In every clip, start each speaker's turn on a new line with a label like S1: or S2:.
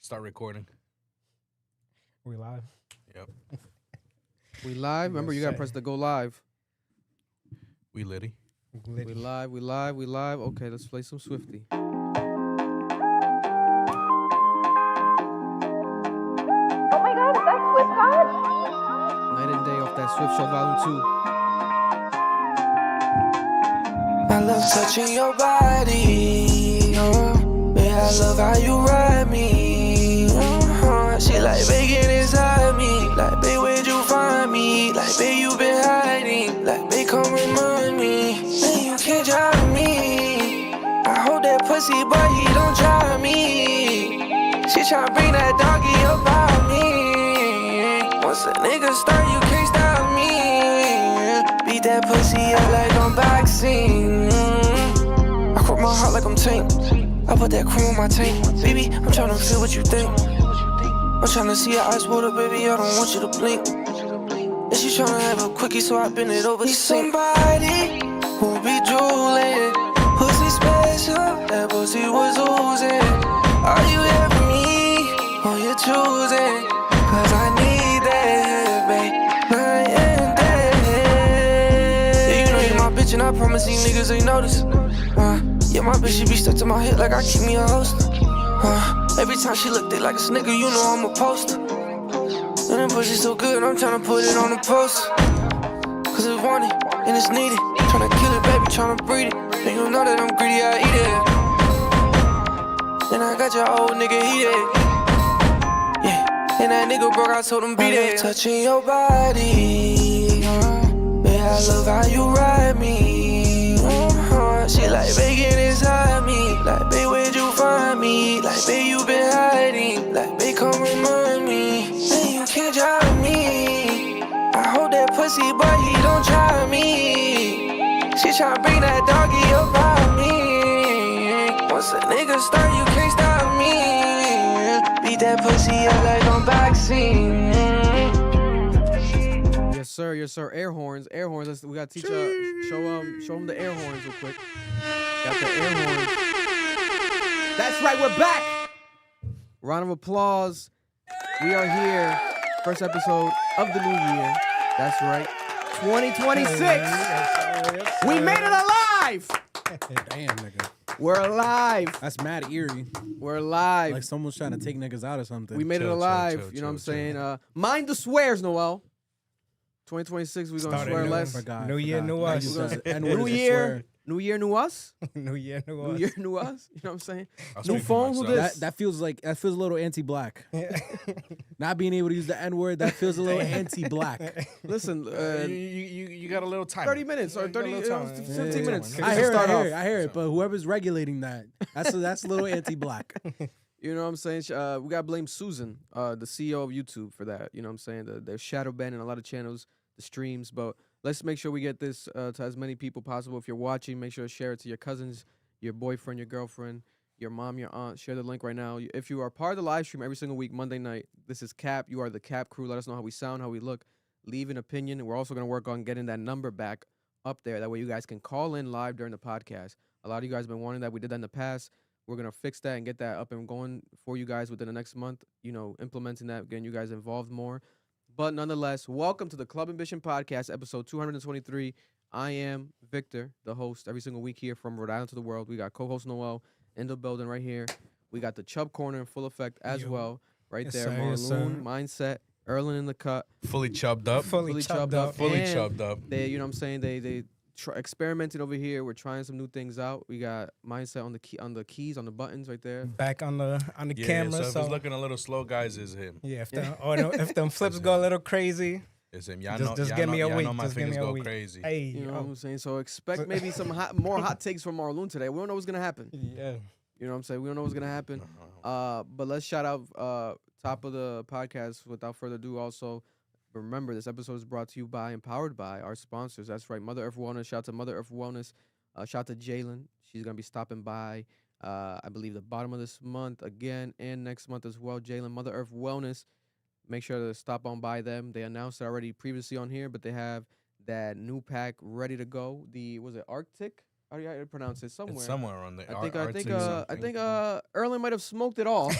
S1: Start recording.
S2: We live?
S1: Yep.
S3: We live? Remember, you gotta press the go live.
S1: We litty.
S3: We live, we live, we live. Okay, let's play some Swifty.
S4: Oh my god, is that Swift God?
S3: Night and day off that Swift Show Volume 2.
S5: I love touching your body. Yeah, I love how you ride me. She like bacon inside me. Like, babe, where'd you find me? Like, babe, you been hiding. Like, babe, come remind me. Man, you can't drive me. I hold that pussy, but he don't drive me. She tryna bring that doggy up out me. Once a nigga start, you can't stop me. Beat that pussy up like I'm boxing. I croak my heart like I'm Tank. I put that cream on my tank. Baby, I'm tryna feel what you think. I'm tryna see your eyes water, baby, I don't want you to blink. And she tryna have a quickie, so I bend it over. Need somebody who be drooling. Pussy special, that pussy was oozing. Are you here for me, or you choosing? Cause I need that, babe, night and day. Yeah, you know you're my bitch, and I promise these niggas ain't notice. Yeah, my bitch, she be stuck to my head like I keep me a host. Every time she look, they like a nigga, you know I'm a poster. And that pussy so good, I'm tryna put it on the post. Cause it's wanted, and it's needed. Tryna kill it, baby, tryna breed it. And you know that I'm greedy, I eat it. And I got your old nigga heated. Yeah, and that nigga broke, I told him beat it. Touching your body. Yeah, I love how you ride me. She like bacon inside me. Like, babe, where'd you find me? Like, babe, you been hiding. Like, babe, come remind me. Man, you can't drive me. I hold that pussy, but he don't drive me. She tryna bring that doggy up out me. Once a nigga start, you can't stop me. Beat that pussy up like I'm boxing.
S3: Yes, sir. Yes, sir. Air horns. Air horns. We gotta teach show them the air horns real quick. Got the air horns. That's right. We're back. Round of applause. We are here. First episode of the new year. That's right. 2026. We made it alive.
S2: Damn, nigga.
S3: We're alive.
S2: That's mad eerie.
S3: We're alive.
S2: Like someone's trying to take niggas out or something.
S3: We made it alive. You know what I'm saying? Mind the swears, Noel. 2026, we're going to swear less.
S2: New year, new us.
S3: New year, new us?
S2: New year, new us.
S3: New year, new us? You know what I'm saying?
S1: I'll
S3: New
S1: speak for
S3: phone, who
S1: myself.
S3: this?
S2: That feels a little anti-black. Not being able to use the N-word, that feels a little anti-black.
S3: Listen,
S1: you got a little time.
S3: 30 minutes or 30, 15 minutes.
S2: I hear it, but whoever's regulating that, that's a little anti-black.
S3: You know what I'm saying? We got to blame Susan, the CEO of YouTube, for that. You know what I'm saying? They're shadow banning a lot of channels, the streams, but let's make sure we get this to as many people possible. If you're watching, make sure to share it to your cousins, your boyfriend, your girlfriend, your mom, your aunt. Share the link right now. If you are part of the live stream every single week, Monday night, this is Cap. You are the Cap crew. Let us know how we sound, how we look. Leave an opinion. And we're also going to work on getting that number back up there. That way you guys can call in live during the podcast. A lot of you guys have been wanting that. We did that in the past. We're going to fix that and get that up and going for you guys within the next month, you know, implementing that, getting you guys involved more. But nonetheless, welcome to the Club Ambition Podcast, episode 223. I am Victor, the host, every single week here from Rhode Island to the world. We got co-host Noel in the building right here. We got the Chubb Corner in full effect as well, right there. Marloon, Mindset, Erlin in the cut.
S1: Fully chubbed up.
S3: Fully chubbed up.
S1: Fully
S3: And
S1: chubbed up.
S3: They, you know what I'm saying? They experimented over here. We're trying some new things out. We got Mindset on the keys, on the buttons right there.
S2: Back on the camera.
S1: So if it's looking a little slow, guys, it's him.
S2: Yeah, if them flips go a little crazy,
S1: It's him.
S2: just give me a week.
S1: Know my
S2: Just give
S1: fingers
S2: me a
S1: go
S2: week.
S1: crazy.
S2: Hey,
S3: You know what I'm saying? So expect maybe some more hot takes from Marloon today. We don't know what's going to happen.
S2: Yeah.
S3: You know what I'm saying? We don't know what's going to happen. But let's shout out top of the podcast without further ado. Also, remember, this episode is brought to you by and powered by our sponsors. That's right, Mother Earth Wellness. Shout out to Mother Earth Wellness. Shout out to Jalen. She's going to be stopping by, I believe, the bottom of this month again and next month as well. Jalen, Mother Earth Wellness. Make sure to stop on by them. They announced it already previously on here, but they have that new pack ready to go. Was it Arctic? How do you pronounce it? Somewhere.
S1: It's somewhere on there.
S3: I think
S1: something.
S3: Erlen might have smoked it all. I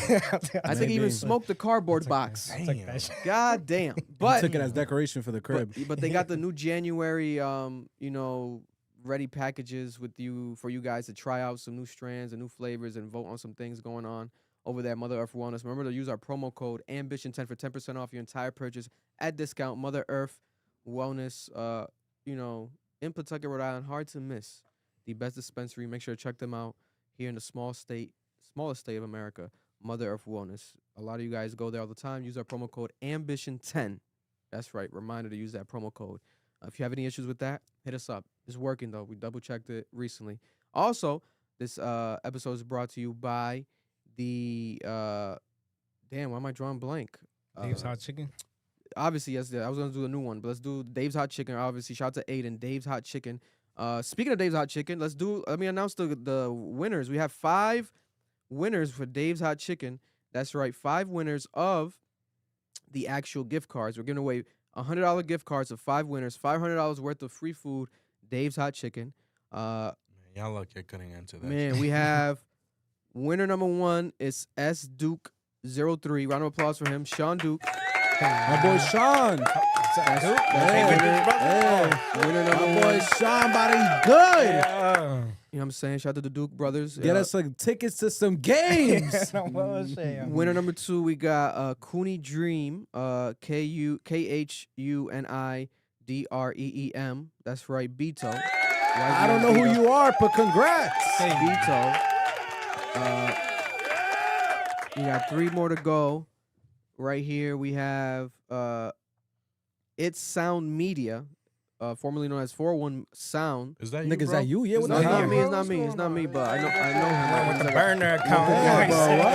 S3: think he even
S2: Maybe.
S3: smoked the cardboard box.
S1: Damn.
S3: God damn.
S2: He
S3: But
S2: took it as decoration for the crib.
S3: but they got the new January ready packages for you guys to try out some new strands and new flavors and vote on some things going on over there at Mother Earth Wellness. Remember to use our promo code Ambition10 for 10% off your entire purchase at discount. Mother Earth Wellness, in Pawtucket, Rhode Island, hard to miss. The best dispensary. Make sure to check them out here in the smallest state of America, Mother Earth Wellness. A lot of you guys go there all the time. Use our promo code Ambition10. That's right. Reminder to use that promo code. If you have any issues with that, hit us up. It's working, though. We double-checked it recently. Also, this episode is brought to you by the damn, why am I drawing blank?
S6: Dave's Hot Chicken.
S3: Obviously, yes. I was going to do a new one, but let's do Dave's Hot Chicken. Obviously, shout out to Adin, Dave's Hot Chicken. Speaking of Dave's Hot Chicken, let me announce the winners. We have 5 winners for Dave's Hot Chicken. That's right, 5 winners of the actual gift cards. We're giving away $100 gift cards of 5 winners, $500 worth of free food, Dave's Hot Chicken.
S1: Y'all lucky I couldn't answer that.
S3: Man, we have winner number 1 is S Duke 03. Round of applause for him, Sean Duke.
S2: My boy Sean.
S3: Winner number
S2: My
S3: 1.
S2: boy Sean about to eat good.
S3: You know what I'm saying? Shout out to the Duke brothers.
S2: Get us like tickets to some games.
S3: Winner number 2, we got Cooney Dream, KHUNIDREEM. That's right, Beto.
S2: I don't know who you are, but congrats.
S3: Beto. You got 3 more to go. Right here we have It's Sound Media, formerly known as 401 Sound.
S1: Is that you,
S2: Nigga, is
S1: bro?
S2: that you? Yeah, what
S3: No,
S2: the
S3: it's
S2: hell?
S3: not me. It's not me. It's not me. But I know him.
S6: With the burner account.
S2: Yeah, bro, what?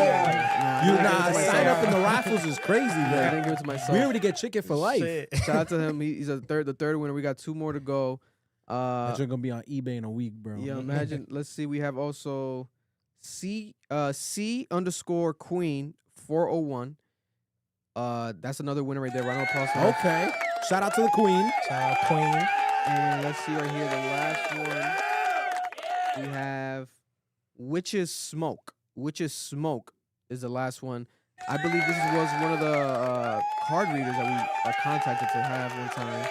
S2: You
S3: I
S2: nah,
S3: didn't give it to
S2: sign
S3: myself.
S2: up in the raffles is crazy,
S3: I
S2: bro.
S3: didn't give it to myself.
S2: We already get chicken for life.
S3: Shout out to him. He's the third winner. We got 2 more to go.
S2: That shit gonna be on eBay in a week, bro.
S3: Yeah, imagine. Let's see. We have also C_Queen 401. That's another winner right there. Round of applause for her.
S2: Okay. Shout out to the queen.
S6: Queen.
S3: And let's see right here, the last one. We have Witch's Smoke. Witch's Smoke is the last one. I believe this was one of the card readers that we contacted to have one time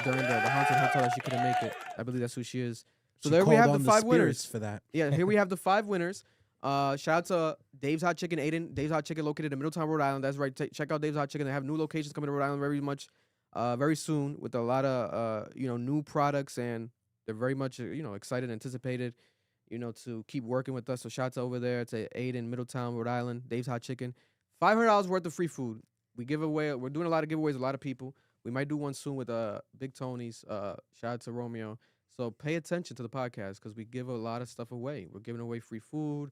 S3: during the haunted hotel that she couldn't make it. I believe that's who she is. So
S2: She
S3: there we
S2: called
S3: have
S2: on
S3: the 5 winners.
S2: spirits for that.
S3: Yeah, here we have the 5 winners. Shout out to Dave's Hot Chicken, Adin. Dave's Hot Chicken located in Middletown, Rhode Island. That's right. Check out Dave's Hot Chicken. They have new locations coming to Rhode Island very soon with a lot of new products, and they're very much excited, anticipated, to keep working with us. So shout out to over there to Adin, Middletown, Rhode Island, Dave's Hot Chicken. $500 worth of free food. We're doing a lot of giveaways, a lot of people. We might do one soon with Big Tony's. Shout out to Romeo. So pay attention to the podcast because we give a lot of stuff away. We're giving away free food.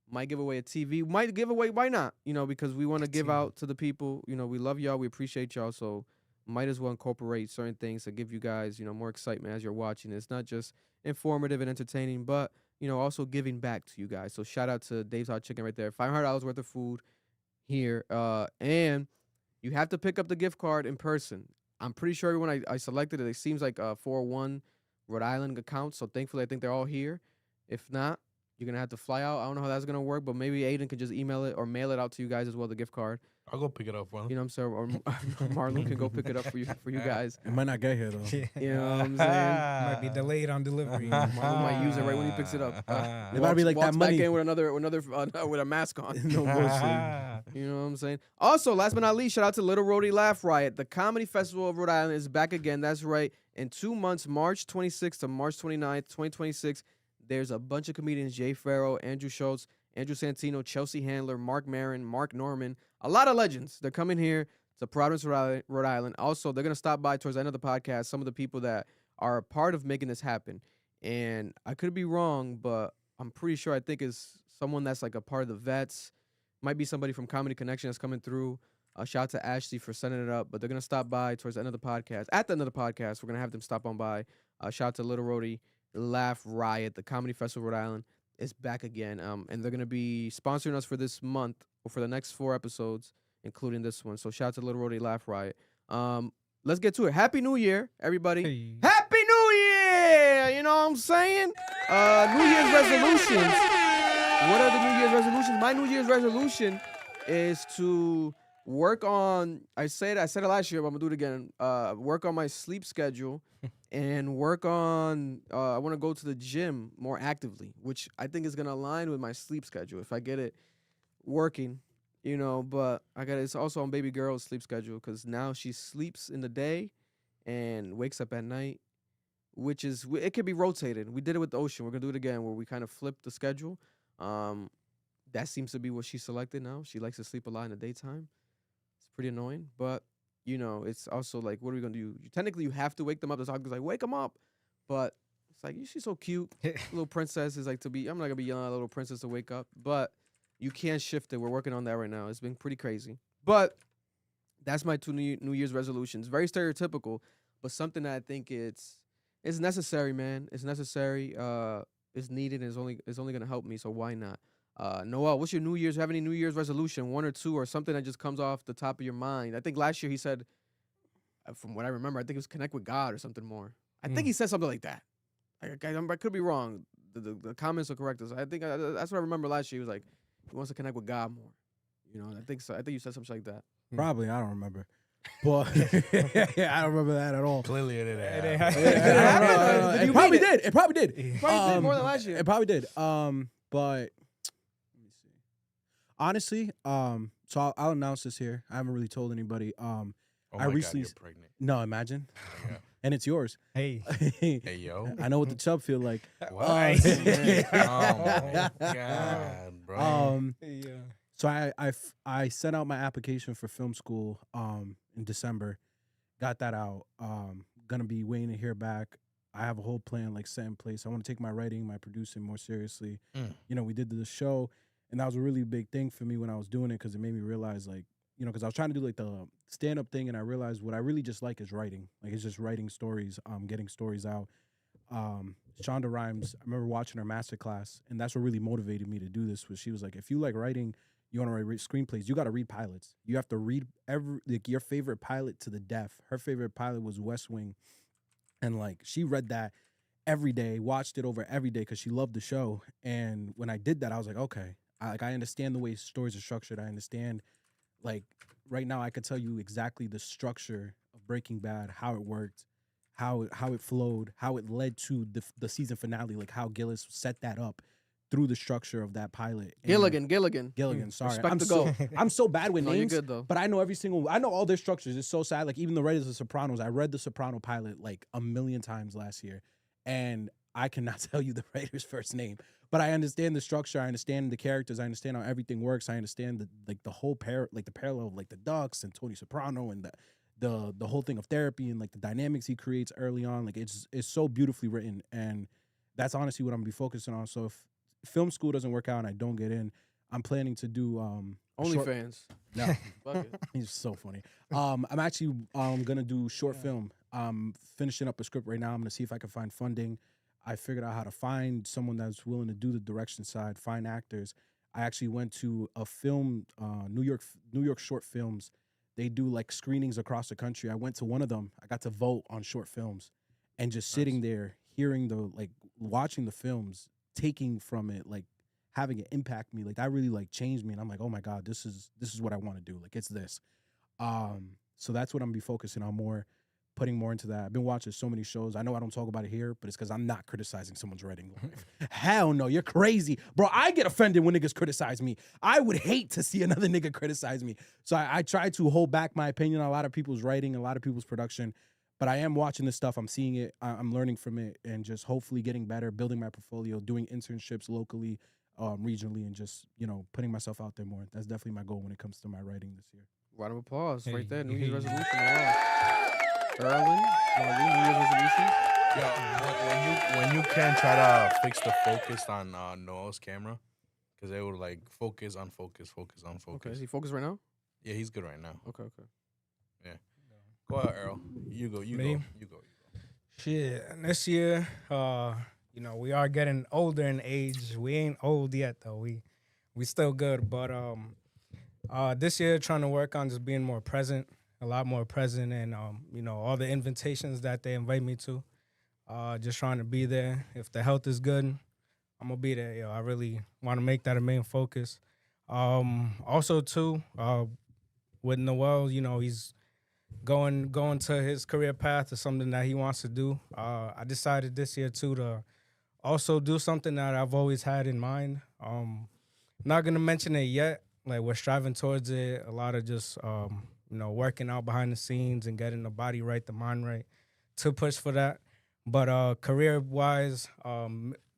S3: Might give away a TV. Might give away, why not? Because we want to give out to the people. We love y'all. We appreciate y'all. So might as well incorporate certain things to give you guys, more excitement as you're watching. It's not just informative and entertaining, but, also giving back to you guys. So shout out to Dave's Hot Chicken right there. $500 worth of food here. And you have to pick up the gift card in person. I'm pretty sure everyone I selected it seems like a 401 Rhode Island account. So thankfully, I think they're all here. If not, you're going to have to fly out. I don't know how that's going to work, but maybe Adin can just email it or mail it out to you guys as well, the gift card.
S1: I'll go pick it up, bro.
S3: You know what I'm saying? Or Marlon can go pick it up for you guys.
S2: It might not get here, though.
S3: You know what I'm saying?
S6: Might be delayed on delivery.
S3: Marlon might use it right when he picks it up.
S2: It might be like that
S3: walks
S2: money.
S3: back in with another with a mask on.
S2: No bullshit.
S3: You know what I'm saying? Also, last but not least, shout out to Lil Rhody Laugh Riot. The Comedy Festival of Rhode Island is back again. That's right. In 2 months, March 26th to March 29th, 2026, there's a bunch of comedians, Jay Farrow, Andrew Schultz, Andrew Santino, Chelsea Handler, Mark Maron, Mark Norman, a lot of legends. They're coming here to Providence, Rhode Island. Also, they're going to stop by towards the end of the podcast, some of the people that are a part of making this happen. And I could be wrong, but I'm pretty sure I think it's someone that's like a part of the Vets. Might be somebody from Comedy Connection that's coming through. Shout out to Ashley for sending it up. But they're going to stop by towards the end of the podcast. At the end of the podcast, we're going to have them stop on by. Shout out to Lil Rhody Laugh Riot. The Comedy Festival of Rhode Island is back again. And they're going to be sponsoring us for this month or for the next 4 episodes, including this one. So shout out to Lil Rhody Laugh Riot. Let's get to it. Happy New Year, everybody.
S6: Hey.
S3: Happy New Year! You know what I'm saying? New Year's resolutions. What are the New Year's resolutions? My New Year's resolution is to work on. I said it last year, but I'm gonna do it again. Work on my sleep schedule, and work on. I want to go to the gym more actively, which I think is gonna align with my sleep schedule if I get it working. You know, but it's also on baby girl's sleep schedule because now she sleeps in the day and wakes up at night, which is it could be rotated. We did it with the Ocean. We're gonna do it again where we kind of flip the schedule. That seems to be what she selected now. She likes to sleep a lot in the daytime. It's pretty annoying, but you know, it's also like, what are we gonna do? Technically, you have to wake them up. The dog is like, wake them up, but it's like she's so cute, little princess is like to be. I'm not gonna be yelling at a little princess to wake up, but you can't shift it. We're working on that right now. It's been pretty crazy, but that's my 2 New Year's resolutions. Very stereotypical, but something that I think it's necessary, man. It's necessary. It's needed. And it's only gonna help me. So why not? Noel, what's your New Year's? Have any New Year's resolution, 1 or 2, or something that just comes off the top of your mind? I think last year he said, from what I remember, I think it was connect with God or something more. I think he said something like that. I could be wrong. The comments will correct us. I think that's what I remember last year. He was like, he wants to connect with God more. You know, I think so. I think you said something like that.
S2: Probably, I don't remember. But I don't remember that at all.
S1: Clearly, it didn't
S6: happen.
S2: It probably did. It probably did.
S3: Probably did more than last year.
S2: It probably did. But let me see. Honestly, so I'll announce this here. I haven't really told anybody.
S1: Oh
S2: I
S1: my
S2: recently
S1: God, you're pregnant.
S2: No, imagine.
S1: Yeah.
S2: And it's yours.
S6: Hey.
S1: Hey, yo.
S2: I know what the chub feel like.
S1: What? Oh my God, bro.
S6: Yeah.
S2: So I sent out my application for film school in December. Got that out. Gonna be waiting to hear back. I have a whole plan like set in place. I want to take my writing, my producing more seriously. You know, we did the show, and that was a really big thing for me when I was doing it because it made me realize, like, you know, because I was trying to do like the stand-up thing, and I realized what I really just like is writing. Like, it's just writing stories, getting stories out. Shonda Rhimes, I remember watching her masterclass, and that's what really motivated me to do this. Was she was like, if you like writing, you want to write screenplays, you got to read pilots. You have to read your favorite pilot to the death. Her favorite pilot was West Wing, and like she read that every day, watched it over every day because she loved the show. And when I did that, I was like, okay, I understand the way stories are structured. I understand, like, right now I could tell you exactly the structure of Breaking Bad, how it worked, how it flowed, how it led to the season finale, like how Gillis set that up through the structure of that pilot. And Gilligan, sorry. I'm so bad with names,
S3: you're good, though.
S2: but I know I know all their structures. It's so sad. Like, even the writers of The Sopranos, I read The Soprano pilot like a million times last year, and I cannot tell you the writer's first name, but I understand the structure. I understand the characters. I understand how everything works. I understand the whole the parallel of like the Ducks and Tony Soprano and the whole thing of therapy and like the dynamics he creates early on. Like, it's so beautifully written, and that's honestly what I'm gonna be focusing on. So if film school doesn't work out and I don't get in, I'm planning to do
S3: OnlyFans.
S2: No,
S3: Fuck it.
S2: he's so funny. I'm actually gonna do short film. I'm finishing up a script right now. I'm gonna see if I can find funding. I figured out how to find someone that's willing to do the direction side, find actors. I actually went to a film, New York Short Films. They do like screenings across the country. I went to one of them. I got to vote on short films, and just sitting there, hearing watching the films, taking from it, like having it impact me, like that really like changed me. And I'm like, oh my God, this is what I want to do. Like, it's this. So that's what I'm gonna be focusing on more, putting more into that. I've been watching so many shows. I know I don't talk about it here, but it's because I'm not criticizing someone's writing life. Hell no, you're crazy. Bro, I get offended when niggas criticize me. I would hate to see another nigga criticize me. So I try to hold back my opinion on a lot of people's writing, a lot of people's production. But I am watching this stuff. I'm seeing it. I'm learning from it, and just hopefully getting better, building my portfolio, doing internships locally, regionally, and just, you know, putting myself out there more. That's definitely my goal when it comes to my writing this year.
S3: Round of applause right there. New
S6: Hey.
S3: Year's resolution. Erwin, New Year's resolution.
S1: Yo, when you can, try to fix the focus on Noel's camera, because they would like focus, unfocus, focus, unfocus.
S3: Okay, is he focused right now?
S1: Yeah, he's good right now.
S3: Okay.
S1: Go ahead, Earl. You go.
S6: Me?
S1: You go.
S6: Shit. This year, you know, we are getting older in age. We ain't old yet though. We still good, but this year trying to work on just being more present, a lot more present, and you know, all the invitations that they invite me to. Just trying to be there. If the health is good, I'm gonna be there. Yo, I really want to make that a main focus. Also too, with Noel, you know, he's going to his career path is something that he wants to do. I decided this year too to also do something that I've always had in mind. Not gonna mention it yet. Like we're striving towards it. A lot of just you know, working out behind the scenes and getting the body right, the mind right, to push for that. But career wise,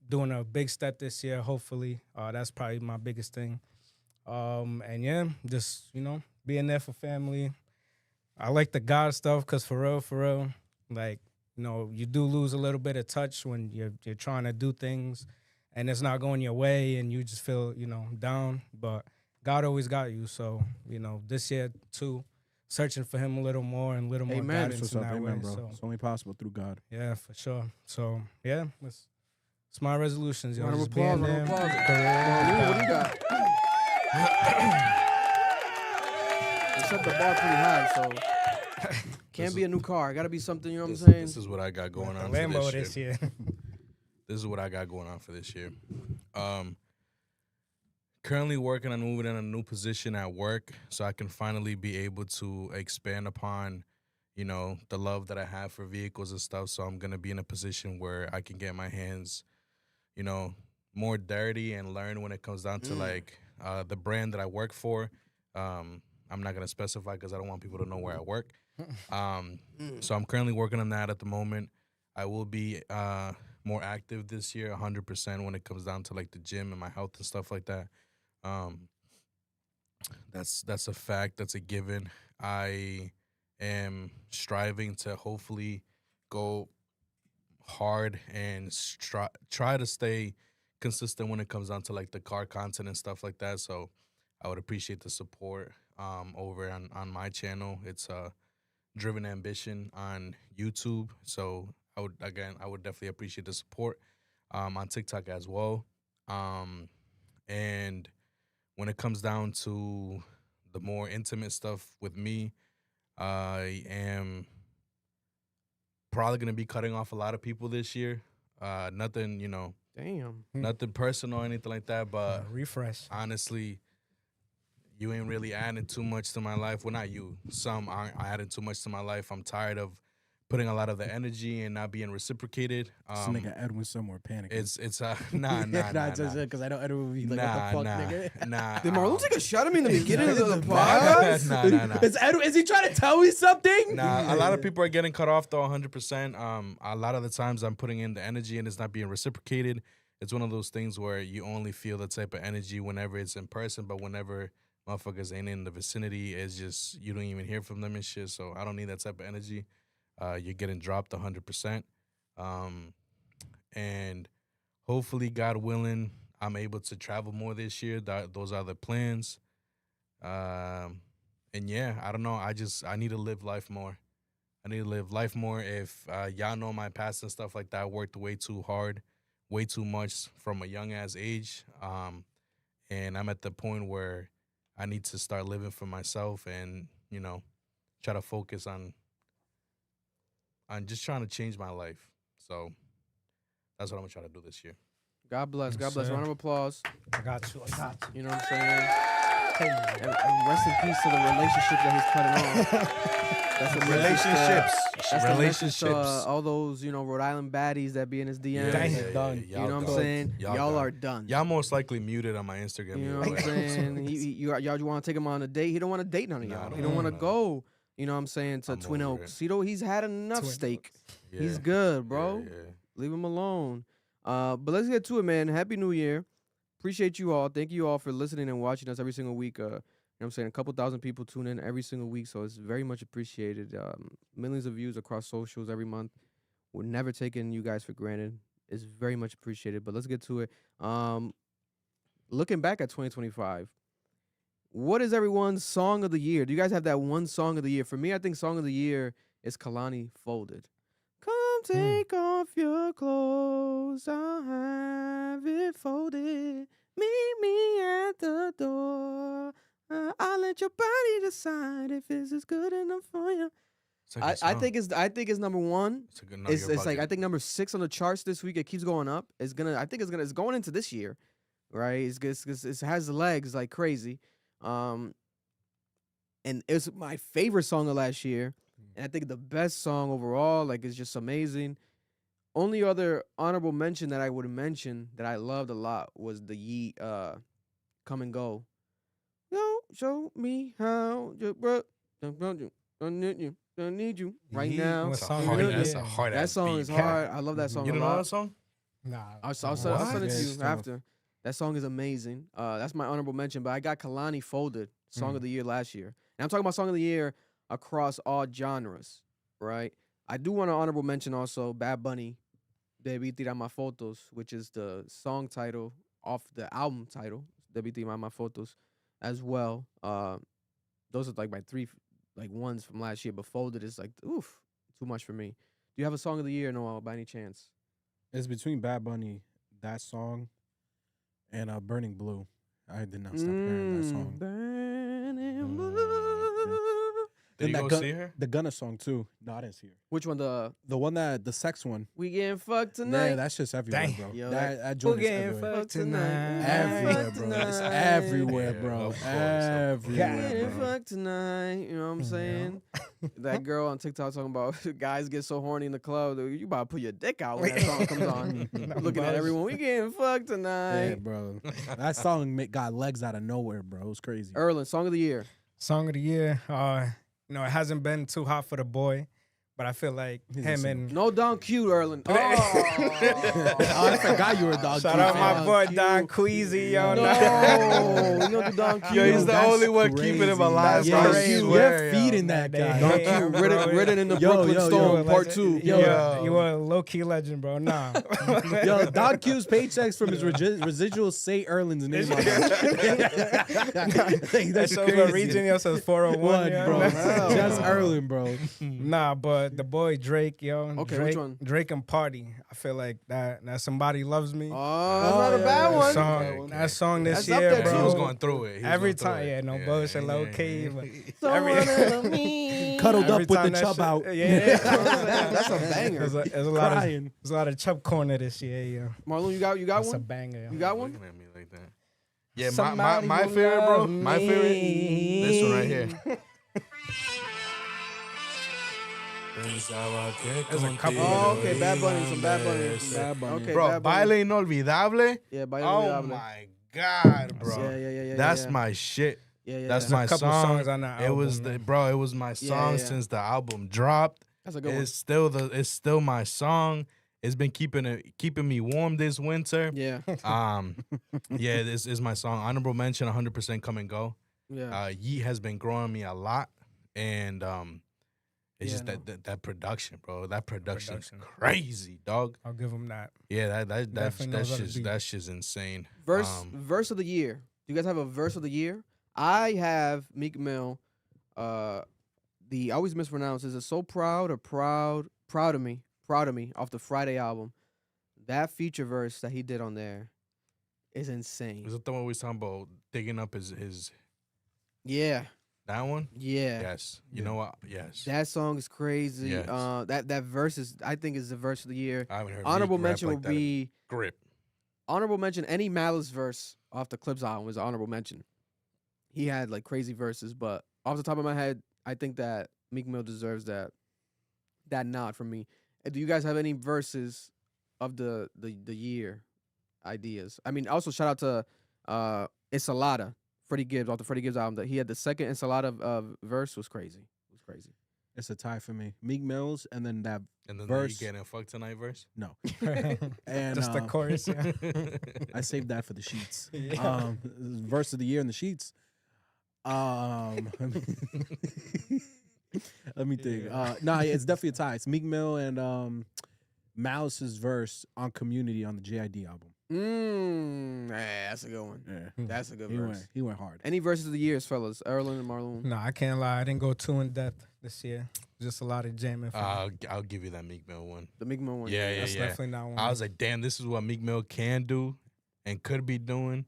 S6: doing a big step this year. Hopefully, that's probably my biggest thing. And yeah, just you know, being there for family. I like the God stuff because for real, like you know, you do lose a little bit of touch when you're trying to do things and it's not going your way and you just feel, you know, down. But God always got you. So, you know, this year too, searching for him a little more and a little more
S3: Amen.
S6: guidance
S2: That's what's
S6: in
S2: up,
S6: that
S2: amen,
S6: way.
S2: bro.
S6: So
S2: It's only possible through God.
S6: yeah, for sure. So yeah, it's my resolutions. Yo,
S3: Round of
S6: just being
S3: applause,
S6: there.
S3: round of applause.
S6: career,
S3: What do you got? You set the bar pretty high, so can't be a new car. Got to be something, you know what I'm saying?
S1: This is what I got going
S6: The
S1: on for
S6: Lambo
S1: this year.
S6: this year.
S1: This is what I got going on for this year. Currently working on moving in a new position at work so I can finally be able to expand upon, you know, the love that I have for vehicles and stuff. So I'm going to be in a position where I can get my hands, you know, more dirty and learn when it comes down to like the brand that I work for. I'm not going to specify because I don't want people to know where I work. So I'm currently working on that at the moment. I will be more active this year, 100% when it comes down to like the gym and my health and stuff like that. That's a fact. That's a given. I am striving to hopefully go hard and try to stay consistent when it comes down to like the car content and stuff like that. So I would appreciate the support over on my channel. It's Driven Ambition on YouTube. So I would definitely appreciate the support on TikTok as well. And when it comes down to the more intimate stuff with me, I am probably going to be cutting off a lot of people this year. Nothing, you know,
S3: Damn.
S1: nothing personal or anything like that. But
S6: Refresh.
S1: honestly, you ain't really adding too much to my life. Well, not you. Some aren't adding too much to my life. I'm tired of putting a lot of the energy and not being reciprocated.
S2: This nigga Edwin somewhere panicking.
S1: It's nah.
S2: Because I know Edwin would be like, what the fuck, nigga?
S1: Nah.
S3: Did Marlon take a shot at me in the beginning of the podcast?
S1: Nah.
S2: Is Edwin? Is he trying to tell me something?
S1: Nah, a lot of people are getting cut off though, 100%. A lot of the times I'm putting in the energy and it's not being reciprocated. It's one of those things where you only feel the type of energy whenever it's in person, but whenever motherfuckers ain't in the vicinity, it's just you don't even hear from them and shit. So I don't need that type of energy. You're getting dropped 100%. And hopefully, God willing, I'm able to travel more this year. Those are the plans. And yeah, I don't know. I need to live life more. I need to live life more. If y'all know my past and stuff like that, I worked way too hard, way too much from a young ass age. And I'm at the point where I need to start living for myself and, you know, try to focus on just trying to change my life. So that's what I'm going to try to do this year.
S3: God bless. God
S6: Yes,
S3: bless.
S6: sir.
S3: Round of applause.
S6: I got you.
S3: You know what I'm saying? And rest in peace to the relationship that he's cutting off. That's a
S1: Relationships.
S3: That's
S1: Relationships.
S3: the message to all those, you know, Rhode Island baddies that be in his DMs.
S6: Dang. Done.
S3: You know what I'm
S1: done.
S3: saying? Y'all
S1: done.
S3: are done.
S1: Y'all most likely muted on my Instagram.
S3: You know what I'm saying? Y'all want to take him on a date. He don't want to date none of y'all. He don't want to go. You know what I'm saying? To
S1: I'm
S3: Twin
S1: over
S3: Oaks. He's had enough
S6: Twin
S3: steak.
S1: Yeah.
S3: He's good, bro.
S1: Yeah.
S3: Leave him alone. But let's get to it, man. Happy New Year. Appreciate you all. Thank you all for listening and watching us every single week. You know what I'm saying? A couple thousand people tune in every single week, so it's very much appreciated. Millions of views across socials every month. We're never taking you guys for granted. It's very much appreciated. But let's get to it. Looking back at 2025, what is everyone's song of the year? Do you guys have that one song of the year? For me, I think song of the year is Kalani Folded. Come take off your clothes, I'll have it folded. Meet me at the door. I'll let your body decide if this is good enough for you.
S1: It's a good song.
S3: I think it's number one.
S1: It's a good. No,
S3: It's
S1: you're
S3: like I
S1: bugging.
S3: think number 6 on the charts this week. It keeps going up. It's going into this year, right? It has the legs like crazy, and it's my favorite song of last year, and I think the best song overall. Like it's just amazing. Only other honorable mention that I would mention that I loved a lot was the Yeet "Come and Go." Yo, show me how you I need you right
S6: Yeet,
S3: now.
S6: what
S1: That's a
S6: song
S1: hard.
S6: is
S1: That's
S6: that?
S1: a hard.
S3: That
S1: ass
S3: song
S1: beat,
S3: is
S1: bro.
S3: hard. I love that song
S1: You
S3: a
S1: don't know
S3: lot.
S1: that song?
S6: Nah,
S3: I'll send it
S1: What?
S3: to
S2: Yeah,
S3: you
S2: it's
S3: after. That song is amazing. That's my honorable mention. But I got Kalani Folded, Song of the Year last year. And I'm talking about Song of the Year across all genres, right? I do want to honorable mention also Bad Bunny, Debí Tirar Más Fotos, which is the song title off the album title, Debí Tirar Más Fotos, as well. Those are like my 3 like ones from last year. But Folded is like, oof, too much for me. Do you have a Song of the Year, Noel, by any chance?
S2: It's between Bad Bunny, that song, and Burning Blue. I did not stop hearing that song.
S3: Burning blue.
S1: Did you
S2: Then
S1: go see her?
S2: The Gunna song too. No, I didn't see her.
S3: Which one? The
S2: The sex one.
S3: We Getting Fucked Tonight?
S2: Yeah, that's just everywhere,
S6: Dang.
S2: bro.
S3: Yo,
S2: that joint is
S6: getting
S2: everywhere.
S6: fucked tonight.
S2: Everywhere, bro. It's everywhere,
S1: Yeah,
S2: bro.
S1: of course, of
S2: Everywhere,
S3: Getting
S2: bro.
S3: fucked tonight. You know what I'm saying? That girl on TikTok talking about guys get so horny in the club. You about to put your dick out when that song comes on. Looking at everyone. We getting fucked tonight.
S2: Yeah, bro. That song got legs out of nowhere, bro. It was crazy.
S3: Erlen, Song of the Year.
S6: Song of the Year. You know, it hasn't been too hot for the boy, but I feel like
S2: He's
S6: him
S2: a
S6: and
S3: No Don Q, Erlen.
S2: Oh, I forgot you were a dog.
S6: shout
S2: Q
S6: out my
S2: fan.
S6: boy Don Queasy, yo.
S3: No, we don't do Don Q.
S1: Yo, he's the
S2: That's
S1: only one keeping him
S2: crazy.
S1: alive.
S2: Yeah,
S1: bro. I
S6: crazy.
S1: swear,
S2: You're
S1: yo.
S2: feeding that
S6: They
S2: guy.
S3: Don
S6: hate
S3: Q,
S6: him, bro.
S3: written in the
S2: Yo,
S3: Brooklyn
S2: yo,
S3: Stone,
S2: yo,
S3: part 2.
S6: You a low key legend, bro. Nah.
S2: Yo, Don Q's paychecks from his residuals say Erlin's name on it.
S6: That's so for region, yo, says 401,
S2: What,
S6: yo.
S2: bro?
S3: Wow.
S2: Just Erlin, bro.
S6: Nah, but the boy Drake, yo.
S3: Okay,
S6: Drake,
S3: which one?
S6: Drake and Party. I feel like that Somebody Loves Me.
S3: Oh, that's not a bad
S2: yeah,
S3: one.
S6: song, that song this
S3: That's up
S6: year,
S3: there,
S6: bro.
S3: too.
S1: He was going through it. He was
S6: Every
S1: going through
S6: time,
S1: it.
S6: yeah, no bullshit, low key. But
S3: Someone love me.
S2: Cuddled
S6: every
S2: up with
S6: time
S2: the
S6: that
S2: chub
S6: shit-
S2: out.
S6: Yeah,
S3: That's a banger.
S6: There's a lot of
S2: Crying.
S6: there's a lot of chub corner this year, yo.
S3: Marlon, you got
S6: That's a
S3: one?
S6: banger. Yo.
S3: You got one?
S1: Looking at me like that. Yeah,
S6: Somebody
S1: my
S6: will
S1: favorite, bro.
S6: love
S1: My favorite. This one right here.
S6: There's a couple.
S3: Oh, okay, Bad Bunny, some Bad Bunny.
S2: Bad Bunny.
S3: Okay,
S1: Bro,
S3: Bad Bunny.
S1: Baile Inolvidable.
S3: Yeah, Baile
S1: Oh
S3: Inolvidable.
S1: my God, bro.
S3: Yeah.
S1: That's my shit.
S3: Yeah.
S1: That's
S6: There's a
S1: my
S6: couple
S1: song.
S6: songs on that
S1: It was
S6: album,
S1: the
S6: man.
S1: bro. It was my song
S3: yeah.
S1: since the album dropped.
S3: That's a good one.
S1: It's still my song. It's been keeping me warm this winter.
S3: Yeah.
S1: Yeah, this is my song. Honorable mention, 100% Come and Go.
S3: Yeah.
S1: Yeet has been growing me a lot, and it's
S3: Yeah,
S1: just
S3: no.
S1: that production, bro. That production is
S6: Production.
S1: crazy, dog.
S6: I'll give him that.
S1: Yeah,
S6: Definitely knows how to beat.
S1: that's just insane.
S3: Verse of the year. Do you guys have a verse of the year? I have Meek Mill. I always mispronounce. Is it So Proud or Proud of Me off the Friday album? That feature verse that he did on there is insane.
S1: Is it the one we was talking about digging up his
S3: Yeah.
S1: that one?
S3: Yeah.
S1: Yes. You know what? Yes.
S3: That song is crazy.
S1: Yes.
S3: That verse is, I think, is the verse of the year.
S1: I haven't heard
S3: Honorable
S1: Meek rap
S3: mention
S1: like
S3: would
S1: that.
S3: be
S1: Grip.
S3: honorable mention. Any Malice verse off the Clips album was an honorable mention. He had like crazy verses, but off the top of my head, I think that Meek Mill deserves that nod from me. And do you guys have any verses of the year ideas? I mean, also shout out to Ensalada, Freddie Gibbs off the Freddie Gibbs album. That he had the second Ensalada verse was crazy. It was crazy.
S2: It's a tie for me. Meek Mills and then that
S1: And then
S2: verse.
S1: you getting fucked tonight verse.
S2: No. And
S6: Just the chorus, yeah.
S2: I saved that for the sheets.
S6: Yeah.
S2: Verse of the year in the sheets. Let me think. Nah, it's definitely a tie. It's Meek Mill and Malice's verse on Community on the JID album.
S3: Yeah, that's a good one.
S2: Yeah.
S3: That's a good
S2: He
S3: verse.
S2: went hard.
S3: Any verses of the years, fellas? Erlen and Marlon.
S6: No, I can't lie. I didn't go too in depth this year. Just a lot of jamming. For me.
S1: I'll give you that Meek Mill one.
S3: The Meek Mill one.
S1: Yeah,
S6: That's definitely not one.
S1: I was like, damn, this is what Meek Mill can do and could be doing,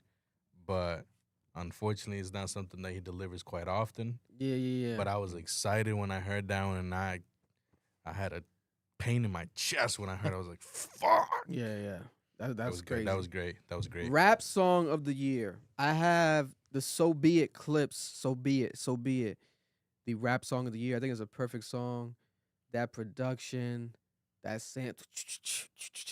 S1: but Unfortunately, it's not something that he delivers quite often.
S3: Yeah.
S1: But I was excited when I heard that one, and I had a pain in my chest when I heard it. I was like, fuck.
S3: Yeah.
S1: That
S3: That's
S1: was
S3: crazy.
S1: great. That was great. That was great.
S3: Rap song of the year. I have the "So Be It" clips. So be it. So be it. The rap song of the year. I think it's a perfect song. That production, that sound.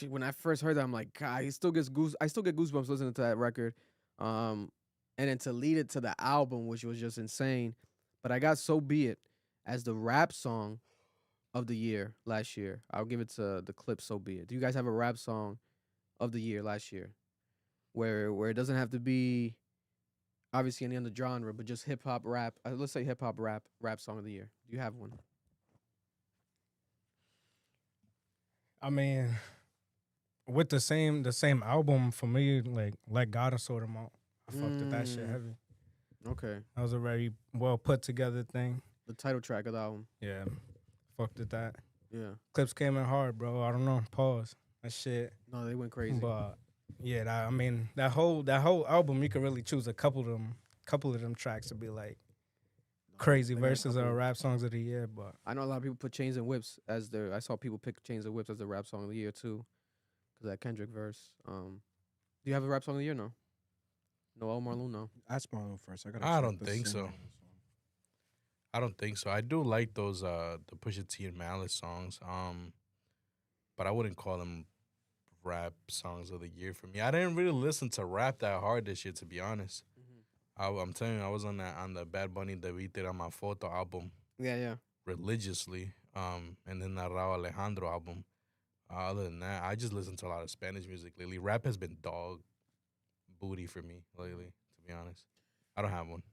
S3: When I first heard that, I'm like, God, I still get goosebumps listening to that record. And then to lead it to the album, which was just insane. But I got "So Be It" as the rap song of the year last year. I'll give it to the clip "So Be It." Do you guys have a rap song of the year last year, where it doesn't have to be obviously any other genre, but just hip hop rap? Let's say hip hop rap song of the year. Do you have one?
S6: I mean, with the same album for me, like Let God and Sort 'Em Out. I fucked with that shit heavy.
S3: Okay,
S6: That was a very well put together thing.
S3: the title track of the album.
S6: Yeah, fucked with that.
S3: Yeah,
S6: Clips came in hard, bro. I don't know. Pause. That shit.
S3: no, they went crazy.
S6: But yeah, I mean that whole album, you could really choose a couple of them tracks to be like crazy
S3: They got a
S6: verses or
S3: couple.
S6: rap songs of the year. But
S3: I know a lot of people put Chains and Whips as their. I saw people pick Chains and Whips as the rap song of the year too, because that Kendrick verse. Do you have a rap song of the year? No. No, Omar Loon, no.
S2: Ask Marlon first.
S1: I don't think so. I don't think so. I do like those the Pusha T and Malice songs. But I wouldn't call them rap songs of the year for me. I didn't really listen to rap that hard this year, to be honest. I'm telling you, I was on the Bad Bunny that we did on my photo album
S3: Yeah.
S1: religiously. And then the Raul Alejandro album. Other than that, I just listen to a lot of Spanish music lately. Rap has been dog booty for me lately, to be honest. I don't have one.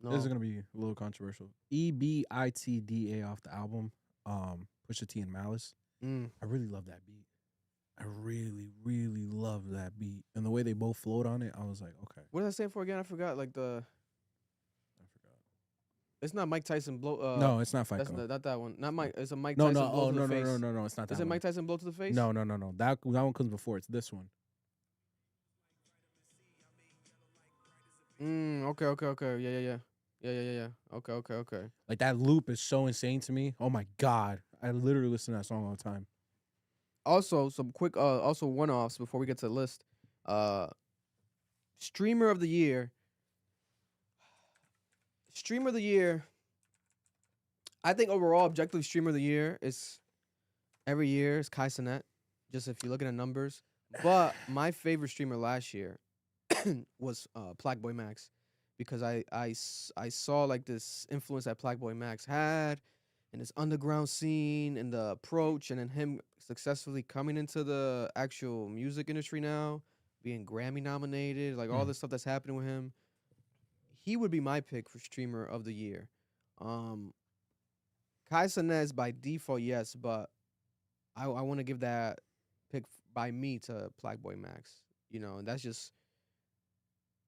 S3: No.
S2: This is gonna be a little controversial. EBITDA off the album, Pusha T and Malice. I really love that beat. I really, really love that beat. And the way they both flowed on it, I was like, okay.
S3: What does that stand for again? I forgot. Like
S2: I forgot.
S3: it's not Mike Tyson blow.
S2: No, it's not
S3: that's
S2: Fico.
S3: not that one. Not Mike. It's a Mike
S2: No,
S3: Tyson
S2: no,
S3: blow
S2: oh,
S3: to
S2: no,
S3: the face.
S2: no, it's not that
S3: Is it
S2: one.
S3: Mike Tyson blow to the face?
S2: No. That one comes before. It's this one.
S3: Okay. Yeah. Okay.
S2: Like that loop is so insane to me. Oh my God. I literally listen to that song all the time.
S3: Also, some quick also one-offs before we get to the list. Streamer of the year. Streamer of the year. I think overall, objectively, streamer of the year is every year is Kai Cenat. Just if you're looking at numbers. But my favorite streamer last year was Plaque Max, because I saw like this influence that Plaque Max had in this underground scene and the approach, and then him successfully coming into the actual music industry now, being Grammy nominated, like all this stuff that's happening with him. He would be my pick for streamer of the year. Kai Cenat is by default, yes, but I want to give that pick by me to Plaque Max. You know, and that's just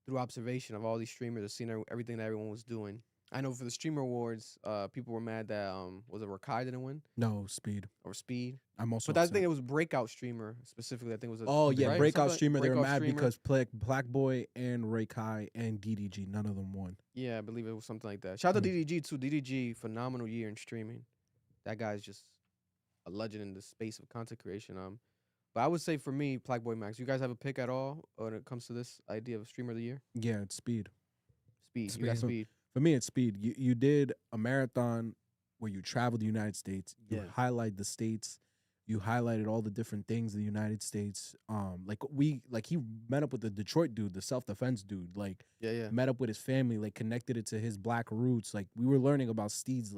S3: through observation of all these streamers, I've seen everything that everyone was doing. I know for the Streamer Awards, people were mad that was it Rakai didn't win
S2: No, Speed.
S3: or Speed,
S2: I'm also.
S3: but I
S2: upset.
S3: think it was Breakout Streamer specifically. I think it was.
S2: Oh yeah,
S3: right?
S2: Breakout
S3: Something
S2: Streamer. They were
S3: Breakout
S2: mad
S3: Streamer.
S2: because Black Boy and Ray Kai and DDG, none of them won.
S3: Yeah, I believe it was something like that. Shout out to DDG too. DDG, phenomenal year in streaming. That guy's just a legend in the space of content creation. But I would say for me, Plaque Max. You guys have a pick at all when it comes to this idea of streamer of the year?
S2: Yeah, it's Speed.
S3: Speed. You got
S2: Speed.
S3: Speed.
S2: For me, it's Speed. You did a marathon where you traveled the United States. You
S3: Yeah.
S2: highlight the states. You highlighted all the different things in the United States. He met up with the Detroit dude, the self-defense dude. Like
S3: Yeah.
S2: met up with his family, like connected it to his black roots. Like we were learning about Speed's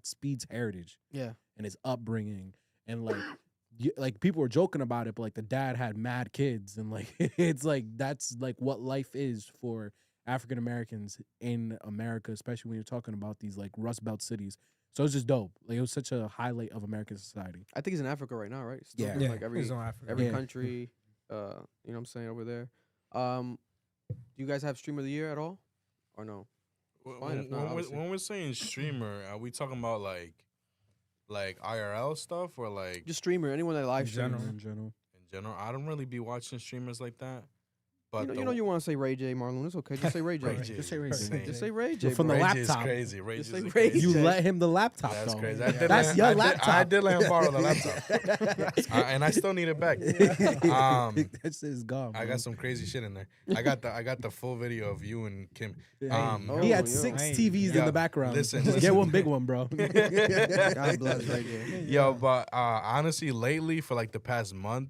S2: Speed's heritage
S3: Yeah.
S2: and his upbringing, and like people were joking about it, but like the dad had mad kids, and like it's like that's like what life is for African Americans in America, especially when you're talking about these like Rust Belt cities. So it's just dope. Like it was such a highlight of American society.
S3: I think he's in Africa right now, right? Still
S2: Yeah.
S3: doing,
S6: yeah,
S3: like every
S6: he's on Africa.
S3: every
S2: Yeah.
S3: country. You know what I'm saying, over there. Do you guys have streamer of the year at all, or no? Fine, if not, obviously.
S1: When we're saying streamer, are we talking about like IRL stuff or like
S3: Just streamer, anyone that live
S6: In general.
S3: streams.
S2: In general,
S1: in general? I don't really be watching streamers like that. But
S3: You know you want to say Ray J, Marlon. It's okay. Just say Ray J.
S1: Ray J.
S2: Just say Ray J.
S1: Same.
S3: Just say Ray J.
S2: You're from
S3: bro.
S2: the
S1: Ray J is
S2: laptop.
S1: crazy. Ray
S3: Just
S1: J
S3: say
S1: is
S3: Ray
S1: crazy.
S2: You
S3: J.
S2: let him the laptop.
S1: That's
S2: though.
S1: crazy.
S2: That's your
S1: I
S2: laptop.
S1: did let him borrow the laptop, and I still need it back.
S2: That's his gone.
S1: I got some crazy shit in there. I got the full video of you and Kim.
S3: Oh,
S2: He had
S3: yo.
S2: 6
S6: Hey.
S2: TVs in
S1: Yo,
S2: the background.
S1: listen,
S2: Just
S1: listen.
S2: get one big one, bro.
S3: God bless Ray J.
S1: Yo, but honestly, lately for like the past month,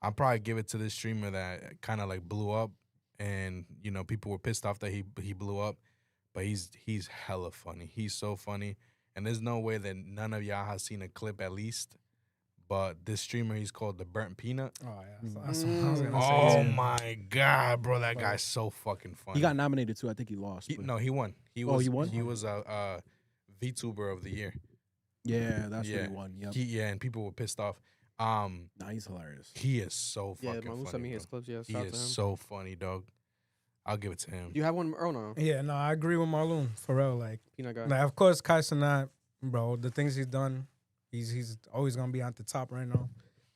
S1: I'll probably give it to this streamer that kind of like blew up, and you know people were pissed off that he blew up, but he's hella funny. He's so funny, and there's no way that none of y'all has seen a clip at least. But this streamer, he's called the Burnt Peanut.
S6: Oh yeah, that's what I was gonna say.
S1: Oh
S6: too.
S1: my god, bro, that guy's so fucking funny.
S2: He got nominated too. I think he lost. but-
S1: No, he won. He
S2: Oh,
S1: was.
S2: he won?
S1: He was a VTuber of the year.
S2: Yeah, that's what
S1: Yeah.
S2: he won. Yep.
S1: Yeah, and people were pissed off.
S2: Nah, he's hilarious.
S1: He is so
S3: Yeah,
S1: fucking
S3: Marlon
S1: funny.
S3: sent me his
S1: bro.
S3: clips. Yeah,
S1: He
S3: shout out to
S1: is
S3: him.
S1: so funny, dog. I'll give it to him.
S3: Do you have one? Oh no,
S6: Yeah, no, I agree with Marlon for real. Like,
S3: peanut guy.
S6: of course, Kai Cenat, bro, the things he's done, he's always gonna be at the top right now.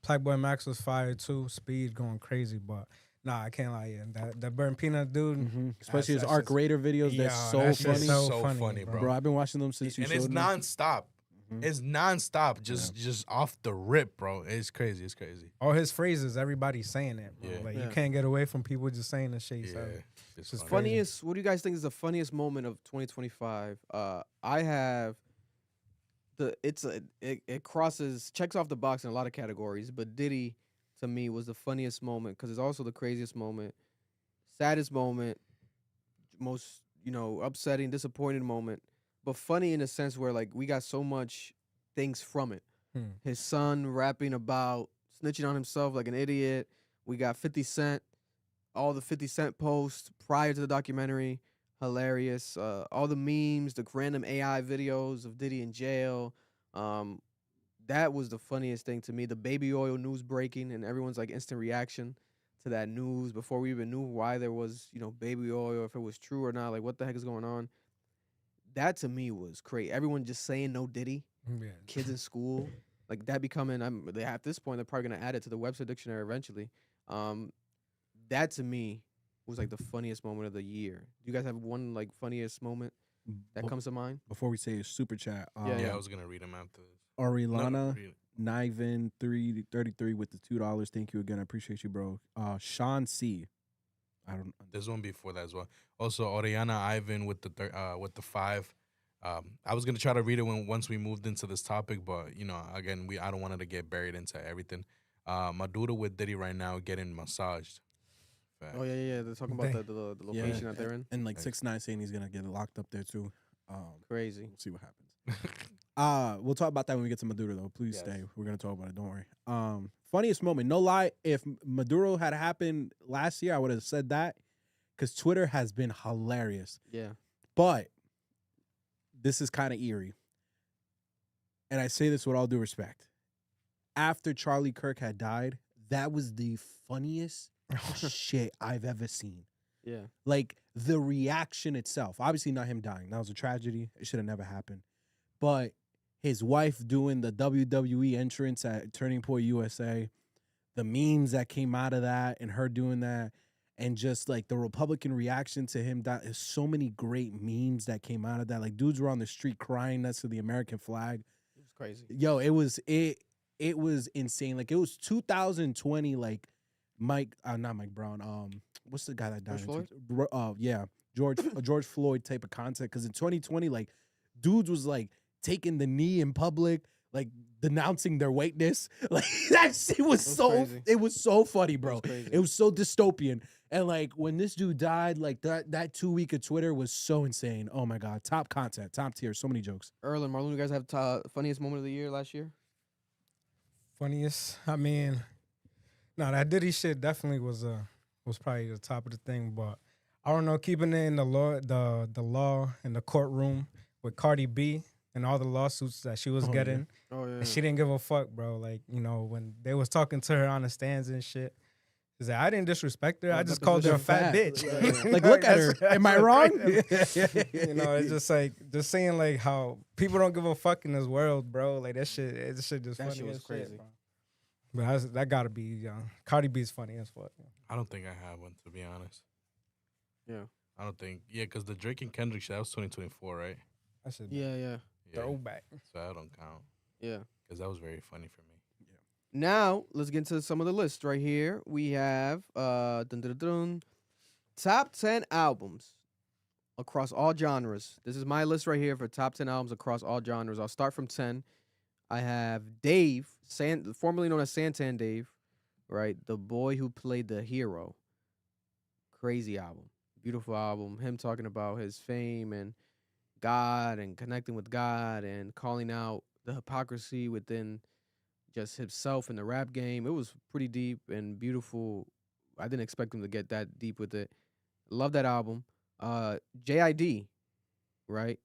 S6: Blackboy Max was fire too. Speed going crazy, but nah, I can't lie. Yeah, that Burnt Peanut dude,
S2: Especially his
S6: that's
S2: Arc
S6: just-
S2: Raider videos.
S6: Yeah,
S2: That's so
S6: that shit's
S2: funny.
S1: so
S6: funny,
S1: funny, bro.
S2: Bro, I've been watching them since you
S1: And
S2: showed
S1: it's
S2: me.
S1: nonstop.
S2: Mhm.
S1: It's nonstop. Just off the rip, bro. It's crazy. It's crazy.
S6: all his phrases, everybody's saying it. Bro.
S1: Yeah.
S6: Like
S3: Yeah.
S6: you can't get away from people just saying the shit.
S1: Yeah.
S6: So.
S1: It's
S6: Just
S1: funny.
S3: Funniest. What do you guys think is the funniest moment of 2025? I have it crosses checks off the box in a lot of categories, but Diddy to me was the funniest moment because it's also the craziest moment, saddest moment, most upsetting, disappointed moment, but funny in a sense where like we got so much things from it. His son rapping about snitching on himself like an idiot. We got 50 Cent, all the 50 Cent posts prior to the documentary, hilarious. All the memes, the random AI videos of Diddy in jail. That was the funniest thing to me. The baby oil news breaking and everyone's like instant reaction to that news before we even knew why there was, baby oil, if it was true or not, like what the heck is going on. That to me was crazy. Everyone just saying no Diddy,
S6: Yeah.
S3: kids in school, like that becoming, at this point, they're probably going to add it to the Webster Dictionary eventually. That to me was like the funniest moment of the year. Do you guys have one like funniest moment that
S2: Be-
S3: comes to mind?
S2: Before we say super chat,
S1: Yeah, I was gonna read him after this.
S2: Arilana
S1: No, read it.
S2: Niven 333 with the $2. Thank you again. I appreciate you, bro. Sean C. I don't.
S1: There's one before that as well. Also, Oriana Ivan with the 5. I was gonna try to read it once we moved into this topic, but again, I don't want it to get buried into everything. Maduro with Diddy right now getting massaged. Fact.
S3: Oh yeah. They're talking about the location that they're in.
S2: And like
S1: Thanks.
S2: 6ix9ine saying he's gonna get locked up there too.
S3: Crazy.
S2: We'll see what happens. We'll talk about that when we get to Maduro though. Please
S1: Yes.
S2: stay. We're gonna talk about it. Don't worry. Funniest moment. No lie. If Maduro had happened last year, I would have said that because Twitter has been hilarious.
S3: Yeah.
S2: But this is kind of eerie. And I say this with all due respect. After Charlie Kirk had died, that was the funniest shit I've ever seen.
S3: Yeah.
S2: Like the reaction itself. Obviously not him dying. That was a tragedy. It should have never happened. But his wife doing the WWE entrance at Turning Point USA, the memes that came out of that and her doing that, and just like the Republican reaction to him, there's so many great memes that came out of that. Like dudes were on the street crying next to the American flag.
S3: It was crazy.
S2: Yo, it was insane. Like it was 2020, like not Mike Brown. What's the guy that died?
S3: George Floyd?
S2: Yeah, George Floyd type of content. Because in 2020, like dudes was like taking the knee in public, like denouncing their whiteness. Like that shit was so
S3: crazy.
S2: it was so funny, bro.
S3: crazy.
S2: It was so dystopian. And like when this dude died, like that 2 week of Twitter was so insane. Oh my god, top content, top tier, so many jokes.
S3: Earl and Marlon, you guys have funniest moment of the year last year?
S6: Funniest. I mean, no, that Diddy shit definitely was probably the top of the thing. But I don't know, keeping it in the law in the courtroom with Cardi B and all the lawsuits that she was getting,
S3: Oh yeah.
S6: and she didn't give a fuck, bro. Like when they was talking to her on the stands and shit. She's like, I didn't disrespect her. I just called her a fat bitch.
S2: Like, look at her.
S6: That's
S2: Am I wrong?
S6: crazy. It's just like saying like how people don't give a fuck in this world, bro. Like that shit just
S3: That
S6: funny
S3: shit was
S6: as
S3: crazy.
S6: shit, bro. But that gotta be Cardi B's funny as fuck.
S1: I don't think I have one, to be honest.
S3: Yeah.
S1: I don't think. Yeah, because the Drake and Kendrick shit, that was 2024, right?
S6: I said
S3: Yeah.
S1: Yeah.
S6: throwback.
S1: So I don't count.
S3: Yeah.
S1: Because that was very funny for me.
S3: Now let's get into some of the lists right here. We have top 10 albums across all genres. This is my list right here for top 10 albums across all genres. I'll start from 10. I have Dave, formerly known as Santan Dave, right? The boy who played the hero. Crazy album. Beautiful album. Him talking about his fame and God and connecting with God and calling out the hypocrisy within just himself in the rap game. It was pretty deep and beautiful. I didn't expect him to get that deep with it. Love that album. JID, right?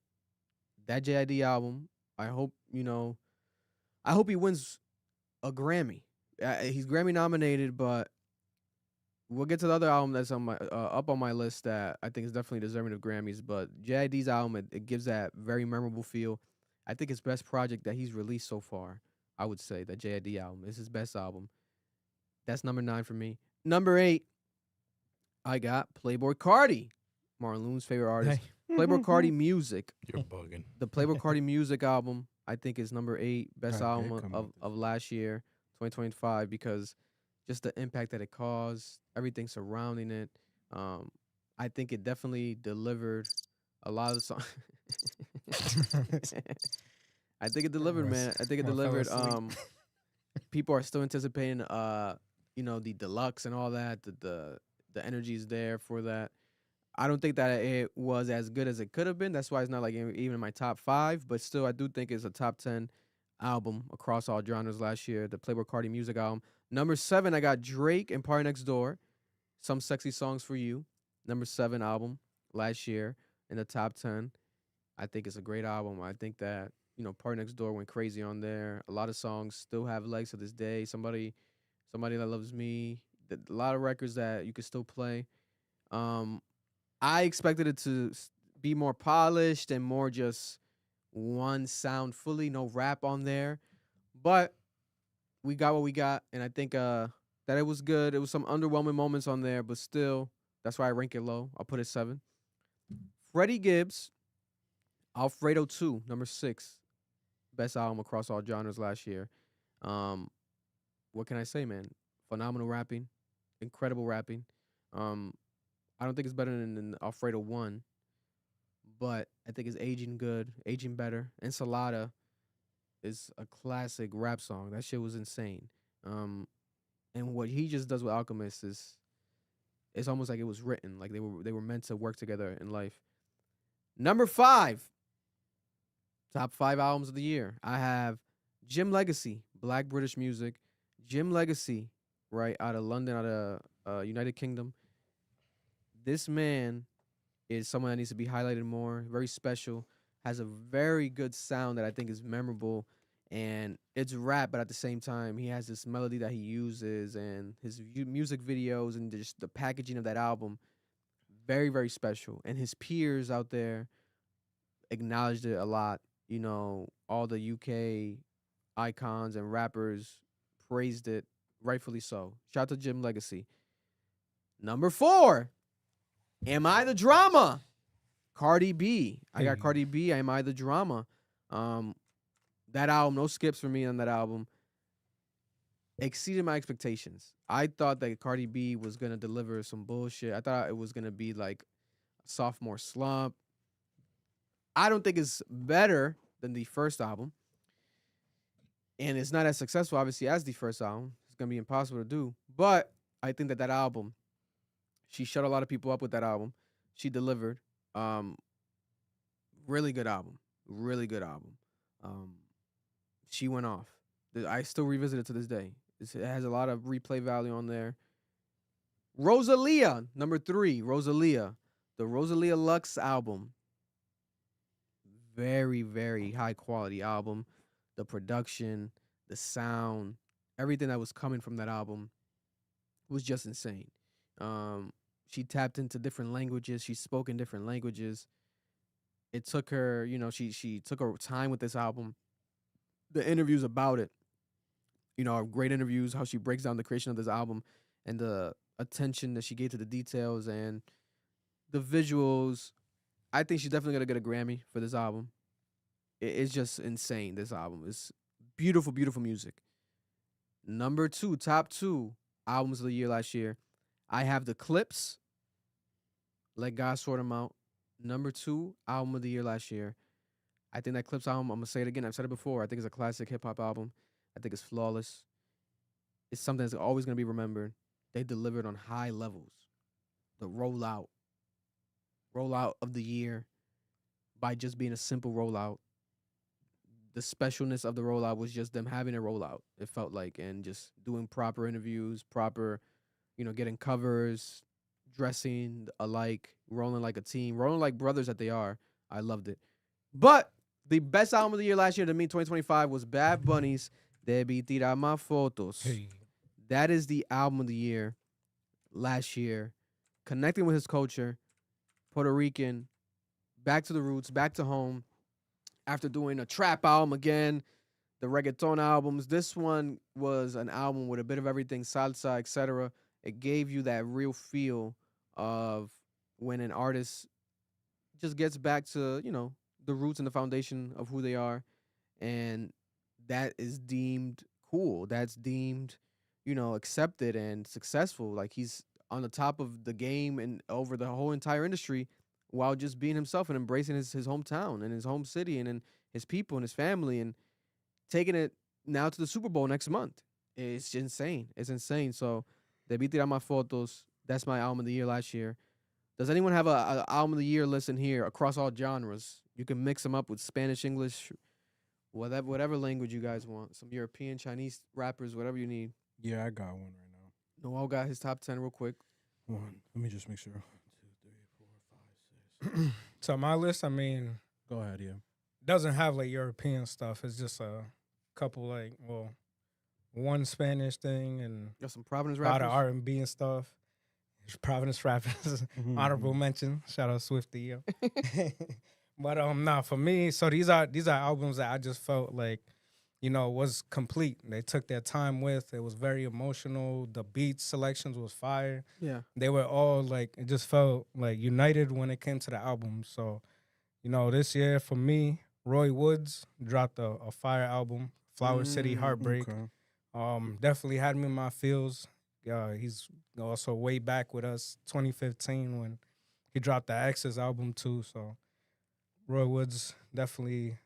S3: That JID album. I hope he wins a Grammy. He's Grammy nominated, but we'll get to the other album that's on my up on my list that I think is definitely deserving of Grammys. But JID's album, it gives that very memorable feel. I think his best project that he's released so far. I would say that JID album is his best album. That's number 9 for me. Number 8, I got Playboi Carti, Marloon's favorite artist. Playboi Carti Music.
S1: You're bugging.
S3: The Playboi Carti Music album, I think, is number 8, best
S2: God,
S3: album
S2: come on.
S3: of last year, 2025, because just the impact that it caused, everything surrounding it. I think it definitely delivered a lot of the songs. I think it delivered, man. I think it delivered. People are still anticipating, the deluxe and all that. The energy is there for that. I don't think that it was as good as it could have been. That's why it's not like even in my top 5. But still, I do think it's a top 10 album across all genres last year. The Playboi Carti Music album. Number 7, I got Drake and Party Next Door. Some Sexy Songs for You. Number 7 album last year in the top 10. I think it's a great album. I think that Party Next Door went crazy on there. A lot of songs still have legs to this day. Somebody That Loves Me. A lot of records that you could still play. I expected it to be more polished and more just one sound fully, no rap on there. But we got what we got, and I think that it was good. It was some underwhelming moments on there, but still, that's why I rank it low. I'll put it 7. Freddie Gibbs, Alfredo 2, number 6. Best album across all genres last year. What can I say, man? Phenomenal rapping. Incredible rapping. I don't think it's better than Alfredo 1, but I think it's aging better. Ensalada is a classic rap song. That shit was insane. And what he just does with Alchemist it's almost like it was written, like they were meant to work together in life. Number 5, top 5 albums of the year. I have Jim Legacy, Black British music. Jim Legacy, right, out of London, out of United Kingdom. This man is someone that needs to be highlighted more. Very special. Has a very good sound that I think is memorable. And it's rap, but at the same time, he has this melody that he uses and his music videos and just the packaging of that album. Very, very special. And his peers out there acknowledged it a lot. All the UK icons and rappers praised it, rightfully so. Shout out to Jim Legacy. Number 4, Am I the Drama? Cardi B. I got Cardi B, Am I the Drama? That album, no skips for me on that album. Exceeded my expectations. I thought that Cardi B was going to deliver some bullshit. I thought it was going to be like a sophomore slump. I don't think it's better than the first album. And it's not as successful, obviously, as the first album. It's going to be impossible to do. But I think that album, she shut a lot of people up with that album. She delivered. Really good album. Really good album. She went off. I still revisit it to this day. It has a lot of replay value on there. Rosalia, number 3, Rosalia. The Rosalia Lux album. Very, very high quality album. The production, the sound, everything that was coming from that album was just insane. She tapped into different languages. She spoke in different languages. It took her, she took her time with this album. The interviews about it great interviews, how she breaks down the creation of this album and the attention that she gave to the details and the visuals. I think she's definitely gonna get a Grammy for this album. It's just insane. This album is beautiful, beautiful music. Number 2, top 2 albums of the year last year. I have the Clips. Let God Sort Them Out. Number 2 album of the year last year. I think that Clips album, I'm gonna say it again. I've said it before. I think it's a classic hip hop album. I think it's flawless. It's something that's always gonna be remembered. They delivered on high levels. The rollout of the year by just being a simple rollout. The specialness of the rollout was just them having a rollout. It felt like, and just doing proper interviews, proper, getting covers, dressing alike, rolling like a team, rolling like brothers that they are. I loved it. But the best album of the year last year to me, 2025, was Bad Bunny's Debí Tirar Más Fotos.
S6: Hey.
S3: That is the album of the year last year. Connecting with his culture, Puerto Rican, back to the roots, back to home. After doing a trap album again, the reggaeton albums, this one was an album with a bit of everything, salsa, etc. It gave you that real feel of when an artist just gets back to, the roots and the foundation of who they are. And that is deemed cool. That's deemed, accepted and successful. Like, he's on the top of the game and over the whole entire industry while just being himself and embracing his hometown and his home city and his people and his family and taking it now to the Super Bowl next month. It's insane. It's insane. So, Debí Tirar Más Fotos, that's my album of the year last year. Does anyone have a album of the year list in here across all genres? You can mix them up with Spanish, English, whatever language you guys want. Some European, Chinese rappers, whatever you need.
S2: Yeah, I got one right now.
S3: Noel got his top 10 real quick.
S2: One. Let me just make sure. 1, 2, 3, 4, 5, 6.
S6: So my list, I mean,
S2: Go ahead, yeah.
S6: doesn't have like European stuff. It's just a couple one Spanish thing and
S3: Got some Providence
S6: a lot
S3: rappers.
S6: of R&B and stuff. Providence rappers, honorable mention. Shout out Swifty, yo. But for me, so these are albums that I just felt like, was complete. They took their time with. It was very emotional. The beat selections was fire.
S3: Yeah.
S6: They were all like, it just felt like united when it came to the album. So, this year for me, Roy Woods dropped a fire album, Flower City Heartbreak.
S2: Okay.
S6: Definitely had me in my feels. He's also way back with us, 2015, when he dropped the X's album too. So Roy Woods definitely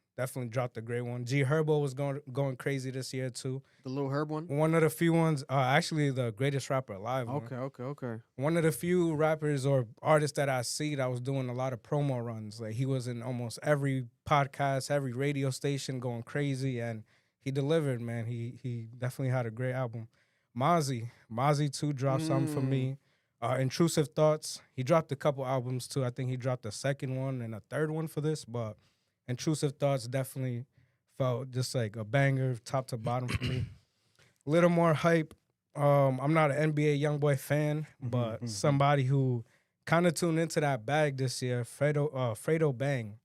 S6: dropped a great one. G Herbo was going crazy this year too.
S3: The Lil Herb one?
S6: One of the few ones, actually the greatest rapper alive. Man.
S3: Okay.
S6: One of the few rappers or artists that I see that was doing a lot of promo runs. Like, he was in almost every podcast, every radio station, going crazy, and he delivered, man. He definitely had a great album. Mozzie too dropped something for me. Intrusive Thoughts, he dropped a couple albums too. I think he dropped a second one and a third one for this, but Intrusive Thoughts definitely felt just like a banger, top to bottom for me. A little more hype. I'm not an NBA YoungBoy fan, but somebody who kind of tuned into that bag this year, Fredo Bang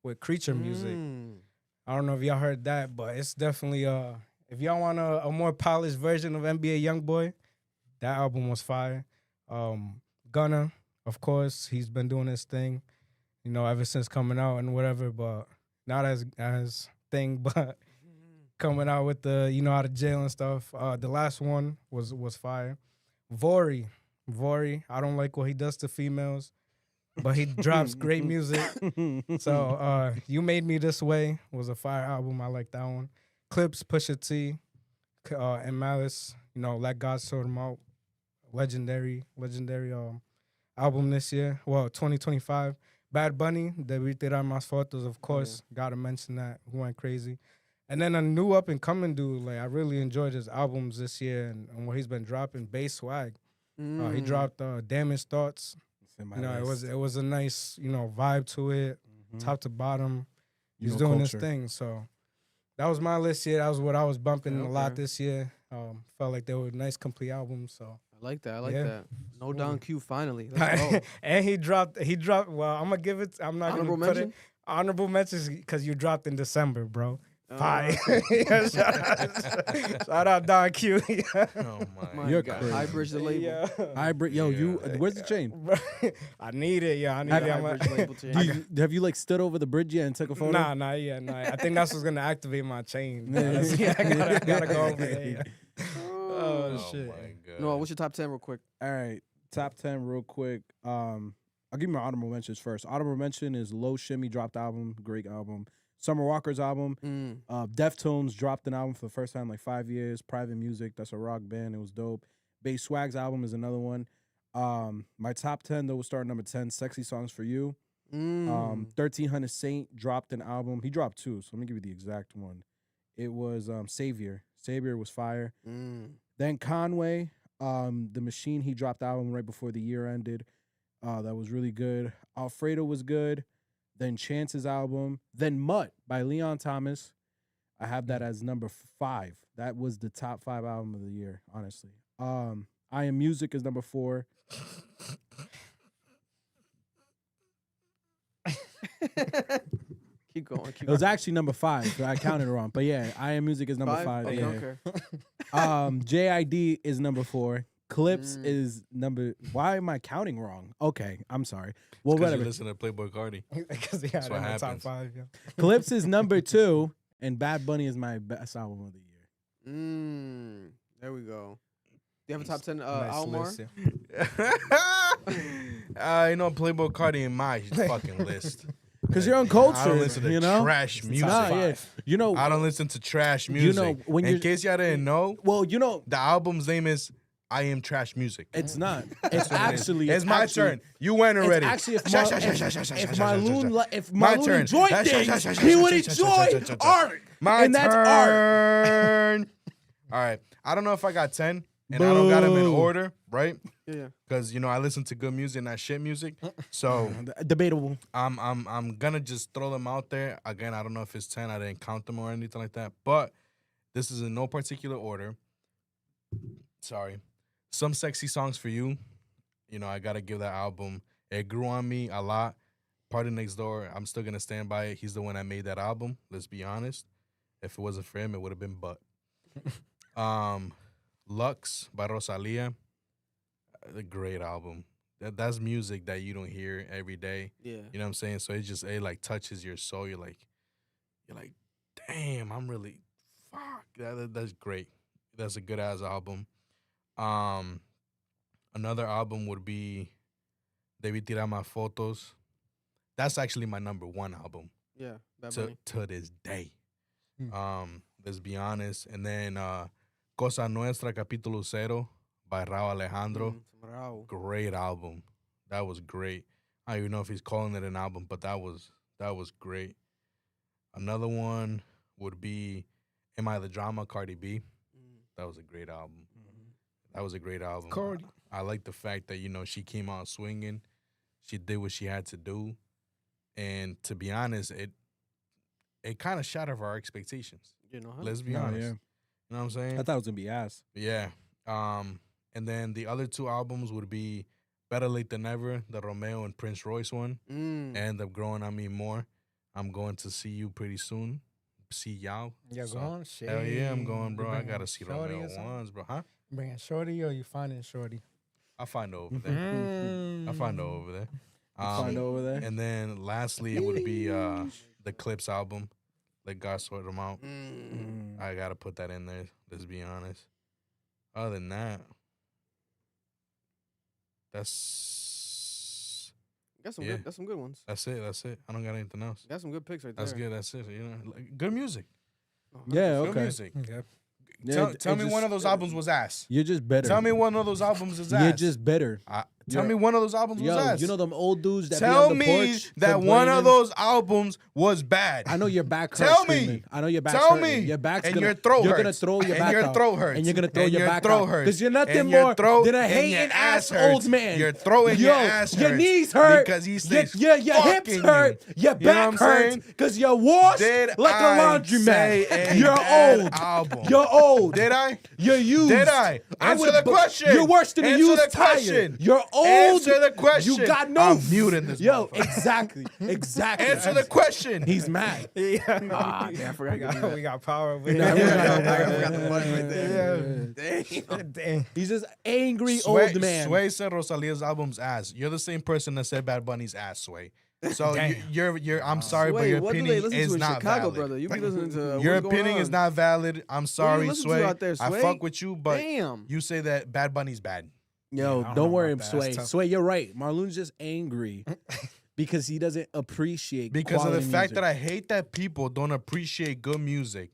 S6: with Creature Music. I don't know if y'all heard that, but it's definitely if y'all want a more polished version of NBA YoungBoy, that album was fire. Gunna, of course, he's been doing his thing, ever since coming out and whatever, but not as thing, but coming out with the, out of jail and stuff. The last one was fire. Vori, I don't like what he does to females, but he drops great music. So You Made Me This Way was a fire album. I like that one. Clips, Pusha T, and Malice, Let God Sort Them Out. Legendary album this year. Well, 2025. Bad Bunny, Debí Tirar Más Fotos, of course. Gotta mention that. Who went crazy. And then a new up and coming dude. Like, I really enjoyed his albums this year and what he's been dropping. Bass Swag. He dropped Damaged Thoughts. It was a nice, vibe to it, top to bottom. He's doing his thing. So that was my list here. That was what I was bumping a lot this year. Felt like they were nice, complete albums. So
S3: I like that. that. No Don Q finally. Let's go.
S6: And he dropped. Well, I'm gonna give it. I'm not
S3: Honorable
S6: gonna put
S3: mention?
S6: it. Honorable mentions because you dropped in December, bro. Fire. Yeah, shout out Don Q. Yeah.
S1: Oh my.
S2: You're
S3: God.
S2: crazy.
S3: High bridge the label.
S6: Yeah.
S2: Hybrid, yo, where's the chain?
S6: I need it, yeah. I need
S2: Have-
S6: it.
S3: High bridge label chain.
S2: Have you like stood over the bridge yet and took a photo?
S6: Nah. I think that's what's gonna activate my chain.
S2: Yeah.
S6: Yeah, I gotta go over there. Yeah. Oh,
S1: Oh
S6: shit.
S1: my god.
S3: No, what's your top 10 real quick?
S2: All right, top 10 real quick. I'll give you my honorable mentions first. Honorable mention is Low Shimmy dropped album, great album. Summer Walker's album. Deftones dropped an album for the first time in like 5 years. Private Music, that's a rock band. It was dope. Bass Swag's album is another one. My top 10 though will start number 10. Sexy Songs for You. 1300 Saint dropped an album. He dropped two, so let me give you the exact one. It was Savior. Savior was fire. Then Conway, The Machine, he dropped the album right before the year ended. That was really good. Alfredo was good. Then Chance's album. Then Mutt by Leon Thomas. I have that as number 5. That was the top 5 album of the year, honestly. I Am Music is number 4.
S3: Keep going.
S2: It was actually number 5, so I counted it wrong. But yeah, I Am Music is number 5.
S3: Okay,
S2: yeah.
S3: okay.
S2: JID is number 4. Clips is number. Why am I counting wrong? Okay, I'm sorry. Well,
S1: Because
S2: whatever.
S1: you listen to Playboy Cardi.
S6: Because yeah,
S1: That's what
S6: that's top
S1: happens.
S6: 5. Yeah.
S2: Clips is number 2, and Bad Bunny is my best album of the year.
S3: There we go. Do you have a top 10
S6: Nice
S3: Almar?
S6: list, yeah.
S1: You know, Playboy Cardi in my fucking list.
S2: Because you're
S1: I
S2: uncultured,
S1: don't listen to
S2: you know.
S1: trash music.
S2: Nah, yeah. You know.
S1: I don't listen to trash music.
S2: You know, when
S1: in
S2: you're-
S1: case y'all didn't know,
S2: Well, you know,
S1: the album's name is I Am Trash Music.
S2: it's not. It's actually.
S1: It's my turn. You went
S2: It's
S1: already.
S2: actually if
S1: My
S2: Marlon
S1: turn.
S2: enjoyed things, he would enjoy art.
S1: My
S2: and that's art.
S1: turn. All right. I don't know if I got 10, and I don't got them in
S2: Boo.
S1: order, right?
S3: Yeah.
S1: Because you know I listen to good music, not shit music. So
S2: Debatable.
S1: I'm gonna just throw them out there. Again, I don't know if it's 10. I didn't count them or anything like that. But this is in no particular order. Sorry. Some Sexy Songs for You. You know, I gotta give that album. It grew on me a lot. Party Next Door, I'm still gonna stand by it. He's the one that made that album. Let's be honest. If it wasn't for him, it would have been Butt. Lux by Rosalia. A great album. That's music that you don't hear every day.
S3: Yeah.
S1: You know what I'm saying? So it like touches your soul. You're like, damn, I'm really fuck. That's great. That's a good ass album. Another album would be Debí Tirar Más Fotos. That's actually my number 1 album
S3: Yeah. Bad Bunny.
S1: to this day. Let's be honest. And then Cosa Nuestra Capítulo Cero by Rauw Alejandro.
S3: Bravo.
S1: Great album. That was great. I don't even know if he's calling it an album, but that was great. Another one would be Am I the Drama, Cardi B. That was a great album. That was a great album.
S6: Cardi.
S1: I like the fact that, you know, she came out swinging. She did what she had to do. And to be honest, it kind of shattered our expectations.
S3: You know, huh?
S1: Let's be
S2: No,
S1: honest.
S2: yeah.
S1: You know what I'm saying?
S2: I thought it was gonna be ass.
S1: Yeah. And then the other 2 albums would be Better Late Than Never, the Romeo and Prince Royce one. End up growing on me more. I'm going to see you pretty soon. See y'all.
S6: Yeah,
S1: So,
S6: go on. Shit.
S1: Hell yeah, I'm going, bro.
S6: You
S1: I
S6: bringing
S1: gotta see
S6: shorty
S1: Romeo
S6: or something?
S1: ones, bro. Huh?
S6: Bringing shorty or you finding shorty?
S1: I'll find her over there. I'll find her over there.
S2: Find over there.
S1: And then lastly, it would be the Clips album. Let God sort them out. I gotta put that in there. Let's be honest. Other than that, that's
S3: Got some
S1: Yeah.
S3: good. That's some good ones.
S1: it. That's it. I don't got anything else.
S3: Got some good picks right there.
S1: That's good. That's it. You know, like, good music.
S2: Yeah,
S1: Good
S2: okay.
S1: music.
S6: Yeah.
S2: Yeah,
S1: Tell
S2: it
S1: me
S2: just-
S1: one of those albums was ass.
S2: You're just better.
S1: Tell me one of those albums is ass.
S2: You're just better.
S1: Tell me one of those albums was
S2: Yo,
S1: ass.
S2: you know them old dudes that
S1: Tell
S2: be on the
S1: me
S2: porch
S1: that one of
S2: complaining?
S1: those albums was bad.
S2: I know your back hurts.
S1: Tell me.
S2: screaming. I know your back
S1: Tell
S2: hurting.
S1: me.
S2: Your back's
S1: And
S2: gonna,
S1: your throat
S2: You're
S1: hurts.
S2: gonna throw your
S1: And
S2: back
S1: your
S2: out.
S1: throat hurts.
S2: And you're gonna throw
S1: And
S2: your
S1: your
S2: back
S1: throat
S2: out.
S1: hurts.
S2: Because you're nothing
S1: And your
S2: more
S1: throat
S2: than a
S1: and
S2: hating
S1: your
S2: ass
S1: hurts.
S2: old man.
S1: Your throat and
S2: Yo,
S1: your ass
S2: your
S1: hurts
S2: knees hurt.
S1: because he stays
S2: your hips
S1: fucking
S2: hurt.
S1: you.
S2: Your
S1: You know
S2: back
S1: what I'm
S2: hurts
S1: saying?
S2: because you're washed
S1: Did
S2: like
S1: I
S2: a laundromat.
S1: say a
S2: You're
S1: bad
S2: old.
S1: album?
S2: You're old.
S1: Did I?
S2: You're used.
S1: Did I? Answer the question.
S2: You're worse than a
S1: Answer
S2: used
S1: the
S2: tire.
S1: question.
S2: You're old. old.
S1: Answer the question.
S2: You got no.
S1: I'm muting this.
S2: Yo,
S1: motherfucker.
S2: exactly.
S1: Answer the question.
S2: He's mad.
S6: Yeah.
S3: Ah, damn, I forgot to do that.
S6: We got power over
S2: Nah,
S6: here.
S2: we got
S3: I forgot the button right there.
S6: Damn. Dang.
S2: He's just angry
S1: Sway,
S2: old man.
S1: Sway said Rosalia's album's ass. You're the same person that said Bad Bunny's ass, Sway. So
S6: Damn.
S1: you're. I'm sorry, but
S3: Sway,
S1: your
S3: what do they
S1: opinion
S3: listen
S1: is
S3: to in
S1: not
S3: Chicago,
S1: valid.
S3: brother? You be listening to
S1: Your
S3: what's going
S1: opinion is
S3: on?
S1: not valid. I'm sorry,
S3: listen to
S1: Sway.
S3: out there,
S1: I
S3: Sway?
S1: fuck with you, but
S3: Damn.
S1: you say that Bad Bunny's bad.
S2: Yo,
S6: I don't
S2: don't
S6: know
S2: worry,
S6: about that.
S2: Sway.
S6: That's tough.
S2: Sway, you're right. Marloon's just angry because he doesn't appreciate
S1: Because of the
S2: quality
S1: fact
S2: music.
S1: that I hate that people don't appreciate good music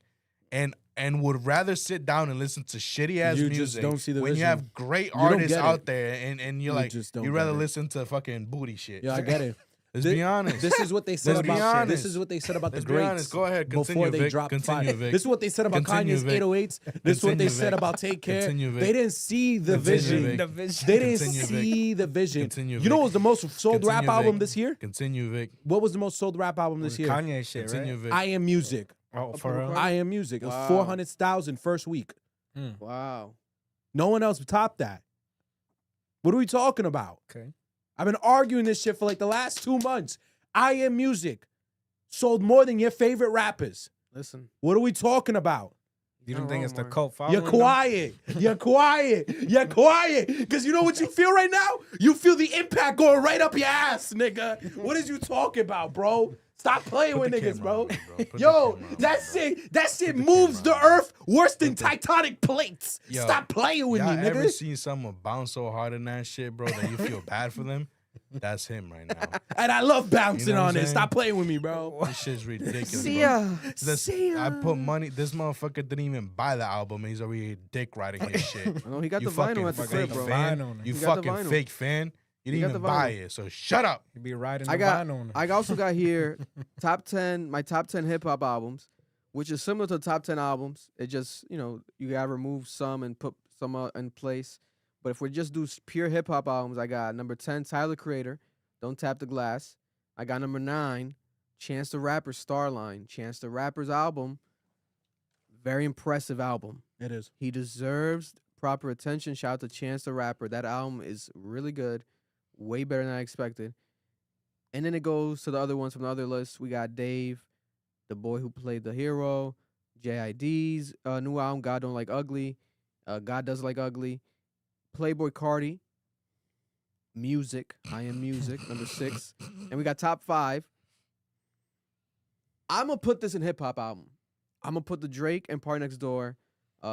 S1: and would rather sit down and listen to shitty ass
S2: You
S1: music
S2: just don't see the
S1: when you
S2: vision.
S1: have great
S2: You don't
S1: artists
S2: get
S1: out
S2: it.
S1: there and you're
S2: You
S1: like
S2: just don't
S1: you'd rather
S2: get it.
S1: listen to fucking booty shit.
S2: Yeah, I get it.
S1: Let's be honest.
S2: This is what they said
S1: Let's be
S2: about.
S1: honest.
S2: This is what they said about
S1: Let's
S2: the
S1: be
S2: greats.
S1: honest. Go ahead.
S2: Before
S1: Continue,
S2: they
S1: Vic.
S2: dropped
S1: Continue,
S2: fire.
S1: Vic.
S2: This is what they said about
S1: Continue,
S2: Kanye's
S1: Vic.
S2: 808s. This is what they
S1: Continue,
S2: said
S1: Vic.
S2: about Take Care.
S1: Continue, Vic.
S2: They didn't see the
S1: Continue,
S2: vision.
S1: Vic.
S6: The vision.
S2: They didn't
S1: Continue, Vic.
S2: see the vision.
S1: Continue,
S2: You know
S1: Vic.
S2: what was the most sold rap
S1: Continue,
S2: album
S1: Vic.
S2: this year?
S1: Continue, Vic.
S2: What was the most sold rap album this year?
S6: Kanye shit,
S1: Continue,
S6: right?
S1: Vic.
S2: I Am Music.
S6: Oh, for real?
S2: I Am Music. It was
S3: Wow.
S2: 400,000 first week.
S3: Wow.
S2: No one else topped that. What are we talking about?
S6: Okay.
S2: I've been arguing this shit for like the last 2 months. I Am Music sold more than your favorite rappers.
S3: Listen.
S2: What are we talking about?
S6: You don't
S3: Not
S6: think
S3: wrong,
S6: it's the
S3: Mark.
S6: cult following?
S2: You're quiet. You're quiet. You're quiet. Because you know what you feel right now? You feel the impact going right up your ass, nigga. What is you talking about, bro? Stop playing
S1: Put
S2: with
S1: the
S2: niggas,
S1: camera
S2: bro.
S1: on me, bro. Put the
S2: Yo,
S1: camera on me,
S2: that
S1: bro.
S2: shit
S1: the
S2: moves the
S1: camera on me.
S2: earth worse than tectonic plates.
S1: Yo,
S2: Stop playing with me,
S1: Y'all ever
S2: nigga.
S1: seen someone bounce so hard in that shit, bro, that you feel bad for them? That's him right now.
S2: And I love bouncing
S1: You know what
S2: on
S1: I'm
S2: it.
S1: saying?
S2: Stop playing with me, bro.
S1: This shit's ridiculous,
S3: See
S1: bro.
S3: ya.
S1: I put money. This motherfucker didn't even buy the album, and he's already dick riding his shit.
S3: No, he got
S1: You
S3: the
S1: fucking
S3: vinyl at the
S1: fake
S3: crib, bro.
S1: fan.
S6: Vinyl on it.
S1: You
S3: He got the
S1: fucking
S3: vinyl.
S1: fake fan. You
S3: He
S1: didn't
S3: got
S1: even
S3: the
S1: buy
S3: vinyl.
S1: it, so shut up.
S6: You be riding
S3: I
S6: the
S3: got.
S6: vinyl on it.
S3: I also got here my top 10 hip hop albums, which is similar to top 10 albums. It just you gotta remove some and put some in place. But if we just do pure hip hop albums, I got number 10 Tyler Creator, Don't Tap the Glass. I got number 9 Chance the Rapper's Starline. Chance the Rapper's album, very impressive album.
S2: It is.
S3: He deserves proper attention. Shout out to Chance the Rapper. That album is really good, way better than I expected. And then it goes to the other ones from the other list. We got Dave, the boy who played the hero, JID's new album, God Don't Like Ugly, God Does Like Ugly, Playboy Cardi, Music, I Am Music, number 6. And we got top 5. I'm going to put this in hip-hop album. I'm going to put the Drake and Party Next Door,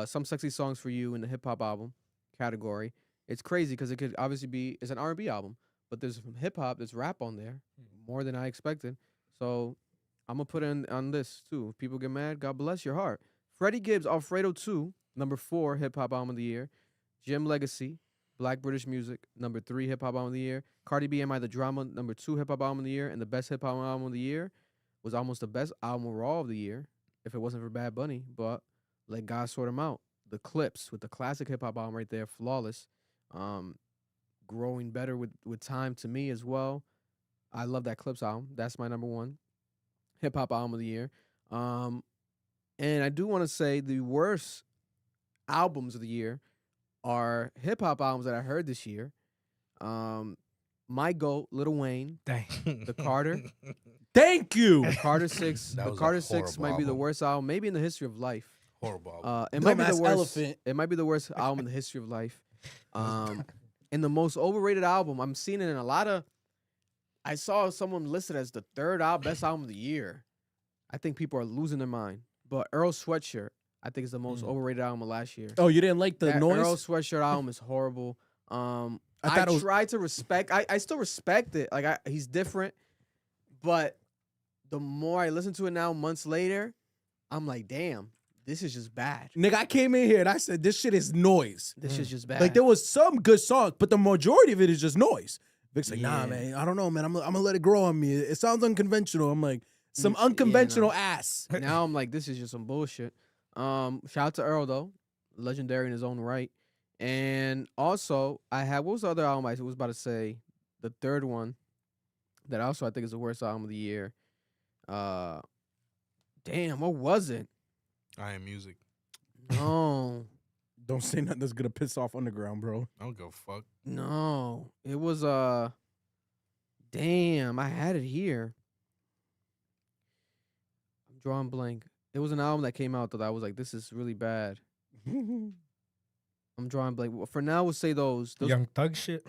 S3: Some Sexy Songs for You in the hip-hop album category. It's crazy because it could obviously be, it's an R&B album, but there's hip-hop, there's rap on there, more than I expected. So I'm going to put it on this, too. If people get mad, God bless your heart. Freddie Gibbs, Alfredo 2, number 4 hip-hop album of the year. Jim Legacy, Black British Music, number 3 hip-hop album of the year. Cardi B, Am I the Drama, number 2 hip-hop album of the year. And the best hip-hop album of the year was almost the best album overall of the year, if it wasn't for Bad Bunny. But let God sort him out. The Clips with the classic hip-hop album right there, flawless. Growing better with time to me as well. I love that Clips album. That's my number 1 hip-hop album of the year. And I do want to say the worst albums of the year are hip-hop albums that I heard this year. My GOAT, Lil Wayne,
S6: Dang.
S3: The Carter.
S2: Thank you.
S3: Carter 6.
S1: That
S3: The
S1: was a
S3: Carter 6
S1: horrible
S3: might be the
S1: album.
S3: worst album, maybe in the history of life.
S1: Horrible album.
S3: It might be the
S2: Dumbass
S3: worst.
S2: Elephant.
S3: It might be the worst album in the history of life. And the most overrated album, I'm seeing it in a lot of. I saw someone listed as the 3rd best album of the year. I think people are losing their mind. But Earl Sweatshirt, I think is the most overrated album of last year.
S2: Oh, you didn't like the
S3: That
S2: noise?
S3: Earl Sweatshirt album is horrible.
S2: I
S3: I
S2: thought it was-
S3: tried to respect. I still respect it. Like he's different, but the more I listen to it now, months later, I'm like, damn, this is just bad.
S2: Nigga, I came in here and I said, this shit is noise.
S3: This is just bad.
S2: Like, there was some good songs, but the majority of it is just noise. Vic's like, nah,
S3: Yeah.
S2: man, I don't know, man. I'm gonna let it grow on me. It sounds unconventional. I'm like, some unconventional ass.
S3: Now I'm like, this is just some bullshit. Shout out to Earl though, legendary in his own right. And also, I had, what was the other album I was about to say? The 3rd one that also I think is the worst album of the year. Damn, what was it?
S1: I Am Music.
S3: No.
S2: Don't say nothing that's gonna piss off Underground, bro.
S1: I don't give a fuck.
S3: No, it was damn, I had it here. I'm drawing blank. It was an album that came out that I was like, this is really bad. I'm drawing blank. Well, for now, we'll say those
S6: Young Thug shit.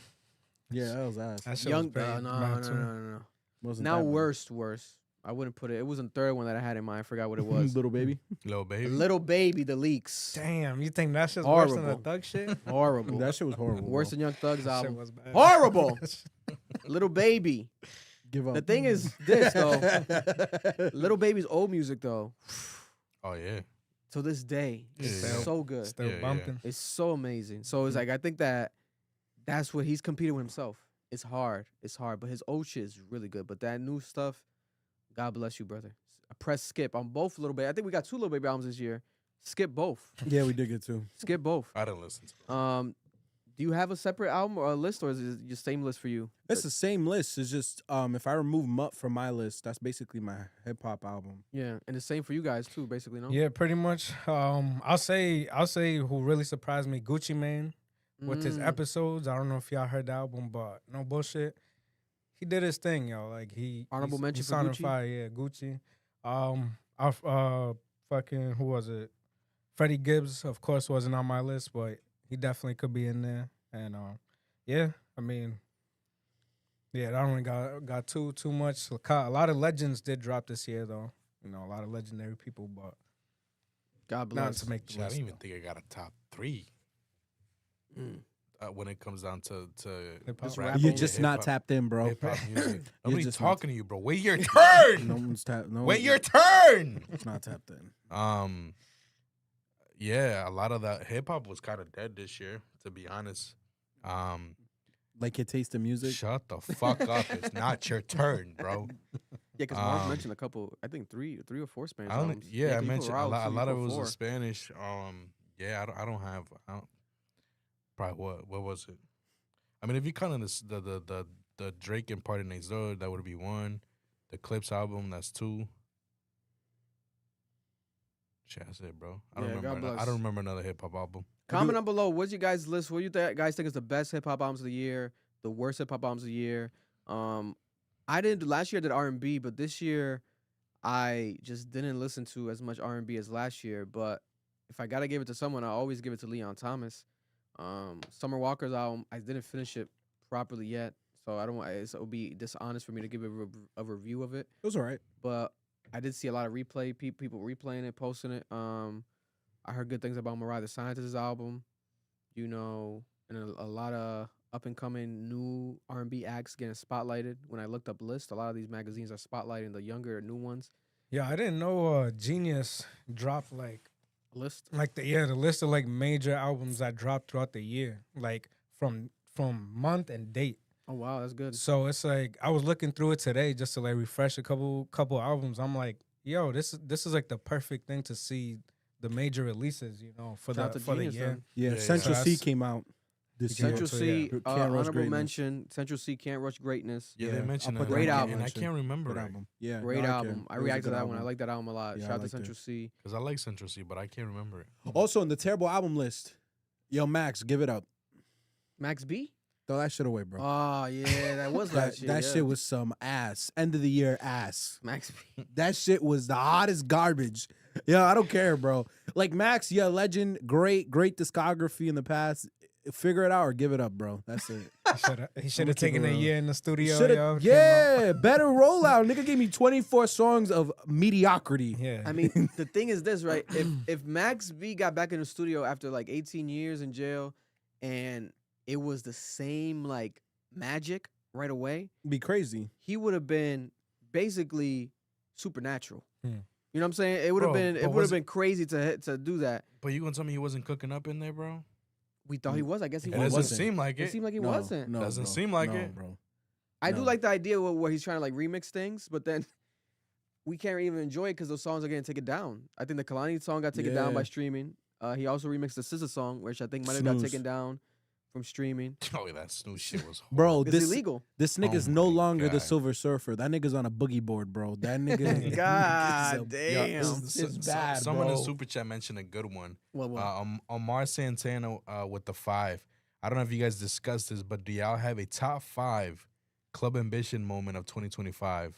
S2: Yeah, that was ass.
S6: That shit
S3: young.
S6: was pretty
S3: No.
S6: bad, too.
S2: Wasn't
S3: Now
S2: that bad.
S3: worst. I wouldn't put it. It was the third one that I had in mind. I forgot what it was.
S2: Little baby.
S1: Little baby.
S3: Little Baby, the leaks.
S6: Damn, you think that shit's worse than the
S3: Horrible.
S6: Thug shit?
S3: Horrible.
S2: That shit was horrible.
S3: Worse
S2: bro.
S3: than Young Thug's
S6: That shit
S3: album.
S6: was bad.
S3: Horrible. Little Baby.
S2: Give up.
S3: The thing is this though. Little Baby's old music though.
S1: Oh yeah.
S3: To this day, it's
S1: Yeah.
S3: so good.
S6: Still
S1: Yeah, yeah.
S6: bumping.
S3: It's so amazing. So it's like I think that's what he's competing with himself. It's hard. But his old shit is really good. But that new stuff, God bless you, brother. I press skip on both Little Baby. I think we got 2 Little Baby albums this year. Skip both.
S2: Yeah, we did get two.
S3: Skip both.
S1: I didn't listen to it.
S3: Do you have a separate album or a list, or is it just same list for you?
S2: It's the same list. It's just if I remove Mutt from my list, that's basically my hip hop album.
S3: Yeah, and the same for you guys too, basically, no?
S6: Yeah, pretty much. I'll say who really surprised me, Gucci Mane, with his episodes. I don't know if y'all heard the album, but no bullshit. He did his thing, yo. Like
S3: Honorable mention
S6: he's
S3: for
S6: on
S3: Gucci?
S6: fire, yeah, Gucci. Fucking who was it? Freddie Gibbs, of course, wasn't on my list, but he definitely could be in there. And yeah, I mean, yeah, that only got too much. A lot of legends did drop this year, though. You know, a lot of legendary people, but
S3: God
S6: not
S3: bless.
S6: to make the
S1: Shit, I
S6: list.
S1: don't even think I got a top 3 when it comes down to
S6: Hip-hop.
S3: Just
S1: rap
S3: rap
S1: and
S2: You're
S3: only.
S2: just not tapped in, bro.
S1: hip hop music.
S2: You're
S1: Nobody's
S2: just not-
S1: talking to you, bro. Wait your turn.
S2: No one's tapped. No,
S1: Wait your turn.
S2: It's not tapped in.
S1: Yeah, a lot of that hip hop was kind of dead this year, to be honest.
S2: Like your taste in music.
S1: Shut the fuck up. It's not your turn, bro.
S3: Yeah, because Mark
S1: Um,
S3: mentioned a couple, I think three or four Spanish
S1: I, only,
S3: albums.
S1: yeah, I
S3: 'cause you put
S1: mentioned a
S3: Raul,
S1: lot.
S3: so
S1: A
S3: you
S1: lot
S3: put
S1: of it was in
S3: 4.
S1: Spanish. Yeah, I don't. Probably what was it? I mean, if you count in the Drake and Party Next Door, that would be 1. The Clips album, that's 2. Shit, that's it, bro. I don't
S3: Yeah, God
S1: remember. I
S3: bless.
S1: don't remember another hip hop album.
S3: Comment down below. What's your guys' list? What you guys think is the best hip hop albums of the year? The worst hip hop albums of the year? I didn't do last year. I did R&B, but this year I just didn't listen to as much R&B as last year. But if I gotta give it to someone, I always give it to Leon Thomas. Summer Walker's album, I didn't finish it properly yet, so I don't. It would be dishonest for me to give a review of it.
S2: It was all right.
S3: But I did see a lot of people replaying it, posting it. I heard good things about Mariah the Scientist's album, you know, and a lot of up and coming new R&B acts getting spotlighted. When I looked up lists, a lot of these magazines are spotlighting the younger, new ones.
S6: Yeah, I didn't know Genius dropped like
S3: List.
S6: the list of like major albums that dropped throughout the year, like from month and date.
S3: Oh wow, that's good.
S6: So it's like I was looking through it today just to like refresh a couple albums. I'm like, yo, this is like the perfect thing to see the major releases, you know, for
S3: Shout out
S6: the
S3: to
S6: for the
S3: Genius,
S6: year.
S3: then.
S2: Yeah,
S1: Yeah,
S2: Central
S6: yeah.
S2: C
S6: So
S2: came out this year.
S3: Central
S6: so,
S3: C,
S6: yeah.
S2: Can't Rush
S3: honorable
S2: Greatness.
S3: mention. Central C, Can't Rush Greatness.
S1: Yeah,
S2: Yeah,
S1: they
S2: I'll
S1: mentioned
S2: put
S1: it.
S2: that
S3: Great
S1: and I-
S3: album.
S1: and I can't remember
S2: Good
S1: it
S2: album. Yeah,
S3: Great
S2: no,
S3: album. I
S2: It was a
S3: reacted to
S2: good
S3: that one. I
S2: album.
S3: like that album a lot.
S2: Yeah, I
S3: Shout out to
S2: liked it.
S3: Central C.
S1: because I like Central C, but I can't remember it.
S2: Also, in the terrible album list, yo, Max, give it up.
S3: Max B.
S2: Throw that shit away, bro.
S3: Oh yeah, that was
S2: that
S3: last year.
S2: that
S3: yeah.
S2: shit was some ass. End of the year ass.
S3: Max B.
S2: That shit was the hottest garbage. Yeah, I don't care, bro. Like Max, yeah, legend, great discography in the past. Figure it out or give it up, bro. That's it.
S6: He should have
S2: keep it
S6: taken a
S2: real.
S6: year in the studio.
S2: Shoulda-
S6: Yo,
S2: yeah, better rollout. Nigga gave me 24 songs of mediocrity.
S6: yeah.
S3: I mean, the thing is this, right? If Max B got back in the studio after like 18 years in jail, and it was the same like magic right away,
S2: Be crazy.
S3: he would have been basically supernatural.
S6: Hmm.
S3: You know what I'm saying? It would have
S1: Bro,
S3: been
S1: but
S3: it would
S1: was
S3: have been crazy to do that.
S1: But you gonna tell me he wasn't cooking up in there, bro?
S3: We thought he was. I guess he
S1: It
S3: was.
S1: doesn't
S2: wasn't.
S1: seem like
S3: It
S1: it.
S3: seemed like he
S2: No,
S3: wasn't.
S2: No,
S1: Doesn't
S2: bro.
S1: seem like
S2: No,
S1: it.
S2: bro.
S3: I do
S2: No.
S3: like the idea where he's trying to like remix things, but then we can't even enjoy it because those songs are getting taken down. I think the Kalani song got taken down by
S2: Yeah.
S3: streaming. He also remixed the SZA song, which I think might have got
S2: Snooze.
S3: taken down from streaming.
S1: Oh, that snooze shit was
S2: Bro,
S1: horrible.
S3: It's
S2: this
S3: illegal.
S2: this nigga's
S1: Oh
S2: no
S1: my
S2: longer the
S1: God.
S2: Silver Surfer. That nigga's on a boogie board, bro. That nigga.
S3: God
S1: Yeah,
S3: damn.
S2: It's bad,
S1: Someone in
S2: bro.
S1: super chat mentioned a good one.
S3: What?
S1: Omar Santana with the 5. I don't know if you guys discussed this, but do y'all have a top 5 Club Ambition moment of 2025,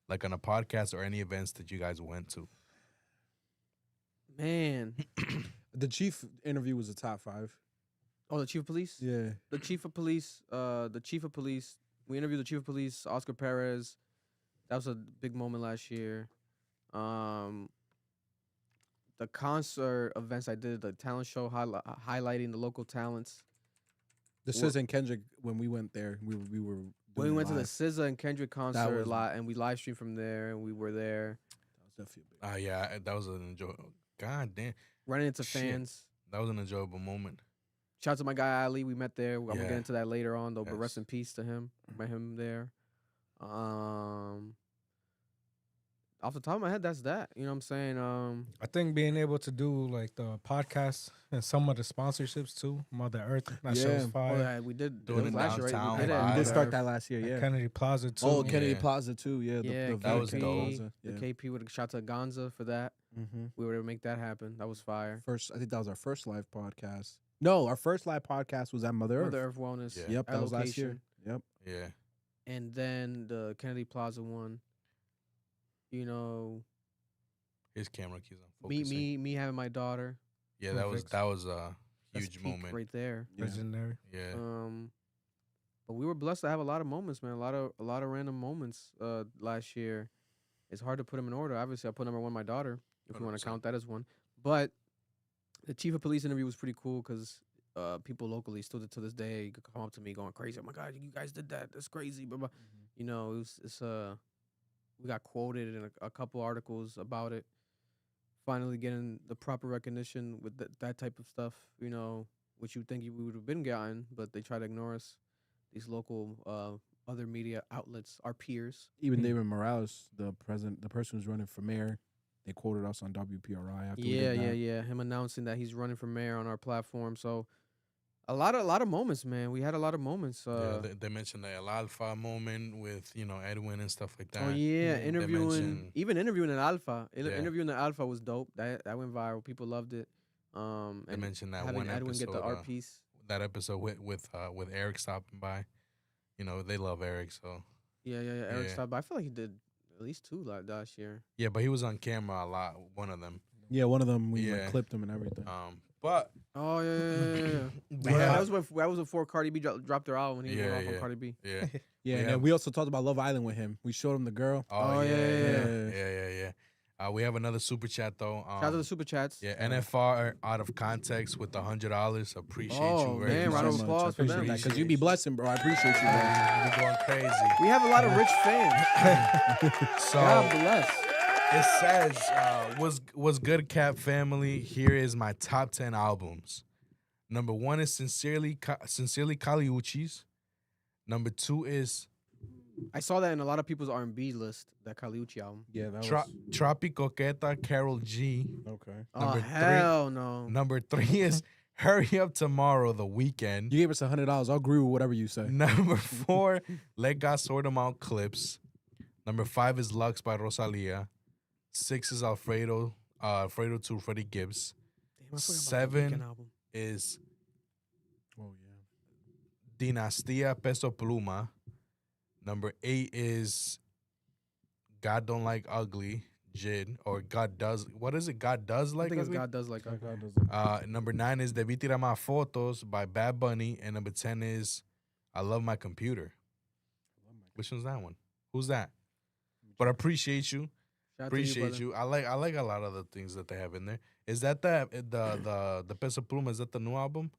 S1: like on a podcast or any events that you guys went to?
S3: Man.
S2: The Chief interview was a top 5.
S3: Oh, the chief of police.
S2: Yeah.
S3: The chief of police. We interviewed the chief of police, Oscar Perez. That was a big moment last year. The concert events I did, the talent show highlighting the local talents.
S2: The SZA and Kendrick, when we went there, we were.
S3: When we
S2: doing
S3: went to the
S2: live.
S3: SZA and Kendrick concert
S2: was-
S3: a lot, and we live streamed from there, and we were there
S2: That was definitely a big.
S1: Yeah, that was an enjoyable. God damn,
S3: running into
S1: Shit.
S3: fans.
S1: that was an enjoyable moment.
S3: Shout out to my guy Ali. We met there. I'm gonna
S1: Yeah.
S3: get into that later on though. But rest
S1: Yes.
S3: in peace to him. Met him there. Off the top of my head, that's that. You know what I'm saying?
S6: I think being able to do like the podcast and some of the sponsorships too, Mother Earth, that
S2: Yeah.
S6: show's
S3: Oh,
S6: fire.
S3: yeah, we did
S1: Doing
S3: it was
S1: it
S3: last year, right?
S1: downtown,
S3: We did it.
S1: live.
S2: We did
S1: Mother
S2: start that last year, yeah.
S6: Kennedy Plaza too.
S2: Oh, Kennedy
S1: Yeah.
S2: Plaza too, yeah.
S3: Yeah,
S1: That was
S2: Kennedy
S1: dope.
S2: Plaza,
S3: The
S2: yeah.
S3: KP with a shout to Gonza for that.
S2: Mm-hmm.
S3: We were able to make that happen. That was fire.
S2: I think that was our first live podcast. No, our first live podcast was at Mother Earth.
S3: Mother Earth Wellness.
S1: Yeah.
S2: Yep,
S3: our
S2: that was last year.
S3: location.
S2: Yep.
S1: Yeah,
S3: And then the Kennedy Plaza one. You know,
S1: his camera keeps on focusing.
S3: me having my daughter.
S1: Yeah, that was
S6: Perfect.
S1: a
S3: That's
S1: huge
S3: peak
S1: moment.
S3: right there.
S2: Yeah.
S6: Legendary.
S1: Yeah,
S3: But we were blessed to have a lot of moments, man. A lot of random moments last year. It's hard to put them in order. Obviously, I put number one my daughter, if we want
S1: 100%.
S3: to count that as one. But the chief of police interview was pretty cool because people locally still to this day could come up to me going crazy. Oh my God, you guys did that. That's crazy. Blah, blah. You know, we got quoted in a couple articles about it. Finally getting the proper recognition with that type of stuff, you know, which you think we would have been gotten, but they try to ignore us. These local other media outlets, our peers.
S2: Even David Morales, the person who's running for mayor, they quoted us on WPRI after we did that.
S3: Yeah. Him announcing that he's running for mayor on our platform. So a lot of moments, man. We had a lot of moments.
S1: yeah. They mentioned the El Alfa moment with Edwin and stuff like that.
S3: Oh yeah,
S1: They
S3: interviewing
S1: mentioned-
S3: interviewing an Alpha.
S1: Yeah.
S3: Interviewing the Alpha was dope. That went viral. People loved it.
S1: They
S3: And
S1: mentioned that
S3: having
S1: one
S3: Edwin
S1: episode.
S3: get the art piece.
S1: That episode with Eric stopping by. They love Eric, so
S3: Yeah. Eric
S1: Yeah.
S3: stopped by. I feel like he did at least 2 last year.
S1: yeah. But he was on camera a lot. One of them.
S2: Yeah, one of them we
S1: Yeah.
S2: clipped him and everything.
S1: But
S3: Oh yeah.
S1: we
S3: That
S1: have,
S3: was before Cardi B dropped her album when he went off on
S1: Yeah.
S3: Cardi B.
S1: yeah.
S2: Yeah, and
S1: have-
S2: then we also talked about Love Island with him. We showed him the girl.
S1: Oh,
S3: yeah.
S1: yeah. We have another super chat though.
S3: Shout out to the super chats.
S1: Yeah, NFR out of context with $100. Appreciate
S3: Oh,
S1: you very
S3: man,
S1: much.
S3: round of applause for them.
S2: Because you be blessing, bro. I appreciate you, man.
S1: You're going crazy.
S3: We have a lot of rich fans.
S1: So
S3: God bless.
S1: it says, was good Cap family. Here is my top 10 albums. Number 1 is Sincerely Caliucci's. Number 2 is
S3: I saw that in a lot of people's R&B list, that Caliucci album.
S2: Yeah, that
S1: Tropico Queta, Carol G.
S2: okay.
S3: Oh,
S1: Number
S3: hell no.
S1: Number 3 is Hurry Up Tomorrow, The Weekend.
S2: You gave us $100. I'll agree with whatever you say.
S1: Number 4, Let God Sort 'Em Out Clips. Number 5 is Lux by Rosalia. 6 is Alfredo to Freddie Gibbs.
S3: Damn, I forgot about the
S1: 7
S3: Weeknd album.
S1: is
S2: Oh yeah.
S1: Dinastia Peso Pluma. Number 8 is God Don't Like Ugly, Jid, or God Does. What is it? God Does
S3: I
S1: Like
S3: think it's
S1: Ugly?
S3: God Does Like Ugly.
S1: Number 9 is Debí Tirar Más Fotos by Bad Bunny. And number 10 is I Love My Computer. Which one's that one? Who's that? But I appreciate you.
S3: Shout out to
S1: Appreciate
S3: brother.
S1: you. I like a lot of the things that they have in there. Is that the Peso Pluma? Is that the new album?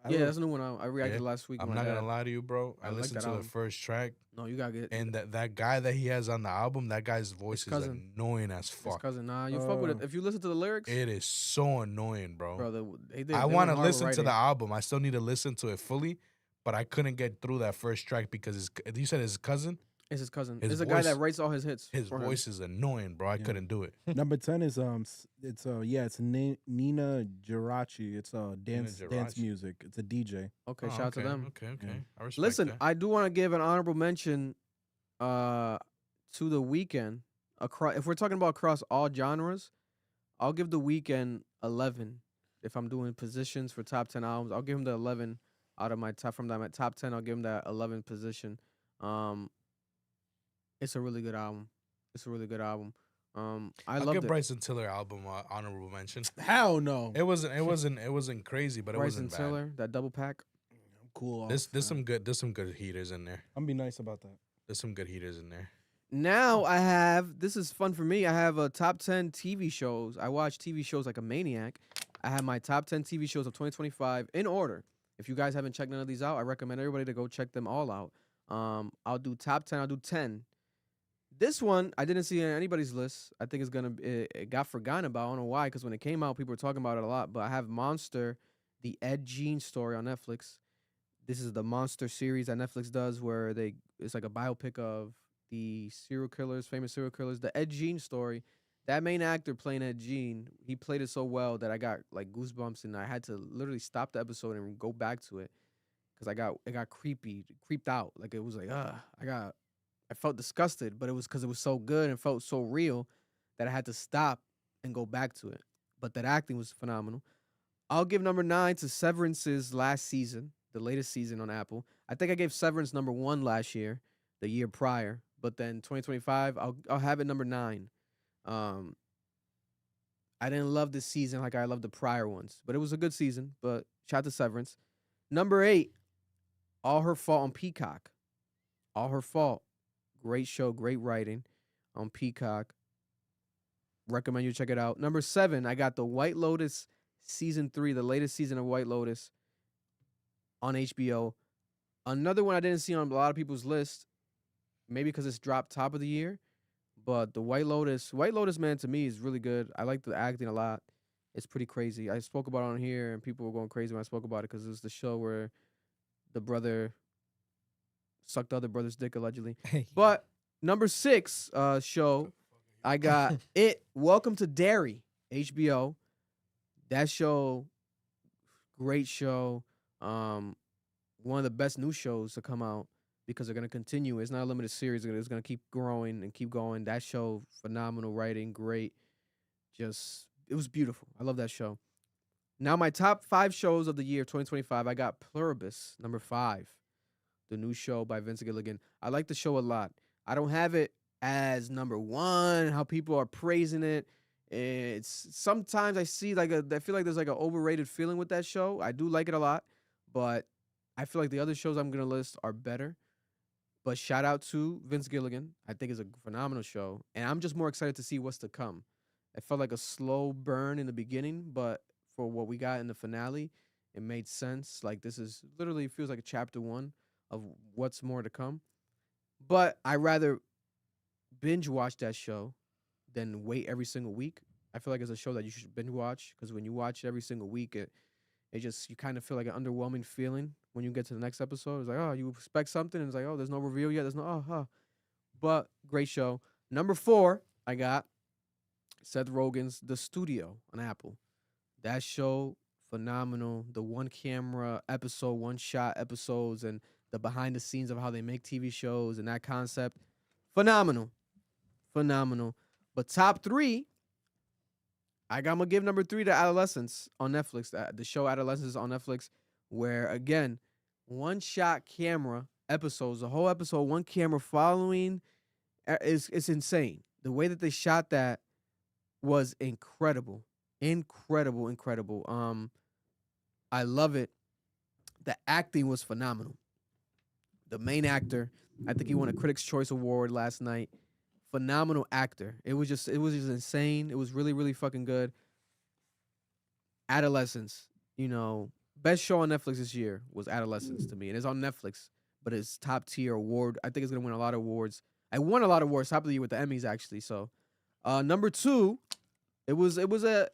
S3: Yeah, that's a new one. I reacted
S1: Yeah.
S3: last week.
S1: I'm
S3: with
S1: not
S3: my
S1: gonna
S3: dad.
S1: lie to you, bro. I
S3: I like
S1: listened
S3: that
S1: to the
S3: album.
S1: first track,
S3: No, you gotta get
S1: and that guy that he has on the album, that guy's voice is
S3: cousin.
S1: annoying as
S3: his
S1: fuck.
S3: cousin. Nah, you fuck with it. If you listen to the lyrics,
S1: It is so annoying, bro.
S3: bro, they did.
S1: I
S3: want
S1: want to listen to the album. I still need to listen to it fully, but I couldn't get through that first track because you said his cousin.
S3: It's his cousin.
S1: His
S3: It's a guy that
S1: voice-
S3: writes all his hits.
S1: His
S3: for him.
S1: voice is annoying, bro. I
S2: Yeah.
S1: couldn't do it.
S2: Number 10 is it's Nina Geraci. It's dance
S1: Geraci.
S2: music. It's a DJ.
S3: Okay,
S1: Oh,
S3: shout out to them.
S1: Okay.
S2: Yeah.
S1: I respect
S3: Listen,
S1: that.
S3: I do want to give an honorable mention to The Weeknd. If we're talking about across all genres, I'll give The Weeknd 11. If I'm doing positions for top 10 albums, I'll give him the 11 out of my top top 10. I'll give him that 11 position. It's a really good album. I
S1: I'll
S3: love
S1: give
S3: it.
S1: Bryson Tiller album honorable mention.
S2: Hell no.
S1: It wasn't crazy, but it
S3: Bryson
S1: wasn't bad.
S3: Tiller, that double pack.
S2: I'm cool.
S1: There's some good heaters in there.
S2: I'm be nice about that.
S1: There's some good heaters in there.
S3: Now I have, this is fun for me. I have a top 10 TV shows. I watch TV shows like a maniac. I have my top 10 TV shows of 2025 in order. If you guys haven't checked none of these out, I recommend everybody to go check them all out. I'll do top 10. I'll do 10. This one, I didn't see on anybody's list. I think it got forgotten about. I don't know why, because when it came out, people were talking about it a lot. But I have Monster, the Ed Gein story on Netflix. This is the Monster series that Netflix does where it's like a biopic of the famous serial killers. The Ed Gein story, that main actor playing Ed Gein, he played it so well that I got like goosebumps and I had to literally stop the episode and go back to it because it got creeped out. Like it was like, I felt disgusted, but it was because it was so good and felt so real that I had to stop and go back to it. But that acting was phenomenal. I'll give number 9 to Severance's last season, the latest season on Apple. I think I gave Severance number 1 last year, the year prior. But then 2025, I'll have it number 9. I didn't love this season like I loved the prior ones, but it was a good season. But shout out to Severance. Number 8, All Her Fault on Peacock. All Her Fault. Great show, great writing on Peacock. Recommend you check it out. Number 7, I got The White Lotus season 3, the latest season of White Lotus on HBO. Another one I didn't see on a lot of people's list, maybe because it's dropped top of the year, but the White Lotus, man, to me is really good. I like the acting a lot. It's pretty crazy. I spoke about it on here, and people were going crazy when I spoke about it because it was the show where the brother sucked the other brother's dick, allegedly. But number 6 show, I got it. Welcome to Derry, HBO. That show, great show. One of the best new shows to come out because they're gonna continue. It's not a limited series. It's gonna keep growing and keep going. That show, phenomenal writing, great. It was beautiful. I love that show. Now my top 5 shows of the year 2025. I got Pluribus, number 5. The new show by Vince Gilligan. I like the show a lot. I don't have it as number 1, how people are praising it. It's sometimes I feel like there's like an overrated feeling with that show. I do like it a lot, but I feel like the other shows I'm going to list are better. But shout out to Vince Gilligan. I think it's a phenomenal show, and I'm just more excited to see what's to come. It felt like a slow burn in the beginning, but for what we got in the finale, it made sense. Like this is literally feels like a chapter 1 of what's more to come. But I rather binge watch that show than wait every single week. I feel like it's a show that you should binge watch because when you watch it every single week, you kind of feel like an underwhelming feeling when you get to the next episode. It's like, oh, you expect something, and it's like, oh, there's no reveal yet. There's no, But great show. Number 4, I got Seth Rogen's The Studio on Apple. That show, phenomenal. The one-camera episode, one-shot episodes, and the behind the scenes of how they make TV shows and that concept. Phenomenal. But top 3, I'm going to give number 3 to Adolescence on Netflix. The show Adolescence on Netflix, where, again, one-shot camera episodes, the whole episode, one camera following, it's insane. The way that they shot that was incredible. Incredible. I love it. The acting was phenomenal. The main actor, I think he won a Critics' Choice Award last night. Phenomenal actor. It was just insane. It was really, really fucking good. Adolescence, best show on Netflix this year was Adolescence to me. And it's on Netflix, but it's top tier award. I think it's gonna win a lot of awards. I won a lot of awards top of the year with the Emmys, actually. So number 2, it was a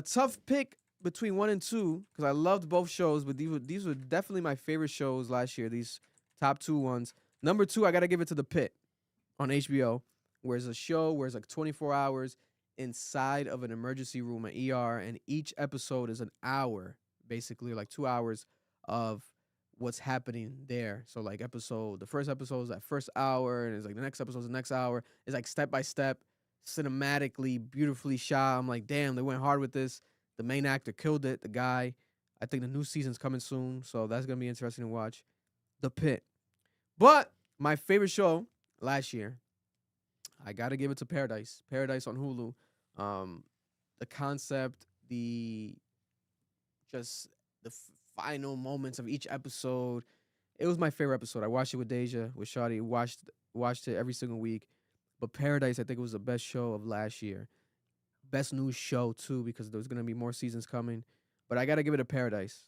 S3: tough pick between 1 and 2 because I loved both shows, but these were definitely my favorite shows last year. These top 2 ones. Number 2, I gotta give it to The Pit. on HBO, where it's a show where it's like 24 hours inside of an emergency room, an ER, and each episode is an hour, basically like 2 hours of what's happening there. So like the first episode is that first hour, and it's like the next episode is the next hour. It's like step by step, cinematically, beautifully shot. I'm like, damn, they went hard with this. The main actor killed it, the guy. I think the new season's coming soon, so that's gonna be interesting to watch. The Pit. But my favorite show last year, I gotta give it to Paradise. Paradise on Hulu. The concept, just the final moments of each episode. It was my favorite episode. I watched it with Deja, with Shawty. Watched it every single week. But Paradise, I think it was the best show of last year. Best new show too, because there's gonna be more seasons coming. But I gotta give it to Paradise.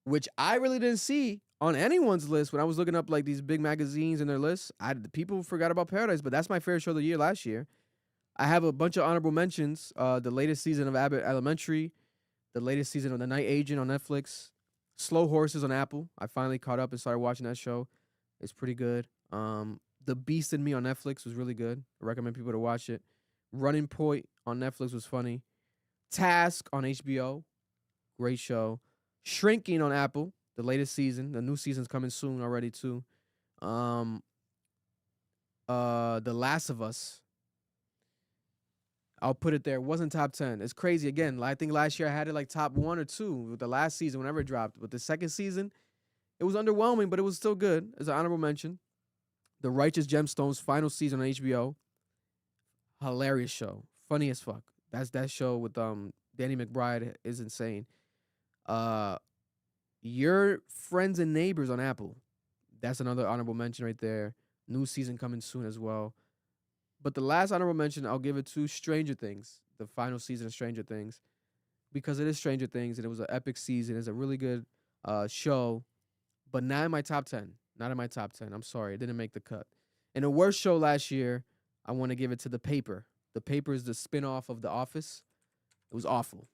S3: Which I really didn't see on anyone's list when I was looking up like these big magazines and their lists. People forgot about Paradise, but that's my favorite show of the year last year. I have a bunch of honorable mentions. The latest season of Abbott Elementary, the latest season of The Night Agent on Netflix, Slow Horses on Apple. I finally caught up and started watching that show. It's pretty good. The Beast in Me on Netflix was really good. I recommend people to watch it. Running Point on Netflix was funny. Task on HBO, great show. Shrinking on Apple, the latest season. The new season's coming soon already too. The Last of Us. I'll put it there. It wasn't top 10. It's crazy. Again, I think last year I had it like top 1 or 2 with the last season whenever it dropped. But the second season, it was underwhelming, but it was still good. As an honorable mention. The Righteous Gemstones final season on HBO. Hilarious show. Funny as fuck. That's that show with Danny McBride is insane. Your Friends and Neighbors on Apple. That's another honorable mention right there. New season coming soon as well. But the last honorable mention, I'll give it to Stranger Things, the final season of Stranger Things, because it is Stranger Things and it was an epic season. It's a really good show, but not in my top 10. Not in my top 10. I'm sorry, it didn't make the cut. And the worst show last year, I want to give it to The Paper. The Paper is the spinoff of The Office. It was awful.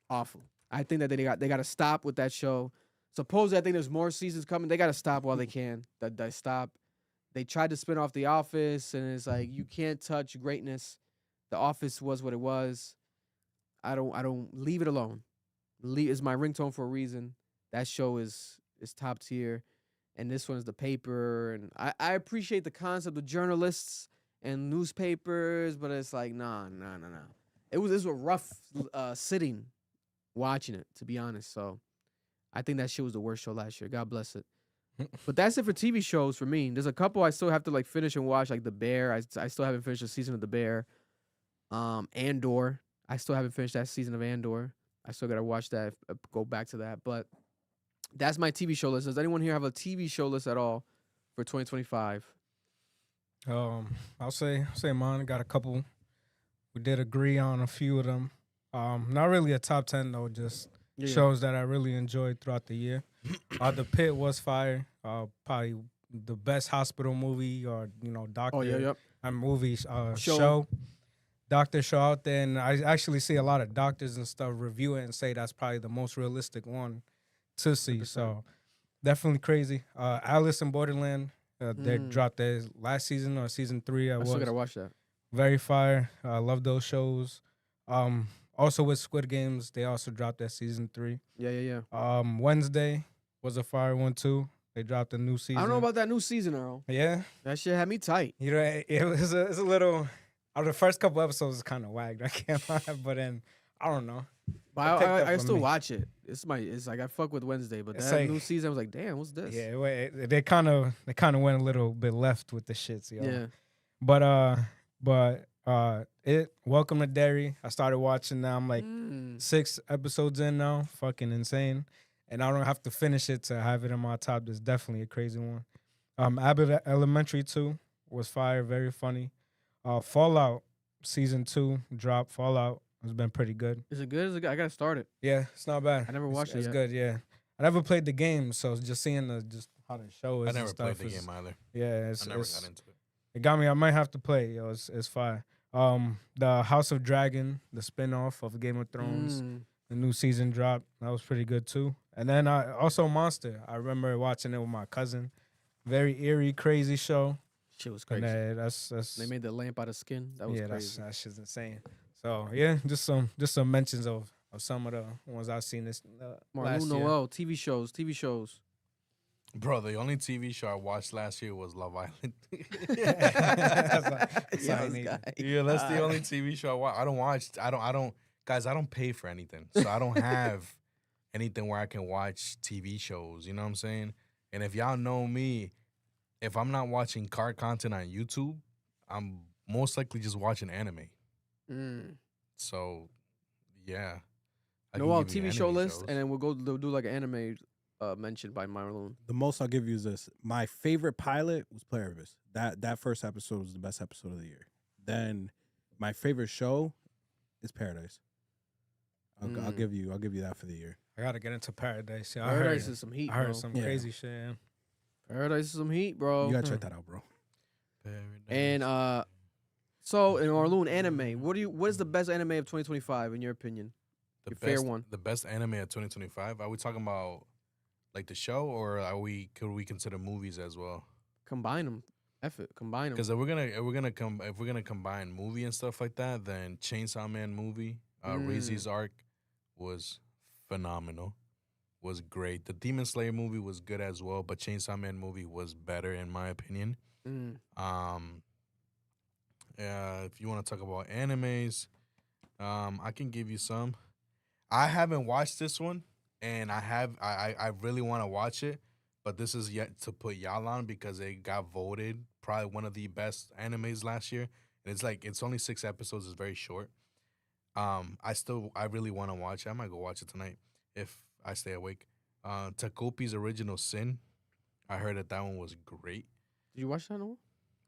S3: Awful. I think that they got to stop with that show. Supposedly, I think there's more seasons coming. They got to stop while they can. They stop. They tried to spin off The Office, and it's like you can't touch greatness. The Office was what it was. I don't leave it alone. It's my ringtone for a reason. That show is top tier, and this one is The Paper. And I appreciate the concept of journalists and newspapers, but it's like nah. This was a rough sitting watching it, to be honest. So I think that shit was the worst show last year. God bless it. But that's it for TV shows for me. There's a couple I still have to like finish and watch, like The Bear. I still haven't finished the season of The Bear. Andor. I still haven't finished that season of Andor. I still gotta watch that, go back to that. But that's my TV show list. Does anyone here have a TV show list at all for 2025?
S6: I'll say mine. Got a couple. We did agree on a few of them. Not really a top 10 though, just shows that I really enjoyed throughout the year. The Pit was fire. Probably the best hospital movie or doctor movie show. Doctor show out there, and I actually see a lot of doctors and stuff review it and say that's probably the most realistic one to see. 100%. So definitely crazy. Alice in Borderland, they dropped their last season or season 3. I
S3: still gotta watch that.
S6: Very fire. I love those shows. Also with Squid Games, they also dropped their season 3.
S3: Yeah.
S6: Wednesday was a fire one too. They dropped a new season.
S3: I don't know about that new season, Earl.
S6: Yeah,
S3: that shit had me tight.
S6: It was a little. The first couple episodes was kind of whacked. I can't lie, but then I don't know.
S3: But I still watch it. It's like I fuck with Wednesday, but that new season I was like, damn, what's this?
S6: Yeah, they kind of went a little bit left with the shits, yo.
S3: Yeah.
S6: But Welcome to Derry. I started watching now. I'm like 6 episodes in now. Fucking insane. And I don't have to finish it to have it in my top. That's definitely a crazy one. Abbott Elementary 2 was fire, very funny. Fallout season 2 dropped. Fallout has been pretty good.
S3: Is it good? I gotta start it.
S6: Yeah, it's not bad.
S3: I never watched it.
S6: It's
S3: yet.
S6: good. Yeah, I never played the game, so just seeing just how the show is.
S1: I never
S6: and stuff
S1: played the game either.
S6: Yeah,
S1: I never got into it.
S6: It got me. I might have to play. Yo, it's fire. The House of Dragon, the spinoff of Game of Thrones, the new season dropped. That was pretty good too. And then also Monster. I remember watching it with my cousin. Very eerie, crazy show.
S3: Shit was
S6: And
S3: crazy.
S6: that's
S3: They made the lamp out of skin. That was
S6: yeah,
S3: crazy.
S6: that shit's insane. So yeah, just some mentions of some of the ones I've seen this last
S3: Marlon
S6: year.
S3: Noel, TV shows.
S1: Bro, the only TV show I watched last year was Love Island.
S6: That's all I
S3: this
S6: need.
S3: guy.
S1: Yeah, that's the only TV show I watch. I don't guys, I don't pay for anything. So I don't have anything where I can watch TV shows, you know what I'm saying? And if y'all know me, if I'm not watching car content on YouTube, I'm most likely just watching anime.
S3: Mm.
S1: So, yeah. I can
S3: Noel,
S1: give you
S3: TV show
S1: anime
S3: list,
S1: shows.
S3: and then we'll do like an anime mentioned by Marlon.
S2: The most I'll give you is this. My favorite pilot was Pluribus. That first episode was the best episode of the year. Then my favorite show is Paradise. I'll give you that for the year.
S6: I gotta get into Paradise. Yeah,
S3: Paradise is some heat,
S6: I heard
S3: bro.
S6: some
S2: Yeah.
S6: crazy shit. Yeah.
S3: Paradise is some heat, bro.
S2: You gotta check that out, bro.
S3: And so in Marlon, anime. What is the best anime of 2025 in your opinion?
S1: the
S3: your fair
S1: best,
S3: one.
S1: The best anime of 2025. Are we talking about like the show, or could we consider movies as well?
S3: Combine them. F it. Combine them.
S1: Because if we're gonna combine movie and stuff like that, then Chainsaw Man movie, Reese's arc was phenomenal, was great. The Demon Slayer movie was good as well, but Chainsaw Man movie was better in my opinion. If you want to talk about animes, I can give you some. I haven't watched this one, and I really want to watch it, but this is yet to put y'all on because it got voted probably one of the best animes last year. And it's only 6 episodes. It's very short. I really want to watch it. I might go watch it tonight if I stay awake. Takopi's Original Sin. I heard that one was great.
S3: Did you watch that one?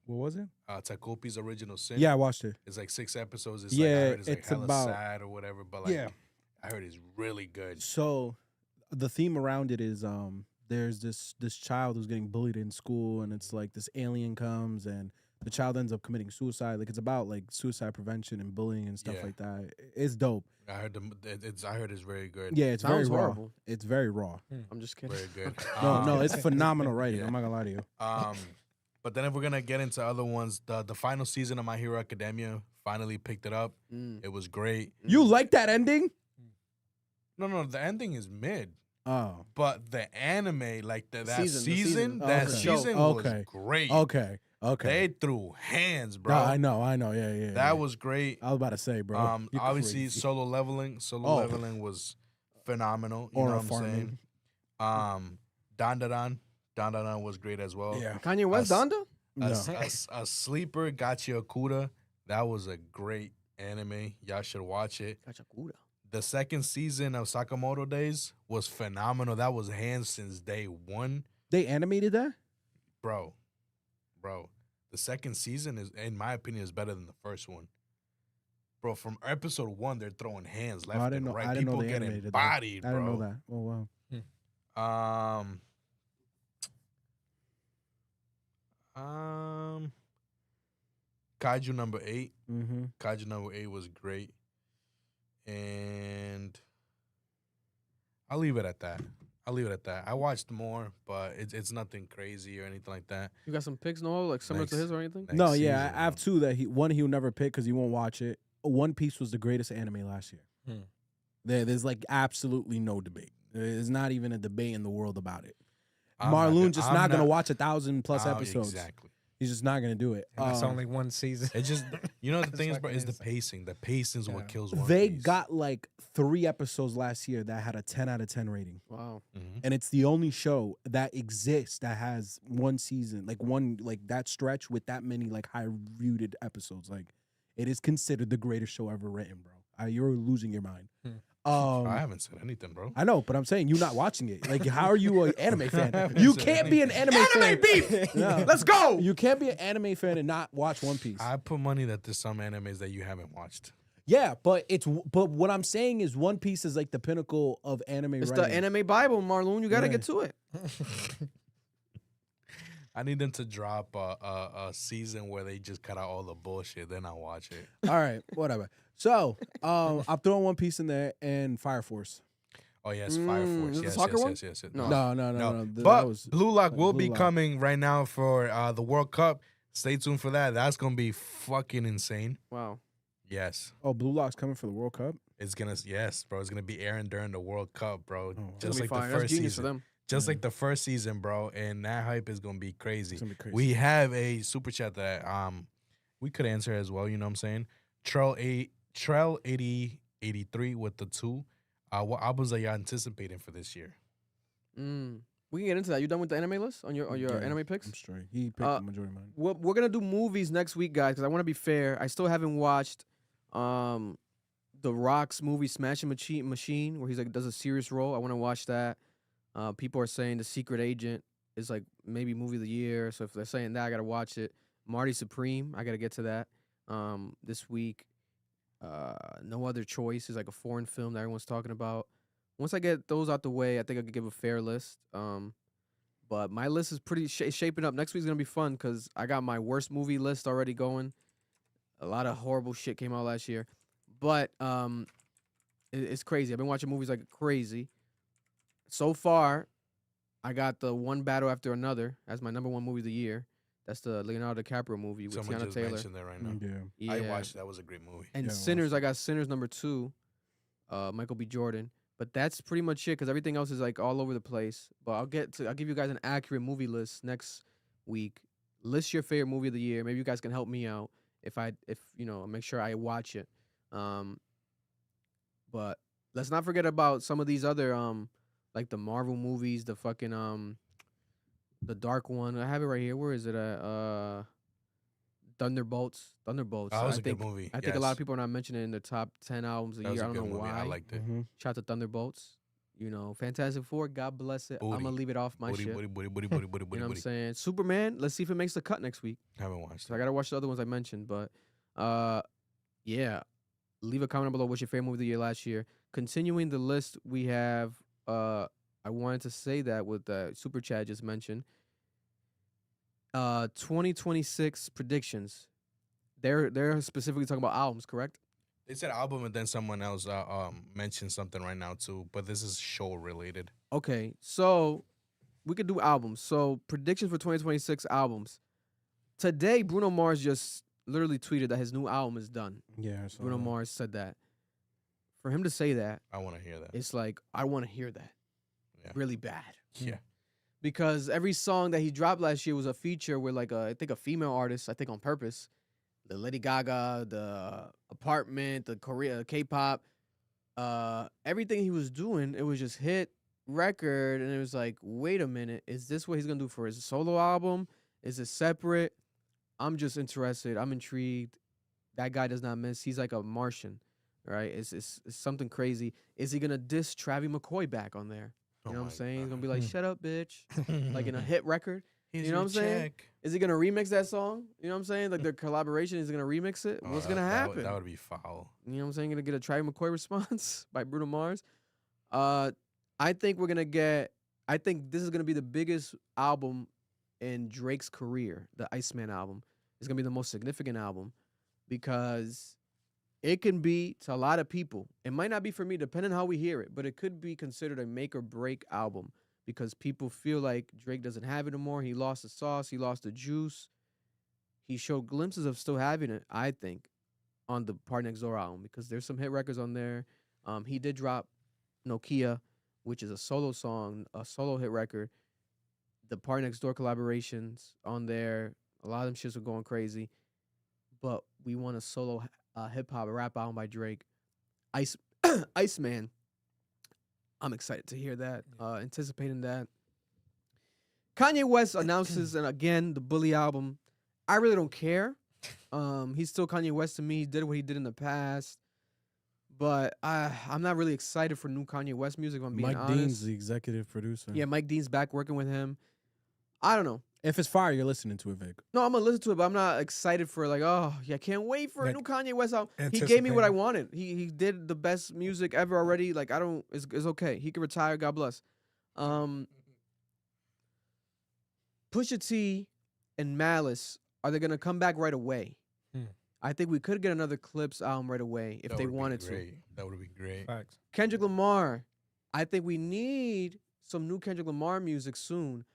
S2: What was it?
S1: Takopi's Original Sin.
S2: Yeah, I watched it.
S1: It's like 6 episodes. It's
S2: Yeah,
S1: like, I heard it's
S2: it's
S1: hella
S2: about-
S1: sad or whatever, but like,
S2: Yeah.
S1: I heard it's really good.
S2: So the theme around it is there's this child who's getting bullied in school, and it's like this alien comes and the child ends up committing suicide. Like, it's about like suicide prevention and bullying and stuff
S1: Yeah.
S2: like that. It's dope.
S1: I heard it's very good.
S2: Yeah, it's very
S3: Sounds
S2: raw.
S3: horrible.
S2: It's very raw.
S3: I'm just kidding.
S1: Very good.
S2: No, it's phenomenal writing.
S1: yeah.
S2: I'm not gonna lie to you.
S1: But then if we're gonna get into other ones, the final season of My Hero Academia finally picked it up.
S3: Mm.
S1: It was great.
S2: You like that ending?
S1: No, the ending is mid.
S2: Oh,
S1: But the anime, like that
S3: Season, the
S1: season,
S3: season.
S1: that
S2: Okay.
S1: season
S2: Okay.
S1: was great.
S2: okay.
S1: They threw hands, bro.
S2: No, I know. Yeah.
S1: That was great.
S2: I was about to say, bro. You're
S1: Obviously,
S2: crazy.
S1: Solo Leveling was phenomenal. You
S2: Or
S1: know
S2: a
S1: what I'm saying? Dandadan was great as well.
S2: Yeah.
S3: Kanye West,
S1: Us-
S3: Donda?
S2: No.
S1: A Sleeper, Gachi Okuda. That was a great anime. Y'all should watch it.
S3: Kachakura.
S1: The second season of Sakamoto Days was phenomenal. That was hands since day one.
S2: They animated that?
S1: Bro. The second season is, in my opinion, is better than the first one. Bro, from episode 1, they're throwing hands left
S2: I didn't
S1: and
S2: know.
S1: right.
S2: I didn't know
S1: People
S2: they
S1: getting
S2: animated that.
S1: bodied,
S2: I
S1: bro.
S2: didn't know that. Oh wow.
S1: Kaiju number 8.
S2: Mm-hmm.
S1: Kaiju number 8 was great. And I'll leave it at that. I watched more, but it's nothing crazy or anything like that.
S3: You got some picks, Noel, like similar to
S1: Next.
S3: his or anything?
S1: Next
S2: No,
S1: season,
S2: yeah, I have
S1: bro.
S2: 2 that he'll never pick because he won't watch it. One Piece was the greatest anime last year.
S6: Hmm.
S2: There's like absolutely no debate. There's not even a debate in the world about it.
S1: I'm
S2: Marlon just
S1: I'm
S2: not gonna watch 1,000+
S1: Oh,
S2: episodes.
S1: Exactly.
S2: He's just not gonna do it.
S6: And that's only one season.
S1: It just, you know, the
S6: That's
S1: thing is, bro,
S6: fucking
S1: is the
S6: insane.
S1: pacing. The pacing is what
S6: Yeah.
S1: kills One
S2: They
S1: Piece.
S2: got like 3 episodes last year that had a 10 out of 10 rating.
S3: Wow.
S1: Mhm.
S2: And it's the only show that exists that has one season, like that stretch with that many like high viewed episodes. Like, it is considered the greatest show ever written, bro. You're losing your mind.
S1: I haven't said anything, bro.
S2: I know, but I'm saying you're not watching it. Like, how are you an anime fan?
S1: haven't
S2: You
S1: said
S2: can't be an anime fan.
S3: beef!
S2: No.
S3: Let's go!
S2: You can't be an anime fan and not watch One Piece.
S1: I put money that there's some animes that you haven't watched.
S2: Yeah, but what I'm saying is One Piece is like the pinnacle of anime
S3: It's
S2: writing.
S3: the anime Bible, Marlon. You got to
S2: Yeah.
S3: get to it.
S1: I need them to drop a season where they just cut out all the bullshit. Then I'll watch it.
S2: All right, whatever. So, I'm throwing One Piece in there and Fire Force.
S1: Oh yes, Fire Force.
S3: is it the
S1: Yes,
S3: soccer one?
S1: yes.
S3: No.
S2: No.
S1: No.
S2: That
S1: But
S2: was
S1: Blue Lock will
S2: Blue
S1: be
S2: Lock.
S1: coming right now for the World Cup. Stay tuned for that. That's gonna be fucking insane.
S3: Wow.
S1: Yes.
S2: Oh, Blue Lock's coming for the World Cup.
S1: It's gonna bro. It's gonna be airing during the World Cup, bro.
S2: Oh,
S3: It's gonna
S1: Just
S3: be
S1: like the
S3: fire. That's
S1: first
S3: genius
S1: season.
S3: for them.
S1: Just like the first season, bro. And that hype is gonna be crazy.
S2: It's gonna be crazy.
S1: We have a super chat that we could answer as well. You know what I'm saying? Trell 8083 with the 2. What albums are y'all anticipating for this year?
S3: We can get into that. You done with the anime list on your
S2: Yeah,
S3: anime picks?
S2: I'm straight. He picked the majority of mine.
S3: We're gonna do movies next week, guys, because I want to be fair. I still haven't watched The Rock's movie Smashing Machine, where he's like does a serious role. I want to watch that. People are saying The Secret Agent is like maybe movie of the year. So if they're saying that, I gotta watch it. Marty Supreme, I gotta get to that this week. No Other Choice is like a foreign film that everyone's talking about. Once I get those out the way, I think I could give a fair list. But my list is pretty shaping up. Next week's gonna be fun because I got my worst movie list already going. A lot of horrible shit came out last year, but it's crazy. I've been watching movies like crazy. So far, I got The One Battle After Another as my #1 movie of the year. That's the Leonardo DiCaprio movie with
S1: Someone
S3: Tiana
S1: just
S3: Taylor.
S1: mentioned that right now.
S2: Yeah.
S1: I watched. That was a great movie.
S3: And
S2: Yeah, I
S3: Sinners,
S2: watched
S3: I got Sinners #2, Michael B. Jordan. But that's pretty much it because everything else is like all over the place. But I'll give you guys an accurate movie list next week. List your favorite movie of the year. Maybe you guys can help me out if make sure I watch it. But let's not forget about some of these other like the Marvel movies, the fucking the dark one. I have it right here. Where is it at? Thunderbolts.
S1: That was a good movie.
S3: I think a lot of people are not mentioning it in the top 10 albums of the
S1: That was
S3: year.
S1: a
S3: I don't
S1: good
S3: know
S1: movie.
S3: why.
S1: I liked it.
S3: Shout out to Thunderbolts. You know, Fantastic Four, God bless it. I'm
S1: Booty.
S3: gonna leave it off my
S1: Booty,
S3: shit.
S1: booty, booty, booty, booty, booty,
S3: You know what I'm
S1: booty.
S3: saying? Superman, let's see if it makes the cut next week.
S1: Haven't watched
S3: So I
S1: it.
S3: gotta watch the other ones I mentioned. But yeah. Leave a comment below what's your favorite movie of the year last year. Continuing the list, we have I wanted to say that with the super chat I just mentioned. 2026 predictions. They're specifically talking about albums, correct?
S1: They said album, and then someone else mentioned something right now too. But this is show related.
S3: Okay, so we could do albums. So predictions for 2026 albums. Today, Bruno Mars just literally tweeted that his new album is done.
S2: Yeah. So
S3: Bruno Mars said that. For him to say that,
S1: I want to hear that.
S3: it's like I want to hear that
S1: Yeah.
S3: really bad.
S1: Yeah.
S3: Because every song that he dropped last year was a feature with like I think a female artist, I think on purpose. The Lady Gaga, the Apartment, the Korea K-pop, everything he was doing, it was just hit record, and it was like, wait a minute, is this what he's gonna do for his solo album? Is it separate? I'm just interested. I'm intrigued. That guy does not miss. He's like a Martian, right? It's something crazy. Is he gonna diss Travis McCoy back on there? You know what I'm saying? He's gonna be like, shut up, bitch. Like in a hit record. You know what I'm saying? Is he gonna remix that song? You know what I'm saying? Like their collaboration, is he gonna remix it? What's gonna happen?
S1: That would be foul.
S3: You know what I'm saying? Gonna get a Travis McCoy response by Bruno Mars. I think we're gonna get. I think this is gonna be the biggest album in Drake's career. The Iceman album is gonna be the most significant album because it can be to a lot of people. It might not be for me, depending on how we hear it, but it could be considered a make or break album because people feel like Drake doesn't have it anymore. He lost the sauce. He lost the juice. He showed glimpses of still having it, I think, on the Party Next Door album because there's some hit records on there. He did drop Nokia, which is a solo song, a solo hit record. The Party Next Door collaborations on there, a lot of them shits are going crazy. But we want a solo hip-hop, a rap album by Drake. Iceman. I'm excited to hear that, anticipating that. Kanye West announces, and again, the Bully album. I really don't care. He's still Kanye West to me. He did what he did in the past. But I'm not really excited for new Kanye West music, if I'm being
S2: Mike
S3: honest.
S2: Dean's the executive producer.
S3: Yeah, Mike Dean's back working with him. I don't know.
S2: If it's fire, you're listening to it, Vic.
S3: No, I'm going to listen to it, but I'm not excited for like, oh, yeah, I can't wait for a
S6: Like,
S3: new Kanye West album. He gave me what I
S6: anticipating.
S3: wanted. He did the best music ever already. Like, it's okay. He can retire. God bless. Pusha T and Malice, are they going to come back right away? I think we could get another Clips album right away if they wanted to.
S1: That would be great.
S6: Facts.
S3: Kendrick Lamar, I think we need some new Kendrick Lamar music soon.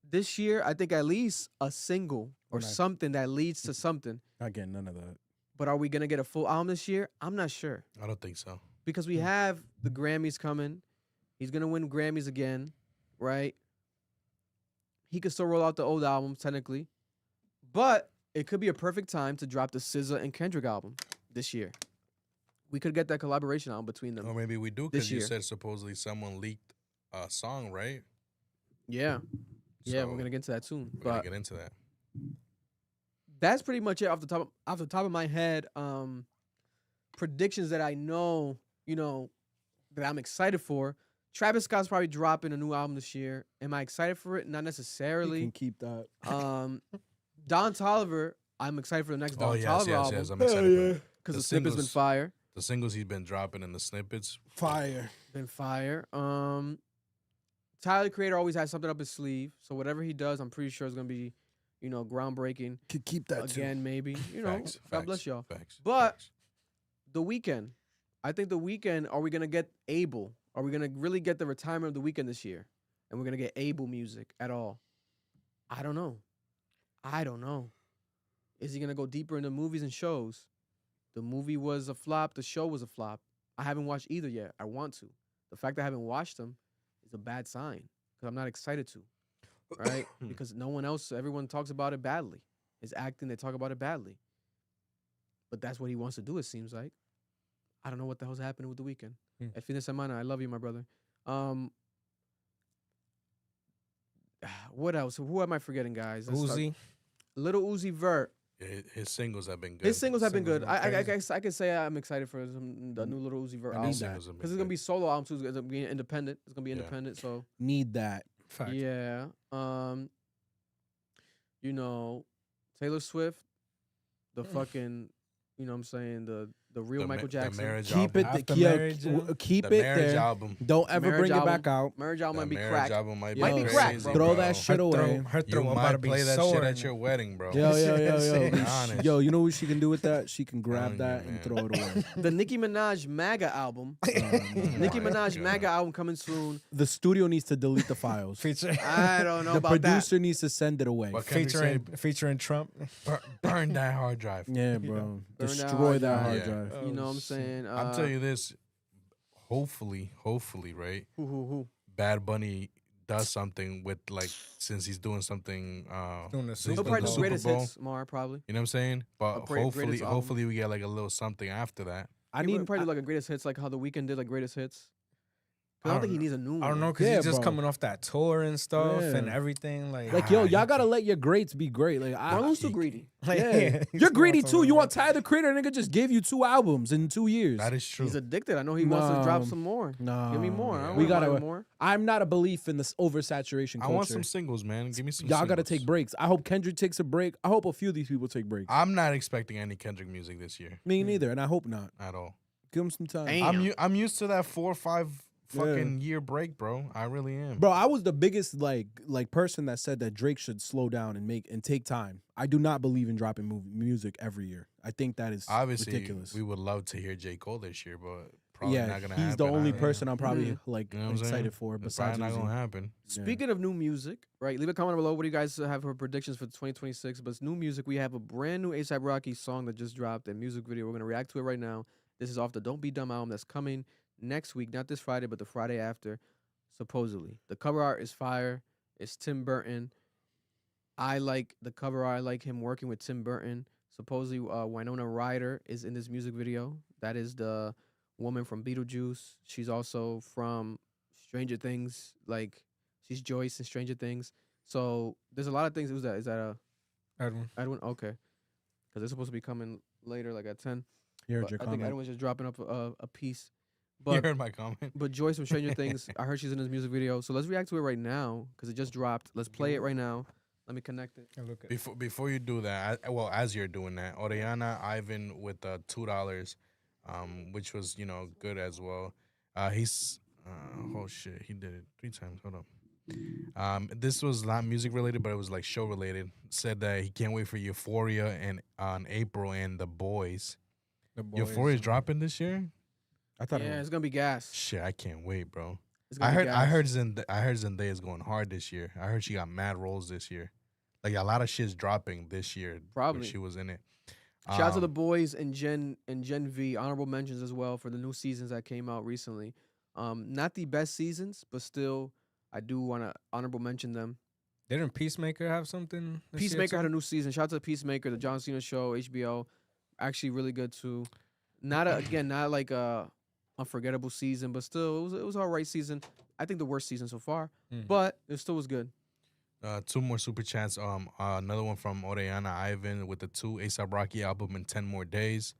S3: this year, I think at least a single or
S2: Nice.
S3: something that leads to something.
S2: Not getting none of that.
S3: But are we gonna get a full album this year? I'm not sure
S1: I don't think so.
S3: because we have the Grammys coming. He's gonna win Grammys again, right? He could still roll out the old album technically, but it could be a perfect time to drop the SZA and Kendrick album this year. We could get that collaboration album between them.
S1: Or maybe we do
S3: This
S1: because you
S3: year.
S1: said supposedly someone leaked a song, right?
S3: Yeah, yeah,
S1: So
S3: we're gonna get to that soon.
S1: we're gonna
S3: But
S1: get into that.
S3: that's pretty much it off the top of my head. Predictions that I know, that I'm excited for. Travis Scott's probably dropping a new album this year. Am I excited for it? Not
S2: You
S3: necessarily.
S2: can keep that.
S3: Don Toliver, I'm excited for the next Don Toliver album
S1: I'm excited for it.
S3: because
S1: The
S3: the snippet's been
S1: singles-
S3: fire.
S1: The singles he's been dropping and the snippets.
S2: Fire.
S3: Been fire. Tyler the Creator always has something up his sleeve, so whatever he does, I'm pretty sure it's gonna be, groundbreaking
S2: Could keep that
S3: again. Maybe
S1: Facts,
S3: God
S1: facts,
S3: bless y'all.
S1: Facts.
S3: But-
S1: facts.
S3: The Weeknd. I think The Weeknd, are we going to get Able? Are we going to really get the retirement of The Weeknd this year? And we're going to get Able music at all? I don't know. Is he going to go deeper into movies and shows? The movie was a flop. The show was a flop. I haven't watched either yet. I want to. The fact that I haven't watched them is a bad sign because I'm not excited to, right? Because everyone talks about it badly. His acting, they talk about it badly. But that's what he wants to do, it seems like. I don't know what the hell's happening with The Weeknd. El fin de semana, I love you, my brother. What else? Who am I forgetting, guys? Let's start.
S6: Uzi.
S3: Little Uzi Vert.
S1: His singles have been good.
S3: His singles have been
S6: Singles
S3: good.
S6: been
S3: I
S6: crazy.
S3: guess I can say I'm excited for the new Little Uzi Vert
S2: I
S3: album.
S2: need that.
S1: Singles have been
S3: Because it's going to
S1: good.
S3: be solo album, too. It's going to be independent. It's going to be
S1: Yeah.
S3: independent, so...
S2: Need that.
S6: Fact.
S3: Yeah. Taylor Swift, the fucking, what I'm saying, the real Michael Jackson.
S1: The marriage
S2: Keep
S1: album.
S2: it.
S6: After
S2: Keep
S6: marriage,
S2: keep
S1: The
S2: it
S1: marriage
S2: there.
S1: album.
S2: Don't ever
S3: Marriage
S2: bring
S3: album.
S2: it back out.
S3: Marriage album
S1: The
S3: might be
S1: marriage
S3: crack.
S1: album might
S3: Might
S1: be
S3: be
S1: crazy,
S3: crack, bro.
S2: Throw
S1: bro.
S2: that shit away.
S6: Her
S1: You
S6: throat about
S1: might
S6: to be
S1: play that
S6: sore
S1: shit
S6: right
S1: at your
S6: now.
S1: wedding, bro.
S2: Yo.
S1: Be honest.
S2: Yo, you know what she can do with that? She can grab
S1: Telling you,
S2: that and
S1: man.
S2: throw it away.
S3: The Nicki Minaj MAGA album. Nicki
S1: my
S3: Minaj
S1: God.
S3: MAGA album coming soon.
S2: The studio needs to delete the files.
S6: Feature,
S3: I don't know
S2: The
S3: about
S2: producer needs to send it away.
S1: What Kendrick said,
S6: featuring Trump.
S1: burn that hard drive.
S2: Yeah, bro.
S3: that
S2: Destroy
S3: hard
S2: that hard
S1: drive.
S2: drive.
S3: that. You know what I'm saying?
S1: I'm telling you this. Hopefully, right?
S3: Who?
S1: Bad Bunny does something with since he's doing something.
S6: Doing the
S1: he's
S6: Super
S3: He'll
S1: doing
S3: probably
S1: the
S3: do
S1: Super
S3: greatest
S1: Bowl.
S3: hits, Mar, probably.
S1: You know what I'm saying? But
S3: Greatest album.
S1: hopefully we get a little something after that.
S2: I
S3: He'll
S2: need.
S3: probably do a greatest hits, like how The Weeknd did greatest hits. 'Cause I don't think he needs a new one.
S6: I don't know because
S2: Yeah,
S6: he's just
S2: bro.
S6: coming off that tour and stuff
S2: Yeah.
S6: and everything. Like,
S2: yo,
S1: he
S2: y'all gotta
S1: can-
S2: let your greats be great.
S3: Marlon's too greedy.
S2: Yeah, you're greedy too. You want Tyler the Creator? Nigga just gave you 2 albums in 2 years.
S1: That is true.
S3: He's addicted. I know he wants to drop
S2: No.
S3: some more.
S2: No,
S3: Give me more. I
S1: Yeah.
S3: don't
S2: We
S3: want
S2: gotta-
S3: more.
S2: I'm not a belief in this oversaturation
S1: I
S2: culture.
S1: want some singles, man. Give me some.
S2: Y'all gotta
S1: singles.
S2: take breaks. I hope Kendrick takes a break. I hope a few of these people take breaks.
S1: I'm not expecting any Kendrick music this year
S2: Me neither, and I hope not.
S1: at all.
S2: Give him some time.
S3: Damn.
S1: I'm used to that 4 or 5 fucking year break, bro. I really am.
S2: Bro, I was the biggest like person that said that Drake should slow down and take time. I do not believe in dropping music every year. I think that is
S1: Obviously,
S2: ridiculous.
S1: we would love to hear J. Cole this year, but probably
S2: yeah,
S1: not gonna
S2: he's
S1: happen.
S2: the only
S1: either.
S2: person I'm probably
S3: Mhm.
S2: like
S1: You know what I'm saying?
S2: excited for
S1: It's
S2: besides
S1: probably not gonna
S2: Uzi.
S1: happen.
S3: Speaking of new music, right? Leave a comment below. What do you guys have for predictions for 2026? But it's new music. We have a brand new ASAP Rocky song that just dropped, a music video. We're gonna react to it right now. This is off the Don't Be Dumb album that's coming next week, not this Friday, but the Friday after, supposedly. The cover art is fire. It's Tim Burton. I like the cover art. I like him working with Tim Burton. Supposedly, Winona Ryder is in this music video. That is the woman from Beetlejuice. She's also from Stranger Things. Like, she's Joyce in Stranger Things. So there's a lot of things. Who's that? Is that a
S6: Edwin.
S3: Edwin? Okay, because they're supposed to be coming later, like at 10.
S2: You heard
S3: But
S2: your
S3: I think
S2: comment.
S3: Edwin's just dropping up a piece.
S1: You
S3: But
S1: heard my comment.
S3: but Joyce from Stranger Things, I heard she's in this music video. So let's react to it right now because it just dropped. Let's play it right now. Let me connect it.
S6: And look at
S1: Before you do that, as you're doing that, Oriana Ivan with $2, which was good as well. He's oh shit, he did it 3 times. Hold up. This was not music related, but it was like show related. Said that he can't wait for Euphoria and on April and The Boys.
S6: the boys.
S1: Euphoria is dropping this year.
S2: I thought
S3: Yeah,
S2: it
S3: it's
S2: was.
S3: gonna be gas.
S1: Shit, I can't wait, bro.
S3: It's
S1: I
S3: gonna be
S1: heard. I
S3: gas.
S1: heard. I heard Zendaya's going hard this year. I heard she got mad roles this year. Like a lot of shit's dropping this year.
S3: Probably.
S1: When she was in it.
S3: Shout out to the boys and Gen V. Honorable mentions as well for the new seasons that came out recently. Not the best seasons, but still, I do want to honorable mention them.
S6: Didn't Peacemaker have something? this year
S3: Peacemaker
S6: too?
S3: had a new season. Shout out to Peacemaker, the John Cena show, HBO. Actually, really good too. Not like a unforgettable season, but still, it was all right season. I think the worst season so far, but it still was good.
S1: 2 more super chats. Another one from Oriana Ivan with the 2 ASAP Rocky album in 10 more days.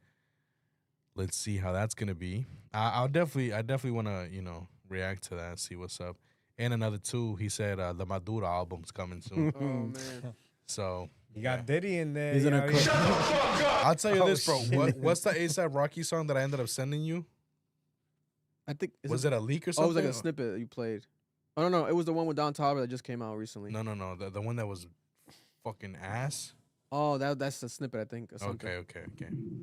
S1: Let's see how that's gonna be. I definitely want to react to that, see what's up. And another 2, he said the Maduro album's coming soon.
S3: Oh man,
S1: So
S6: You got Diddy in there.
S2: He's
S6: you
S2: in a
S6: know,
S2: cl-
S1: I'll tell you
S6: Oh,
S1: this, bro.
S6: shit.
S1: What's the ASAP Rocky song that I ended up sending you?
S3: I think
S1: Was it a leak or
S3: Oh, it
S1: something?
S3: was like a snippet that you played. Oh no, it was the one with Don Toliver that just came out recently.
S1: No. The one that was fucking ass.
S3: Oh, that's the snippet I think. Or something.
S1: Okay.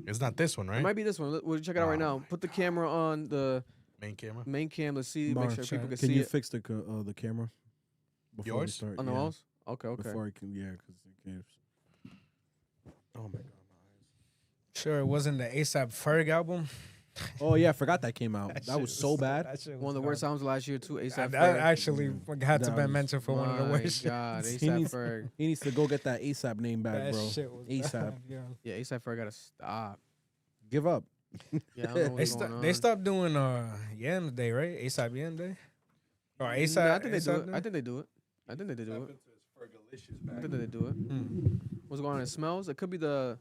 S1: It's not this one,
S3: It
S1: right?
S3: might be this one. We'll check it out right
S1: Oh
S3: now. Put the camera on the
S1: Main camera.
S3: main cam. Let's see.
S2: Mark,
S3: Make sure people can
S2: Can
S3: see
S2: you
S3: it.
S2: fix the camera before we
S1: Yours?
S2: start?
S3: On the
S2: Yeah,
S3: walls? Okay.
S2: Before I can, because it can't. Oh my god, my eyes.
S6: Sure, it wasn't the ASAP Ferg album.
S2: Oh yeah, I forgot that came out. That
S6: shit
S2: was so bad.
S6: that shit
S3: One of the
S6: was
S3: worst
S6: bad.
S3: albums last year too. ASAP.
S6: That
S3: Ferg.
S6: actually had to
S2: That
S6: be
S2: was-
S6: mentioned for one of the
S3: My
S6: worst.
S3: God,
S2: He
S3: ASAP
S2: needs-
S3: Ferg.
S2: He needs to go get that ASAP name back,
S6: That
S2: bro.
S6: shit was
S2: ASAP.
S6: bad, yeah.
S3: Yeah, ASAP Ferg gotta stop.
S2: Give up.
S3: Yeah, I don't know what's
S6: They,
S3: going on.
S6: they stopped doing Yen Day, right? ASAP Yen Day? Or ASAP?
S3: Nah, I think they do
S6: ASAP
S3: it.
S6: Day?
S3: I think they do it. I think they do it. I think they do it.
S6: Hmm.
S3: What's going on? It smells. It could be the.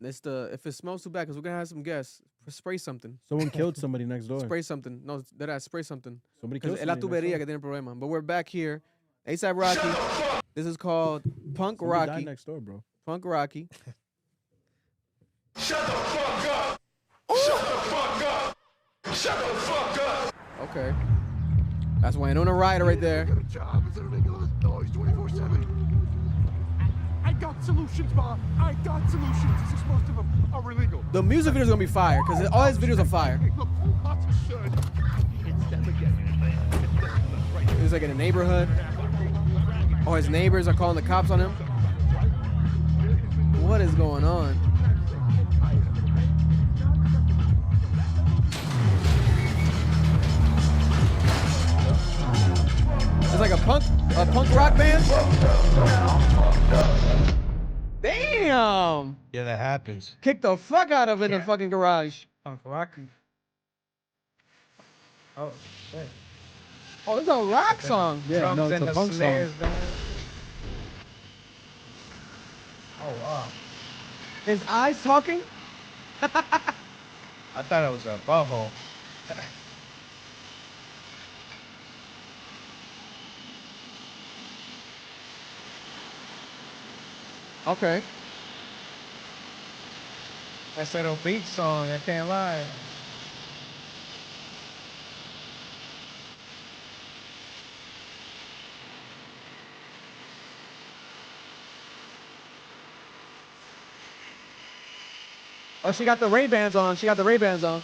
S3: It's the. If it smells too bad, because we're gonna have some guests. Spray something.
S2: Someone killed somebody next door.
S3: Spray something. No, that spray something.
S2: Somebody killed
S3: Because es la
S2: somebody next
S3: tubería que tiene problema. But we're back here. ASAP Rocky. This is called Punk
S2: door. Somebody died
S3: Rocky.
S2: next door, bro.
S3: Punk Rocky. Shut the fuck up! Okay. That's Winona Ryder right there.
S7: I got solutions, Bob. I got solutions. This is most of them are illegal.
S3: The music video's gonna be fire, because all his videos are fire.
S7: Hey, look, lots of sun. It's them again.
S3: It was like in a neighborhood. Oh, his neighbors are calling the cops on him. What is going on? It's like a punk rock band. Damn!
S6: Yeah, that happens.
S3: Kick the fuck out of it in the fucking garage.
S6: Punk Rocky. Oh, shit.
S3: Oh, it's a rock song.
S2: Yeah,
S6: Drums
S2: no, it's
S6: and
S2: a
S6: the
S2: punk song.
S6: snares going. Oh, wow.
S3: His eyes talking?
S6: I thought it was a butthole.
S3: Okay.
S6: That's a beat song, I can't lie.
S3: Oh, she got the Ray-Bans on. She got the Ray-Bans on.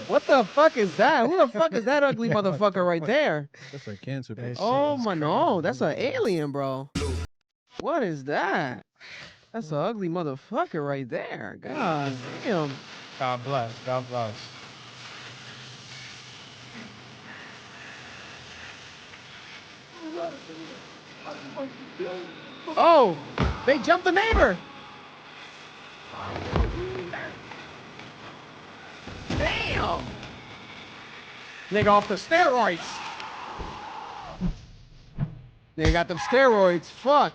S3: What the fuck is that? Who the fuck is that ugly motherfucker right there?
S2: That's a cancer patient.
S3: Oh my no, that's an alien, bro. What is that? That's an ugly motherfucker right there. God damn.
S6: God bless, God bless.
S3: Oh, they jumped the neighbor. Damn. Nigga off the steroids. They got them steroids. Fuck.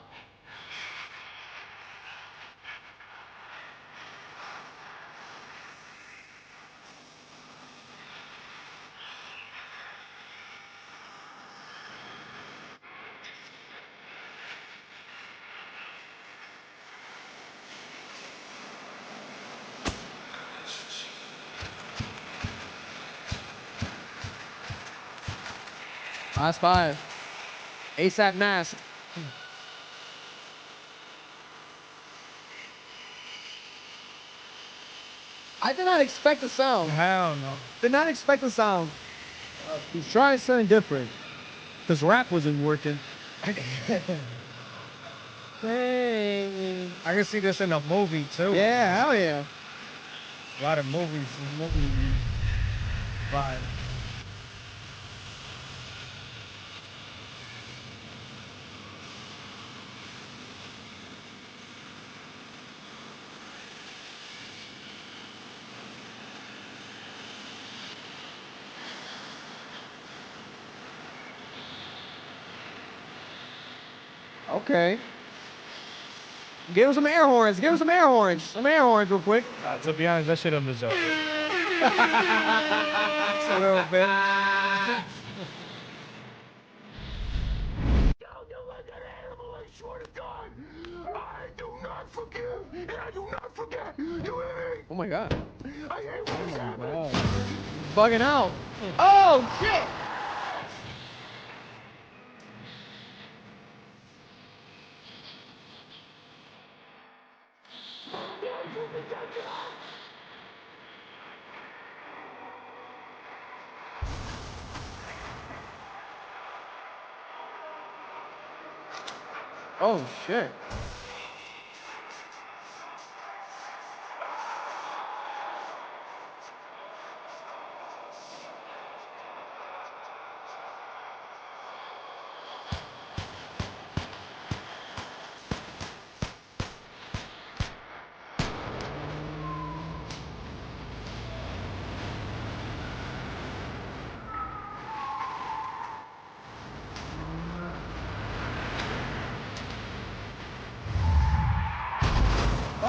S3: That's 5. ASAP Mask.
S8: I did not expect the sound.
S6: Hell no.
S8: Did not expect the sound.
S7: He's trying something different. Because rap wasn't working.
S8: Dang.
S6: I can see this in a movie too.
S8: Yeah, hell yeah.
S6: A lot of movies. Vibe.
S8: Okay. Give him some air horns. Give him some air horns. Some air horns real quick.
S6: To be honest, that shit on the zone. Just a little bit.
S8: Oh my god. Bugging out. Oh shit. Oh shit.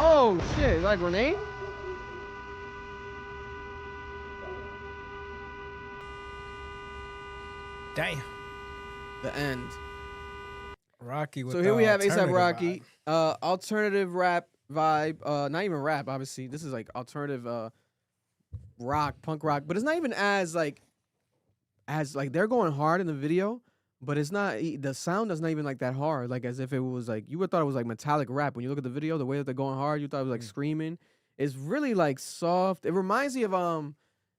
S8: Oh shit, is that a grenade?
S6: Damn.
S3: The end.
S6: Rocky with
S3: So here we have ASAP
S6: alternative
S3: Rocky,
S6: vibe.
S3: alternative rap vibe. Not even rap, obviously. This is like alternative rock, punk rock, but it's not even as like they're going hard in the video, but it's not the sound is not even like that hard. Like as if it was like you would thought it was like metallic rap when you look at the video. The way that they're going hard, you thought it was like screaming. It's really like soft. It reminds me of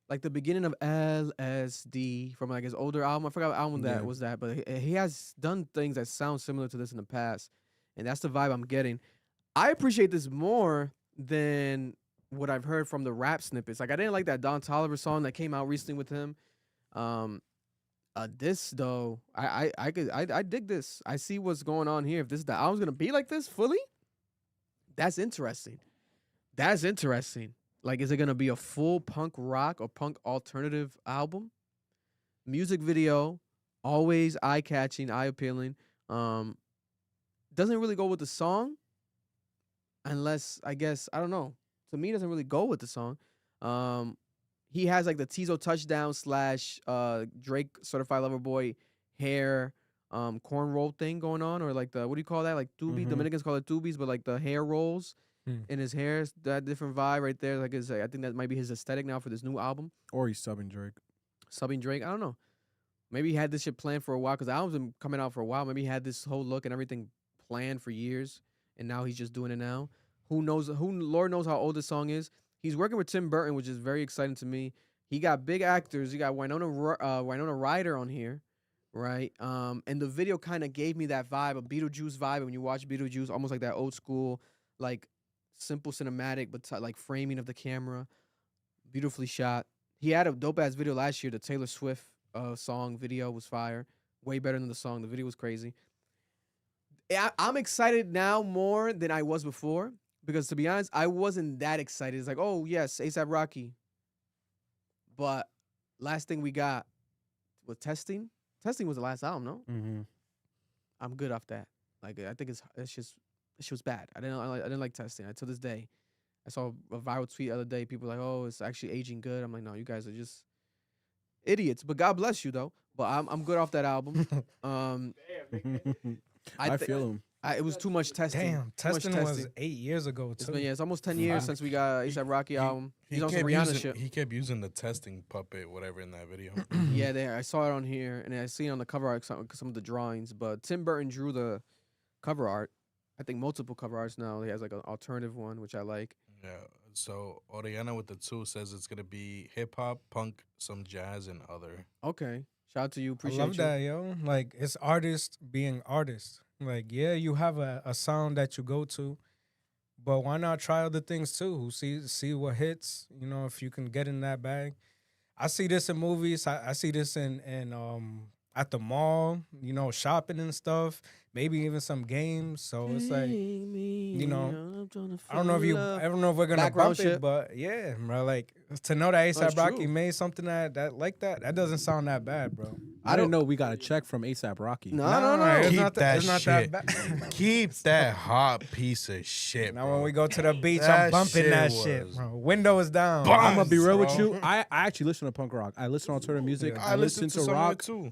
S3: like the beginning of LSD from like his older album. I forgot what album that was that, but he has done things that sound similar to this in the past, and that's the vibe I'm getting. I appreciate this more than what I've heard from the rap snippets. Like I didn't like that Don Toliver song that came out recently with him. This though, I dig this. I see what's going on here. If this the album's gonna be like this fully, that's interesting. That's interesting. Like, is it gonna be a full punk rock or punk alternative album? Music video, always eye catching, eye appealing. Doesn't really go with the song, unless I guess I don't know. To me, it doesn't really go with the song. He has like the Tizo touchdown / Drake certified lover boy hair cornrow thing going on, or like the what do you call that? Like doobie. Dominicans call it doobies, but like the hair rolls in his hair. That different vibe right there. Like I think that might be his aesthetic now for this new album.
S2: Or he's subbing Drake.
S3: Subbing Drake. I don't know. Maybe he had this shit planned for a while because the album's been coming out for a while. Maybe he had this whole look and everything planned for years, and now he's just doing it now. Who knows? Lord knows how old this song is. He's working with Tim Burton, which is very exciting to me. He got big actors. He got Winona Ryder on here, right? And the video kind of gave me that vibe, a Beetlejuice vibe. And when you watch Beetlejuice, almost like that old school, like simple cinematic, but like framing of the camera, beautifully shot. He had a dope ass video last year. The Taylor Swift song video was fire, way better than the song. The video was crazy. I'm excited now more than I was before. Because to be honest, I wasn't that excited. It's like, oh yes, ASAP Rocky. But last thing we got was Testing. Testing was the last album, no?
S2: Mm-hmm.
S3: I'm good off that. Like I think it was bad. I didn't like Testing. To this day, I saw a viral tweet the other day. People were like, oh, it's actually aging good. I'm like, no, you guys are just idiots. But God bless you though. But I'm good off that album.
S2: I feel him.
S3: It was too much testing.
S6: Damn, testing was 8 years ago too.
S3: It's almost 10 years since we got ASAP Rocky album. He's on some Rihanna shit.
S1: He kept using the testing puppet, whatever, in that video.
S3: Yeah, I saw it on here, and I seen it on the cover art some of the drawings. But Tim Burton drew the cover art. I think multiple cover arts now. He has like an alternative one, which I like.
S1: Yeah, So Oriana with the 2 says it's gonna be hip hop, punk, some jazz, and other.
S3: Okay. Shout out to you.
S6: I
S3: Appreciate
S6: love
S3: you.
S6: that, yo. Like, it's artists being artists. Like, yeah, you have a sound that you go to, but why not try other things too? See what hits. You know, if you can get in that bag. I see this in movies. I see this in at the mall. You know, shopping and stuff. Maybe even some games. So it's like, you know, I don't know if we're gonna
S3: Background
S6: bump
S3: shit.
S6: it, but yeah, bro. Like, to know that
S3: That's
S6: ASAP Rocky
S3: true.
S6: made something that like that doesn't sound that bad, bro.
S2: I didn't know we got a check from ASAP Rocky.
S3: No.
S6: It's
S1: Keep
S6: not
S1: that
S6: it's not
S1: shit.
S6: that bad.
S1: Keep that hot piece of shit,
S6: Now
S1: bro.
S6: when we go to the beach,
S1: That
S6: I'm bumping
S1: shit
S6: that shit,
S1: was
S6: bro. Windows down.
S1: bomb.
S2: I'm gonna be real with
S1: Bro.
S2: you. I actually listen to punk rock. I listen to alternative music.
S6: Yeah.
S2: I listen to
S1: some of it
S2: rock.
S1: too.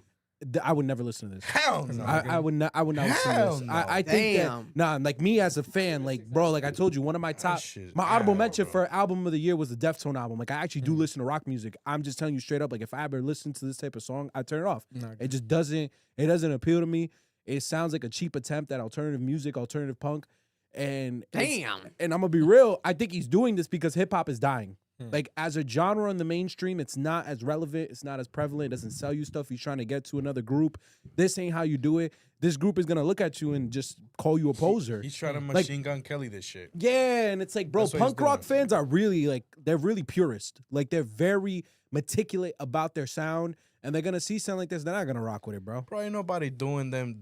S2: I would never listen to this.
S1: Hell no.
S2: I would not. I would not listen to
S1: Hell
S2: this.
S1: no.
S2: I think
S3: Damn.
S2: that like me as a fan, like bro, like I told you, one of my top,
S1: shit's
S2: my audible
S1: ass,
S2: mention
S1: bro.
S2: for album of the year was the Deftone album. Like I actually do listen to rock music. I'm just telling you straight up. Like if I ever listen to this type of song, I turn it off.
S6: No,
S2: It just doesn't. It doesn't appeal to me. It sounds like a cheap attempt at alternative music, alternative punk, and
S3: Damn.
S2: And I'm gonna be real. I think he's doing this because hip hop is dying.
S6: Hmm.
S2: Like as a genre in the mainstream, it's not as relevant. It's not as prevalent. It doesn't sell you stuff. He's trying to get to another group. This ain't how you do it. This group is gonna look at you and just call you a poser.
S1: He's trying to
S2: Like-
S1: Machine Gun Kelly this shit.
S2: Yeah, and it's like, bro,
S1: That's what he's
S2: punk rock
S1: doing.
S2: fans are really like they're really purist. Like they're very meticulous about their sound, and they're gonna see something like this, they're not gonna rock with it, bro.
S1: Bro, ain't nobody doing them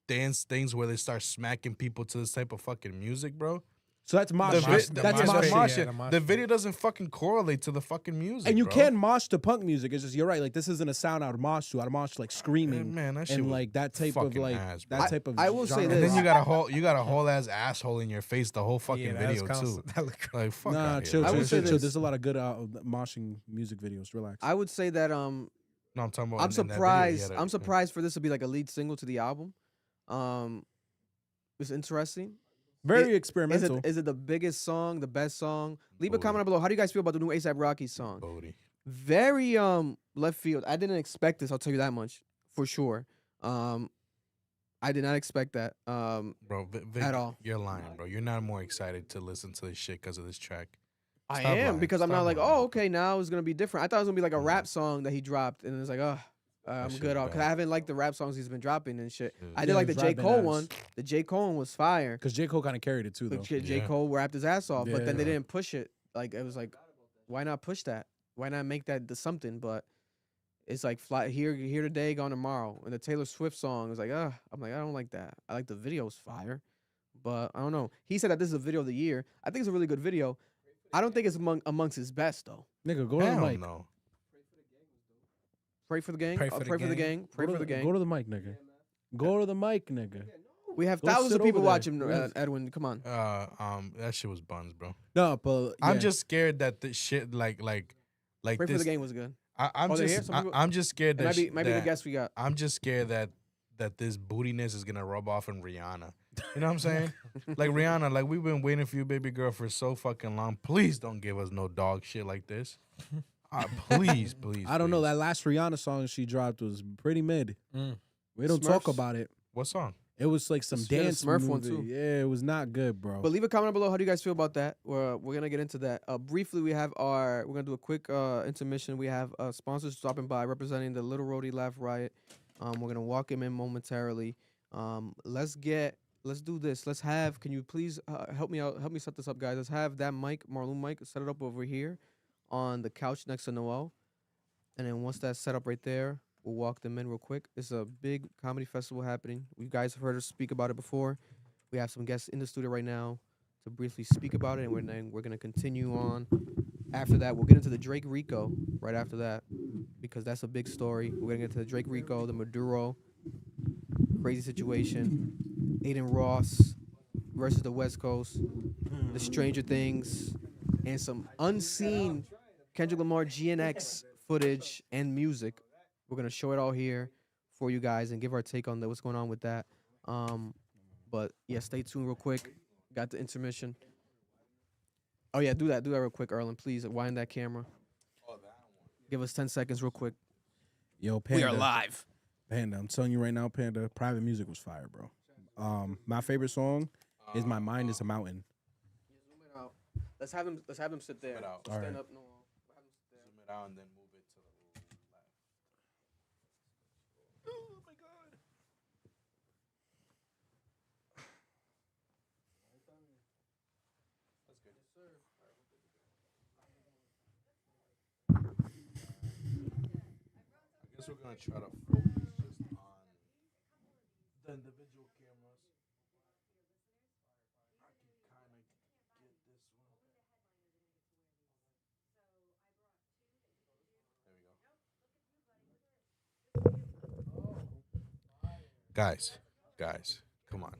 S1: dance things where they start smacking people to this type of fucking music, bro.
S2: So that's mosh.
S1: The,
S2: shit.
S1: vi- the,
S2: That's
S1: the
S2: mosh.
S1: mosh
S2: shit.
S1: shit.
S6: Yeah, the mosh
S1: The
S6: shit.
S1: video doesn't fucking correlate to the fucking music,
S2: And you
S1: bro.
S2: can mosh to punk music. It's just you're right. Like this isn't a sound out of mosh to. Out of mosh like screaming
S1: Man, that shit
S2: and
S1: was
S2: like that type of
S1: fucking
S2: like
S1: ass, bro.
S2: that type of.
S3: I will say
S2: genre.
S3: this.
S1: And then you got a whole ass asshole in your face the whole fucking
S6: Yeah, that's
S1: video too.
S6: constant. That look
S1: Like fuck
S2: Nah,
S1: outta here,
S2: chill,
S1: bro.
S3: I
S2: chill,
S3: would say
S2: chill, chill.
S3: this.
S2: There's a lot of good moshing music videos. Relax.
S3: I would say that
S1: No, I'm talking about.
S3: I'm
S1: in that video, he
S3: surprised.
S1: had
S3: I'm surprised for this to be like a lead single to the album. It's interesting.
S2: Very
S3: Is
S2: experimental.
S3: it the biggest song, the best song? Leave a
S1: Booty.
S3: comment below. How do you guys feel about the new ASAP Rocky song?
S1: Bodie.
S3: Very left field. I didn't expect this. I'll tell you that much for sure. I did not expect that.
S1: Bro, Vic,
S3: At all.
S1: You're lying, bro. You're not more excited to listen to this shit because of this track.
S3: I
S1: Stop
S3: am
S1: lying.
S3: because I'm not
S1: Stop
S3: like,
S1: lying.
S3: oh, okay, now it's gonna be different. I thought it was gonna be like a rap
S1: Mm.
S3: song that he dropped, and it's like, I'm
S1: shit
S3: good
S1: was
S3: off because
S1: bad.
S3: I haven't liked the rap songs he's been dropping and shit.
S1: Yeah.
S3: I
S2: Yeah,
S3: did like the
S2: his
S3: J.
S2: rap been
S3: Cole
S2: ass.
S3: one. The J. Cole one was fire.
S2: Because J. Cole kind of carried it too, though.
S3: But J.
S1: Yeah.
S3: Cole rapped his ass off, but then they
S2: Yeah.
S3: didn't push it. Like it was like, why not push that? Why not make that the something? But it's like fly here today, gone tomorrow. And the Taylor Swift song is like, I'm like, I don't like that. I like the video's fire, but I don't know. He said that this is a video of the year. I think it's a really good video. I don't think it's amongst his best though.
S2: Nigga, go to the
S1: Hell
S2: mic.
S1: no.
S3: Pray for the gang.
S6: Pray for the
S3: Pray for the
S6: gang.
S3: gang. Pray
S2: Go
S3: for
S2: to
S3: the gang.
S2: Go to the mic, nigga. Go to the mic, nigga.
S3: We have
S2: Go
S3: thousands
S2: sit
S3: of people
S2: over there.
S3: watching.
S2: Yes.
S3: Edwin, come on.
S1: That shit was buns, bro.
S2: No, but
S1: I'm
S2: yeah.
S1: just scared that this shit like
S3: Pray
S1: this.
S3: for the gang was good.
S1: I'm
S3: Oh, they're here?
S1: just
S3: Some people-
S1: I'm just scared
S3: It
S1: that
S3: might be the
S1: that-
S3: guest we got.
S1: I'm just scared that this bootiness is gonna rub off in Rihanna. You know what I'm saying? Like Rihanna, like we've been waiting for you, baby girl, for so fucking long. Please don't give us no dog shit like this. Please, please.
S2: I don't know.
S1: please.
S2: That last Rihanna song she dropped was pretty mid.
S6: Mm.
S2: We don't talk
S3: Smurfs?
S2: about it.
S1: What song?
S2: It was like some
S3: Yeah, the
S2: dance
S3: Smurf one,
S2: movie.
S3: too.
S2: Yeah, it was not good, bro.
S3: But leave a comment below. How do you guys feel about that? We're gonna get into that. Briefly, we're gonna do a quick intermission. We have sponsors stopping by representing the Lil Rhody Laugh Riot. We're gonna walk him in momentarily. Let's do this. Can you please help me out? Help me set this up, guys. Let's have that mic, Marlon mic, set it up over here on the couch next to Noel. And then once that's set up right there, we'll walk them in real quick. It's a big comedy festival happening. You guys have heard us speak about it before. We have some guests in the studio right now to briefly speak about it, and we're going to continue on. After that, we'll get into the Drake RICO right after that, because that's a big story. We're going to get into the Drake RICO, the Maduro, crazy situation, Adin Ross versus the West Coast, the Stranger Things, and some unseen Kendrick Lamar GNX footage and music. We're going to show it all here for you guys and give our take on what's going on with that. But yeah, stay tuned real quick. Got the intermission. Oh yeah, do that real quick, Erlen. Please wind that camera. Give us 10 seconds real quick.
S2: Yo, Panda.
S3: live.
S2: Panda, I'm telling you right now, Panda, private music was fire, bro. My favorite song is My Mind is a Mountain.
S3: Let's have him sit there.
S1: it out.
S3: Stand
S2: Alright.
S3: up. No. Have him sit there.
S1: Zoom it out and then move it to the left. Oh my god. That's good. Yes, sir. I guess we're gonna try to focus just on the individual cameras. I can kind of get this one. There we go. Guys, come on.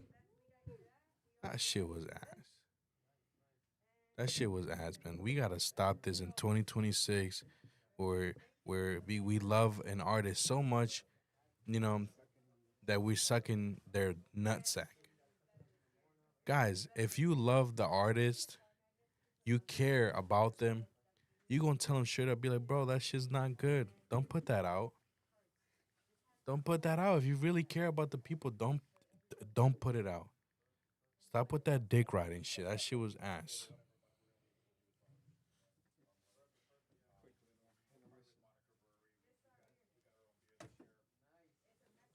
S1: That shit was ass. That shit was ass, man. We gotta stop this in 2026, where we love an artist so much, you know, that we're sucking their nutsack. Guys, if you love the artist, you care about them, you gonna tell them straight up, be like, bro, that shit's not good. Don't put that out. Don't put that out. If you really care about the people, don't put it out. Stop with that dick riding shit. That shit was ass.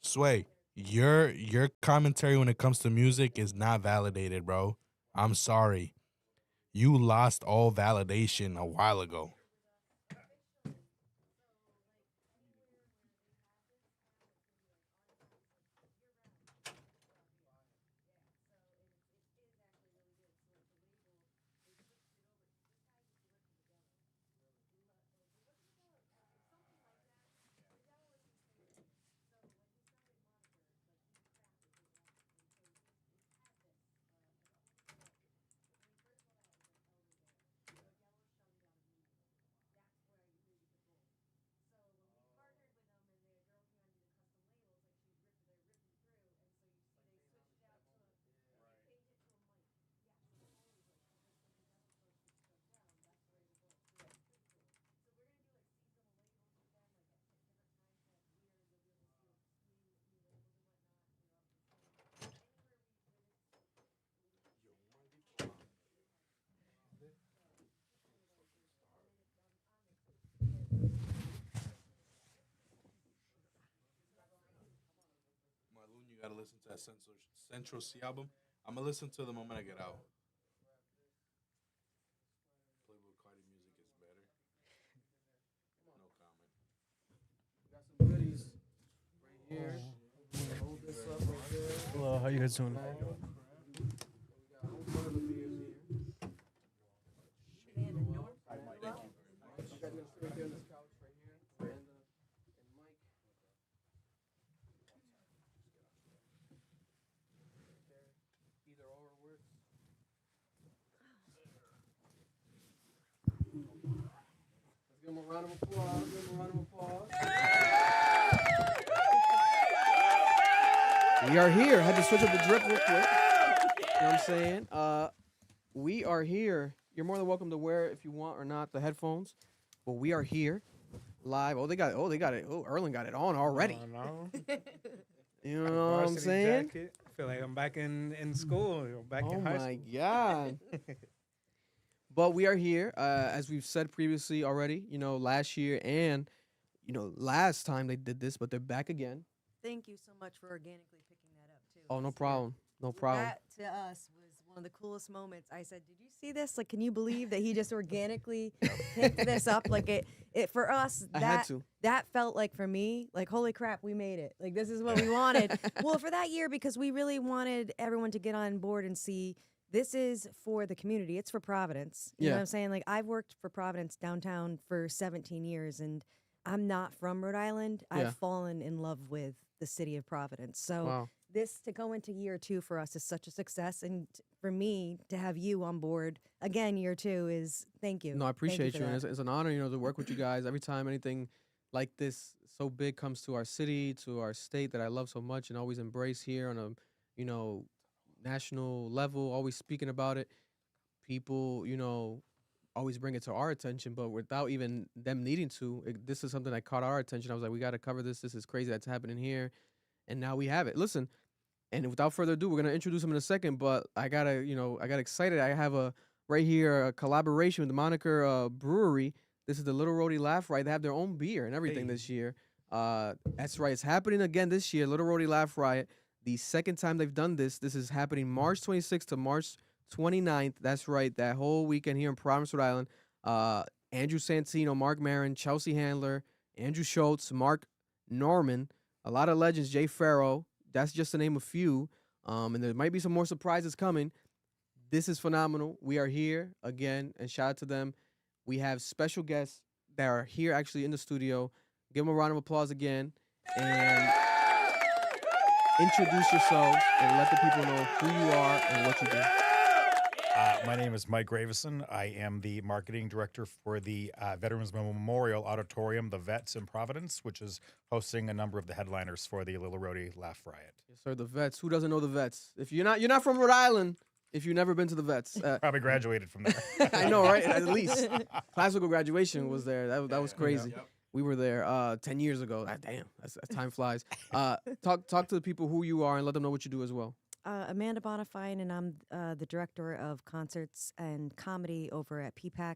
S1: Sway, your commentary when it comes to music is not validated, bro. I'm sorry. You lost all validation a while ago. Marlon, you gotta listen to that Central C album. I'm gonna listen to the moment I get out. Playboy Cardi music is better. No comment.
S3: Got some goodies right here. Hold this up right there.
S2: Hello, how you guys doing?
S3: We got one of the beers here. You guys gonna sit right there on this couch right here. Miranda and Mike. Either or works. Let's give him a round of applause. Give him a round of applause. We are here. Had to switch up the drip real quick. You know what I'm saying? We are here. You're more than welcome to wear, if you want or not, the headphones. But we are here live. Oh, they got it. Oh, Erlen got it on already. You know what I'm saying?
S6: Jacket. I feel like I'm back in school. Back
S3: Oh
S6: in high
S3: my
S6: school.
S3: God. But we are here, as we've said previously already, you know, last year and, you know, last time they did this, but they're back again.
S9: Thank you so much for organically picking that up too.
S3: Oh, no
S9: this year.
S3: problem. No problem.
S9: That to us was one of the coolest moments. I said, "Did you see this? Like, can you believe that he just organically picked this up? Like it for us.
S3: I had to.
S9: That felt like for me, like holy crap, we made it. Like this is what we wanted. Well, for that year because we really wanted everyone to get on board and see this is for the community. It's for Providence. You know what I'm saying? Like I've worked for Providence downtown for 17 years, and I'm not from Rhode Island.
S3: Yeah.
S9: I've fallen in love with the city of Providence. So.
S3: Wow.
S9: This to go into year 2 for us is such a success, and for me to have you on board again year 2 is thank you.
S3: No, I appreciate
S9: for
S3: you, and
S9: that.
S3: it's an honor, you know, to work with you guys. Every time anything like this so big comes to our city, to our state that I love so much and always embrace here on a, you know, national level, always speaking about it. People, you know, always bring it to our attention, but without even them needing to. This is something that caught our attention. I was like, we got to cover this. This is crazy that's happening here. And now we have it. Listen, and without further ado, we're gonna introduce him in a second. But I got excited. I have a right here, a collaboration with the Moniker Brewery. This is the Lil Rhody Laugh Riot. They have their own beer and everything this year. That's right. It's happening again this year. Lil Rhody Laugh Riot. The second time they've done this. This is happening March 26th to March 29th. That's right. That whole weekend here in Providence, Rhode Island. Andrew Santino, Mark Maron, Chelsea Handler, Andrew Schultz, Mark Norman, a lot of legends, Jay Farrow. That's just to name a few. And there might be some more surprises coming. This is phenomenal. We are here again, and shout out to them. We have special guests that are here actually in the studio. Give them a round of applause again. And introduce yourselves and let the people know who you are and what you do.
S10: My name is Mike Gravison. I am the marketing director for the Veterans Memorial Auditorium, the Vets in Providence, which is hosting a number of the headliners for the Lil Rhody Laugh Riot.
S3: Yes, sir. The Vets. Who doesn't know the Vets? If you're not from Rhode Island, if you've never been to the Vets,
S10: Probably graduated from there.
S3: I know, right? At least classical graduation was there. That was crazy.
S1: Yep.
S3: We were there 10 years ago. Damn, that's time flies. Talk to the people who you are and let them know what you do as well.
S9: Amanda Bonifine, and I'm the director of concerts and comedy over at PPAC,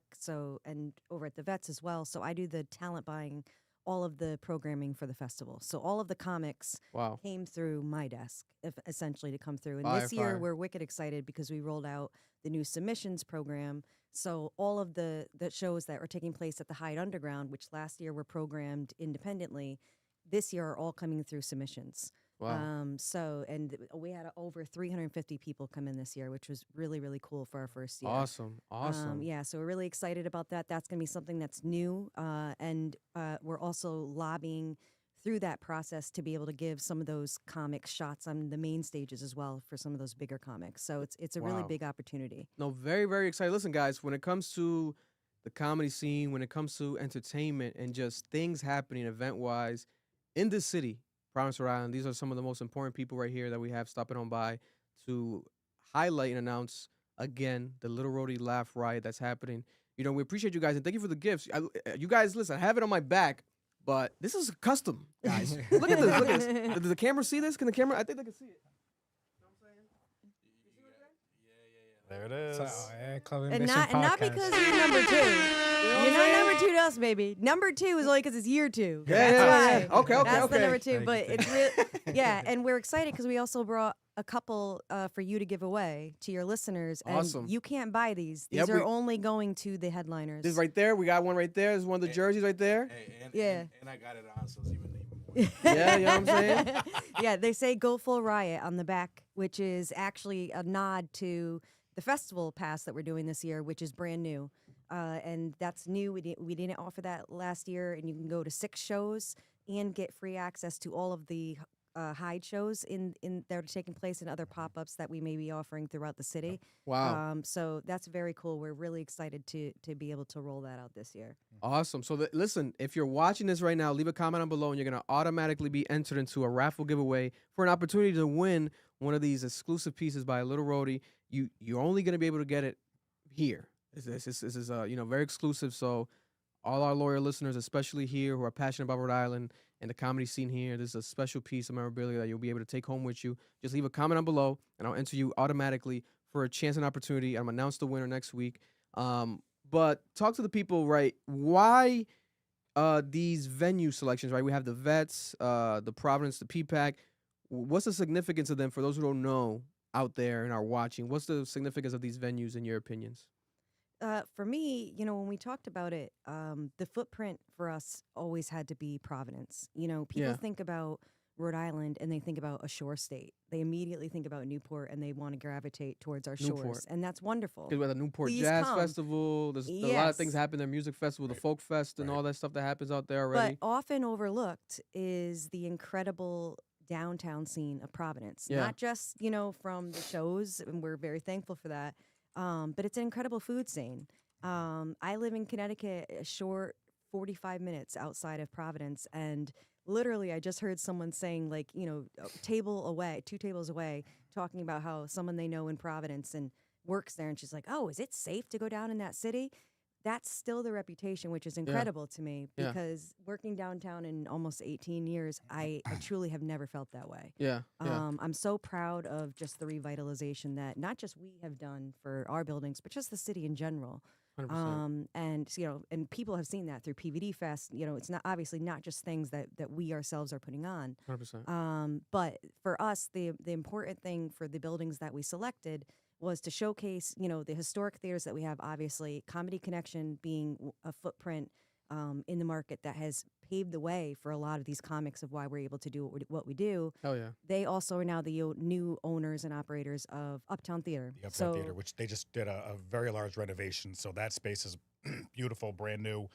S9: and over at the Vets as well. So I do the talent buying, all of the programming for the festival. So all of the comics came through my desk, essentially, to come through. And this year we're wicked excited because we rolled out the new submissions program. So all of the shows that are taking place at the Hyde Underground, which last year were programmed independently, this year are all coming through submissions.
S3: Wow.
S9: And we had over 350 people come in this year, which was really, really cool for our first year.
S3: Awesome.
S9: Yeah, so we're really excited about that. That's going to be something that's new. And we're also lobbying through that process to be able to give some of those comic shots on the main stages as well for some of those bigger comics. So it's a really big opportunity.
S3: No, very, very excited. Listen, guys, when it comes to the comedy scene, when it comes to entertainment and just things happening event-wise in this city, Providence, Rhode Island, these are some of the most important people right here that we have stopping on by to highlight and announce again the Lil Rhody Laugh Riot that's happening. You know, we appreciate you guys and thank you for the gifts. You guys, listen, I have it on my back, but this is custom, guys. Look at this. Look at this. Does the camera see this? Can the camera? I think they can see it.
S10: There it is.
S9: And not because you're number two. You're not number two to us, baby. Number two is only because it's year two. That's why.
S3: Okay.
S9: That's the number two. But it's real. Yeah, and we're excited because we also brought a couple for you to give away to your listeners. And
S3: Awesome.
S9: you can't buy these. These are only going to the headliners.
S3: This right there. We got one right there. There's one of the jerseys right there.
S1: And I got it on, so it's even more.
S3: Yeah, you know what I'm saying?
S9: Yeah, they say "Go Full Riot" on the back, which is actually a nod to the festival pass that we're doing this year, which is brand new. And that's new. We didn't offer that last year, and you can go to 6 shows and get free access to all of the Hyde shows in that are taking place in other pop-ups that we may be offering throughout the city.
S3: Wow.
S9: So that's very cool. We're really excited to be able to roll that out this year.
S3: Awesome. So listen, if you're watching this right now, leave a comment down below, and you're going to automatically be entered into a raffle giveaway for an opportunity to win one of these exclusive pieces by Lil Rhody. You're only going to be able to get it here. This is very exclusive. So all our loyal listeners, especially here who are passionate about Rhode Island and the comedy scene here, this is a special piece of memorabilia that you'll be able to take home with you. Just leave a comment down below, and I'll enter you automatically for a chance and opportunity. I'm announce the winner next week. But talk to the people, right? Why these venue selections, right? We have the Vets, the Providence, the PPAC. What's the significance of them for those who don't know out there and are watching? What's the significance of these venues in your opinions?
S9: For me, when we talked about it, the footprint for us always had to be Providence. People think about Rhode Island and they think about a shore state. They immediately think about Newport and they want to gravitate towards our shores. And that's wonderful.
S3: Because we have the Newport
S9: Please
S3: Jazz
S9: come.
S3: Festival. There's a lot of things happen there. Music Festival, the Folk Fest, and all that stuff that happens out there already.
S9: But often overlooked is the incredible downtown scene of Providence.
S3: Yeah.
S9: Not just, from the shows, and we're very thankful for that, but it's an incredible food scene. I live in Connecticut, a short 45 minutes outside of Providence, and literally I just heard someone saying, like, a table away, 2 tables away, talking about how someone they know in Providence and works there, and she's like, oh, is it safe to go down in that city? that's still the reputation, which is incredible to me
S3: Yeah.
S9: because working downtown in almost 18 years, I truly have never felt that way.
S3: Yeah.
S9: I'm so proud of just the revitalization that not just we have done for our buildings, but just the city in general.
S3: 100%.
S9: And and people have seen that through PVD Fest. It's not obviously not just things that we ourselves are putting on.
S3: 100%.
S9: But for us, the important thing for the buildings that we selected was to showcase, the historic theaters that we have. Obviously, Comedy Connection being a footprint in the market that has paved the way for a lot of these comics of why we're able to do what we do.
S3: Oh yeah.
S9: They also are now the new owners and operators of Uptown Theater.
S10: The Uptown Theater, which they just did a very large renovation. So that space is beautiful, brand new,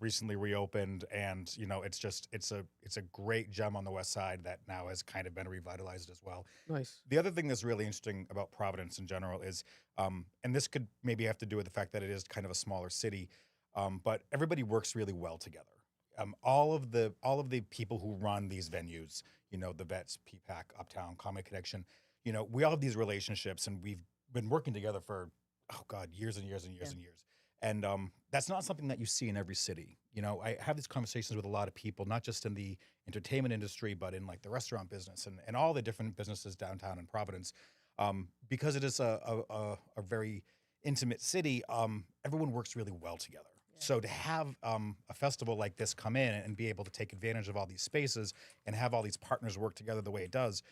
S10: recently reopened, and it's a great gem on the West Side that now has kind of been revitalized as well.
S3: Nice.
S10: The other thing that's really interesting about Providence in general is, and this could maybe have to do with the fact that it is kind of a smaller city, but everybody works really well together. All of the people who run these venues, the Vets, PPAC, Uptown, Comic Connection, we all have these relationships, and we've been working together for, years and years and years and years. And that's not something that you see in every city. I have these conversations with a lot of people, not just in the entertainment industry, but in like the restaurant business and all the different businesses downtown in Providence. Because it is a very intimate city, everyone works really well together. So to have a festival like this come in and be able to take advantage of all these spaces and have all these partners work together the way it does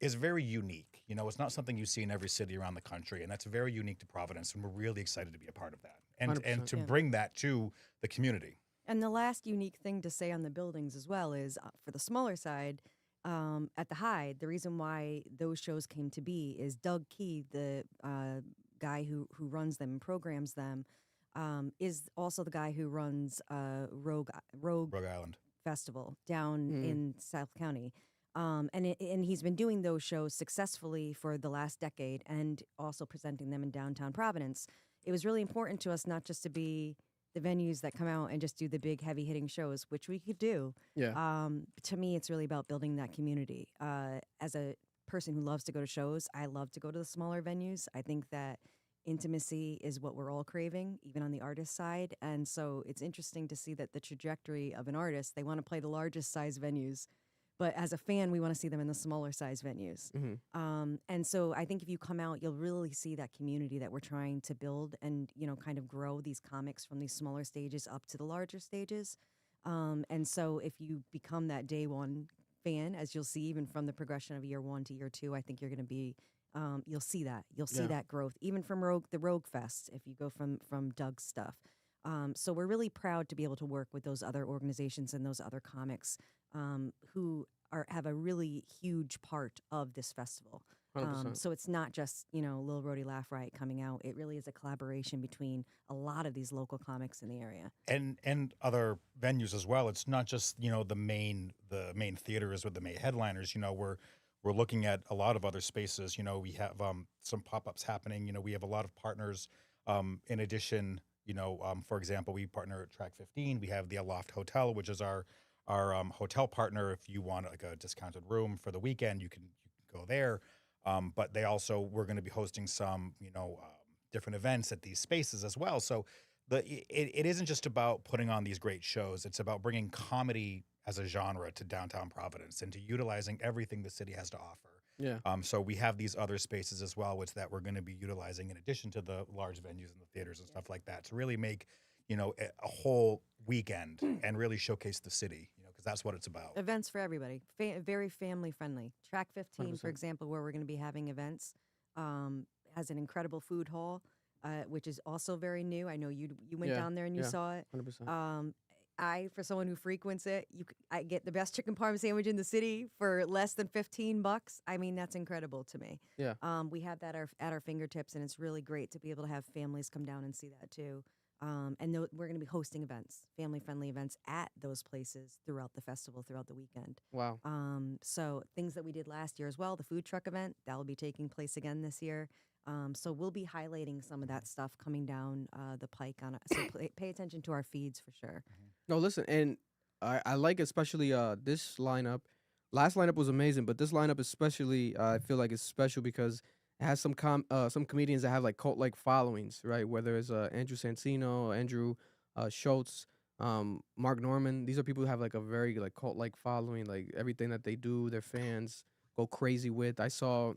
S10: is very unique. It's not something you see in every city around the country, and that's very unique to Providence, and we're really excited to be a part of that and to bring that to the community.
S9: And the last unique thing to say on the buildings as well is for the smaller side, at the Hyde, the reason why those shows came to be is Doug Key, the guy who runs them and programs them, is also the guy who runs Rogue
S10: Island
S9: Festival down in South County. And he's been doing those shows successfully for the last decade and also presenting them in downtown Providence. It was really important to us not just to be the venues that come out and just do the big heavy hitting shows, which we could do.
S3: Yeah.
S9: To me, it's really about building that community. As a person who loves to go to shows, I love to go to the smaller venues. I think that intimacy is what we're all craving, even on the artist side. And so it's interesting to see that the trajectory of an artist, they want to play the largest size venues. But as a fan, we want to see them in the smaller size venues. And so I think if you come out, you'll really see that community that we're trying to build and, kind of grow these comics from these smaller stages up to the larger stages. And so if you become that day one fan, as you'll see even from the progression of year 1 to year 2, I think you're going to be, you'll see that. You'll see that growth, even from the Rogue Fest, if you go from Doug's stuff. So we're really proud to be able to work with those other organizations and those other comics who have a really huge part of this festival.
S3: 100%.
S9: So it's not just, Lil Rhody Laugh Riot coming out. It really is a collaboration between a lot of these local comics in the area.
S10: And other venues as well. It's not just, the main theaters with the main headliners. We're looking at a lot of other spaces. We have some pop-ups happening. We have a lot of partners. In addition, for example, we partner at Track 15. We have the Aloft Hotel, which is our hotel partner. If you want like a discounted room for the weekend, you can go there. But we're going to be hosting some, different events at these spaces as well. So it isn't just about putting on these great shows. It's about bringing comedy as a genre to downtown Providence and to utilizing everything the city has to offer.
S3: Yeah.
S10: So we have these other spaces as well, which that we're going to be utilizing in addition to the large venues and the theaters and stuff like that to really make, a whole weekend and really showcase the city, because that's what it's about.
S9: Events for everybody, very family friendly. Track 15,
S3: 100%.
S9: for example, where we're going to be having events, has an incredible food hall, which is also very new. I know you went down there and you saw it.
S3: 100%.
S9: For someone who frequents it, I get the best chicken parm sandwich in the city for less than $15. I mean, that's incredible to me.
S3: Yeah.
S9: We have that at our fingertips, and it's really great to be able to have families come down and see that too. And we're going to be hosting events, family-friendly events at those places throughout the festival, throughout the weekend.
S3: Wow.
S9: So things that we did last year as well, the food truck event, that will be taking place again this year. So we'll be highlighting some of that stuff coming down the pike so pay attention to our feeds for sure.
S3: No, listen, and I like especially this lineup. Last lineup was amazing, but this lineup especially, I feel like it's special because It has some comedians that have like cult-like followings, right? Whether it's Andrew Santino, Andrew Schultz, Mark Norman. These are people who have like a very like cult-like following. Like everything that they do, their fans go crazy with. I saw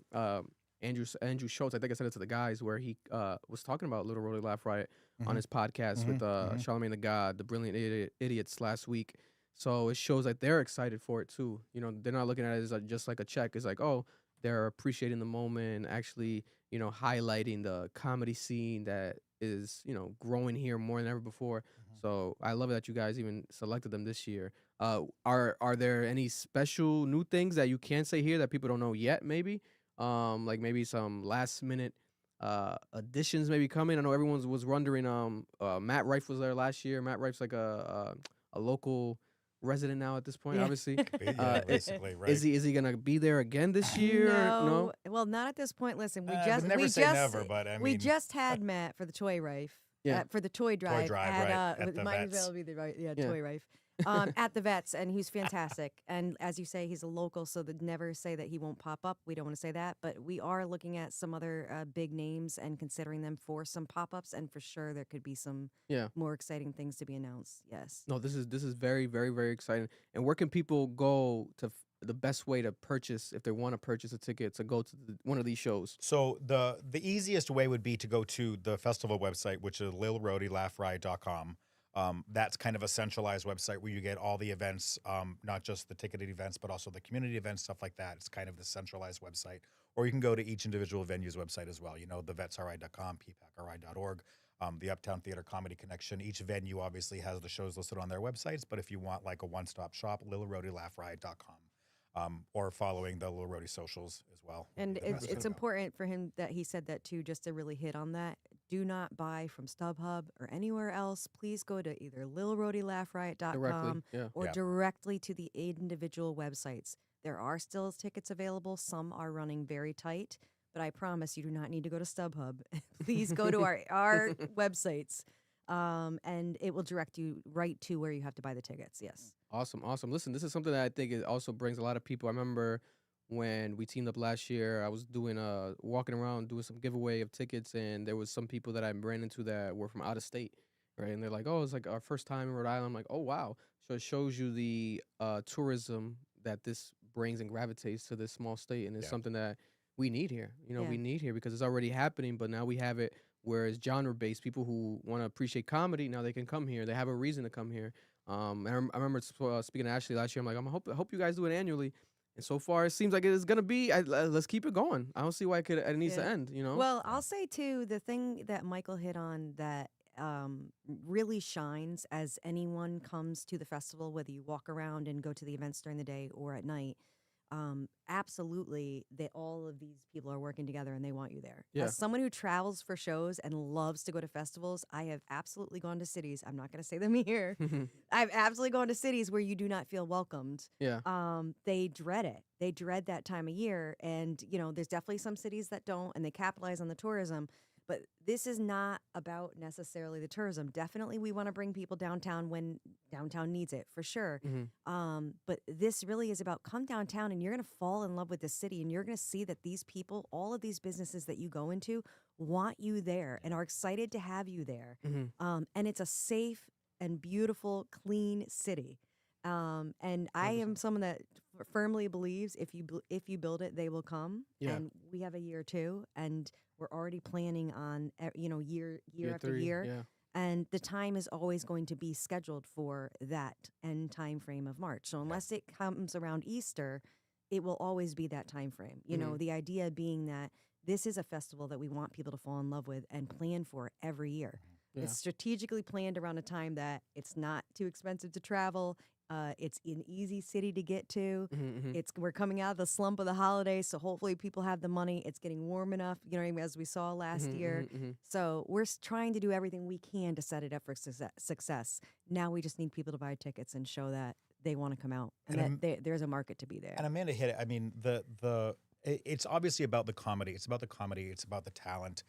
S3: Andrew Schultz. I think I said it to the guys where he was talking about Lil Rhody Laugh Riot on his podcast with Charlamagne the God, the Brilliant Idiots last week. So it shows like they're excited for it too. You know, they're not looking at it as just like a check. It's like, oh, they're appreciating the moment, actually, you know, highlighting the comedy scene that is, you know, growing here more than ever before. So I love that you guys even selected them this year. Are there any special new things that you can say here that people don't know yet? Maybe, like maybe some last minute additions maybe coming. I know everyone was wondering. Matt Rife was there last year. Matt Rife's like a local resident now at this point, obviously.
S10: Basically, right?
S3: Is he gonna be there again this year?
S9: No. Well, not at this point. Listen, we just
S10: never
S9: we
S10: say
S9: just
S10: never, but I
S9: we
S10: mean-
S9: just had Matt for the Toy Rife.
S3: Yeah.
S9: For the toy drive,
S10: drive,
S9: at,
S10: right, at
S9: with-
S10: the
S9: might as
S10: Vets.
S9: well be the right,
S3: Yeah.
S9: Toy Rife. At the Vets, and he's fantastic. And as you say, he's a local, so they'd never say that he won't pop up. We don't want to say that, but we are looking at some other big names and considering them for some pop-ups, and for sure there could be some more exciting things to be announced. Yes.
S3: No, this is very, very, very exciting. And where can people go to the best way to purchase if they want to purchase a ticket to go to one of these shows?
S10: So the easiest way would be to go to the festival website, which is lilrhodylaughriot.com. That's kind of a centralized website where you get all the events, not just the ticketed events, but also the community events, stuff like that. It's kind of the centralized website. Or you can go to each individual venue's website as well. You know, thevetsri.com, ppacri.org, the Uptown Theater Comedy Connection. Each venue obviously has the shows listed on their websites, but if you want like a one-stop shop, lilrhodylaughriot.com. Or following the Lil Rhody socials as well.
S9: And
S10: The best way
S9: it's
S10: to go.
S9: important for him that he said that too, just to really hit on that. Do not buy from StubHub or anywhere else. Please go to either lilrhodylaughriot.com
S3: Directly, yeah.
S9: or
S10: Yeah.
S9: directly to the individual websites. There are still tickets available. Some are running very tight, but I promise you do not need to go to StubHub. Please go to our websites, and it will direct you right to where you have to buy the tickets. Yes.
S3: Awesome. Listen, this is something that I think it also brings a lot of people. I remember when we teamed up last year, I was doing walking around doing some giveaway of tickets, and there was some people that I ran into that were from out of state, right? And they're like, "Oh, it's like our first time in Rhode Island." I'm like, "Oh, wow!" So it shows you the tourism that this brings and gravitates to this small state, and it's something that we need here. You know, we need here because it's already happening, but now we have it where it's genre-based. People who want to appreciate comedy, now they can come here. They have a reason to come here. And I remember speaking to Ashley last year. I'm like, I hope you guys do it annually. And so far, it seems like it is gonna be. Let's keep it going. I don't see why it needs to end. You know.
S9: Well, I'll say too, the thing that Michael hit on that really shines as anyone comes to the festival, whether you walk around and go to the events during the day or at night. Absolutely, all of these people are working together and they want you there.
S3: Yeah.
S9: As someone who travels for shows and loves to go to festivals, I have absolutely gone to cities. I'm not going to say them here. I've absolutely gone to cities where you do not feel welcomed.
S3: Yeah.
S9: They dread it. They dread that time of year. And, you know, there's definitely some cities that don't, and they capitalize on the tourism. But this is not about necessarily the tourism. Definitely, we want to bring people downtown when downtown needs it, for sure. But this really is about come downtown and you're going to fall in love with the city, and you're going to see that these people, all of these businesses that you go into, want you there and are excited to have you there. And it's a safe and beautiful, clean city. And I am someone that firmly believes if you build it, they will come.
S3: Yeah.
S9: And we have a year or two, and we're already planning on year after
S3: 3,
S9: year.
S3: yeah.
S9: And the time is always going to be scheduled for that end time frame of March. So unless it comes around Easter, it will always be that time frame. You know, the idea being that this is a festival that we want people to fall in love with and plan for every year.
S3: Yeah.
S9: It's strategically planned around a time that it's not too expensive to travel. It's an easy city to get to. We're coming out of the slump of the holidays, so hopefully people have the money. It's getting warm enough, you know, as we saw last year. So we're trying to do everything we can to set it up for success. Now we just need people to buy tickets and show that they want to come out, and that there's a market to be there.
S10: And Amanda hit it. I mean, it's obviously about the comedy. It's about the comedy. It's about the talent.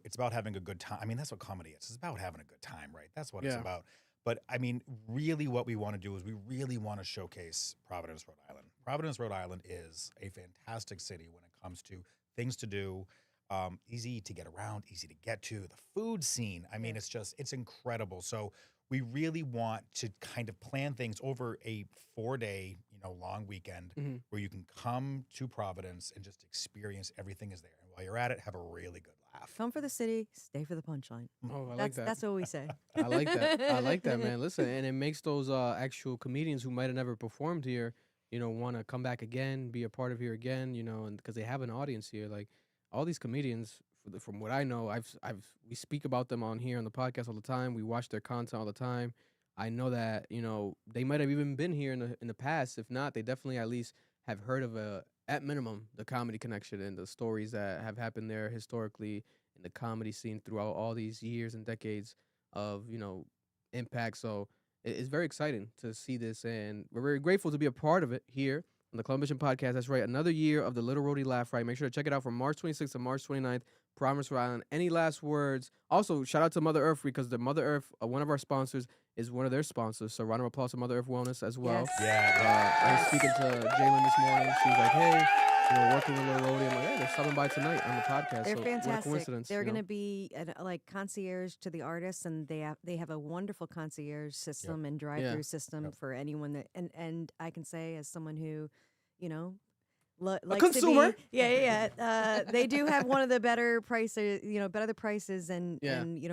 S10: It's about having a good time. I mean, that's what comedy is. It's about having a good time, right? That's what it's about. But I mean, really what we want to do is we really want to showcase Providence, Rhode Island. Providence, Rhode Island is a fantastic city when it comes to things to do, easy to get around, easy to get to. The food scene, I mean, it's incredible. So we really want to kind of plan things over a 4-day, long weekend where you can come to Providence and just experience everything is there. And while you're at it, have a really good laugh.
S9: Come for the city, stay for the punchline.
S3: Oh, I like that.
S9: That's what we say.
S3: I like that. I like that, man. Listen, and it makes those actual comedians who might have never performed here, want to come back again, be a part of here again, and because they have an audience here. Like all these comedians, from what I know, we speak about them on here on the podcast all the time. We watch their content all the time. I know that they might have even been here in the past. If not, they definitely at least have heard of at minimum the comedy connection and the stories that have happened there historically in the comedy scene throughout all these years and decades of impact. So it's very exciting to see this, and we're very grateful to be a part of it here on the Club Mission Podcast. That's right, another year of the Lil Rhody Laugh Riot. Make sure to check it out from March 26th to March 29th. Promise Rhode Island. Any last words? Also, shout out to Mother Earth, because the Mother Earth, one of our sponsors, is one of their sponsors. So round of applause to Mother Earth Wellness as well.
S9: Yes.
S3: I was speaking to Jalen this morning. She was like, hey, working with Lil Rhody. I'm like, hey, they're stopping by tonight on the podcast.
S9: They're
S3: so
S9: fantastic.
S3: What a coincidence.
S9: They're going to be like concierge to the artists, and they have a wonderful concierge system and drive-through system for anyone that and I can say, as someone who, likes
S3: consumer.
S9: to be, they do have one of the better prices, better prices and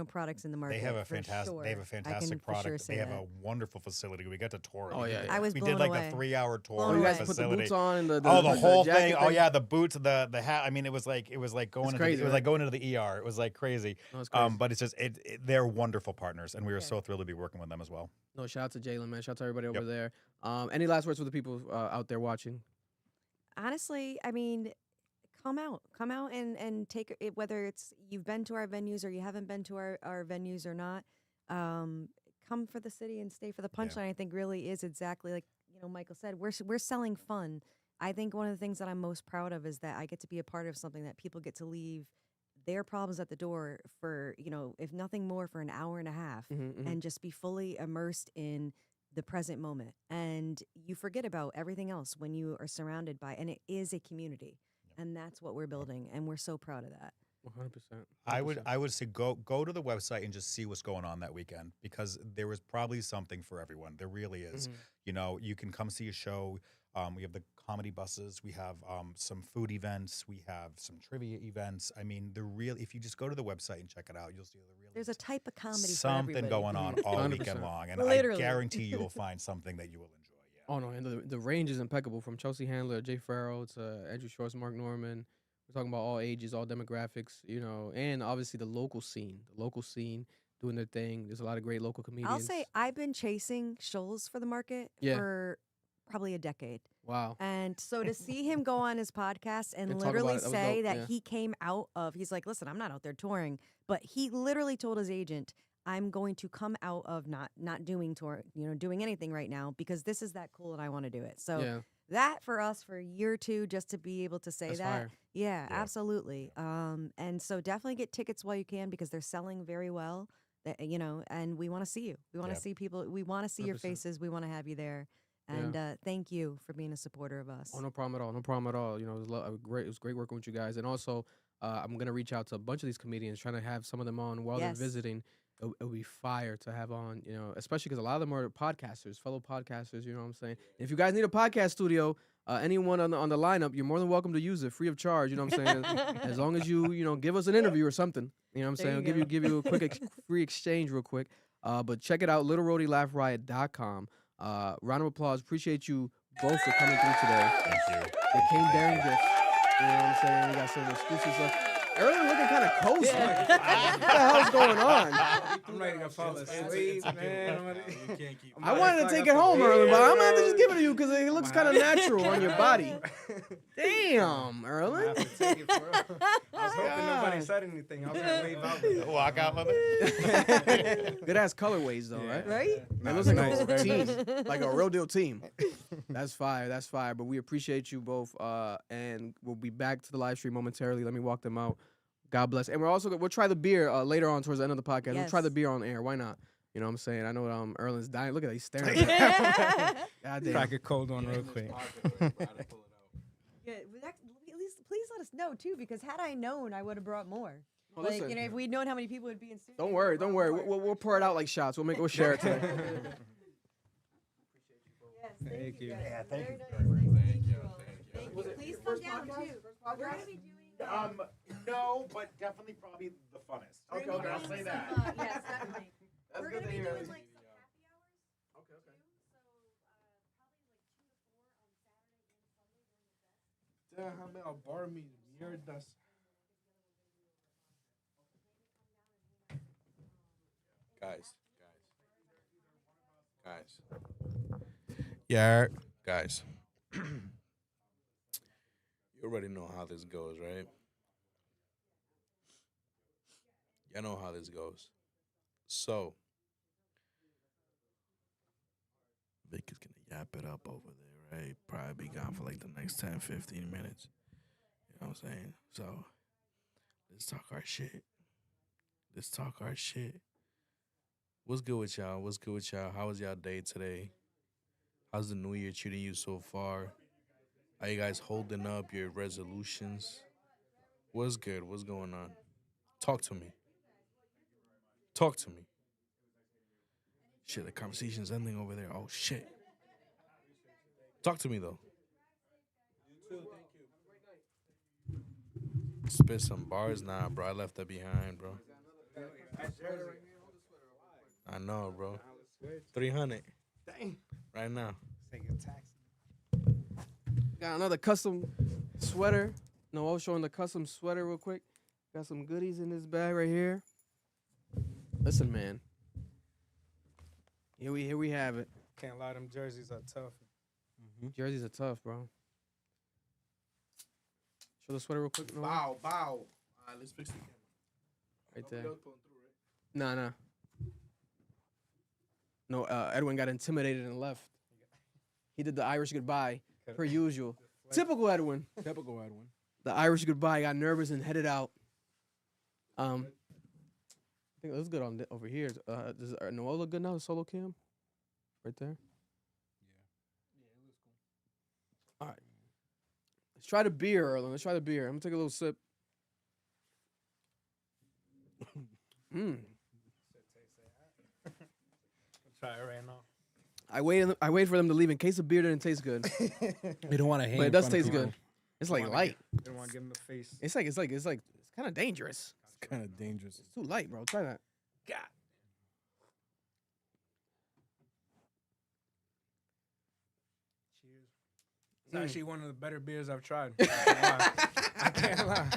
S9: products in the market.
S10: They have a
S9: for
S10: fantastic.
S9: sure.
S10: They have a
S9: I
S10: fantastic
S9: can for
S10: product.
S9: sure say
S10: They have
S9: that.
S10: a wonderful facility. We got to tour it.
S3: Oh, yeah.
S9: I was
S10: we
S9: blown
S10: did like
S9: away.
S10: the 3-hour tour.
S9: Blown
S3: Oh, you
S10: of
S3: guys
S10: the
S3: put the
S10: facility.
S3: boots on and
S10: the whole
S3: jacket
S10: thing. Oh yeah, the boots, the hat. I mean, it was like going into
S3: crazy,
S10: it was like going into the ER. It was like crazy.
S3: No, it's crazy.
S10: But it's just they're wonderful partners, and we are so thrilled to be working with them as well.
S3: No, shout out to Jalen, man. Shout out to everybody over there. Any last words for the people out there watching?
S9: Honestly, I mean, come out and take it, whether it's you've been to our venues or you haven't been to our venues or not. Come for the city and stay for the punchline. I think really is exactly like Michael said. We're selling fun. I think one of the things that I'm most proud of is that I get to be a part of something that people get to leave their problems at the door for, if nothing more, for an hour and a half, and just be fully immersed in the present moment. And you forget about everything else when you are surrounded by, and it is a community. And that's what we're building, and we're so proud of that.
S3: 100%.
S10: I would say go to the website and just see what's going on that weekend, because there is probably something for everyone. There really is. You can come see a show. We have the comedy buses. We have some food events. We have some trivia events. I mean, if you just go to the website and check it out, you'll see
S9: there's a type of comedy
S10: something
S9: for everybody.
S10: going on all
S3: 100%.
S10: weekend long, and
S9: Literally.
S10: I guarantee you will find something that you will enjoy.
S3: Oh no, and the range is impeccable, from Chelsea Handler, Jay Farrell to Andrew Schwartz, Mark Norman. We're talking about all ages, all demographics, and obviously the local scene doing their thing. There's a lot of great local comedians.
S9: I'll say I've been chasing Shoals for the market for probably a decade.
S3: Wow.
S9: And so to see him go on his podcast and
S3: And talk
S9: literally
S3: about it, that was
S9: say
S3: dope,
S9: that
S3: yeah.
S9: he came out of, he's like, listen, I'm not out there touring, but he literally told his agent, I'm going to come out of not doing tour, doing anything right now, because this is that cool and I want to do it. So that for us for a year or two, just to be able to say
S3: That's
S9: that.
S3: fire.
S9: Yeah, absolutely. And so definitely get tickets while you can, because they're selling very well, and we want to see you. We want to see people. We want to see your
S3: 100%.
S9: faces. We want to have you there. And thank you for being a supporter of us.
S3: Oh, no problem at all. No problem at all. It was great. It was great working with you guys. And also, I'm gonna reach out to a bunch of these comedians, trying to have some of them on while they're visiting. It would be fire to have on, especially because a lot of them are podcasters, fellow podcasters. You know what I'm saying? And if you guys need a podcast studio, anyone on the lineup, you're more than welcome to use it, free of charge. You know what I'm saying? As long as you give us an interview or something. You know what I'm saying? I'll give you a quick free exchange real quick. But check it out, LilRhodyLaughRiot.com. Round of applause. Appreciate you both for coming through today.
S10: Thank you.
S3: They came bearing gifts. You know what I'm saying? We got some exclusive stuff. Earlier looking kind of cozy. What the hell's going on?
S6: I'm ready to fall asleep, man.
S3: I wanted to take it home earlier, but I'm gonna have to just give it to you because it looks kind of natural on your body. Damn, Erlen.
S6: I was hoping nobody said anything. I was gonna leave out with it.
S10: Walk out with it.
S3: Good ass colorways though, right?
S9: Right?
S3: It looks like a team, like a real deal team. That's fire. That's fire. But we appreciate you both, and we'll be back to the live stream momentarily. Let me walk them out. God bless. And we'll try the beer later on towards the end of the podcast. We'll try the beer on air. Why not? You know what I'm saying? I know Erlen's dying. Look at that. He's staring. God damn.
S6: Crack a cold one real quick.
S9: Yeah, please let us know. though too, because had I known, I would have brought more.
S3: Oh,
S9: Like
S3: listen.
S9: if we'd known how many people would be in studio.
S3: Don't worry, don't worry. We'll pour it out like shots. We'll share it today.
S9: Yes,
S6: Thank you.
S9: guys.
S10: Yeah, thank you.
S9: Very nice. Nice to meet you all. Thank you. Please come down too. We're gonna be doing.
S10: No, but definitely probably the funnest.
S9: we're gonna be
S10: I'll
S9: doing
S10: say
S9: some,
S10: that.
S9: yes, definitely. We're gonna be doing like some happy hours.
S3: Okay.
S2: bar mierdas.
S1: Guys. Yeah, guys. You already know how this goes, right? You know how this goes. So, Vic is going to yap it up over there, right? Probably be gone for like the next 10, 15 minutes. You know what I'm saying? So, let's talk our shit. Let's talk our shit. What's good with y'all? What's good with y'all? How was y'all day today? How's the new year treating you so far? Are you guys holding up your resolutions? What's good? What's going on? Talk to me. Talk to me. Shit, the conversation's ending over there. Oh, shit. Talk to me, though. Spit some bars? Nah, bro. I left that behind, bro. I know, bro. 300.
S3: Dang.
S1: Right now.
S3: Got another custom sweater. Noel showing the custom sweater real quick. Got some goodies in this bag right here. Listen, man. Here we have it.
S6: Can't lie, them jerseys are tough.
S3: Jerseys are tough, bro. Show the sweater real quick. Noel.
S2: Bow. All right, let's fix the camera.
S3: Right there. Nah. No, Edwin got intimidated and left. He did the Irish goodbye, per usual. Typical Edwin. The Irish goodbye, got nervous and headed out. I think it looks good on over here. Does Noel look good now, the solo cam? Right there? Yeah, it looks cool. All right. Let's try the beer, Erlen. Let's try the beer. I'm going to take a little sip.
S6: Try it right now.
S3: I wait for them to leave in case the beer didn't taste good.
S2: We don't want to hang.
S3: But it does taste good. It's like light.
S6: Didn't want to give him the face.
S3: It's kind of dangerous.
S2: It's kind of dangerous.
S3: It's too light, bro. Try that. God.
S6: Cheers. It's actually one of the better beers I've tried. I can't lie.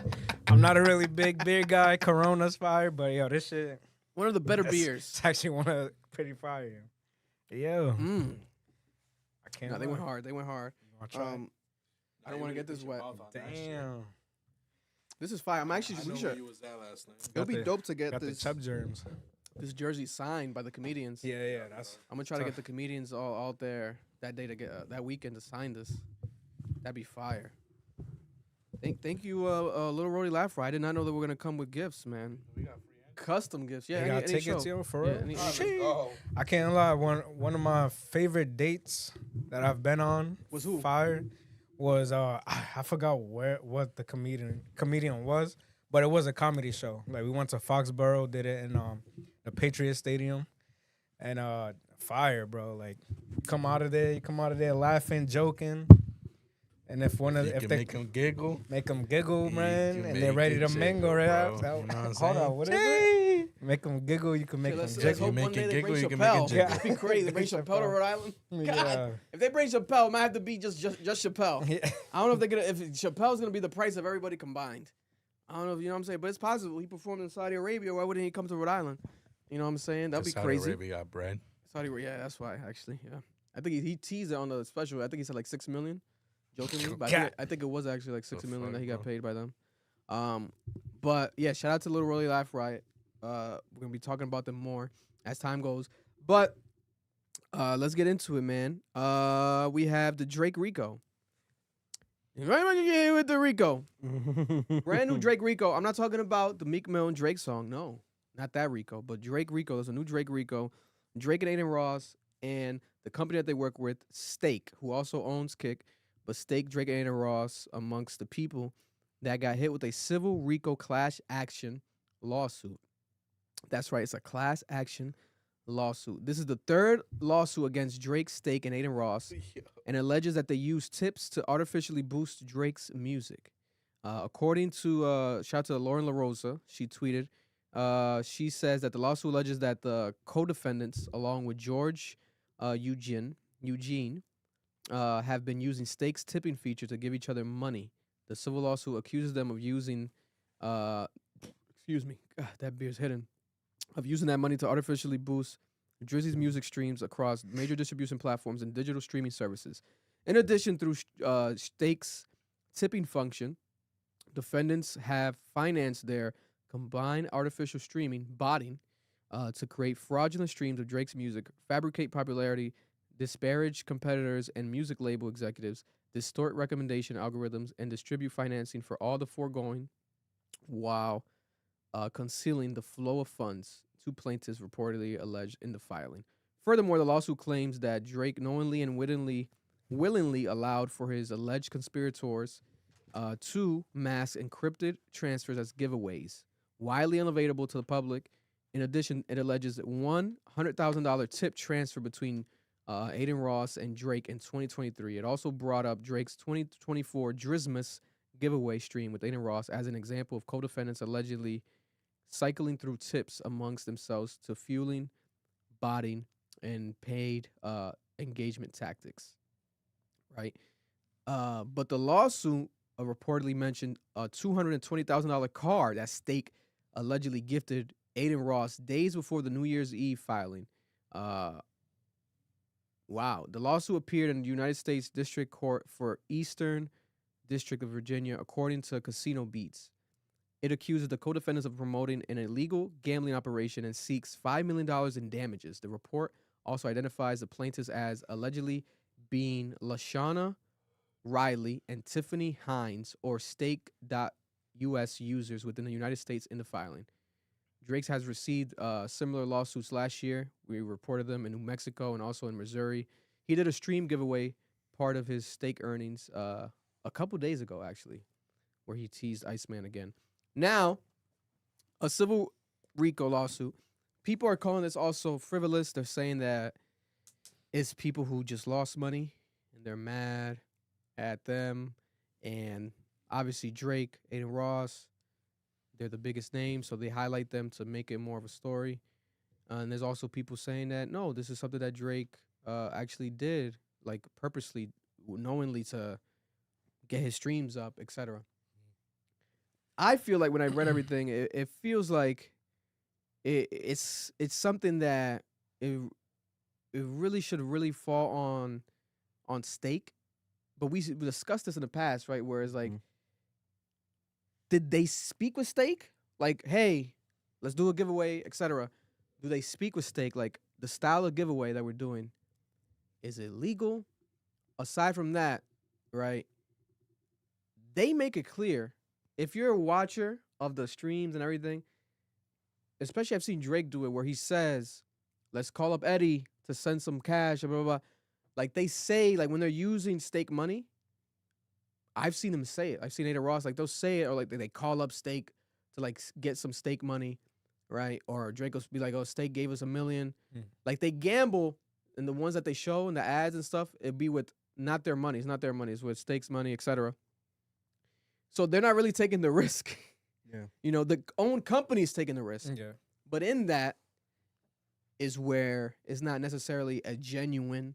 S6: I'm not a really big beer guy. Corona's fire, but yo, this shit.
S3: One of the better beers.
S6: It's actually one of the pretty fire. Yo. I can't.
S3: No, they
S6: lie.
S3: went hard. They went hard.
S6: Wanna try it?
S3: I don't want to get this wet.
S6: Damn.
S3: This is fire. I'm actually. We should.
S1: was that last night.
S3: It'll be dope to get
S6: Got the
S3: this
S6: chub germs.
S3: this jersey signed by the comedians.
S6: Yeah. That's.
S3: I'm gonna try to
S6: tough.
S3: get the comedians all out there that day to get that weekend to sign this. That'd be fire. Thank you, Lil Rhody Laugh Riot. I did not know that we're gonna come with gifts, man. We got free custom gifts. Yeah,
S6: You got
S3: any
S6: tickets,
S3: show.
S6: yo, for
S3: Yeah,
S6: real?
S3: any-
S6: I can't lie. One of my favorite dates that I've been on
S3: Was who?
S6: Fire was I forgot what the comedian was, but it was a comedy show. Like we went to Foxborough, did it in the Patriot Stadium, and fire, bro. Like you come out of there laughing, joking. And if they
S1: make them giggle,
S6: man,
S1: can
S6: and they're
S1: make
S6: ready
S1: it
S6: to
S1: jiggle,
S6: mingle,
S1: bro.
S6: right?
S1: You know what I'm
S6: Hold
S1: saying?
S6: on, what is it? Make them giggle, you can make them
S3: Let's
S6: jiggle.
S3: hope
S1: make
S3: one day
S1: it
S3: they
S1: giggle,
S3: bring
S1: you can make it
S3: Chappelle.
S1: jiggle.
S3: That'd be crazy. They bring Chappelle to Rhode Island. God,
S6: Yeah.
S3: if they bring Chappelle, it might have to be just Chappelle.
S6: Yeah.
S3: I don't know if they're gonna. If Chappelle's gonna be the price of everybody combined. I don't know if you know what I'm saying, but it's possible. He performed in Saudi Arabia. Why wouldn't he come to Rhode Island? You know what I'm saying? That'd be
S1: Saudi
S3: crazy.
S1: Arabia got bread.
S3: Saudi Arabia, yeah, that's why actually. Yeah, I think he teased it on the special. I think he said like 6 million, jokingly. But I think it was actually like 6 million that he got paid by them. But yeah, shout out to Lil Rhody Laugh Riot. We're gonna be talking about them more as time goes. But let's get into it, man. We have the Drake RICO. Right when you get hit with the RICO. Brand new Drake RICO. I'm not talking about the Meek Mill and Drake song. No, not that RICO. But Drake RICO. There's a new Drake RICO. Drake and Adin Ross and the company that they work with, Stake, who also owns Kick, but Stake, Drake, and Adin Ross amongst the people that got hit with a civil RICO class action lawsuit. That's right, it's a class action lawsuit. This is the third lawsuit against Drake, Stake, and Adin Ross, and alleges that they used tips to artificially boost Drake's music. According to shout out to Lauren LaRosa, she tweeted. She says that the lawsuit alleges that the co-defendants, along with George Eugene, have been using Stake's tipping feature to give each other money. The civil lawsuit accuses them of using, excuse me, God, that beer's hidden, of using that money to artificially boost Drizzy's music streams across major distribution platforms and digital streaming services. In addition, through Stake's tipping function, defendants have financed their combined artificial streaming, botting, to create fraudulent streams of Drake's music, fabricate popularity, disparage competitors and music label executives, distort recommendation algorithms, and distribute financing for all the foregoing while concealing the flow of funds, two plaintiffs reportedly alleged in the filing. Furthermore, the lawsuit claims that Drake knowingly and willingly allowed for his alleged conspirators to mask encrypted transfers as giveaways, widely unavailable to the public. In addition, it alleges $100,000 tip transfer between Adin Ross and Drake in 2023. It also brought up Drake's 2024 Drizmas giveaway stream with Adin Ross as an example of co-defendants allegedly cycling through tips amongst themselves to fueling, botting, and paid engagement tactics. Right? But the lawsuit reportedly mentioned a $220,000 car that Stake allegedly gifted Adin Ross days before the New Year's Eve filing. Wow. The lawsuit appeared in the United States District Court for Eastern District of Virginia, according to Casino Beats. It accuses the co-defendants of promoting an illegal gambling operation and seeks $5 million in damages. The report also identifies the plaintiffs as allegedly being LaShawna Riley and Tiffany Hines, or Stake.us users within the United States in the filing. Drake has received similar lawsuits last year. We reported them in New Mexico and also in Missouri. He did a stream giveaway, part of his Stake earnings, a couple days ago, actually, where he teased Iceman again. Now, a civil RICO lawsuit. People are calling this also frivolous. They're saying that it's people who just lost money and they're mad at them. And obviously Drake, Adin Ross, they're the biggest names, so they highlight them to make it more of a story. And there's also people saying that, no, this is something that Drake actually did, like purposely, knowingly, to get his streams up, etc. I feel like when I read everything, it feels like it's something that it really should really fall on Stake. But we discussed this in the past, right? Where it's like, did they speak with Stake? Like, hey, let's do a giveaway, etc. Do they speak with Stake? Like, the style of giveaway that we're doing, is it legal? Aside from that, right, they make it clear. If you're a watcher of the streams and everything, especially I've seen Drake do it where he says, let's call up Eddie to send some cash, blah, blah, blah. Like, they say, like, when they're using Stake money, I've seen them say it. I've seen Adin Ross, like, they'll say it, or, like, they call up Stake to, like, get some Stake money, right? Or Drake will be like, oh, Stake gave us $1 million. Like, they gamble, and the ones that they show in the ads and stuff, it'd be with not their money. It's not their money. It's with Stake's money, etc. So they're not really taking the risk.
S2: Yeah.
S3: You know, the own company's taking the risk.
S6: Yeah.
S3: But in that is where it's not necessarily a genuine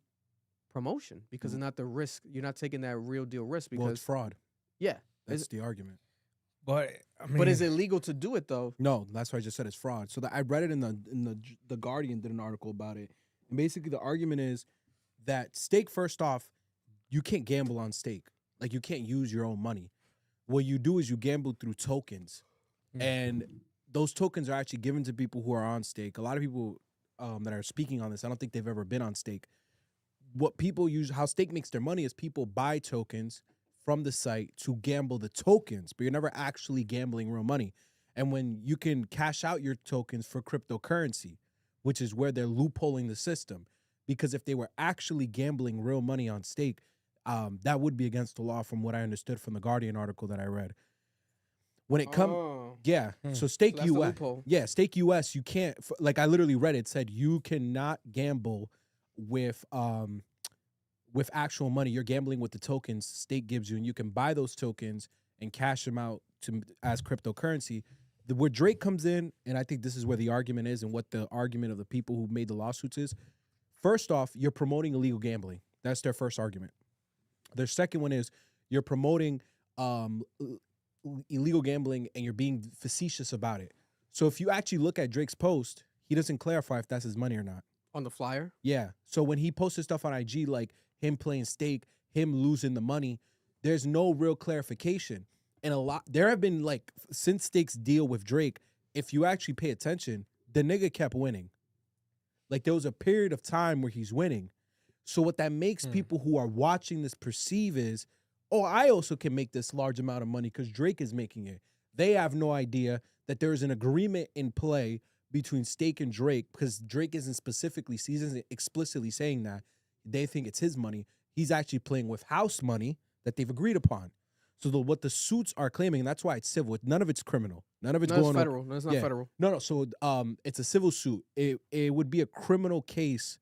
S3: promotion, because it's not the risk. You're not taking that real deal risk because
S2: Well, it's fraud.
S3: Yeah.
S2: That's the argument.
S6: But I mean,
S3: But is it legal to do it though?
S2: No, that's why I just said it's fraud. So I read it in the Guardian did an article about it, and basically the argument is that Stake, first off, you can't gamble on Stake. Like, you can't use your own money. What you do is you gamble through tokens, and those tokens are actually given to people who are on Stake. A lot of people that are speaking on this, I don't think they've ever been on Stake. What people use, how Stake makes their money is people buy tokens from the site to gamble the tokens, but you're never actually gambling real money. And when you can cash out your tokens for cryptocurrency, which is where they're loopholing the system, because if they were actually gambling real money on Stake, that would be against the law from what I understood from the Guardian article that I read. When it comes, yeah. So Stake
S3: that's the
S2: US,
S3: loophole.
S2: yeah, Stake US. You can't like I literally read it said you cannot gamble with actual money. You're gambling with the tokens Stake gives you, and you can buy those tokens and cash them out as cryptocurrency. Where Drake comes in, and I think this is where the argument is, and what the argument of the people who made the lawsuits is. First off, you're promoting illegal gambling. That's their first argument. Their second one is you're promoting illegal gambling, and you're being facetious about it. So if you actually look at Drake's post, he doesn't clarify if that's his money or not.
S3: On the flyer?
S2: Yeah. So when he posted stuff on IG, like him playing Stake, him losing the money, there's no real clarification. And there have been like, since Stake's deal with Drake, if you actually pay attention, the nigga kept winning. Like there was a period of time where he's winning. So what that makes people who are watching this perceive is, oh, I also can make this large amount of money because Drake is making it. They have no idea that there is an agreement in play between Stake and Drake, because Drake isn't explicitly saying that. They think it's his money. He's actually playing with house money that they've agreed upon. So what the suits are claiming, and that's why it's civil. None of it's criminal. None of it's going
S3: federal. No, it's not federal.
S2: No. So it's a civil suit. It would be a criminal case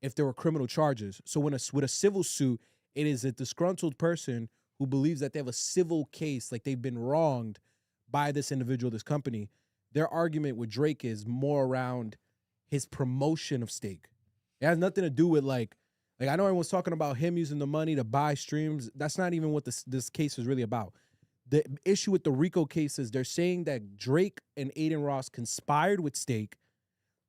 S2: if there were criminal charges. So with a civil suit, it is a disgruntled person who believes that they have a civil case, like they've been wronged by this individual, this company. Their argument with Drake is more around his promotion of Stake. It has nothing to do with like I know everyone's talking about him using the money to buy streams. That's not even what this case is really about. The issue with the RICO case is they're saying that Drake and Adin Ross conspired with Stake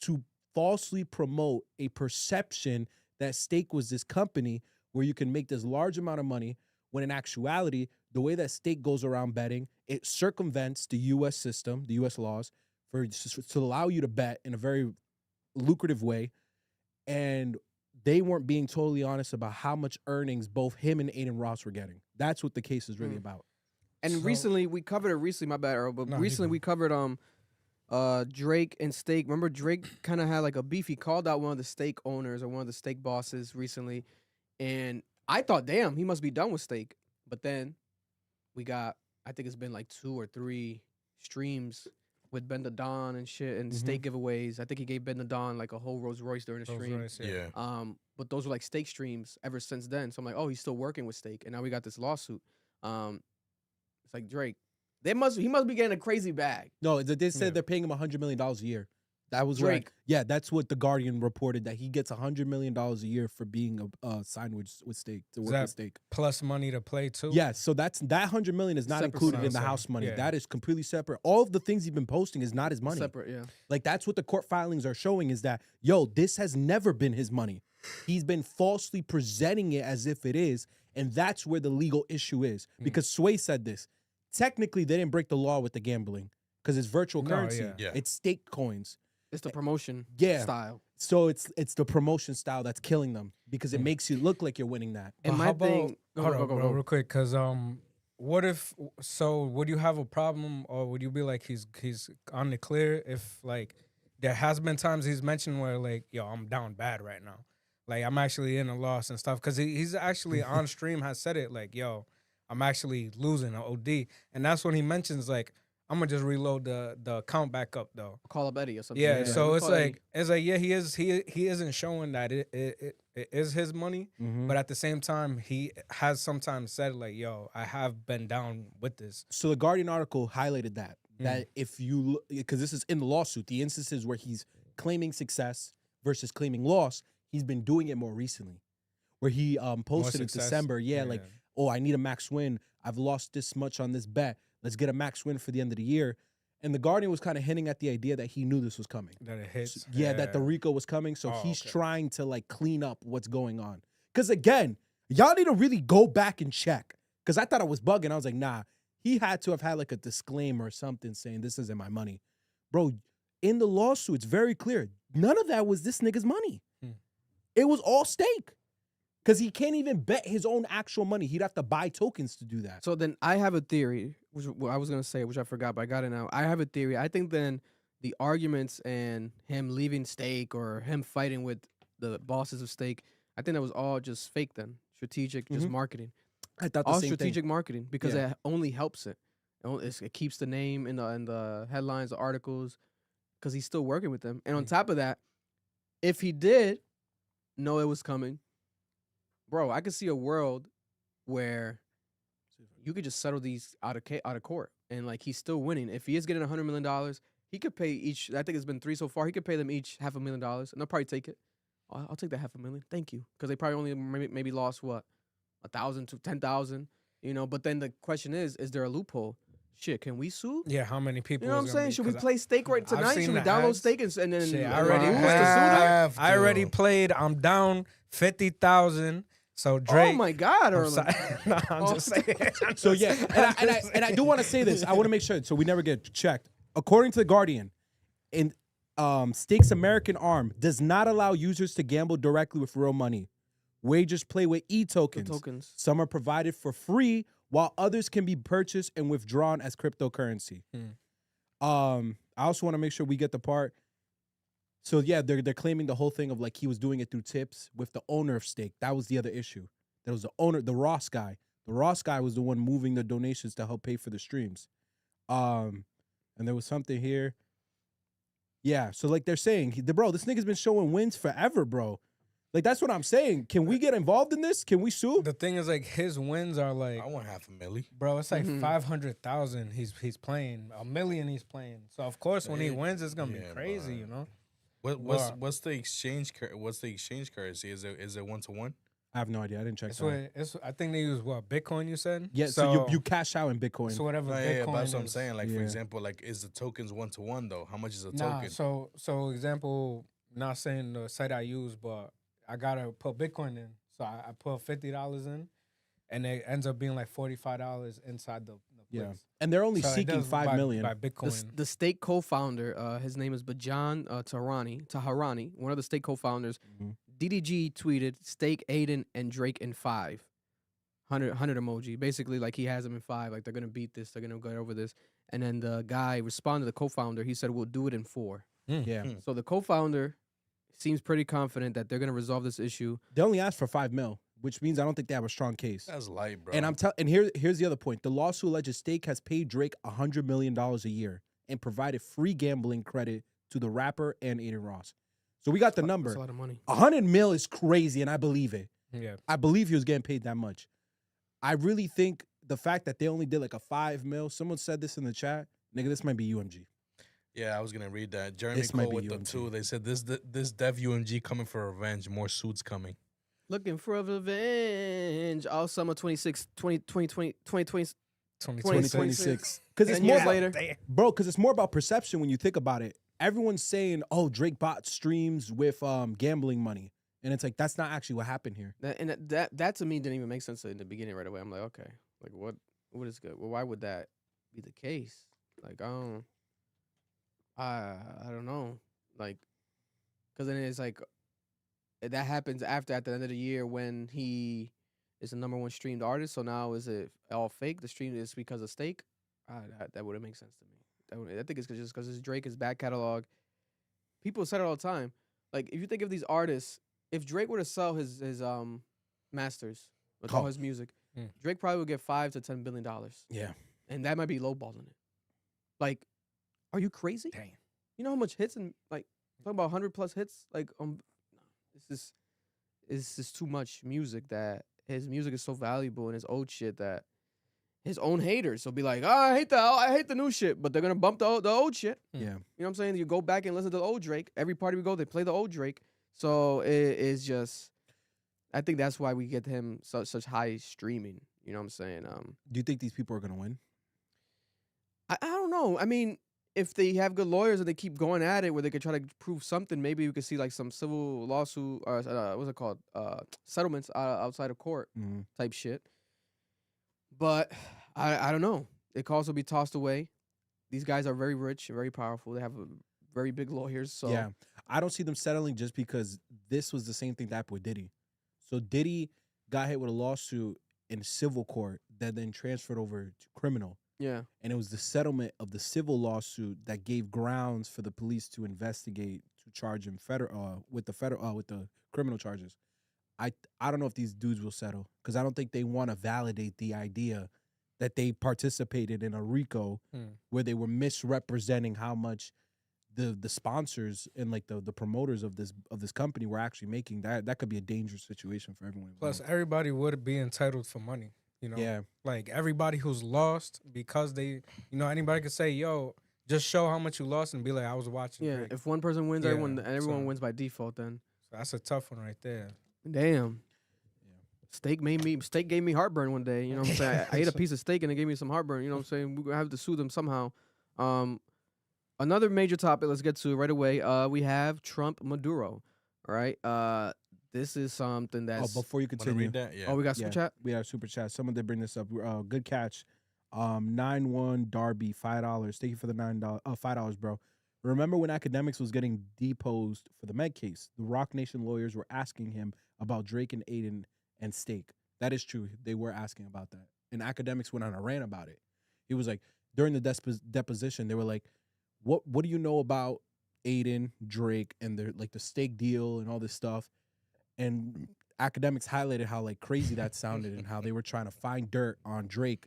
S2: to falsely promote a perception that Stake was this company where you can make this large amount of money, when in actuality, the way that Stake goes around betting, it circumvents the U.S. system, the U.S. laws, to allow you to bet in a very lucrative way. And they weren't being totally honest about how much earnings both him and Adin Ross were getting. That's what the case is really about.
S3: And recently, we covered it recently, my bad, Earl, but recently we covered Drake and Stake. Remember, Drake kind of had like a beef. He called out one of the Stake owners or one of the Stake bosses recently. And I thought, damn, he must be done with Stake. But then we got, I think it's been like 2 or 3 streams with Ben the Don and shit and Stake giveaways. I think he gave Ben the Don like a whole Rolls Royce during the stream.
S1: Yeah.
S3: But those were like Stake streams ever since then. So I'm like, oh, he's still working with Stake. And now we got this lawsuit. It's like Drake. He must be getting a crazy bag.
S2: No, they said they're paying him $100 million a year. That was
S3: Drake.
S2: Yeah, that's what the Guardian reported, that he gets $100 million a year for being signed with Stake, to work with Stake.
S6: Plus money to play too?
S2: Yeah, so that $100 million is not
S3: Separate
S2: included in the house money.
S6: Yeah.
S2: That is completely separate. All of the things he's been posting is not his money.
S3: Separate, yeah.
S2: Like that's what the court filings are showing, is that, yo, this has never been his money. He's been falsely presenting it as if it is, and that's where the legal issue is. Because Sway said this. Technically, they didn't break the law with the gambling because it's virtual currency.
S1: Yeah.
S2: It's Stake coins.
S3: It's the promotion style.
S2: So it's the promotion style that's killing them, because it makes you look like you're winning that.
S3: And my thing,
S6: hold on, real quick, because what if? So would you have a problem, or would you be like he's on the clear if like there has been times he's mentioned where like, yo, I'm down bad right now, like I'm actually in a loss and stuff, because he's actually on stream has said it, like, yo, I'm actually losing an OD, and that's when he mentions like, I'm gonna just reload the account back up though.
S3: Call up Eddie or something.
S6: Yeah, so it's like yeah, he isn't showing that it is his money, but at the same time he has sometimes said like, yo, I have been down with this.
S2: So the Guardian article highlighted that if you, because this is in the lawsuit, the instances where he's claiming success versus claiming loss, he's been doing it more recently, where he posted in December, like, oh, I need a max win. I've lost this much on this bet. Let's get a max win for the end of the year. And the Guardian was kind of hinting at the idea that he knew this was coming.
S6: That it hits.
S2: So, that the RICO was coming. So he's trying to like clean up what's going on. Because again, y'all need to really go back and check. Because I thought I was bugging. I was like, nah, he had to have had like a disclaimer or something saying this isn't my money. Bro, in the lawsuit, it's very clear. None of that was this nigga's money. It was all Stake. Because he can't even bet his own actual money. He'd have to buy tokens to do that.
S3: So then I have a theory, which I was going to say, which I forgot, but I got it now. I have a theory. I think then the arguments and him leaving Stake or him fighting with the bosses of Stake, I think that was all just fake then. Strategic, just marketing.
S2: I thought the
S3: all
S2: same
S3: strategic
S2: thing.
S3: marketing, because it only helps it. It keeps the name in the headlines, the articles, because he's still working with them. And on top of that, if he did know it was coming, bro, I could see a world where you could just settle these out of court, and like he's still winning. If he is getting $100 million, he could pay each. I think it's been 3 so far. He could pay them each $500,000, and they'll probably take it. I'll take that $500,000. Thank you, because they probably only maybe lost what, 1,000 to 10,000. You know, but then the question is there a loophole? Shit, can we sue?
S6: Yeah, how many people?
S3: You know what I'm saying? Should we play stake right
S6: I've
S3: tonight?
S6: seen
S3: Should we
S6: the
S3: download
S6: ads.
S3: stake and then
S6: Shit, I
S3: like,
S6: already
S3: use the
S6: played.
S3: suit?
S6: I already played. I'm down 50,000. So Drake.
S3: Oh my God,
S6: I'm
S3: Erlen.
S6: sorry. No, I'm just saying.
S2: So yeah, and I do want to say this. I want to make sure so we never get checked. According to the Guardian, in Stake's American arm does not allow users to gamble directly with real money. Wagers play with e-tokens.
S3: Tokens.
S2: Some are provided for free, while others can be purchased and withdrawn as cryptocurrency. I also want to make sure we get the part. So yeah, they're claiming the whole thing of like he was doing it through tips with the owner of Stake. That was the other issue. That was the owner, the Ross guy. The Ross guy was the one moving the donations to help pay for the streams. And there was something here. Yeah, so like they're saying, bro, this nigga's been showing wins forever, bro. Like that's what I'm saying. Can we get involved in this? Can we sue?
S6: The thing is, like, his wins are like,
S1: I want $500,000.
S6: bro, it's like 500,000. He's playing $1 million. He's playing. So of course, when he wins, it's gonna be crazy,
S1: bro.
S6: you know.
S1: What's the exchange? What's the exchange currency? Is it 1-to-1?
S2: I have no idea. I didn't check that.
S6: I think they use what, Bitcoin? You said.
S2: Yeah, so you cash out in Bitcoin.
S6: So whatever
S1: No,
S6: Bitcoin
S1: yeah, that's what I'm
S6: is.
S1: saying. Like for
S2: Yeah.
S1: example, like is the tokens 1-to-1 though? How much is a
S6: Nah,
S1: token?
S6: so example, not saying the site I use, but I gotta put Bitcoin in. So I put $50 in, and it ends up being like $45 inside the
S2: Yeah,
S6: place.
S2: and they're only
S6: So it
S2: seeking
S6: does
S2: 5 million.
S6: by Bitcoin.
S3: The Stake co-founder, his name is Bajan Taharani, one of the Stake co-founders. DDG tweeted Stake, Adin, and Drake in 5. 100 emoji. Basically, like he has them in 5. Like they're gonna beat this. They're gonna go over this. And then the guy responded, the co-founder. He said, "We'll do it in 4."
S2: Yeah,
S3: So the co-founder seems pretty confident that they're gonna resolve this issue.
S2: they only asked for 5 mil, which means I don't think they have a strong case.
S1: That's light, bro.
S2: And here's the other point. The lawsuit alleges Stake has paid Drake $100 million a year and provided free gambling credit to the rapper and Adin Ross. So we got the number.
S3: That's a lot of money.
S2: 100 mil is crazy, and I believe it.
S6: Yeah.
S2: I believe he was getting paid that much. I really think the fact that they only did like a 5 mil. Someone said this in the chat. Nigga, this might be UMG.
S1: Yeah, I was gonna read that. Jeremy
S2: This might
S1: Cole
S2: be
S1: with the
S2: UMG.
S1: 2. They said this dev UMG coming for revenge. More suits coming.
S3: Looking for revenge. All summer 2026.
S2: 2026. Because it's
S3: 10
S2: more
S3: years
S2: about,
S3: later.
S2: bro, because it's more about perception when you think about it. Everyone's saying, oh, Drake bought streams with gambling money. And it's like, that's not actually what happened here.
S3: That to me didn't even make sense in the beginning right away. I'm like, okay, like what is good? Well, why would that be the case? Like, I don't know. Like, because then it's like that happens at the end of the year when he is the #1 streamed artist. So now is it all fake? The stream is because of Stake? That wouldn't make sense to me. I think it's just because it's Drake, his back catalog. People say it all the time. Like, if you think of these artists, if Drake were to sell his masters with all his music, Drake probably would get $5 to $10 billion.
S2: Yeah.
S3: And that might be lowballing it. Like, are you crazy?
S6: Damn.
S3: You know how much hits and like talking about 100+ hits? Like, it's just too much music that his music is so valuable and his old shit that his own haters will be like, oh, I hate the new shit, but they're gonna bump the old shit.
S2: Yeah.
S3: You know what I'm saying? You go back and listen to the old Drake. Every party we go, they play the old Drake. So it is just, I think that's why we get him such high streaming. You know what I'm saying?
S2: Do you think these people are going to win?
S3: I don't know. I mean, if they have good lawyers and they keep going at it where they could try to prove something, maybe we could see like some civil lawsuit or what's it called? Settlements outside of court type shit. But I don't know. It could also be tossed away. These guys are very rich and very powerful. They have very big lawyers. So
S2: Yeah. I don't see them settling just because this was the same thing that happened with Diddy. So Diddy got hit with a lawsuit in civil court that then transferred over to criminal.
S3: Yeah.
S2: And it was the settlement of the civil lawsuit that gave grounds for the police to investigate to charge him with the criminal charges. I don't know if these dudes will settle because I don't think they want to validate the idea that they participated in a RICO where they were misrepresenting how much the sponsors and like the promoters of this company were actually making. That could be a dangerous situation for everyone
S6: Plus,
S2: involved.
S6: everybody would be entitled for money. You know,
S2: Yeah.
S6: like everybody who's lost because they, anybody could say, "Yo, just show how much you lost," and be like, "I was watching."
S3: Yeah,
S6: Drake."
S3: if one person wins,
S6: Yeah,
S3: everyone
S6: so-
S3: wins by default. Then
S6: So that's a tough one right there.
S3: damn. Steak gave me heartburn one day. You know what I'm saying? I ate a piece of steak and it gave me some heartburn. You know what I'm saying? We're gonna have to sue them somehow. Another major topic. Let's get to it right away. We have Trump Maduro. All right. This is something that's.
S2: Before you
S1: Want to
S2: continue,
S1: read that? Yeah.
S3: Oh, we got super chat.
S2: we have super chat. Someone did bring this up. Good catch. 9-1 Darby, $5. Thank you for the $5, bro. Remember when Academics was getting deposed for the Meg case? The Rock Nation lawyers were asking him about Drake and Adin and Steak. That is true. They were asking about that. And Academics went on a rant about it. He was like, during the deposition, they were like, what do you know about Adin, Drake, and the Steak deal and all this stuff? And Academics highlighted how like crazy that sounded and how they were trying to find dirt on Drake.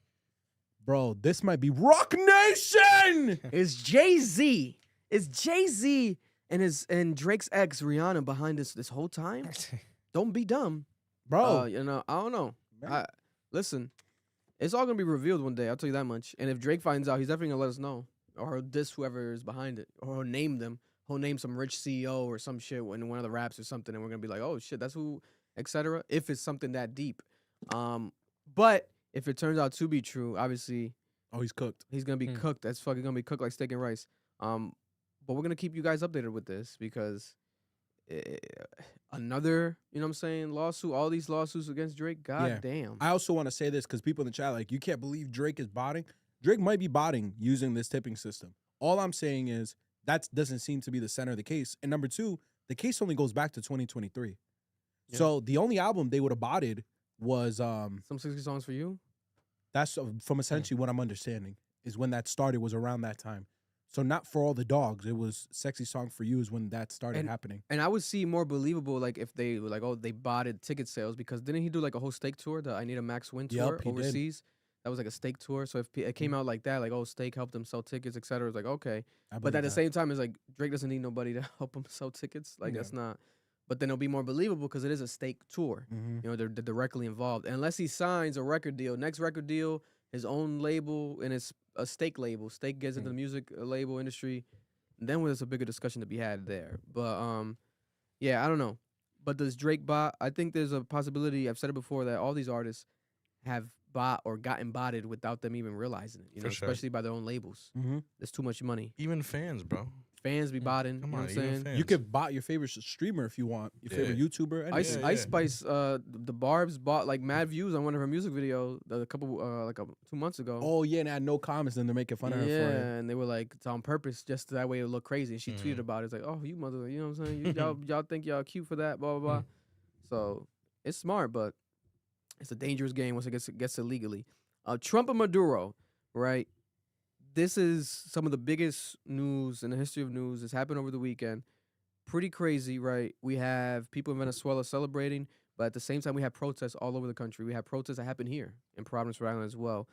S2: Bro, this might be Rock Nation.
S3: It's Jay-Z. It's Jay-Z and Drake's ex Rihanna behind this whole time. Don't be dumb,
S2: Bro.
S3: I don't know. Listen, it's all gonna be revealed one day. I'll tell you that much. And if Drake finds out, he's definitely gonna let us know, or he'll diss whoever is behind it, or he'll name them. He'll name some rich CEO or some shit in one of the raps or something, and we're gonna be like, oh shit, that's who, etc. If it's something that deep, but if it turns out to be true, obviously,
S2: He's cooked.
S3: he's gonna be cooked. That's fucking gonna be cooked like steak and rice. But we're gonna keep you guys updated with this because another, you know what I'm saying, lawsuit. All these lawsuits against Drake. God damn.
S2: I also want to say this because people in the chat like, you can't believe Drake is botting. Drake might be botting using this tipping system. All I'm saying is that doesn't seem to be the center of the case. And number two, the case only goes back to 2023.
S3: Yeah.
S2: So the only album they would have botted was
S3: Some 60 songs for you.
S2: that's from essentially what I'm understanding is when that started was around that time. So not for all the dogs. It was Sexy Song for You is when that started happening.
S3: And I would see more believable like if they were like, oh, they botted ticket sales because didn't he do like a whole Steak tour, the I Need a Max Win tour
S2: Yup, he did.
S3: overseas? That was like a Steak tour. So if it came out like that, like, oh, Steak helped them sell tickets, etc. It's like, okay. But at the same time, it's like Drake doesn't need nobody to help him sell tickets. Like that's not. But then it'll be more believable because it is a Steak tour.
S2: Mhm.
S3: You know, they're directly involved. Unless he signs a record deal, next record deal, his own label, and it's a Steak label. Steak gets into the music label industry. Then there's a bigger discussion to be had there. But yeah, I don't know. But does Drake bot? I think there's a possibility. I've said it before that all these artists have bought or gotten botted without them even realizing it. You know,
S1: For sure.
S3: especially by their own labels.
S2: Mhm.
S3: There's too much money.
S1: Even fans, bro.
S3: Fans be botting.
S1: Come
S3: you know
S1: on,
S3: what I'm
S1: even
S3: saying?
S1: fans.
S2: You could bot your favorite streamer if you want. Your favorite YouTuber.
S3: Ice,
S2: anything.
S3: Ice Spice, the Barb's bought like mad views on one of her music videos a couple 2 months ago.
S2: Oh yeah, and I had no comments and they're making fun of her for it.
S3: And they were like, it's on purpose, just that way it look crazy. And she tweeted about it. It's like, oh, you mother, you know what I'm saying? Y'all think y'all cute for that, blah blah blah. So it's smart, but it's a dangerous game once it gets illegally. Trump and Maduro, right? This is some of the biggest news in the history of news. This happened over the weekend. Pretty crazy, right? We have people in Venezuela celebrating, but at the same time, we have protests all over the country. We have protests that happen here in Providence, Rhode Island as well.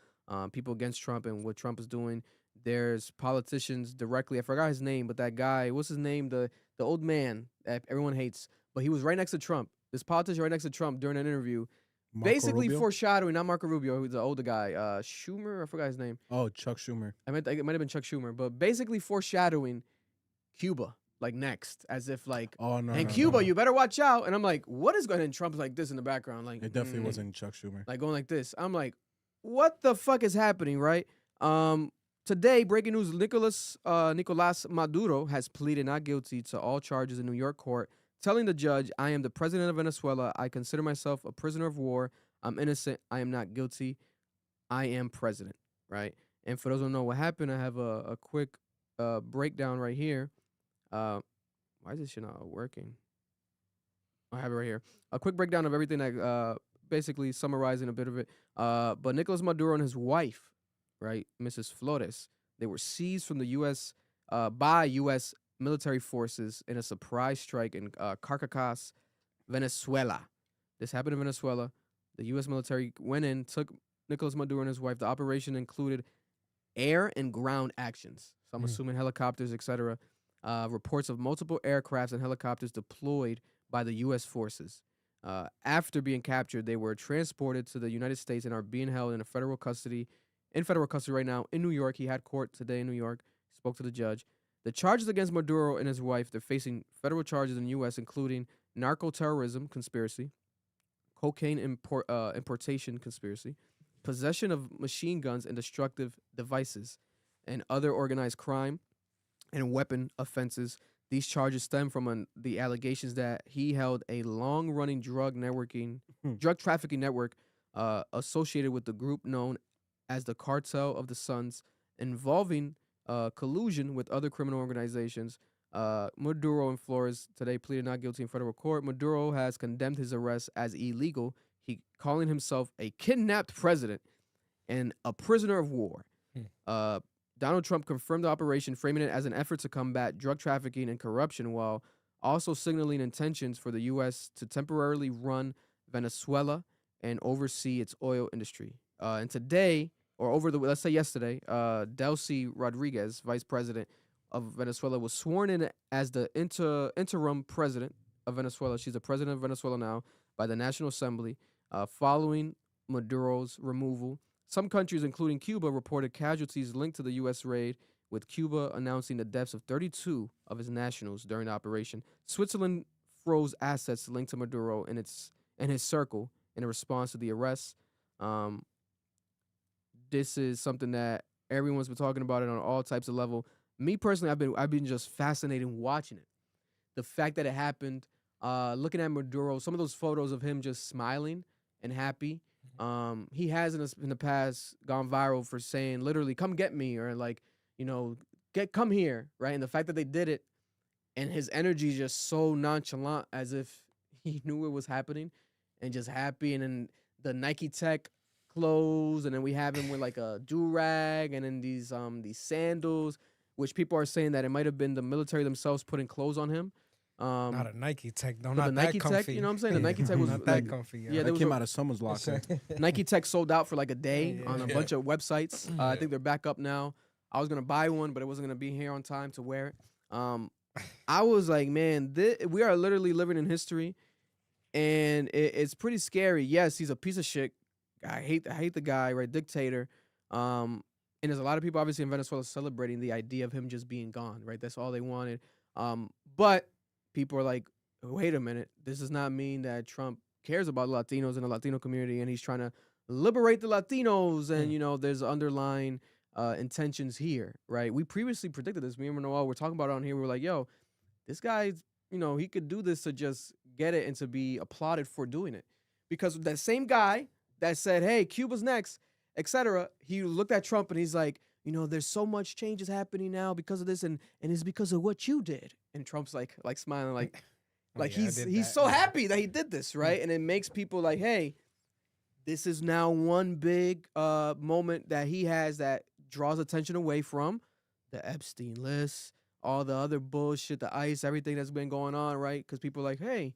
S3: People against Trump and what Trump is doing. There's politicians directly. I forgot his name, but that guy, what's his name? The old man that everyone hates, but he was right next to Trump. This politician right next to Trump during an interview.
S2: Marco
S3: Basically
S2: Rubio?
S3: foreshadowing, not Marco Rubio, who's the older guy, Schumer, I forgot his name.
S2: Oh, Chuck Schumer.
S3: It might have been Chuck Schumer, but basically foreshadowing Cuba, like next, as if like,
S2: Oh no.
S3: and
S2: no,
S3: Cuba,
S2: no.
S3: you better watch out. And I'm like, what is going on? And Trump's like this in the background, like
S2: It definitely wasn't Chuck Schumer.
S3: like going like this. I'm like, what the fuck is happening, right? Today, breaking news: Nicolas Maduro has pleaded not guilty to all charges in New York court, telling the judge, I am the president of Venezuela. I consider myself a prisoner of war. I'm innocent. I am not guilty. I am president, right? And for those who don't know what happened, I have a quick breakdown right here. Why is this shit not working? I have it right here. A quick breakdown of everything that basically summarizing a bit of it. But Nicolas Maduro and his wife, right, Mrs. Flores, they were seized from the U.S. By U.S. military forces in a surprise strike in Caracas, Venezuela. This happened in Venezuela. The U.S. military went in, took Nicolas Maduro and his wife. The operation included air and ground actions. So I'm assuming helicopters, etc. Reports of multiple aircrafts and helicopters deployed by the U.S. forces. After being captured, they were transported to the United States and are being held in federal custody right now in New York. He had court today in New York. Spoke to the judge. The charges against Maduro and his wife, they're facing federal charges in the U.S., including narco-terrorism conspiracy, cocaine importation conspiracy, possession of machine guns and destructive devices, and other organized crime and weapon offenses. These charges stem from the allegations that he held a long-running drug trafficking network associated with the group known as the Cartel of the Suns, involving collusion with other criminal organizations. Maduro and Flores today pleaded not guilty in federal court. Maduro has condemned his arrest as illegal, he calling himself a kidnapped president and a prisoner of war. Donald Trump confirmed the operation, framing it as an effort to combat drug trafficking and corruption, while also signaling intentions for the U.S. to temporarily run Venezuela and oversee its oil industry. And today, or let's say yesterday, Delcy Rodriguez, vice president of Venezuela, was sworn in as the interim president of Venezuela. She's the president of Venezuela now by the National Assembly, following Maduro's removal. Some countries, including Cuba, reported casualties linked to the U.S. raid, with Cuba announcing the deaths of 32 of its nationals during the operation. Switzerland froze assets linked to Maduro and his circle in response to the arrests. This is something that everyone's been talking about it on all types of level. Me personally, I've been just fascinated watching it. The fact that it happened, looking at Maduro, some of those photos of him just smiling and happy. He has in the past gone viral for saying literally, "Come get me," or like, come here, right? And the fact that they did it, and his energy is just so nonchalant, as if he knew it was happening, and just happy. And then the Nike Tech clothes, and then we have him with like a do-rag, and then these sandals, which people are saying that it might have been the military themselves putting clothes on him.
S6: Not a Nike Tech, no,
S3: but
S6: not
S3: the
S6: that
S3: Nike
S6: comfy.
S3: Tech, you know what I'm saying? The Nike Tech was
S6: not that comfy.
S3: Yeah,
S2: that came out of someone's locker.
S3: Nike Tech sold out for like a day on a bunch of websites. I think they're back up now. I was gonna buy one, but it wasn't gonna be here on time to wear it. I was like, man, we are literally living in history, and it's pretty scary. Yes, he's a piece of shit. I hate the guy, right? Dictator. And there's a lot of people obviously in Venezuela celebrating the idea of him just being gone, right? That's all they wanted. But people are like, wait a minute, this does not mean that Trump cares about Latinos and the Latino community, and he's trying to liberate the Latinos, and there's underlying intentions here, right? We previously predicted this. Me and Noel were talking about it on here. We were like, yo, this guy's, he could do this to just get it and to be applauded for doing it. Because that same guy that said, hey, Cuba's next, etc., he looked at Trump and he's like, there's so much changes happening now because of this, and it's because of what you did. And Trump's like smiling, like he's so happy that he did this, right? And it makes people like, hey, this is now one big moment that he has that draws attention away from the Epstein list, all the other bullshit, the ICE, everything that's been going on, right? Because people are like, hey,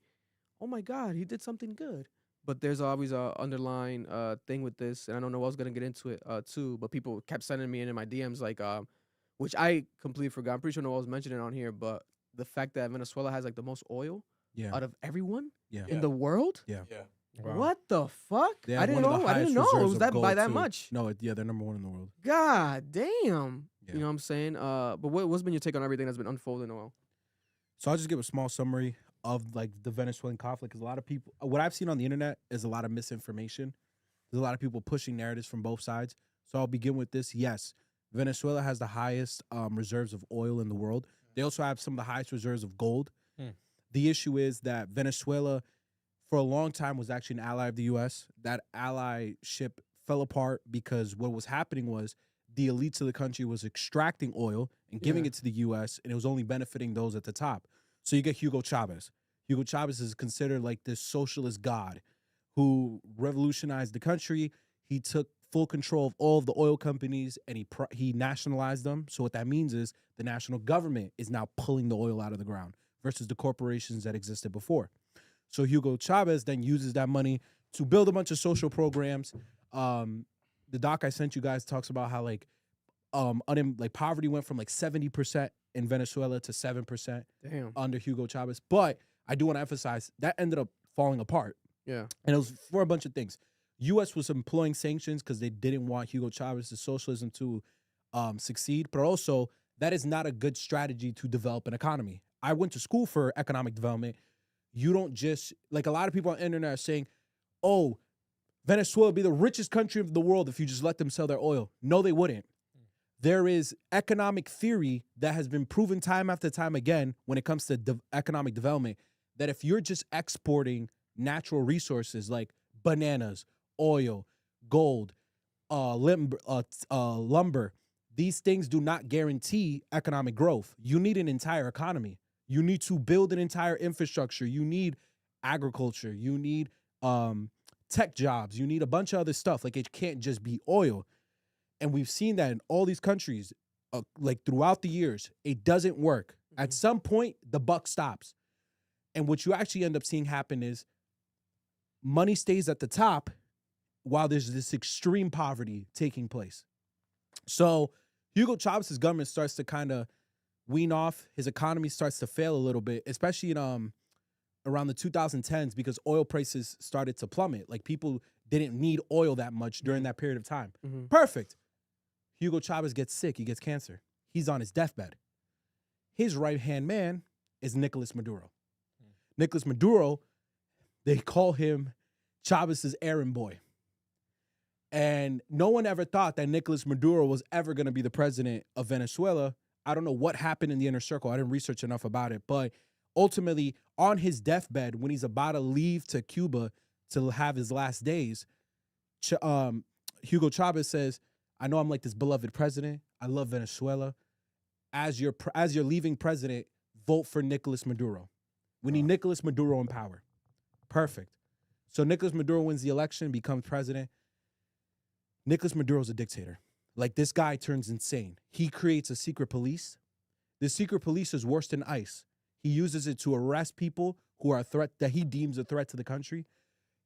S3: oh my God, he did something good. But there's always a underlying thing with this, and I don't know what I was gonna get into it too. But people kept sending me in my DMs like, which I completely forgot. I'm pretty sure no one was mentioning it on here, but the fact that Venezuela has like the most oil out of everyone in the world.
S1: Yeah.
S3: Wow. What the fuck?
S2: I didn't know.
S3: It was that by that
S2: too.
S3: much.
S2: No, they're number one in the world.
S3: God damn.
S2: Yeah.
S3: You know what I'm saying? But what's been your take on everything that's been unfolding, Noel?
S2: So I'll just give a small summary of like the Venezuelan conflict, because a lot of people, what I've seen on the internet is a lot of misinformation. There's a lot of people pushing narratives from both sides. So I'll begin with this. Yes, Venezuela has the highest reserves of oil in the world. They also have some of the highest reserves of gold. The issue is that Venezuela, for a long time, was actually an ally of the U.S. That allyship fell apart because what was happening was the elites of the country was extracting oil and giving it to the U.S., and it was only benefiting those at the top. So you get Hugo Chavez. Hugo Chavez is considered like this socialist god who revolutionized the country. He took full control of all of the oil companies, and he nationalized them. So what that means is the national government is now pulling the oil out of the ground versus the corporations that existed before. So Hugo Chavez then uses that money to build a bunch of social programs, the doc I sent you guys talks about how like like poverty went from like 70% in Venezuela to 7%
S3: Damn.
S2: under Hugo Chavez. But I do want to emphasize that ended up falling apart.
S3: Yeah.
S2: And it was for a bunch of things. U.S. was employing sanctions because they didn't want Hugo Chavez's socialism to succeed. But also, that is not a good strategy to develop an economy. I went to school for economic development. You don't just, like a lot of people on the internet are saying, oh, Venezuela would be the richest country of the world if you just let them sell their oil. No, they wouldn't. There is economic theory that has been proven time after time again when it comes to economic development, that if you're just exporting natural resources like bananas, oil, gold, lumber, these things do not guarantee economic growth. You need an entire economy. You need to build an entire infrastructure. You need agriculture. You need tech jobs. You need a bunch of other stuff. Like, it can't just be oil. And we've seen that in all these countries, like throughout the years. It doesn't work. Mm-hmm. At some point, the buck stops. And what you actually end up seeing happen is money stays at the top while there's this extreme poverty taking place. So Hugo Chavez's government starts to kind of wean off. His economy starts to fail a little bit, especially in around the 2010s, because oil prices started to plummet. Like, people didn't need oil that much during that period of time. Mm-hmm. Perfect. Hugo Chavez gets sick. He gets cancer. He's on his deathbed. His right-hand man is Nicolas Maduro. Nicolas Maduro, they call him Chavez's errand boy. And no one ever thought that Nicolas Maduro was ever going to be the president of Venezuela. I don't know what happened in the inner circle. I didn't research enough about it. But ultimately, on his deathbed, when he's about to leave to Cuba to have his last days, Hugo Chavez says, I know I'm like this beloved president. I love Venezuela. As your leaving president, vote for Nicolas Maduro. We need Nicolas Maduro in power. Perfect. So Nicolas Maduro wins the election, becomes president. Nicolas Maduro's a dictator. Like, this guy turns insane. He creates a secret police. The secret police is worse than ICE. He uses it to arrest people who are a threat, that he deems a threat to the country.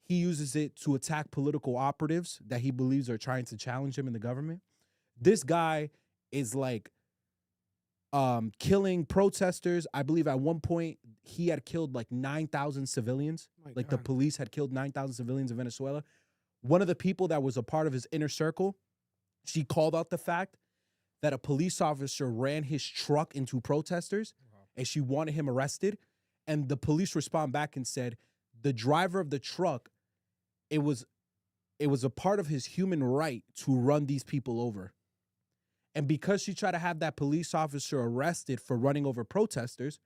S2: He uses it to attack political operatives that he believes are trying to challenge him in the government. This guy is like killing protesters. I believe at one point he had killed like 9,000 civilians. Like, the police had killed 9,000 civilians in Venezuela. One of the people that was a part of his inner circle, she called out the fact that a police officer ran his truck into protesters, and she wanted him arrested. And the police respond back and said, the driver of the truck, it was a part of his human right to run these people over. And because she tried to have that police officer arrested for running over protesters,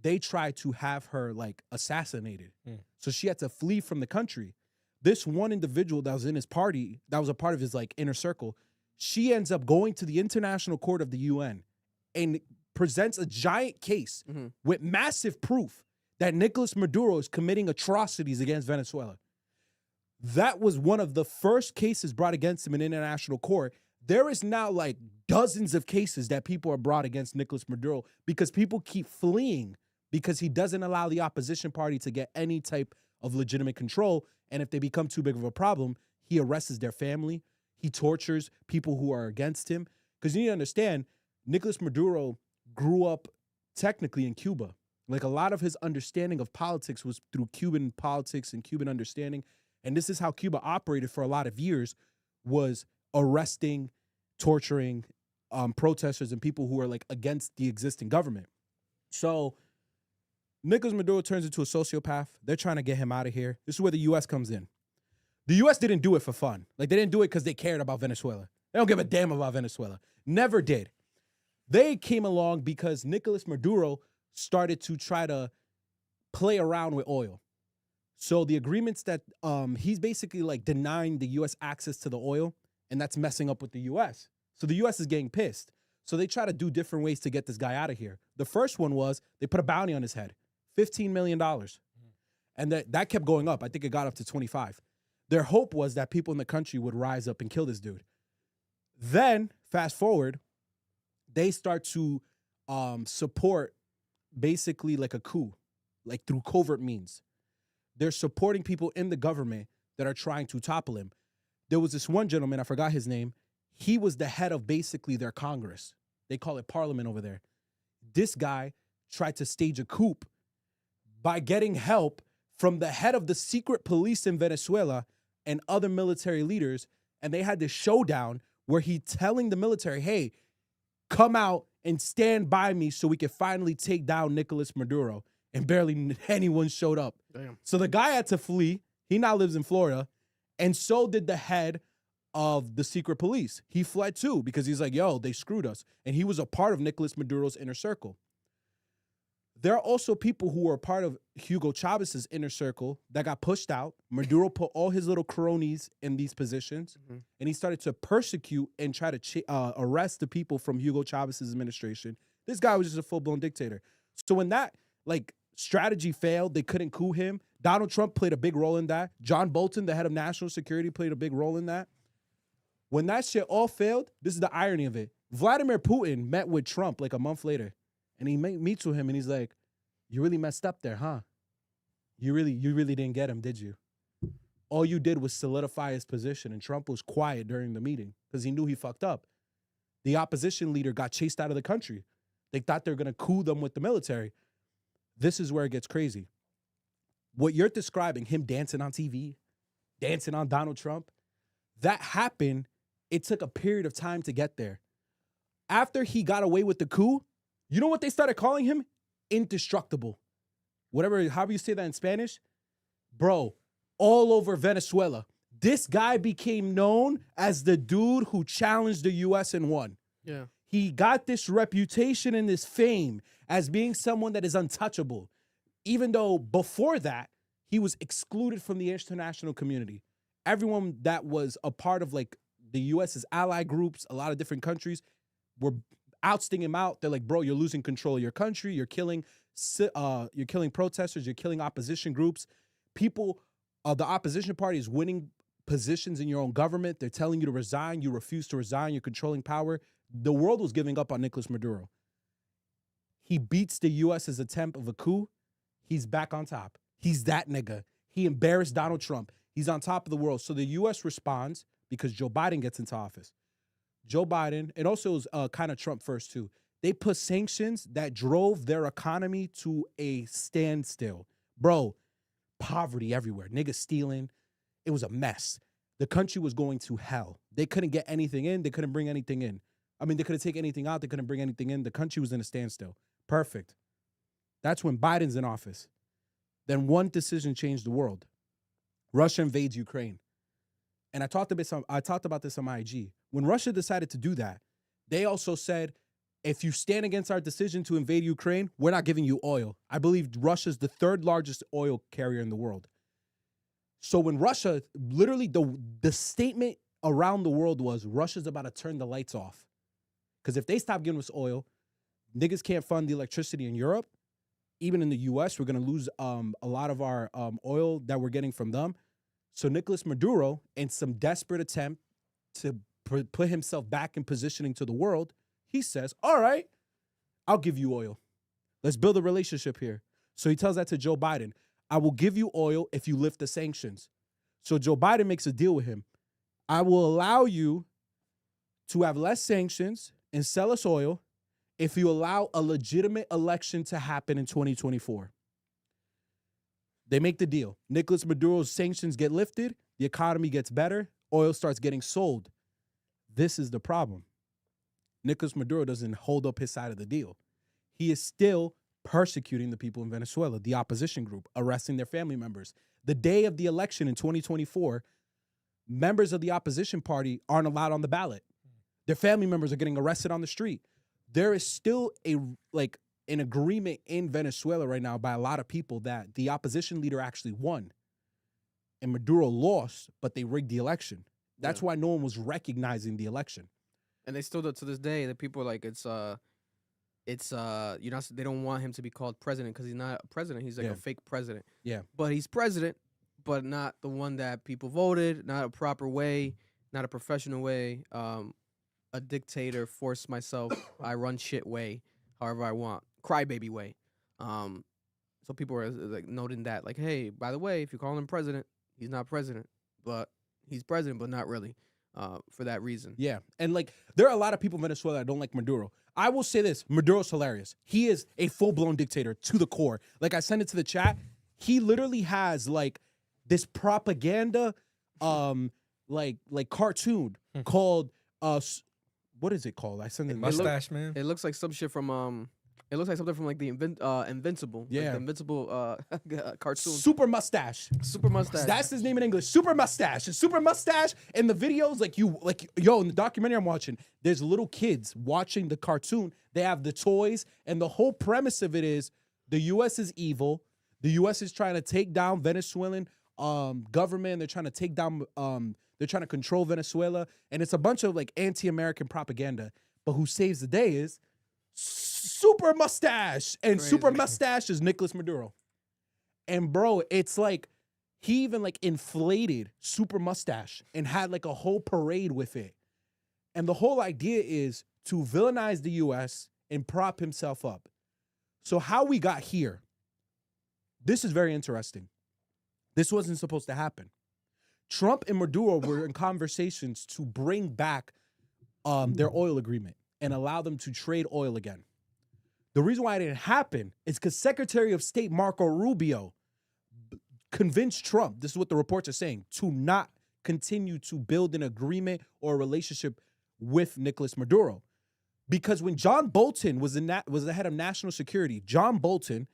S2: they tried to have her like assassinated. So she had to flee from the country. This one individual that was in his party, that was a part of his like inner circle, she ends up going to the International Court of the UN and presents a giant case with massive proof that Nicolas Maduro is committing atrocities against Venezuela. That was one of the first cases brought against him in international court. There is now like dozens of cases that people are brought against Nicolas Maduro because people keep fleeing because he doesn't allow the opposition party to get any type of legitimate control. And if they become too big of a problem, he arrests their family. He tortures people who are against him. Because you need to understand, Nicolas Maduro grew up technically in Cuba. Like, a lot of his understanding of politics was through Cuban politics and Cuban understanding. And this is how Cuba operated for a lot of years, was arresting, torturing protesters and people who are like against the existing government. So Nicolas Maduro turns into a sociopath. They're trying to get him out of here. This is where the U.S. comes in. The U.S. didn't do it for fun. Like, they didn't do it because they cared about Venezuela. They don't give a damn about Venezuela. Never did. They came along because Nicolas Maduro started to try to play around with oil. So the agreements that he's basically like denying the U.S. access to the oil, and that's messing up with the U.S. So the U.S. is getting pissed. So they try to do different ways to get this guy out of here. The first one was they put a bounty on his head, $15 million. And that kept going up. I think it got up to 25. Their hope was that people in the country would rise up and kill this dude. Then, fast forward, they start to support basically like a coup, like through covert means. They're supporting people in the government that are trying to topple him. There was this one gentleman, I forgot his name. He was the head of basically their Congress. They call it Parliament over there. This guy tried to stage a coup by getting help from the head of the secret police in Venezuela and other military leaders. And they had this showdown where he telling the military, hey, come out and stand by me so we can finally take down Nicolas Maduro. And barely anyone showed up.
S3: Damn.
S2: So the guy had to flee. He now lives in Florida. And so did the head of the secret police. He fled too because he's like, yo, they screwed us. And he was a part of Nicolas Maduro's inner circle. There are also people who were a part of Hugo Chavez's inner circle that got pushed out. Maduro put all his little cronies in these positions, and he started to persecute and try to arrest the people from Hugo Chavez's administration. This guy was just a full-blown dictator. So when that strategy failed, they couldn't coup him. Donald Trump played a big role in that. John Bolton, the head of national security, played a big role in that. When that shit all failed, this is the irony of it. Vladimir Putin met with Trump like a month later. And he meets with him and he's like, you really messed up there, huh? You really didn't get him, did you? All you did was solidify his position. And Trump was quiet during the meeting because he knew he fucked up. The opposition leader got chased out of the country. They thought they were going to coup them with the military. This is where it gets crazy. What you're describing, him dancing on TV, dancing on Donald Trump, that happened. It took a period of time to get there. After he got away with the coup, you know what they started calling him? Indestructible. However you say that in Spanish. Bro, all over Venezuela. This guy became known as the dude who challenged the U.S. and won.
S3: Yeah.
S2: He got this reputation and this fame as being someone that is untouchable. Even though before that, he was excluded from the international community. Everyone that was a part of like the U.S.'s ally groups, a lot of different countries, were ousting him out. They're like, bro, you're losing control of your country. You're killing protesters. You're killing opposition groups. People of the opposition party is winning positions in your own government. They're telling you to resign. You refuse to resign. You're controlling power. The world was giving up on Nicolas Maduro. He beats the U.S.'s attempt of a coup. He's back on top. He's that nigga. He embarrassed Donald Trump. He's on top of the world. So the U.S. responds because Joe Biden gets into office. Joe Biden, and also it was kind of Trump first too. They put sanctions that drove their economy to a standstill. Bro, poverty everywhere. Niggas stealing. It was a mess. The country was going to hell. They couldn't get anything in. They couldn't bring anything in. I mean, they couldn't take anything out. They couldn't bring anything in. The country was in a standstill. Perfect. That's when Biden's in office. Then one decision changed the world. Russia invades Ukraine. And I talked about this on my IG. When Russia decided to do that, they also said, if you stand against our decision to invade Ukraine, we're not giving you oil. I believe Russia's the third largest oil carrier in the world. So when Russia, literally the statement around the world was, Russia's about to turn the lights off. Because if they stop giving us oil, niggas can't fund the electricity in Europe. Even in the U.S., we're going to lose a lot of our oil that we're getting from them. So Nicolas Maduro, in some desperate attempt to put himself back in positioning to the world, he says, all right, I'll give you oil. Let's build a relationship here. So he tells that to Joe Biden. I will give you oil if you lift the sanctions. So Joe Biden makes a deal with him. I will allow you to have less sanctions and sell us oil if you allow a legitimate election to happen in 2024. They make the deal. Nicolas Maduro's sanctions get lifted. The economy gets better. Oil starts getting sold. This is the problem. Nicolas Maduro doesn't hold up his side of the deal. He is still persecuting the people in Venezuela, the opposition group, arresting their family members. The day of the election in 2024, members of the opposition party aren't allowed on the ballot. Their family members are getting arrested on the street. There is still an agreement in Venezuela right now by a lot of people that the opposition leader actually won and Maduro lost, but they rigged the election. That's why no one was recognizing the election.
S3: And they still do to this day. The people are like, they don't want him to be called president because he's not a president. He's like a fake president.
S2: Yeah.
S3: But he's president, but not the one that people voted, not a proper way, not a professional way. A dictator, force myself, I run shit way, however I want, crybaby way. So people are like noting that, like, hey, by the way, if you call him president, he's not president, but he's president, but not really for that reason.
S2: Yeah. And like there are a lot of people in Venezuela that don't like Maduro. I will say this, Maduro's hilarious. He is a full-blown dictator to the core. Like I sent it to the chat. He literally has like this propaganda like cartoon called what is it called? I sent it.
S6: Mustache Man.
S3: It looks like some shit from it looks like something from like the Invincible.
S2: Yeah.
S3: Like the Invincible cartoon.
S2: Super Mustache.
S3: Super Mustache.
S2: That's his name in English. Super Mustache. And Super Mustache in the videos, yo, in the documentary I'm watching, there's little kids watching the cartoon. They have the toys, and the whole premise of it is the U.S. is evil. The U.S. is trying to take down Venezuelan government. They're trying to take down, they're trying to control Venezuela. And it's a bunch of like anti-American propaganda. But who saves the day is Super Mustache. And
S3: Crazy.
S2: Super Mustache is Nicolas Maduro. And bro, it's like he even like inflated Super Mustache and had like a whole parade with it. And the whole idea is to villainize the US and prop himself up. So how we got here, this is very interesting. This wasn't supposed to happen. Trump and Maduro were in conversations to bring back their oil agreement and allow them to trade oil again. The reason why it didn't happen is because Secretary of State Marco Rubio convinced Trump, this is what the reports are saying, to not continue to build an agreement or a relationship with Nicolas Maduro. Because when John Bolton was the head of national security, John Bolton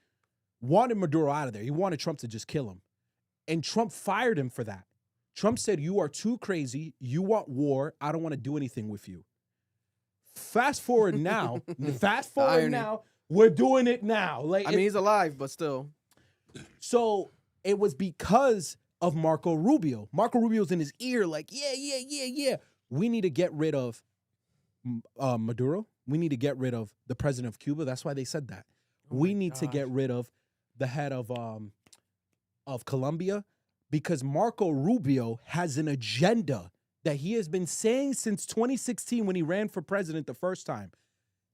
S2: wanted Maduro out of there. He wanted Trump to just kill him. And Trump fired him for that. Trump said, you are too crazy. You want war. I don't want to do anything with you. Fast forward now. We're doing it now. Like,
S3: I mean, he's alive, but still.
S2: So it was because of Marco Rubio. Marco Rubio's in his ear like, yeah. We need to get rid of Maduro. We need to get rid of the president of Cuba. That's why they said that. We need to get rid of the head of Colombia, because Marco Rubio has an agenda that he has been saying since 2016 when he ran for president the first time,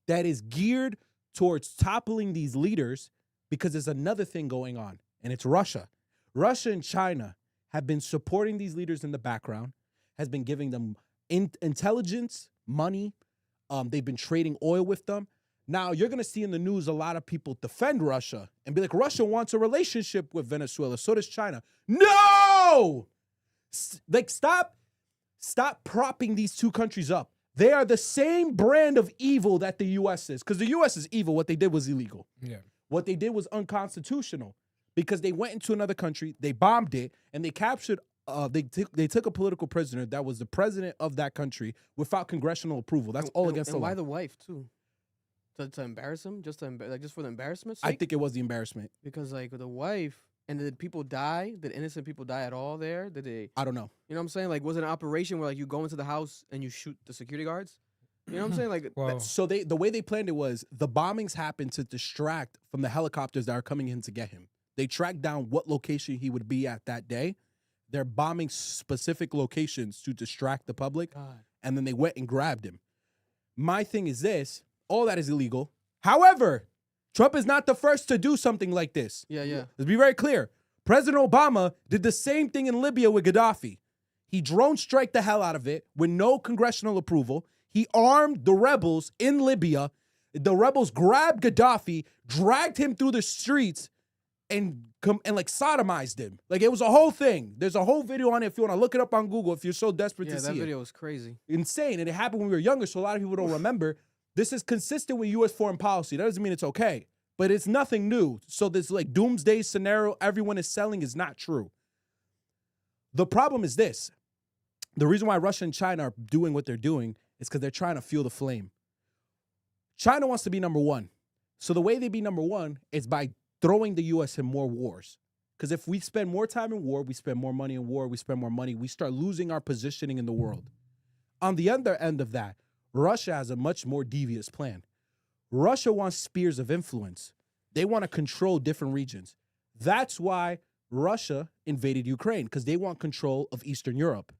S2: that is geared towards toppling these leaders, because there's another thing going on, and it's Russia. Russia and China have been supporting these leaders in the background, has been giving them intelligence, money. They've been trading oil with them. Now, you're going to see in the news a lot of people defend Russia and be like, Russia wants a relationship with Venezuela. So does China. No! Stop propping these two countries up. They are the same brand of evil that the U.S. is. Because the U.S. is evil. What they did was illegal.
S6: Yeah.
S2: What they did was unconstitutional. Because they went into another country, they bombed it, and they captured, they took a political prisoner that was the president of that country without congressional approval. That's all against the law.
S3: Why the wife, too? To embarrass him? Just for the embarrassment sake?
S2: I think it was the embarrassment.
S3: Because, like, the wife, and did people die? Did innocent people die at all there? Did they?
S2: I don't know.
S3: You know what I'm saying? Like, was it an operation where, like, you go into the house and you shoot the security guards? You know what I'm saying? Like,
S6: Well,
S2: So the way they planned it was the bombings happened to distract from the helicopters that are coming in to get him. They tracked down what location he would be at that day. They're bombing specific locations to distract the public.
S3: God.
S2: And then they went and grabbed him. My thing is this. All that is illegal. However, Trump is not the first to do something like this.
S3: Yeah.
S2: Let's be very clear. President Obama did the same thing in Libya with Gaddafi. He drone strike the hell out of it with no congressional approval. He armed the rebels in Libya. The rebels grabbed Gaddafi, dragged him through the streets, and like sodomized him. Like, it was a whole thing. There's a whole video on it if you want to look it up on Google if you're so desperate to see it.
S3: Yeah, that video was crazy.
S2: Insane. And it happened when we were younger, so a lot of people don't remember. This is consistent with U.S. foreign policy. That doesn't mean it's okay, but it's nothing new. So this like doomsday scenario everyone is selling is not true. The problem is this. The reason why Russia and China are doing what they're doing is because they're trying to fuel the flame. China wants to be number one. So the way they be number one is by throwing the U.S. in more wars. Because if we spend more time in war, we spend more money in war, we spend more money, we start losing our positioning in the world. On the other end of that, Russia has a much more devious plan. Russia wants spheres of influence. They want to control different regions. That's why Russia invaded Ukraine, because they want control of Eastern Europe.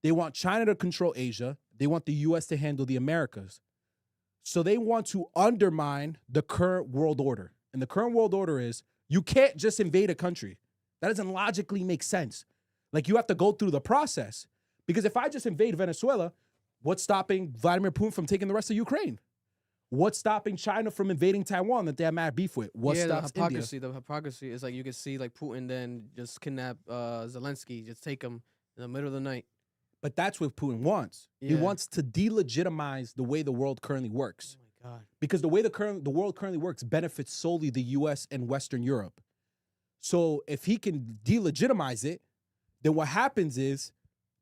S2: They want China to control Asia. They want the U.S. to handle the Americas. So they want to undermine the current world order. And the current world order is you can't just invade a country. That doesn't logically make sense. Like, you have to go through the process. Because if I just invade Venezuela, what's stopping Vladimir Putin from taking the rest of Ukraine? What's stopping China from invading Taiwan that they have mad beef with? What stops India?
S3: The hypocrisy is like you can see like Putin then just kidnap Zelensky, just take him in the middle of the night.
S2: But that's what Putin wants. He
S3: Yeah.
S2: wants to delegitimize the way the world currently works.
S3: Oh my God.
S2: Because the way the world currently works benefits solely the US and Western Europe. So if he can delegitimize it, then what happens is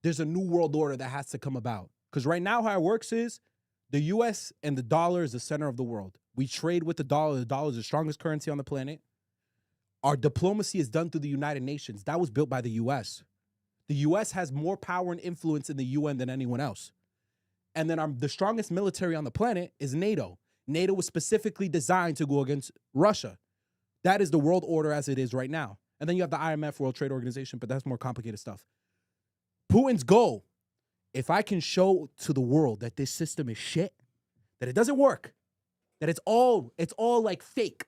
S2: there's a new world order that has to come about. Because right now how it works is the US and the dollar is the center of the world. We trade with the dollar. The dollar is the strongest currency on the planet. Our diplomacy is done through the United Nations. That was built by the US. The US has more power and influence in the UN than anyone else. And then the strongest military on the planet is NATO. NATO was specifically designed to go against Russia. That is the world order as it is right now. And then you have the IMF, World Trade Organization, but that's more complicated stuff. Putin's goal, if I can show to the world that this system is shit, that it doesn't work, that it's all like fake,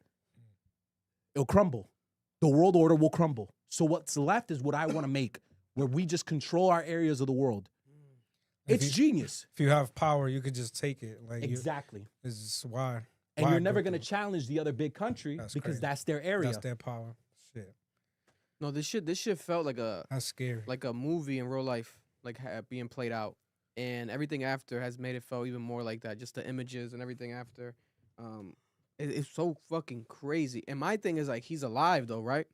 S2: it'll crumble. The world order will crumble. So what's left is what I want to make, where we just control our areas of the world. It's genius.
S6: If you have power, you could just take it. Like
S2: Exactly.
S6: It's just why.
S2: And
S6: why
S2: you're never
S6: go
S2: going to
S6: through it?
S2: challenge the other big country
S6: That's
S2: because
S6: crazy.
S2: that's their area.
S6: That's their power. Shit.
S3: No, this shit felt like
S6: That's scary.
S3: like a movie in real life, like being played out, and everything after has made it feel even more like that. Just the images and everything after, it's so fucking crazy. And my thing is like he's alive though, right?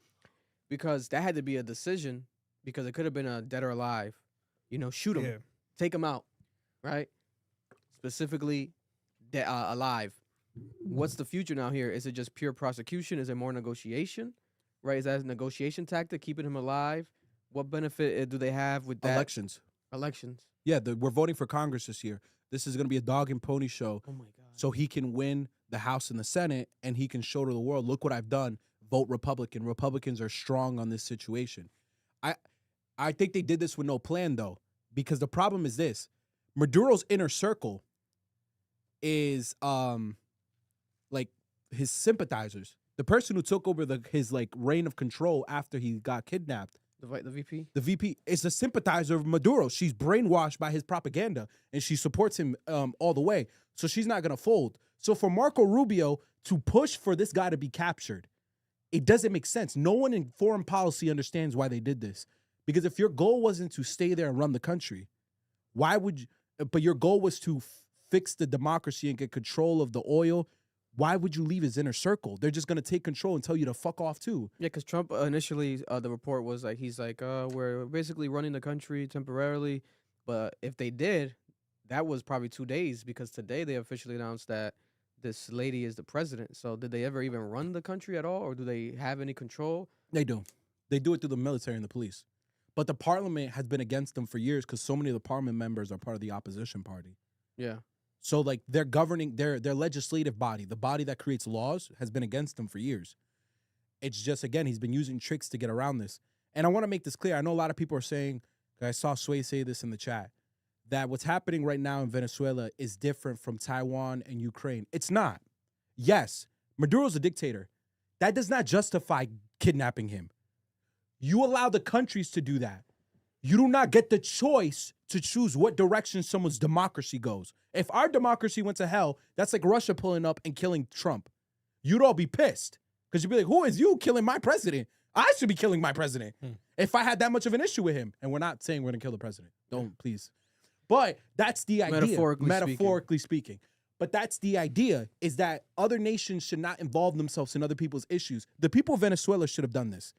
S3: Because that had to be a decision, because it could have been a dead or alive. You know, shoot him,
S6: Yeah.
S3: take him out, right? Specifically, alive. What's the future now here? Is it just pure prosecution? Is it more negotiation? Right? Is that a negotiation tactic, keeping him alive? What benefit do they have with that?
S2: Elections.
S3: Elections.
S2: Yeah, we're voting for Congress this year. This is going to be a dog and pony show.
S3: Oh my God.
S2: So he can win the House and the Senate, and he can show to the world, look what I've done. Vote Republican. Republicans are strong on this situation. I think they did this with no plan, though, because the problem is this. Maduro's inner circle is like his sympathizers. The person who took over his like reign of control after he got kidnapped.
S3: The VP?
S2: The VP is a sympathizer of Maduro. She's brainwashed by his propaganda, and she supports him all the way. So she's not going to fold. So for Marco Rubio to push for this guy to be captured, it doesn't make sense. No one in foreign policy understands why they did this. Because if your goal wasn't to stay there and run the country, why would you? But your goal was to fix the democracy and get control of the oil. Why would you leave his inner circle? They're just going to take control and tell you to fuck off too.
S3: Yeah, because Trump initially, the report was like, he's like, we're basically running the country temporarily. But if they did, that was probably 2 days, because today they officially announced that this lady is the president. So did they ever even run the country at all, or do they have any control?
S2: They do. They do it through the military and the police. But the parliament has been against them for years because so many of the parliament members are part of the opposition party.
S3: Yeah.
S2: So like they're governing their legislative body, the body that creates laws, has been against them for years. It's just, again, he's been using tricks to get around this. And I want to make this clear. I know a lot of people are saying, I saw Sway say this in the chat, that what's happening right now in Venezuela is different from Taiwan and Ukraine. It's not. Yes, Maduro's a dictator. That does not justify kidnapping him. You allow the countries to do that. You do not get the choice to choose what direction someone's democracy goes. If our democracy went to hell, that's like Russia pulling up and killing Trump. You'd all be pissed because you'd be like, who is you killing my president? I should be killing my president if I had that much of an issue with him. And we're not saying we're going to kill the president. Don't, please. But that's the idea. Metaphorically speaking. But that's the idea, is that other nations should not involve themselves in other people's issues. The people of Venezuela should have done this.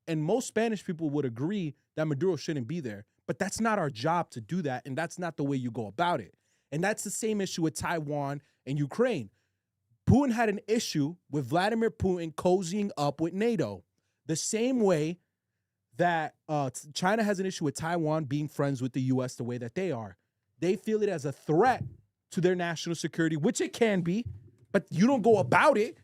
S2: And most Spanish people would agree that Maduro shouldn't be there. But that's not our job to do that, and that's not the way you go about it. And that's the same issue with Taiwan and Ukraine. Putin had an issue with Vladimir Putin cozying up with NATO. The same way that China has an issue with Taiwan being friends with the U.S. the way that they are. They feel it as a threat to their national security, which it can be, but you don't go about it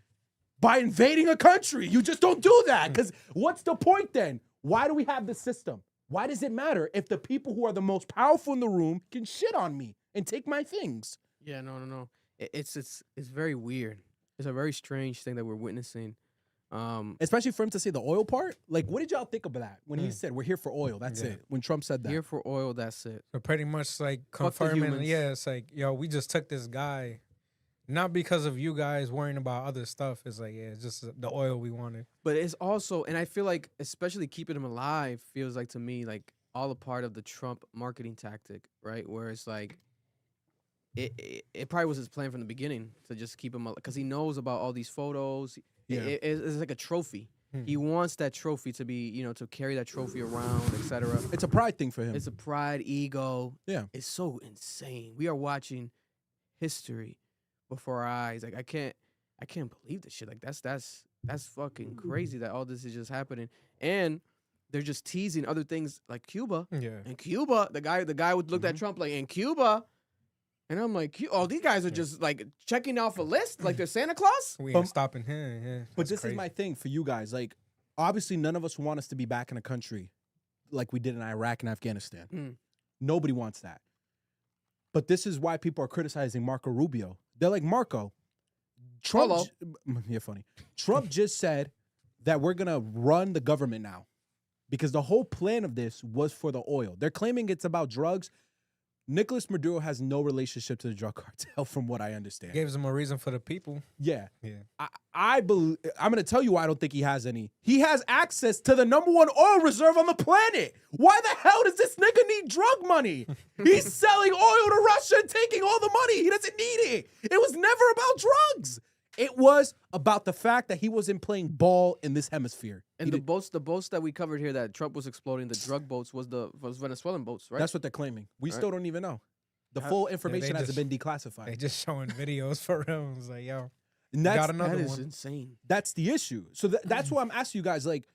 S2: by invading a country. You just don't do that, because what's the point then? Why do we have this system? Why does it matter if the people who are the most powerful in the room can shit on me and take my things?
S3: Yeah, no. It's very weird. It's a very strange thing that we're witnessing.
S2: Especially for him to say the oil part. Like, what did y'all think about that when he said we're here for oil? That's it. When Trump said that,
S3: Here for oil. That's it.
S6: So pretty much like
S3: Fuck the
S6: confirming,
S3: humans.
S6: yeah, it's like, yo, we just took this guy, not because of you guys worrying about other stuff. It's like, yeah, it's just the oil we wanted.
S3: But it's also, and I feel like, especially keeping him alive, feels like to me like all a part of the Trump marketing tactic, right? Where it's like, it probably was his plan from the beginning to just keep him alive because he knows about all these photos.
S2: Yeah.
S3: It's like a trophy. He wants that trophy to be, you know, to carry that trophy around, etc.
S2: it's a pride thing for him.
S3: It's a pride, ego.
S2: Yeah.
S3: It's so insane. We are watching history before our eyes. Like I can't believe this shit. Like that's fucking crazy that all this is just happening. And they're just teasing other things like Cuba.
S6: Yeah.
S3: And Cuba, the guy would look at Trump like, in Cuba. And I'm like, oh, these guys are just like checking off a list like they're Santa Claus.
S6: We ain't stopping here. Yeah.
S2: But
S6: That's
S2: this
S6: crazy.
S2: is my thing for you guys. Like, obviously, none of us want us to be back in a country like we did in Iraq and Afghanistan. Nobody wants that. But this is why people are criticizing Marco Rubio. They're like, Marco, Trump.
S3: Hello.
S2: You're funny. Trump just said that we're going to run the government now because the whole plan of this was for the oil. They're claiming it's about drugs. Nicolas Maduro has no relationship to the drug cartel, from what I understand.
S6: Gives him a reason for the people.
S2: Yeah.
S6: Yeah.
S2: I believe, I'm going to tell you why I don't think he has any. He has access to the #1 oil reserve on the planet. Why the hell does this nigga need drug money? He's selling oil to Russia and taking all the money. He doesn't need it. It was never about drugs. It was about the fact that he wasn't playing ball in this hemisphere.
S3: And the boats that we covered here that Trump was exploding, the drug boats was Venezuelan boats, right?
S2: That's what they're claiming. We still don't even know. The full information hasn't been declassified.
S6: They just showing videos for him. It's like, yo,
S2: And
S6: got another
S3: that is
S6: one.
S3: insane.
S2: That's the issue. So that's why I'm asking you guys, like,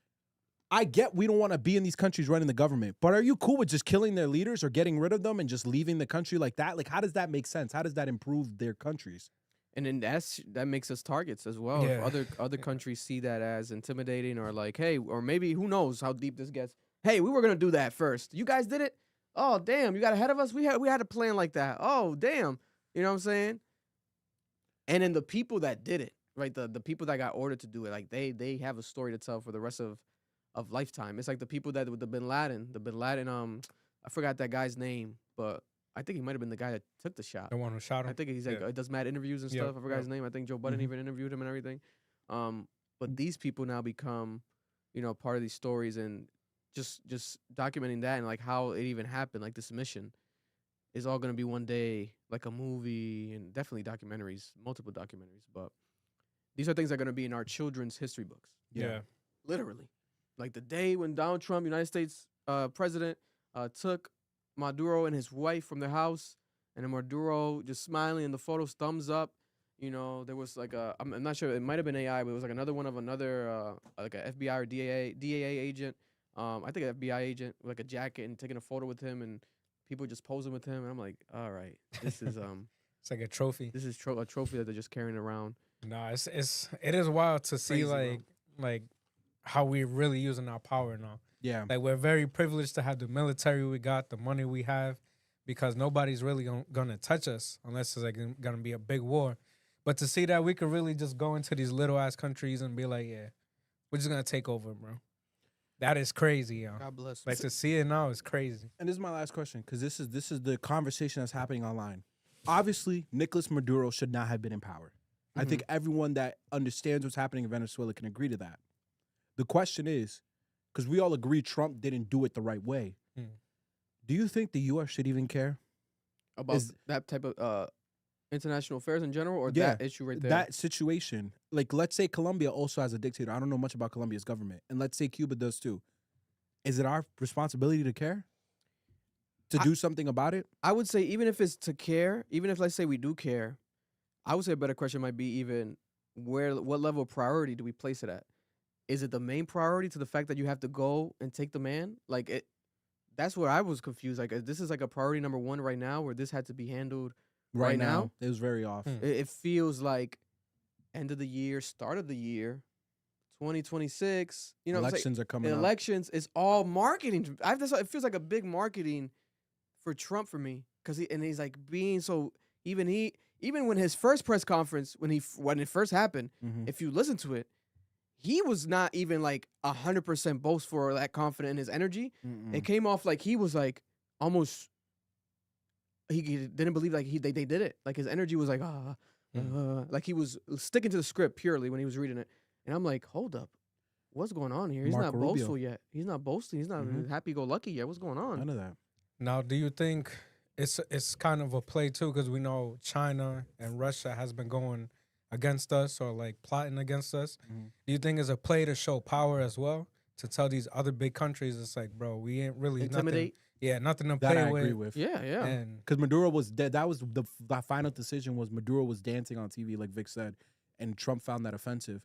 S2: I get we don't want to be in these countries running the government, but are you cool with just killing their leaders or getting rid of them and just leaving the country like that? Like, how does that make sense? How does that improve their countries?
S3: And then that makes us targets as well.
S6: Yeah.
S3: If other countries see that as intimidating or like, hey, or maybe who knows how deep this gets. Hey, we were gonna do that first. You guys did it. Oh damn, you got ahead of us. We had a plan like that. Oh damn, you know what I'm saying? And then the people that did it, right? The people that got ordered to do it, like they have a story to tell for the rest of lifetime. It's like the people that with the Bin Laden, I forgot that guy's name, but I think he might have been the guy that took the shot.
S6: The one who shot him.
S3: I think he's like does mad interviews and stuff. I forgot his name. I think Joe Budden even interviewed him and everything. But these people now become, you know, part of these stories and just documenting that and like how it even happened. Like this mission is all gonna be one day like a movie and definitely documentaries, multiple documentaries. But these are things that are gonna be in our children's history books.
S6: Yeah.
S3: Literally, like the day when Donald Trump, United States president, took Maduro and his wife from their house, and then Maduro just smiling in the photos, thumbs up. You know, there was like I'm not sure, it might have been AI, but it was like another one of another like a FBI or DEA agent. I think an FBI agent with like a jacket and taking a photo with him, and people just posing with him. And I'm like, all right, this is
S6: It's like a trophy.
S3: this is a trophy that they're just carrying around.
S6: Nah, it is wild to see
S3: Crazy,
S6: like how we're really using our power now.
S2: Yeah.
S6: Like we're very privileged to have the military we got, the money we have, because nobody's really gonna touch us unless it's like gonna be a big war. But to see that we could really just go into these little ass countries and be like, yeah, we're just gonna take over, bro. That is crazy, yo.
S3: God bless.
S6: Like to see it now is crazy.
S2: And this is my last question, because this is the conversation that's happening online. Obviously, Nicolas Maduro should not have been in power. I think everyone that understands what's happening in Venezuela can agree to that. The question is, because we all agree Trump didn't do it the right way. Do you think the U.S. should even care
S3: About that type of international affairs in general, or
S2: Yeah,
S3: that issue right there?
S2: that situation? Like, let's say Colombia also has a dictator. I don't know much about Colombia's government. And let's say Cuba does too. Is it our responsibility to care? To do something about it?
S3: I would say even if it's to care, even if let's say we do care, I would say a better question might be even what level of priority do we place it at? Is it the main priority to the fact that you have to go and take the man? Like it, that's where I was confused. Like this is like a priority number one right now, where this had to be handled right now.
S2: It was very off.
S3: It feels like end of the year, start of the year, 2026. You know,
S2: Elections are coming up.
S3: Elections is all marketing. It feels like a big marketing for Trump for me, because he's like being so even when his first press conference when it first happened, if you listen to it, he was not even like 100% boastful or that confident in his energy. It came off like he was like almost he didn't believe like they did it. Like his energy was like like he was sticking to the script purely when he was reading it. And I'm like, hold up, what's going on here? He's
S2: Marco
S3: not
S2: Rubio.
S3: boastful yet. He's not boasting. He's not happy-go-lucky yet. What's going on?
S2: None of that.
S6: Now, do you think it's kind of a play too? Because we know China and Russia has been going against us or like plotting against us. Do you think it's a play to show power as well? To tell these other big countries, it's like, bro, we ain't really
S3: Intimidate?
S6: nothing to
S2: That
S6: play
S2: I agree with.
S3: Yeah.
S6: And
S2: Because Maduro was dead. That was the final decision was Maduro was dancing on TV, like Vic said, and Trump found that offensive.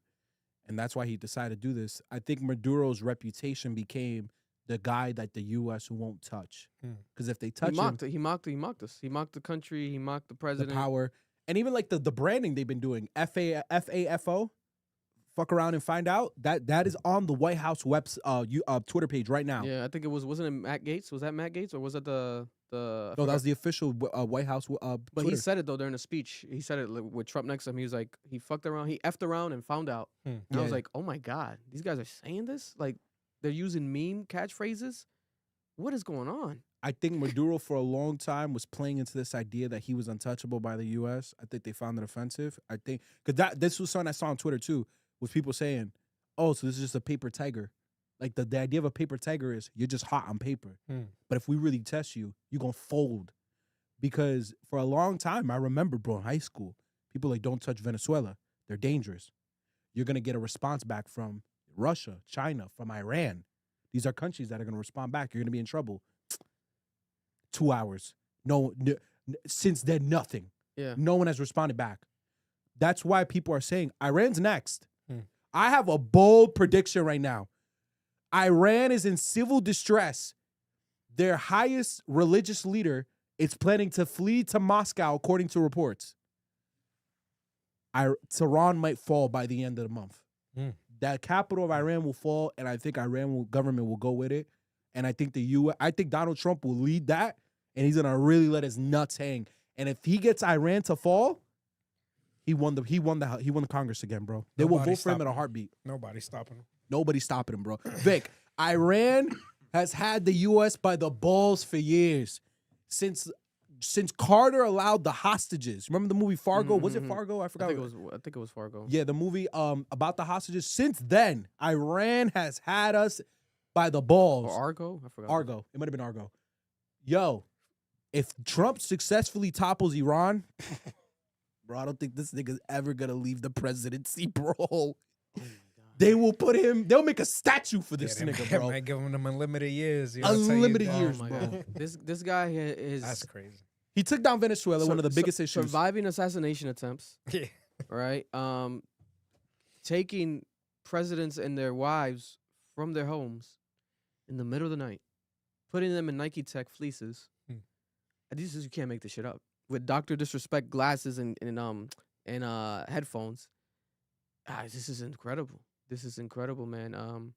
S2: And that's why he decided to do this. I think Maduro's reputation became the guy that the U.S. won't touch. Because if they touch
S3: he mocked us. He mocked the country. He mocked the
S2: the
S3: president.
S2: power, and even like the branding they've been doing, FAFO, fuck around and find out, that is on the White House Twitter page right now.
S3: Yeah, I think wasn't it Matt Gaetz? Was that Matt Gaetz or was that the?
S2: No, that was the official White House
S3: But
S2: Twitter.
S3: he said it though during the speech. He said it with Trump next to him. He was like, he fucked around, he effed around and found out. And I was
S2: Yeah.
S3: like, oh my god, these guys are saying this? Like, they're using meme catchphrases. What is going on?
S2: I think Maduro for a long time was playing into this idea that he was untouchable by the U.S. I think they found it offensive. I think because this was something I saw on Twitter too, was people saying, "Oh, so this is just a paper tiger." Like the idea of a paper tiger is you're just hot on paper, but if we really test you, you're gonna fold. Because for a long time, I remember, bro, in high school, people like don't touch Venezuela; they're dangerous. You're gonna get a response back from Russia, China, from Iran. These are countries that are gonna respond back. You're gonna be in trouble. 2 hours. Since then, nothing.
S3: Yeah.
S2: No one has responded back. That's why people are saying Iran's next. I have a bold prediction right now. Iran is in civil distress. Their highest religious leader is planning to flee to Moscow, according to reports. Tehran might fall by the end of the month. That capital of Iran will fall, and I think government will go with it. And I think I think Donald Trump will lead that, and he's gonna really let his nuts hang. And if he gets Iran to fall, he won the Congress again, bro. They will vote for him in a heartbeat.
S6: nobody's stopping him.
S2: Nobody's stopping him, bro. Vic, Iran has had the U.S. by the balls for years. Since Carter allowed the hostages. Remember the movie Fargo? Was it Fargo? I forgot.
S3: I think it was Fargo.
S2: Yeah, the movie about the hostages. Since then, Iran has had us by the balls.
S3: Or Argo? I forgot.
S2: Argo. It might have been Argo. Yo, if Trump successfully topples Iran, bro, I don't think this nigga's ever gonna leave the presidency, bro. They will they'll make a statue for this nigga, bro.
S6: Might give him unlimited years.
S2: Unlimited
S3: Oh
S2: years,
S3: my
S2: bro.
S3: God. This guy is
S6: That's crazy.
S2: He took down Venezuela, one of the biggest issues.
S3: Surviving assassination attempts.
S6: Yeah.
S3: Right? Taking presidents and their wives from their homes in the middle of the night, putting them in Nike Tech fleeces. You can't make this shit up. With Dr. Disrespect glasses and headphones. This is incredible. This is incredible, man.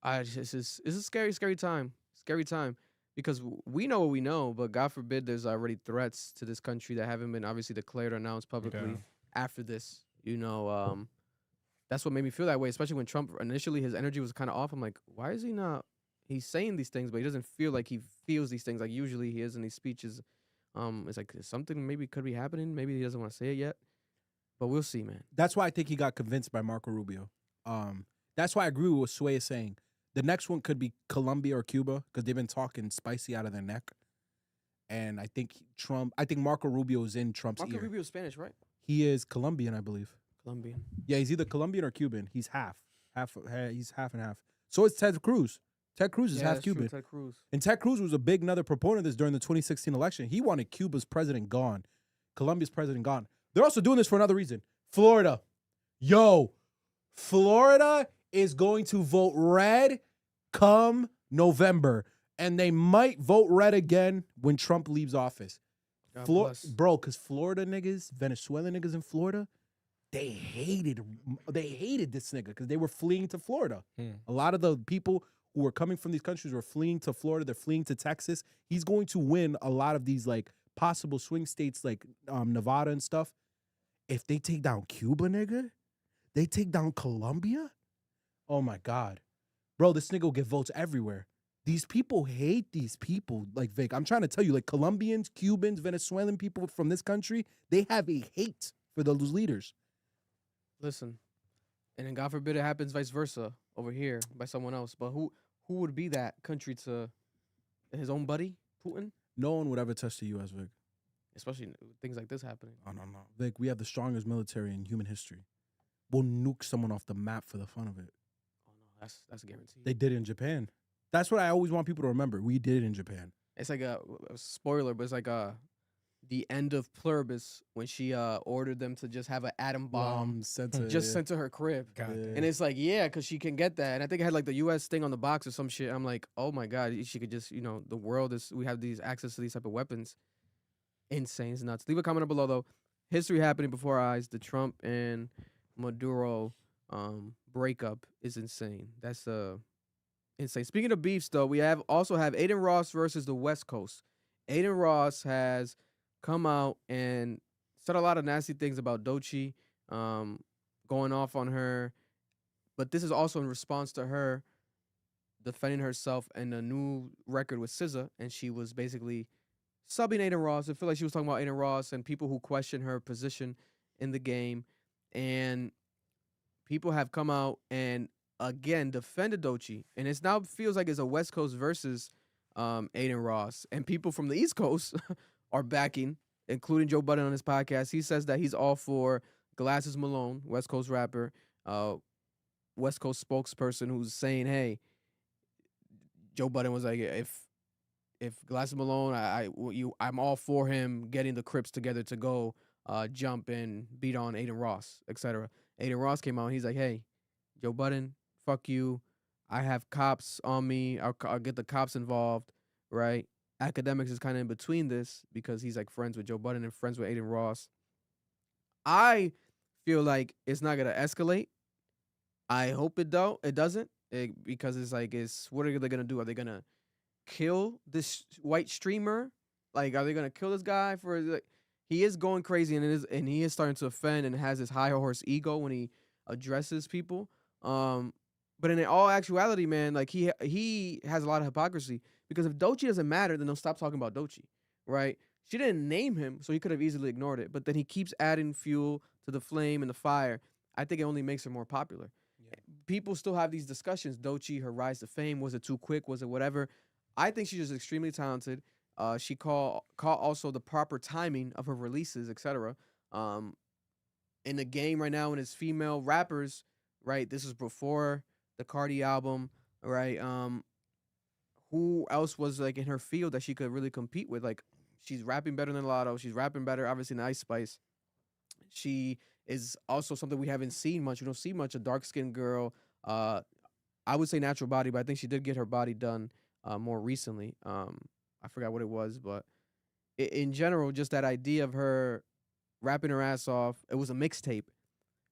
S3: This is a scary time. Scary time. Because we know what we know, but God forbid there's already threats to this country that haven't been obviously declared or announced publicly after this. That's what made me feel that way, especially when Trump initially, his energy was kind of off. I'm like, why is he not? He's saying these things, but he doesn't feel like he feels these things like usually he is in these speeches. It's like something maybe could be happening. Maybe he doesn't want to say it yet, but we'll see, man.
S2: That's why I think he got convinced by Marco Rubio. That's why I agree with what Sway is saying. The next one could be Colombia or Cuba because they've been talking spicy out of their neck. And I think Marco Rubio is in Trump's ear.
S3: Marco Rubio is Spanish, right?
S2: He is Colombian, I believe.
S3: Colombian.
S2: Yeah, he's either Colombian or Cuban. He's half. He's half and half. So is Ted Cruz. Ted Cruz is half Cuban.
S3: Ted Cruz.
S2: And Ted Cruz was another proponent of this during the 2016 election. He wanted Cuba's president gone. Colombia's president gone. They're also doing this for another reason. Florida. Yo, Florida is going to vote red come November. And they might vote red again when Trump leaves office. Bro, because Florida niggas, Venezuelan niggas in Florida, they hated this nigga because they were fleeing to Florida. A lot of the people who were coming from these countries were fleeing to Florida. They're fleeing to Texas. He's going to win a lot of these like possible swing states like Nevada and stuff. If they take down Cuba, nigga, They take down Colombia? Oh my God. Bro, this nigga will get votes everywhere. These people hate these people. Like, Vic, I'm trying to tell you, like, Colombians, Cubans, Venezuelan people from this country, they have a hate for those leaders.
S3: Listen, and then God forbid it happens vice versa over here by someone else. But who would be that country to his own buddy, Putin?
S2: No one would ever touch the U.S., Vic.
S3: Especially things like this happening.
S2: Oh, no. Vic, we have the strongest military in human history. We'll nuke someone off the map for the fun of it.
S3: Oh, no, that's guaranteed.
S2: They did it in Japan. That's what I always want people to remember. We did it in Japan.
S3: It's like a spoiler, but it's like the end of Pluribus when she ordered them to just have an atom bomb sent to her crib. And it's like, yeah, because she can get that. And I think it had like the U.S. thing on the box or some shit. I'm like, oh my God, she could just, the world is, we have these access to these type of weapons. Insane. It's nuts. Leave a comment below though. History happening before our eyes. The Trump and Maduro breakup is insane. That's insane. Speaking of beefs, though, we also have Adin Ross versus the West Coast. Adin Ross has come out and said a lot of nasty things about Doechii, going off on her. But this is also in response to her defending herself in a new record with SZA, and she was basically subbing Adin Ross. I feel like she was talking about Adin Ross and people who question her position in the game. And people have come out and again defended Doechii, and it's now feels like it's a West Coast versus Adin Ross, and people from the East Coast are backing, including Joe Budden on his podcast. He says that he's all for Glasses Malone, West Coast rapper, West Coast spokesperson, who's saying, hey, Joe Budden was like, if Glasses Malone, I'm all for him getting the Crips together to go jump and beat on Adin Ross, etc. Adin Ross came out and he's like, hey, Joe Budden, fuck you. I have cops on me. I'll get the cops involved, right? Academics is kind of in between this because he's like friends with Joe Budden and friends with Adin Ross. I feel like it's not going to escalate. I hope it doesn't, because it's like, what are they going to do? Are they going to kill this white streamer? Like, are they going to kill this guy for, like, he is going crazy and he is starting to offend and has this high horse ego when he addresses people. But in all actuality, man, like he has a lot of hypocrisy, because if Doechii doesn't matter, then they'll stop talking about Doechii, right? She didn't name him, so he could have easily ignored it. But then he keeps adding fuel to the flame and the fire. I think it only makes her more popular. Yeah. People still have these discussions. Doechii, her rise to fame, was it too quick? Was it whatever? I think she's just extremely talented. She caught also the proper timing of her releases, etc. In the game right now, when it's female rappers, right? This is before the Cardi album, right? Who else was like in her field that she could really compete with? Like, she's rapping better than Lotto. She's rapping better, obviously, than Ice Spice. She is also something we haven't seen much. We don't see much, a dark-skinned girl. I would say natural body, but I think she did get her body done more recently. I forgot what it was, but in general, just that idea of her rapping her ass off. It was a mixtape,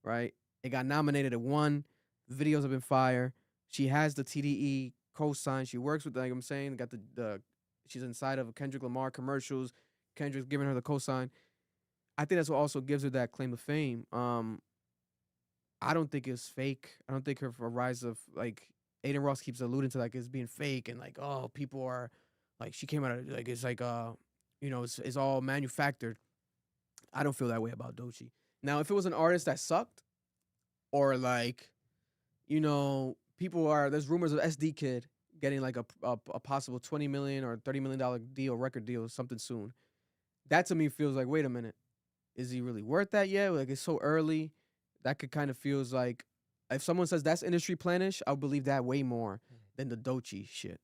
S3: right? It got nominated. It won. Videos have been fire. She has the TDE cosign. She works with, like I'm saying, got the she's inside of Kendrick Lamar commercials. Kendrick's giving her the cosign. I think that's what also gives her that claim to fame. I don't think it's fake. I don't think her rise of, like, Adin Ross keeps alluding to, like, it's being fake and, like, oh, people are, like, she came out of, like, it's like, it's all manufactured. I don't feel that way about Doechii. Now, if it was an artist that sucked, or, like, there's rumors of SD Kid getting, like, a possible $20 million or $30 million deal, record deal, something soon. That to me feels like, wait a minute, is he really worth that yet? Like, it's so early. That could kind of feels like, if someone says that's industry planish, I'll believe that way more than the Doechii shit,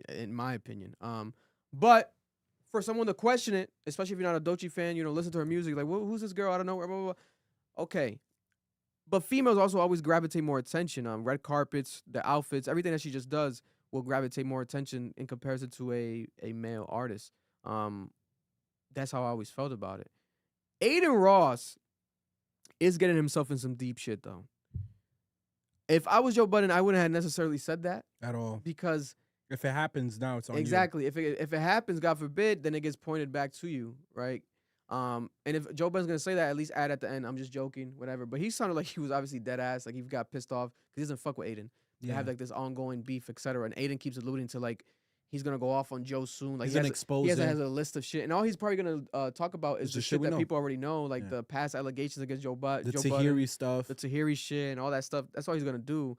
S3: in my opinion. But for someone to question it, especially if you're not a Doechii fan, listen to her music, like, who's this girl? I don't know. Blah, blah, blah. Okay. But females also always gravitate more attention. Red carpets, the outfits, everything that she just does will gravitate more attention in comparison to a male artist. That's how I always felt about it. Adin Ross is getting himself in some deep shit, though. If I was Joe Budden, I wouldn't have necessarily said that
S2: at all. Because if it happens now, it's on
S3: exactly. You. If it happens, God forbid, then it gets pointed back to you, right? And if Joe Budden's gonna say that, at least add at the end, I'm just joking, whatever. But he sounded like he was obviously dead ass, like he got pissed off because he doesn't fuck with Adin. They have like this ongoing beef, etc. And Adin keeps alluding to like he's gonna go off on Joe soon. Like
S2: he's
S3: he
S2: gonna
S3: has,
S2: expose
S3: he has,
S2: him.
S3: has a list of shit, and all he's probably gonna talk about is the shit that people already know, like the past allegations against Joe Budden,
S2: the Tahiri stuff,
S3: the Tahiri shit, and all that stuff. That's all he's gonna do.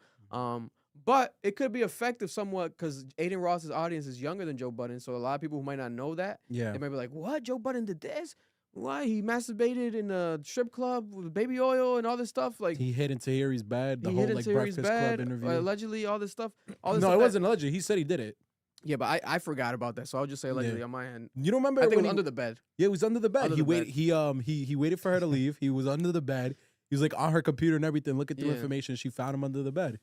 S3: But it could be effective somewhat because Adin Ross's audience is younger than Joe Budden, so a lot of people who might not know that, they might be like, "What? Joe Budden did this? Why he masturbated in a strip club with baby oil and all this stuff? Like
S2: he hid in Tahiri's bed, the whole like Breakfast Club interview,
S3: allegedly, all this stuff.
S2: No, it wasn't allegedly. He said he did it.
S3: Yeah, but I forgot about that, so I'll just say allegedly on my end.
S2: You don't remember?
S3: I think it was under the bed.
S2: Yeah, it was under the bed.
S3: Under
S2: he
S3: the
S2: waited.
S3: bed.
S2: He waited for her to leave. He was under the bed. He was like on her computer and everything, looking through information. She found him under the bed.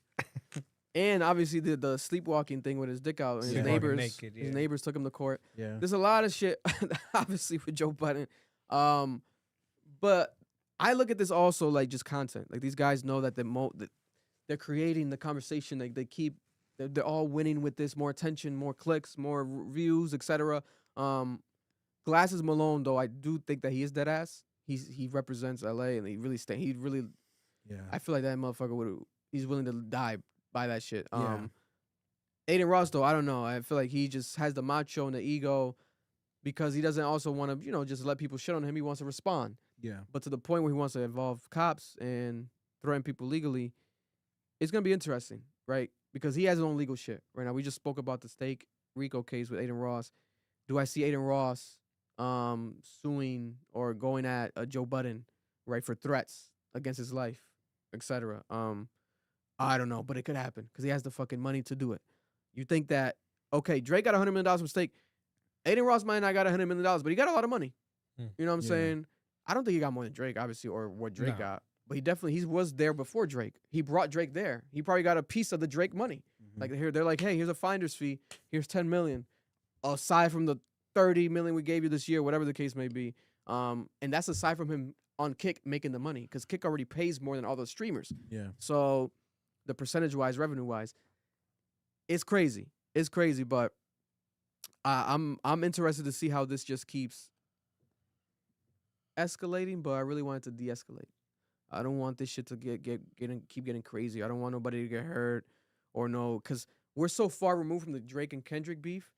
S3: And obviously the sleepwalking thing with his dick out, and his neighbors,
S6: naked,
S3: his neighbors took him to court.
S2: Yeah,
S3: there's a lot of shit, obviously with Joe Budden. But I look at this also like just content. Like these guys know that they're creating the conversation. Like they're all winning with this, more attention, more clicks, more views, etc. Glasses Malone, though, I do think that he is dead ass. He represents LA, and he really I feel like that motherfucker he's willing to die by that shit. Adin Ross, though, I don't know. I feel like he just has the macho and the ego because he doesn't also want to, just let people shit on him. He wants to respond.
S2: Yeah.
S3: But to the point where he wants to involve cops and threaten people legally, it's going to be interesting, right? Because he has his own legal shit right now. We just spoke about the Steak RICO case with Adin Ross. Do I see Adin Ross suing or going at Joe Budden, right, for threats against his life, etc.? I don't know, but it could happen because he has the fucking money to do it. You think that, okay, Drake got $100 million from Steak. Adin Ross might not got $100 million, but he got a lot of money. You know what I'm saying? I don't think he got more than Drake, obviously, or what Drake got. But he was there before Drake. He brought Drake there. He probably got a piece of the Drake money. Like they're like, hey, here's a finder's fee. Here's $10 million, aside from the $30 million we gave you this year, whatever the case may be. And that's aside from him on Kick making the money, because Kick already pays more than all the streamers.
S2: Yeah.
S3: So the percentage-wise, revenue-wise, it's crazy. It's crazy, but I'm interested to see how this just keeps escalating, but I really want it to de-escalate. I don't want this shit to keep getting crazy. I don't want nobody to get hurt because we're so far removed from the Drake and Kendrick beef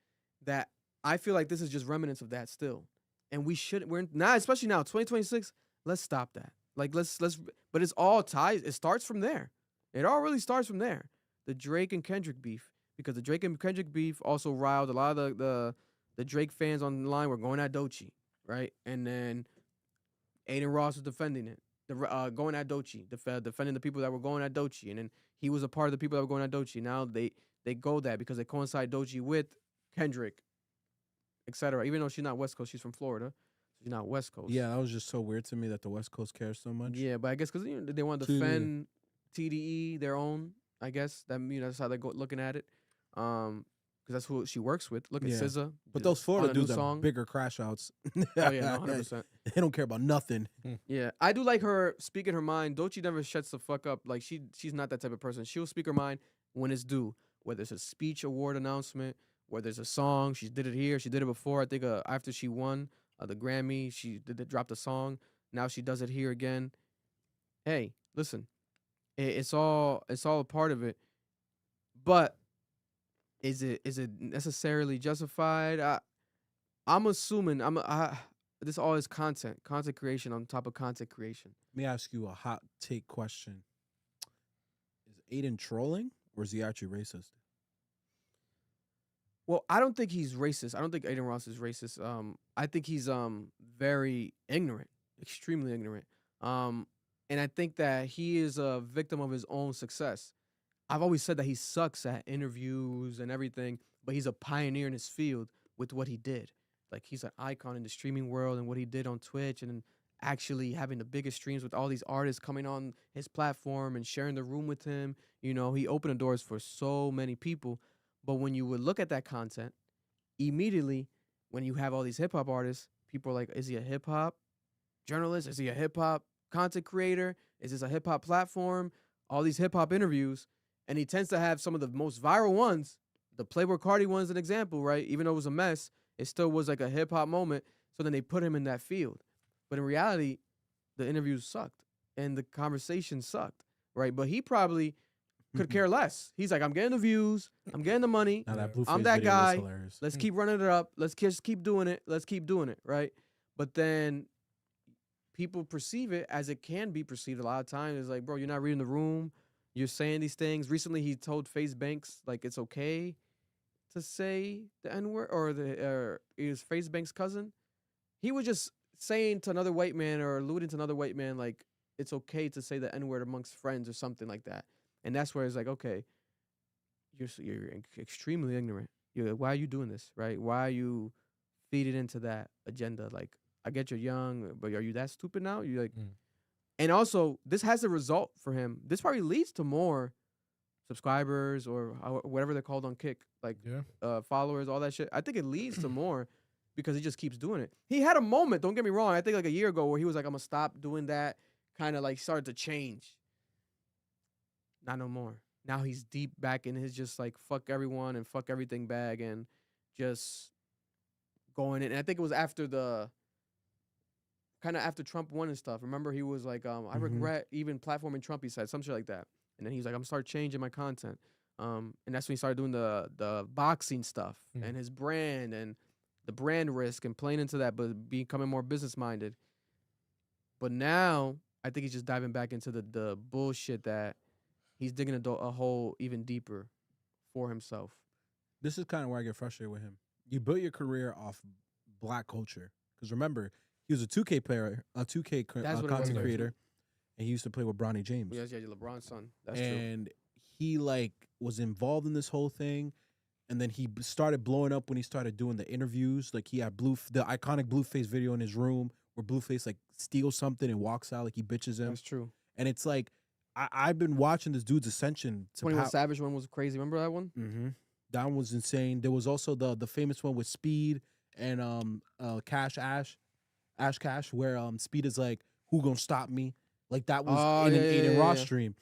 S3: that I feel like this is just remnants of that still. And we're now, especially now, 2026, let's stop that. Like but it's all ties. It starts from there. It all really starts from there. The Drake and Kendrick beef, because the Drake and Kendrick beef also riled a lot of the Drake fans online were going at Doechii, right? And then Adin Ross was defending it. Going at Doechii, defending the people that were going at Doechii, and then he was a part of the people that were going at Doechii. Now they go that because they coincide Doechii with Kendrick, etc. Even though she's not West Coast, she's from Florida, so she's not West Coast.
S2: Yeah, that was just so weird to me that the West Coast cares so much.
S3: Yeah, but I guess because they want to defend TDE, their own. I guess that's how they're looking at it. Because that's who she works with. Look at SZA.
S2: But those Florida dudes
S3: are
S2: bigger crash outs.
S3: Oh yeah, 100%.
S2: They don't care about nothing.
S3: Yeah, I do like her speaking her mind. Doechii never shuts the fuck up. Like she's not that type of person. She'll speak her mind when it's due. Whether it's a speech award announcement, whether it's a song. She did it here. She did it before. I think after she won the Grammy, she dropped a song. Now she does it here again. Hey, listen, it's all a part of it. But is it necessarily justified? I'm assuming this all is content creation on top of content creation.
S2: Let me ask you a hot take question. Is Adin trolling or is he actually racist?
S3: Well, I don't think he's racist. I don't think Adin Ross is racist. I think he's very ignorant, extremely ignorant. And I think that he is a victim of his own success. I've always said that he sucks at interviews and everything, but he's a pioneer in his field with what he did. Like, he's an icon in the streaming world and what he did on Twitch and actually having the biggest streams with all these artists coming on his platform and sharing the room with him. You know, he opened the doors for so many people. But when you would look at that content, immediately, when you have all these hip-hop artists, people are like, is he a hip-hop journalist? Is he a hip-hop content creator? Is this a hip-hop platform? All these hip-hop interviews. And he tends to have some of the most viral ones. The Playboy Cardi one's an example, right? Even though it was a mess, it still was like a hip-hop moment. So then they put him in that field. But in reality, the interviews sucked and the conversation sucked, right? But he probably could care less. He's like, I'm getting the views, I'm getting the money,
S2: Now that Blueface
S3: I'm that
S2: video was
S3: guy.
S2: hilarious.
S3: Let's keep running it up. Let's just keep doing it. Let's keep doing it, right? But then people perceive it as it can be perceived a lot of times. It's like, bro, you're not reading the room. You're saying these things. Recently, he told FaZe Banks like it's okay to say the N-word, or he was FaZe Banks' cousin. He was just saying to another white man or alluding to another white man like it's okay to say the N-word amongst friends or something like that. And that's where it's like, okay, you're extremely ignorant. You're like, why are you doing this, right? Why are you feeding into that agenda? Like, I get you're young, but are you that stupid now? You're like, and also this has a result for him. This probably leads to more subscribers or whatever they're called on Kick, like followers, all that shit. I think it leads to more because he just keeps doing it. He had a moment, don't get me wrong, I think like a year ago where he was like, I'm gonna stop doing that, kind of like started to change. Not no more. Now he's deep back in his just like fuck everyone and fuck everything bag and just going in. And I think it was after kind of after Trump won and stuff. Remember, he was like, I regret even platforming Trump, he said, some shit like that. And then he was like, I'm start changing my content. And that's when he started doing the boxing stuff and his brand and the brand risk and playing into that, but becoming more business minded. But now I think he's just diving back into the bullshit that he's digging a hole even deeper for himself.
S2: This is kind of where I get frustrated with him. You built your career off black culture. Because remember, he was a 2K player, a 2K content creator, and he used to play with Bronny James.
S3: Yeah, LeBron's son. That's true.
S2: And he like was involved in this whole thing, and then he started blowing up when he started doing the interviews. Like he had the iconic Blueface video in his room where Blueface like steals something and walks out like he bitches him.
S3: That's true.
S2: And it's like I've been watching this dude's ascension to
S3: 21 Savage one was crazy. Remember that one?
S2: Mm-hmm. That one was insane. There was also the famous one with Speed and Ash Cash, where Speed is like, "Who gonna stop me?" Like that was in an Adin Ross stream.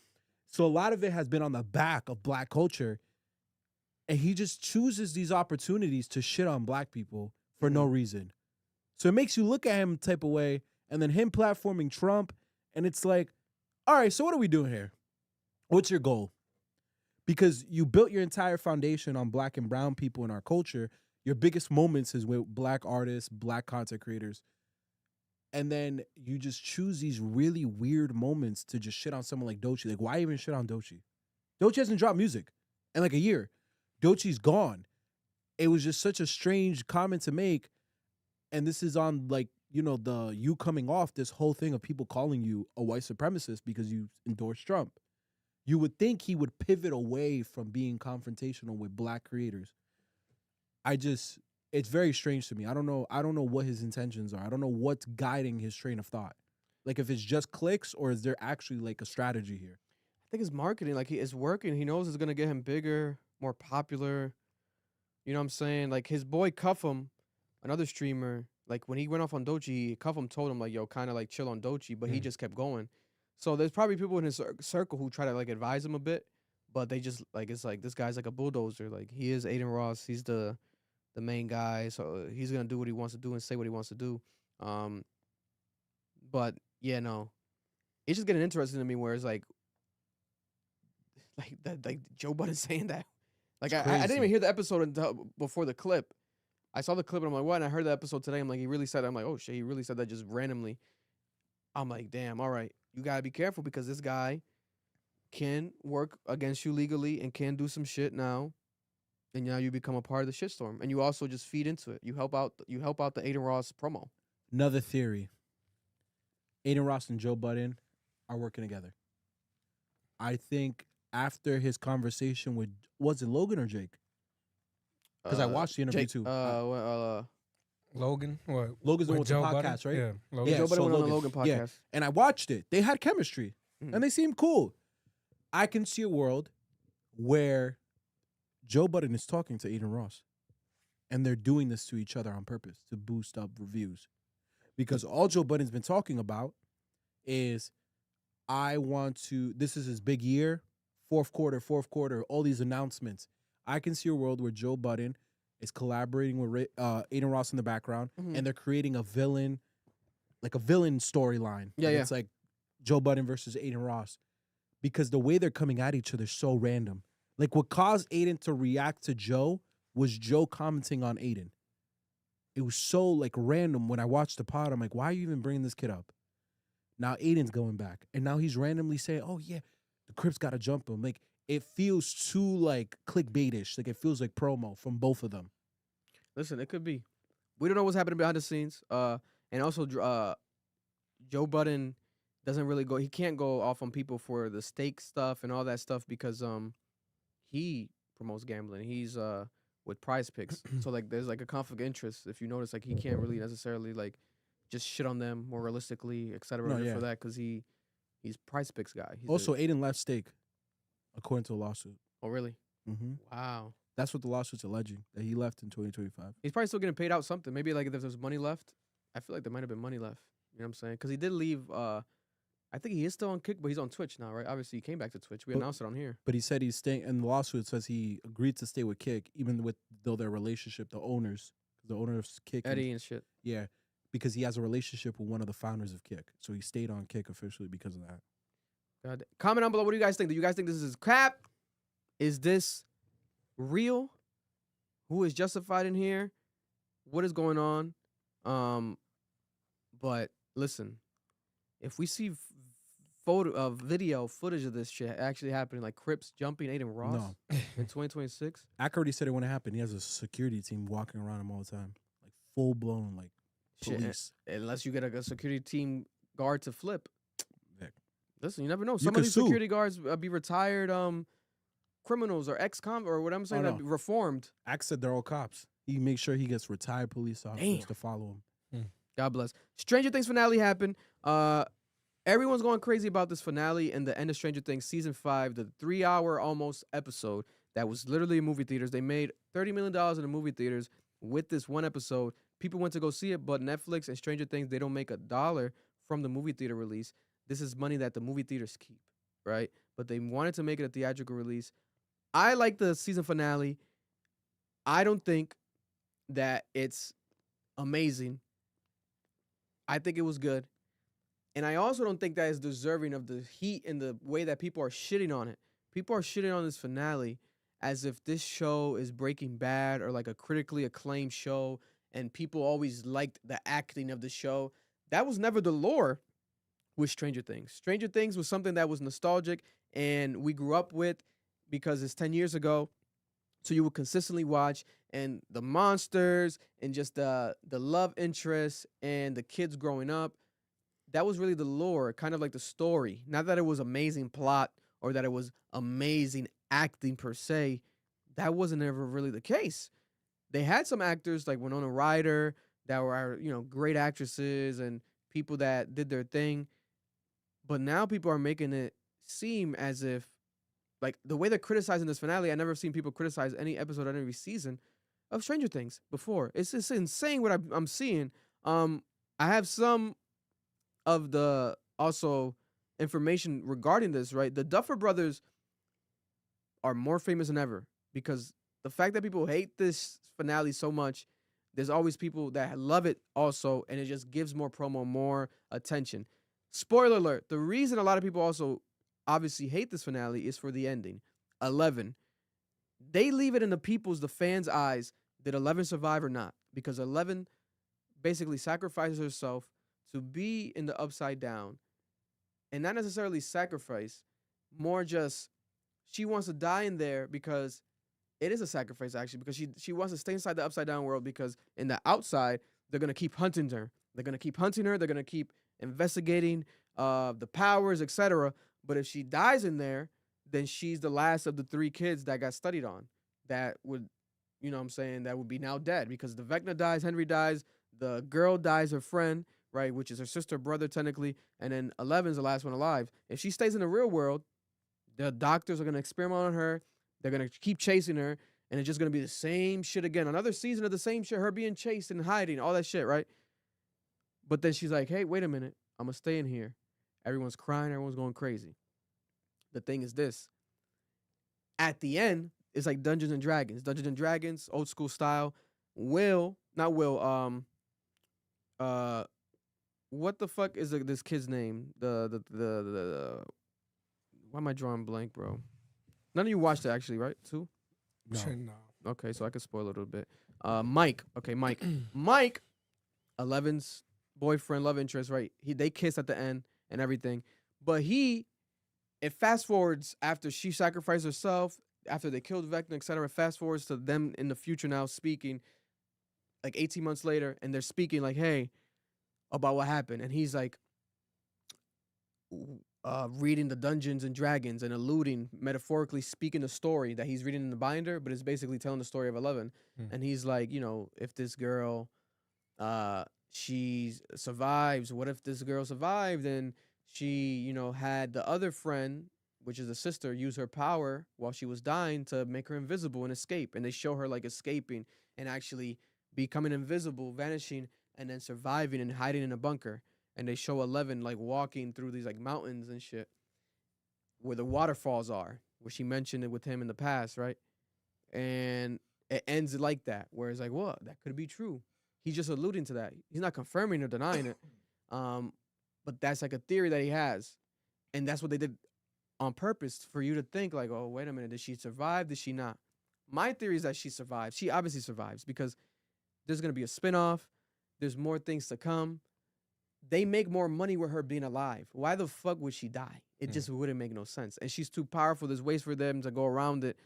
S2: So a lot of it has been on the back of black culture, and he just chooses these opportunities to shit on black people for no reason. So it makes you look at him type of way, and then him platforming Trump, and it's like, all right, so what are we doing here? What's your goal? Because you built your entire foundation on black and brown people in our culture. Your biggest moments is with black artists, black content creators. And then you just choose these really weird moments to just shit on someone like Doechii. Like, why even shit on Doechii? Doechii hasn't dropped music in like a year. Doechii's gone. It was just such a strange comment to make. And this is on like, you know, you coming off this whole thing of people calling you a white supremacist because you endorsed Trump. You would think he would pivot away from being confrontational with black creators. It's very strange to me. I don't know what his intentions are. I don't know what's guiding his train of thought. Like if it's just clicks or is there actually like a strategy here?
S3: I think it's marketing. Like it's working. He knows it's gonna get him bigger, more popular. You know what I'm saying? Like his boy Cuffham, another streamer, like when he went off on Doechii, Cuffham told him like, yo, kind of like chill on Doechii, but he just kept going. So there's probably people in his circle who try to like advise him a bit, but they just like, it's like this guy's like a bulldozer. Like he is Adin Ross. He's the main guy, so he's gonna do what he wants to do and say what he wants to do. But yeah, no, it's just getting interesting to me where it's like Joe Budden saying that. Like I didn't even hear the episode until before the clip. I saw the clip and I'm like, what? And I heard the episode today. I'm like, he really said that. I'm like, oh shit, he really said that just randomly. I'm like, damn, all right, you gotta be careful because this guy can work against you legally and can do some shit now. And now you become a part of the shitstorm, and you also just feed into it. You help out the Adin Ross promo.
S2: Another theory: Adin Ross and Joe Budden are working together. I think after his conversation with, was it Logan or Jake? Because I watched the interview too.
S6: Logan, what?
S2: Logan's the one with the
S6: Joe
S2: podcast,
S6: Budden?
S2: right?
S6: Yeah, Logan.
S3: Joe Budden
S2: so
S3: went on the Logan podcast.
S2: Yeah. And I watched it. They had chemistry, and they seemed cool. I can see a world where Joe Budden is talking to Adin Ross, and they're doing this to each other on purpose to boost up reviews. Because all Joe Budden's been talking about is, this is his big year, fourth quarter, all these announcements. I can see a world where Joe Budden is collaborating with Adin Ross in the background, and they're creating a villain like a villain storyline.
S3: Yeah,
S2: Like,
S3: yeah.
S2: It's like Joe Budden versus Adin Ross, because the way they're coming at each other is so random. Like what caused Adin to react to Joe was Joe commenting on Adin. It was so like random. When I watched the pod, I'm like, why are you even bringing this kid up? Now Aiden's going back, and now he's randomly saying, "Oh yeah, the Crips got to jump him." Like it feels too like clickbaitish. Like it feels like promo from both of them.
S3: Listen, it could be. We don't know what's happening behind the scenes. And also, Joe Budden doesn't really go. He can't go off on people for the stake stuff and all that stuff because he promotes gambling. He's with Prize Picks, so like there's like a conflict of interest. If you notice, like he can't really necessarily like just shit on them more realistically, et cetera,
S2: No,
S3: for
S2: yeah.
S3: that because he's Prize Picks guy. He's
S2: Also, Adin left stake, according to a lawsuit.
S3: oh really?
S2: Mm-hmm.
S3: Wow.
S2: That's what the lawsuit's alleging, that he left in 2025.
S3: He's probably still getting paid out something. Maybe like if there's money left, I feel like there might have been money left. You know what I'm saying? Because he did leave. I think he is still on Kick, but he's on Twitch now, right? Obviously, he came back to Twitch. We
S2: But-
S3: announced it on here.
S2: But he said he's staying, and the lawsuit says he agreed to stay with Kick, even with though their relationship, the owners, the owner of Kick, and-
S3: Eddie and shit.
S2: yeah, because he has a relationship with one of the founders of Kick, so he stayed on Kick officially because of that.
S3: God. Comment down below. What do you guys think? Do you guys think this is crap? Is this real? Who is justified in here? What is going on? But listen, if we see video footage of this shit actually happening, like Crips jumping Adin Ross
S2: No.
S3: in 2026,
S2: Ak already said it when it happened. He has a security team walking around him all the time, like full blown, like
S3: shit,
S2: police.
S3: unless you get a security team guard to flip.
S2: Vic.
S3: Listen, you never know.
S2: You
S3: Some of
S2: could
S3: these
S2: sue.
S3: security guards be retired criminals or ex-con or what I'm saying,
S2: no.
S3: that be reformed.
S2: Ak said they're all cops. He makes sure he gets retired police officers
S3: Damn.
S2: to follow him.
S3: God bless. Stranger Things finale happened. Everyone's going crazy about this finale and the end of Stranger Things season 5, the 3-hour almost episode that was literally in movie theaters. They made $30 million in the movie theaters with this one episode. People went to go see it, but Netflix and Stranger Things, they don't make $1 from the movie theater release. This is money that the movie theaters keep, right? But they wanted to make it a theatrical release. I like the season finale. I don't think that it's amazing. I think it was good. And I also don't think that is deserving of the heat and the way that people are shitting on it. People are shitting on this finale as if this show is Breaking Bad or like a critically acclaimed show and people always liked the acting of the show. That was never the lore with Stranger Things. Stranger Things was something that was nostalgic and we grew up with because it's 10 years ago. So you would consistently watch, and the monsters and just the love interest and the kids growing up, that was really the lore, kind of like the story. Not that it was amazing plot or that it was amazing acting per se. That wasn't ever really the case. They had some actors like Winona Ryder that were, great actresses and people that did their thing. But now people are making it seem as if, like, the way they're criticizing this finale, I never seen people criticize any episode or every season of Stranger Things before. It's just insane what I'm seeing. I have some of the also information regarding this, right? The Duffer Brothers are more famous than ever because the fact that people hate this finale so much, there's always people that love it also, and it just gives more promo, more attention. Spoiler alert, the reason a lot of people also obviously hate this finale is for the ending. 11. They leave it in the fans' eyes, did 11 survive or not? Because 11 basically sacrifices herself to be in the upside down. And not necessarily sacrifice, more just she wants to die in there because it is a sacrifice actually, because she wants to stay inside the upside down world because in the outside, they're going to keep hunting her. They're going to keep hunting her. They're going to keep investigating the powers, etc. But if she dies in there, then she's the last of the 3 kids that got studied on. That would, that would be now dead because the Vecna dies, Henry dies, the girl dies, her friend, right, which is her sister, brother technically, and then 11's the last one alive. If she stays in the real world, the doctors are going to experiment on her. They're going to keep chasing her, and it's just going to be the same shit again. Another season of the same shit, her being chased and hiding, all that shit, right? But then she's like, hey, wait a minute. I'm going to stay in here. Everyone's crying. Everyone's going crazy. The thing is this. At the end, it's like Dungeons and Dragons. Dungeons and Dragons, old school style. what the fuck is this kid's name? The why am I drawing blank, bro? None of you watched it actually, right? Too?
S2: No.
S6: No.
S3: Okay, so I can spoil a little bit. Mike. Okay, Mike. Mike, 11's boyfriend, love interest, right? They kiss at the end and everything. But it fast forwards after she sacrificed herself, after they killed Vecna, etc. Fast forwards to them in the future now speaking, like 18 months later, and they're speaking like, hey, about what happened. And he's like reading the Dungeons and Dragons and alluding, metaphorically speaking the story that he's reading in the binder, but it's basically telling the story of 11. And he's like, if this girl, she survives, what if this girl survived and she, had the other friend, which is the sister, use her power while she was dying to make her invisible and escape. And they show her like escaping and actually becoming invisible, vanishing, and then surviving and hiding in a bunker. And they show 11 like walking through these like mountains and shit where the waterfalls are, where she mentioned it with him in the past, right? And it ends like that, where it's like, well, that could be true. He's just alluding to that. He's not confirming or denying it. But that's like a theory that he has. And that's what they did on purpose for you to think like, oh, wait a minute, did she survive? Did she not? My theory is that she survived. She obviously survives because there's going to be a spinoff. There's more things to come. They make more money with her being alive. Why the fuck would she die? It just wouldn't make no sense. And she's too powerful. There's ways for them to go around it.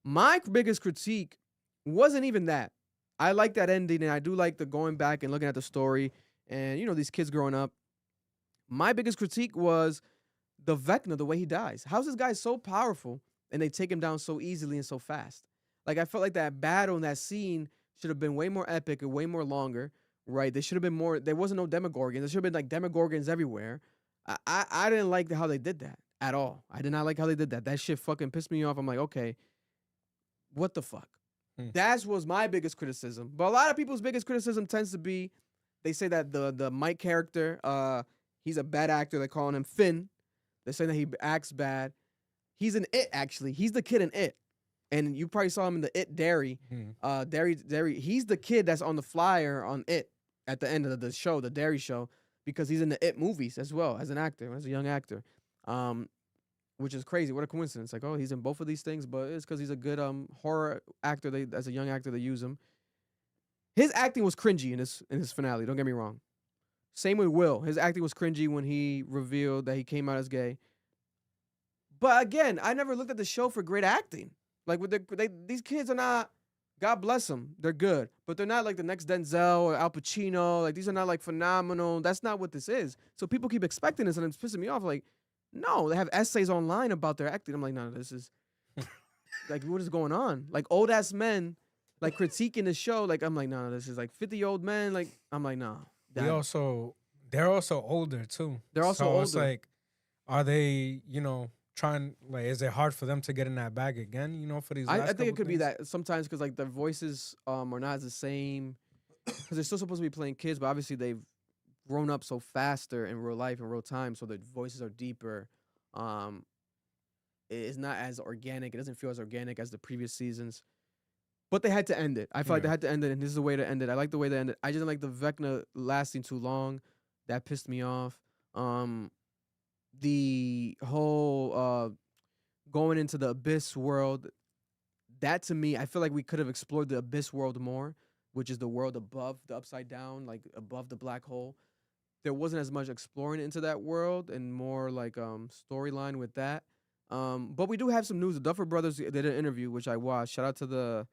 S3: My biggest critique wasn't even that. I like that ending, and I do like the going back and looking at the story and, these kids growing up. My biggest critique was the Vecna, the way he dies. How's this guy so powerful and they take him down so easily and so fast? Like, I felt like that battle and that scene should have been way more epic and way more longer, right? There should have been more. There wasn't no Demogorgons. There should have been like Demogorgons everywhere. I didn't like how they did that at all. I did not like how they did that. That shit fucking pissed me off. I'm like, okay, what the fuck? That was my biggest criticism. But a lot of people's biggest criticism tends to be, they say that the Mike character, he's a bad actor. They're calling him Finn. They're saying that he acts bad. He's an It, actually. He's the kid in It. And you probably saw him in the It Dairy. Dairy. He's the kid that's on the flyer on It at the end of the show, the Dairy show, because he's in the It movies as well as an actor, as a young actor. Which is crazy. What a coincidence. Like, oh, he's in both of these things, but it's because he's a good horror actor. As a young actor, they use him. His acting was cringy in his finale. Don't get me wrong. Same with Will. His acting was cringy when he revealed that he came out as gay. But again, I never looked at the show for great acting. Like, these kids are not, God bless them, they're good. But they're not like the next Denzel or Al Pacino. Like, these are not like phenomenal. That's not what this is. So people keep expecting this, and it's pissing me off. Like, no, they have essays online about their acting. I'm like, no, this is, like, what is going on? Like, old-ass men, like, critiquing the show. Like, I'm like, no, this is like 50-year-old men. Like, I'm like, no.
S6: They're also older, too.
S3: They're also older.
S6: It's like, are they, trying, like, is it hard for them to get in that bag again, for these last
S3: I think it could be
S6: things?
S3: that sometimes because, like, their voices are not the same. Because they're still supposed to be playing kids, but obviously they've grown up so faster in real life, in real time, so their voices are deeper. It's not as organic. It doesn't feel as organic as the previous seasons. But they had to end it. I feel like they had to end it, and this is the way to end it. I like the way they ended. I just didn't like the Vecna lasting too long. That pissed me off. The whole going into the Abyss world, that to me, I feel like we could have explored the Abyss world more, which is the world above the Upside Down, like above the black hole. There wasn't as much exploring into that world and more like storyline with that. But we do have some news. The Duffer Brothers did an interview, which I watched. Shout out to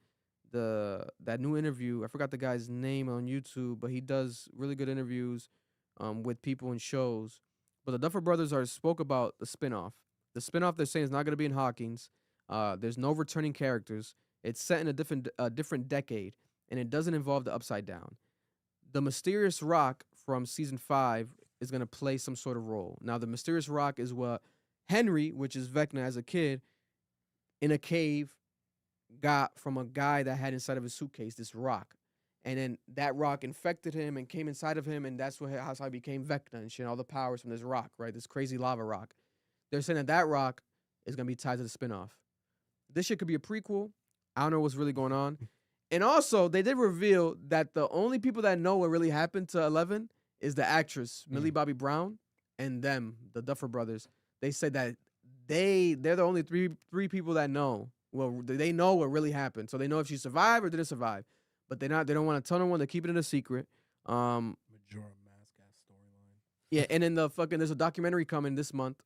S3: that new interview. I forgot the guy's name on YouTube, but he does really good interviews with people and shows. But the Duffer Brothers spoke about the spinoff. The spinoff they're saying is not going to be in Hawkins. There's no returning characters. It's set in a different decade, and it doesn't involve the Upside Down. The mysterious rock from season 5 is going to play some sort of role. Now, the mysterious rock is what Henry, which is Vecna as a kid, in a cave, got from a guy that had inside of his suitcase this rock. And then that rock infected him and came inside of him, and that's how he became Vecna and shit, all the powers from this rock, right? This crazy lava rock. They're saying that rock is going to be tied to the spinoff. This shit could be a prequel. I don't know what's really going on. And also, they did reveal that the only people that know what really happened to 11 is the actress Millie Bobby Brown and them, the Duffer Brothers. They said that they're the only three people that know. Well, they know what really happened, so they know if she survived or didn't survive. But they don't want to tell no one. They're keeping it a secret.
S2: Majora Mask ass storyline.
S3: Yeah, and then there's a documentary coming this month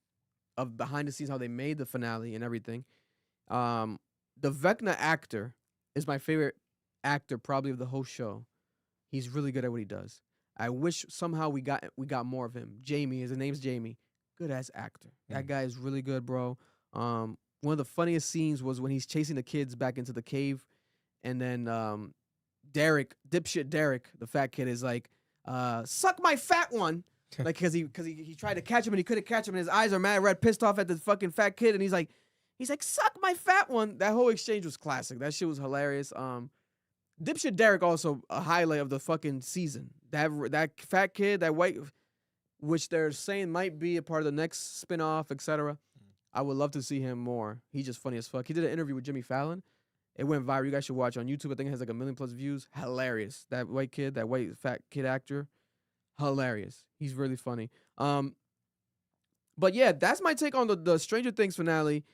S3: of behind the scenes how they made the finale and everything. The Vecna actor is my favorite actor probably of the whole show. He's really good at what he does. I wish somehow we got more of him. Jamie, his name's Jamie. Good ass actor. That guy is really good, bro. One of the funniest scenes was when he's chasing the kids back into the cave, and then Derek, dipshit Derek, the fat kid, is like, suck my fat one. Like, because he tried to catch him and he couldn't catch him, and his eyes are mad red, pissed off at the fucking fat kid, and he's like, suck my fat one. That whole exchange was classic. That shit was hilarious. Dipshit Derek also a highlight of the fucking season. That fat kid, that white, which they're saying might be a part of the next spinoff, etc. I would love to see him more. He's just funny as fuck. He did an interview with Jimmy Fallon. It went viral. You guys should watch on YouTube. I think it has like 1 million+ views. Hilarious. That white fat kid actor. Hilarious. He's really funny. But yeah, that's my take on the Stranger Things finale.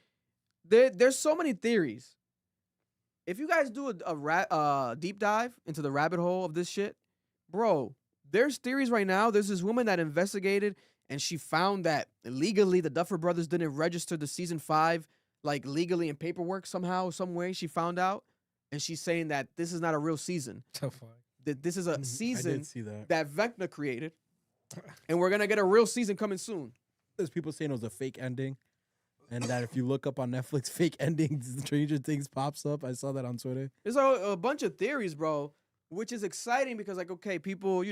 S3: There's so many theories. If you guys do a deep dive into the rabbit hole of this shit, bro, there's theories right now. There's this woman that investigated, and she found that legally the Duffer Brothers didn't register the season 5, like legally in paperwork somehow, some way. She found out, and she's saying that this is not a real season. That this is a season that Vecna created, and we're gonna get a real season coming soon.
S2: There's people saying it was a fake ending. And that if you look up on Netflix, fake endings, Stranger Things pops up. I saw that on Twitter.
S3: There's a bunch of theories, bro, which is exciting because, like, okay, people,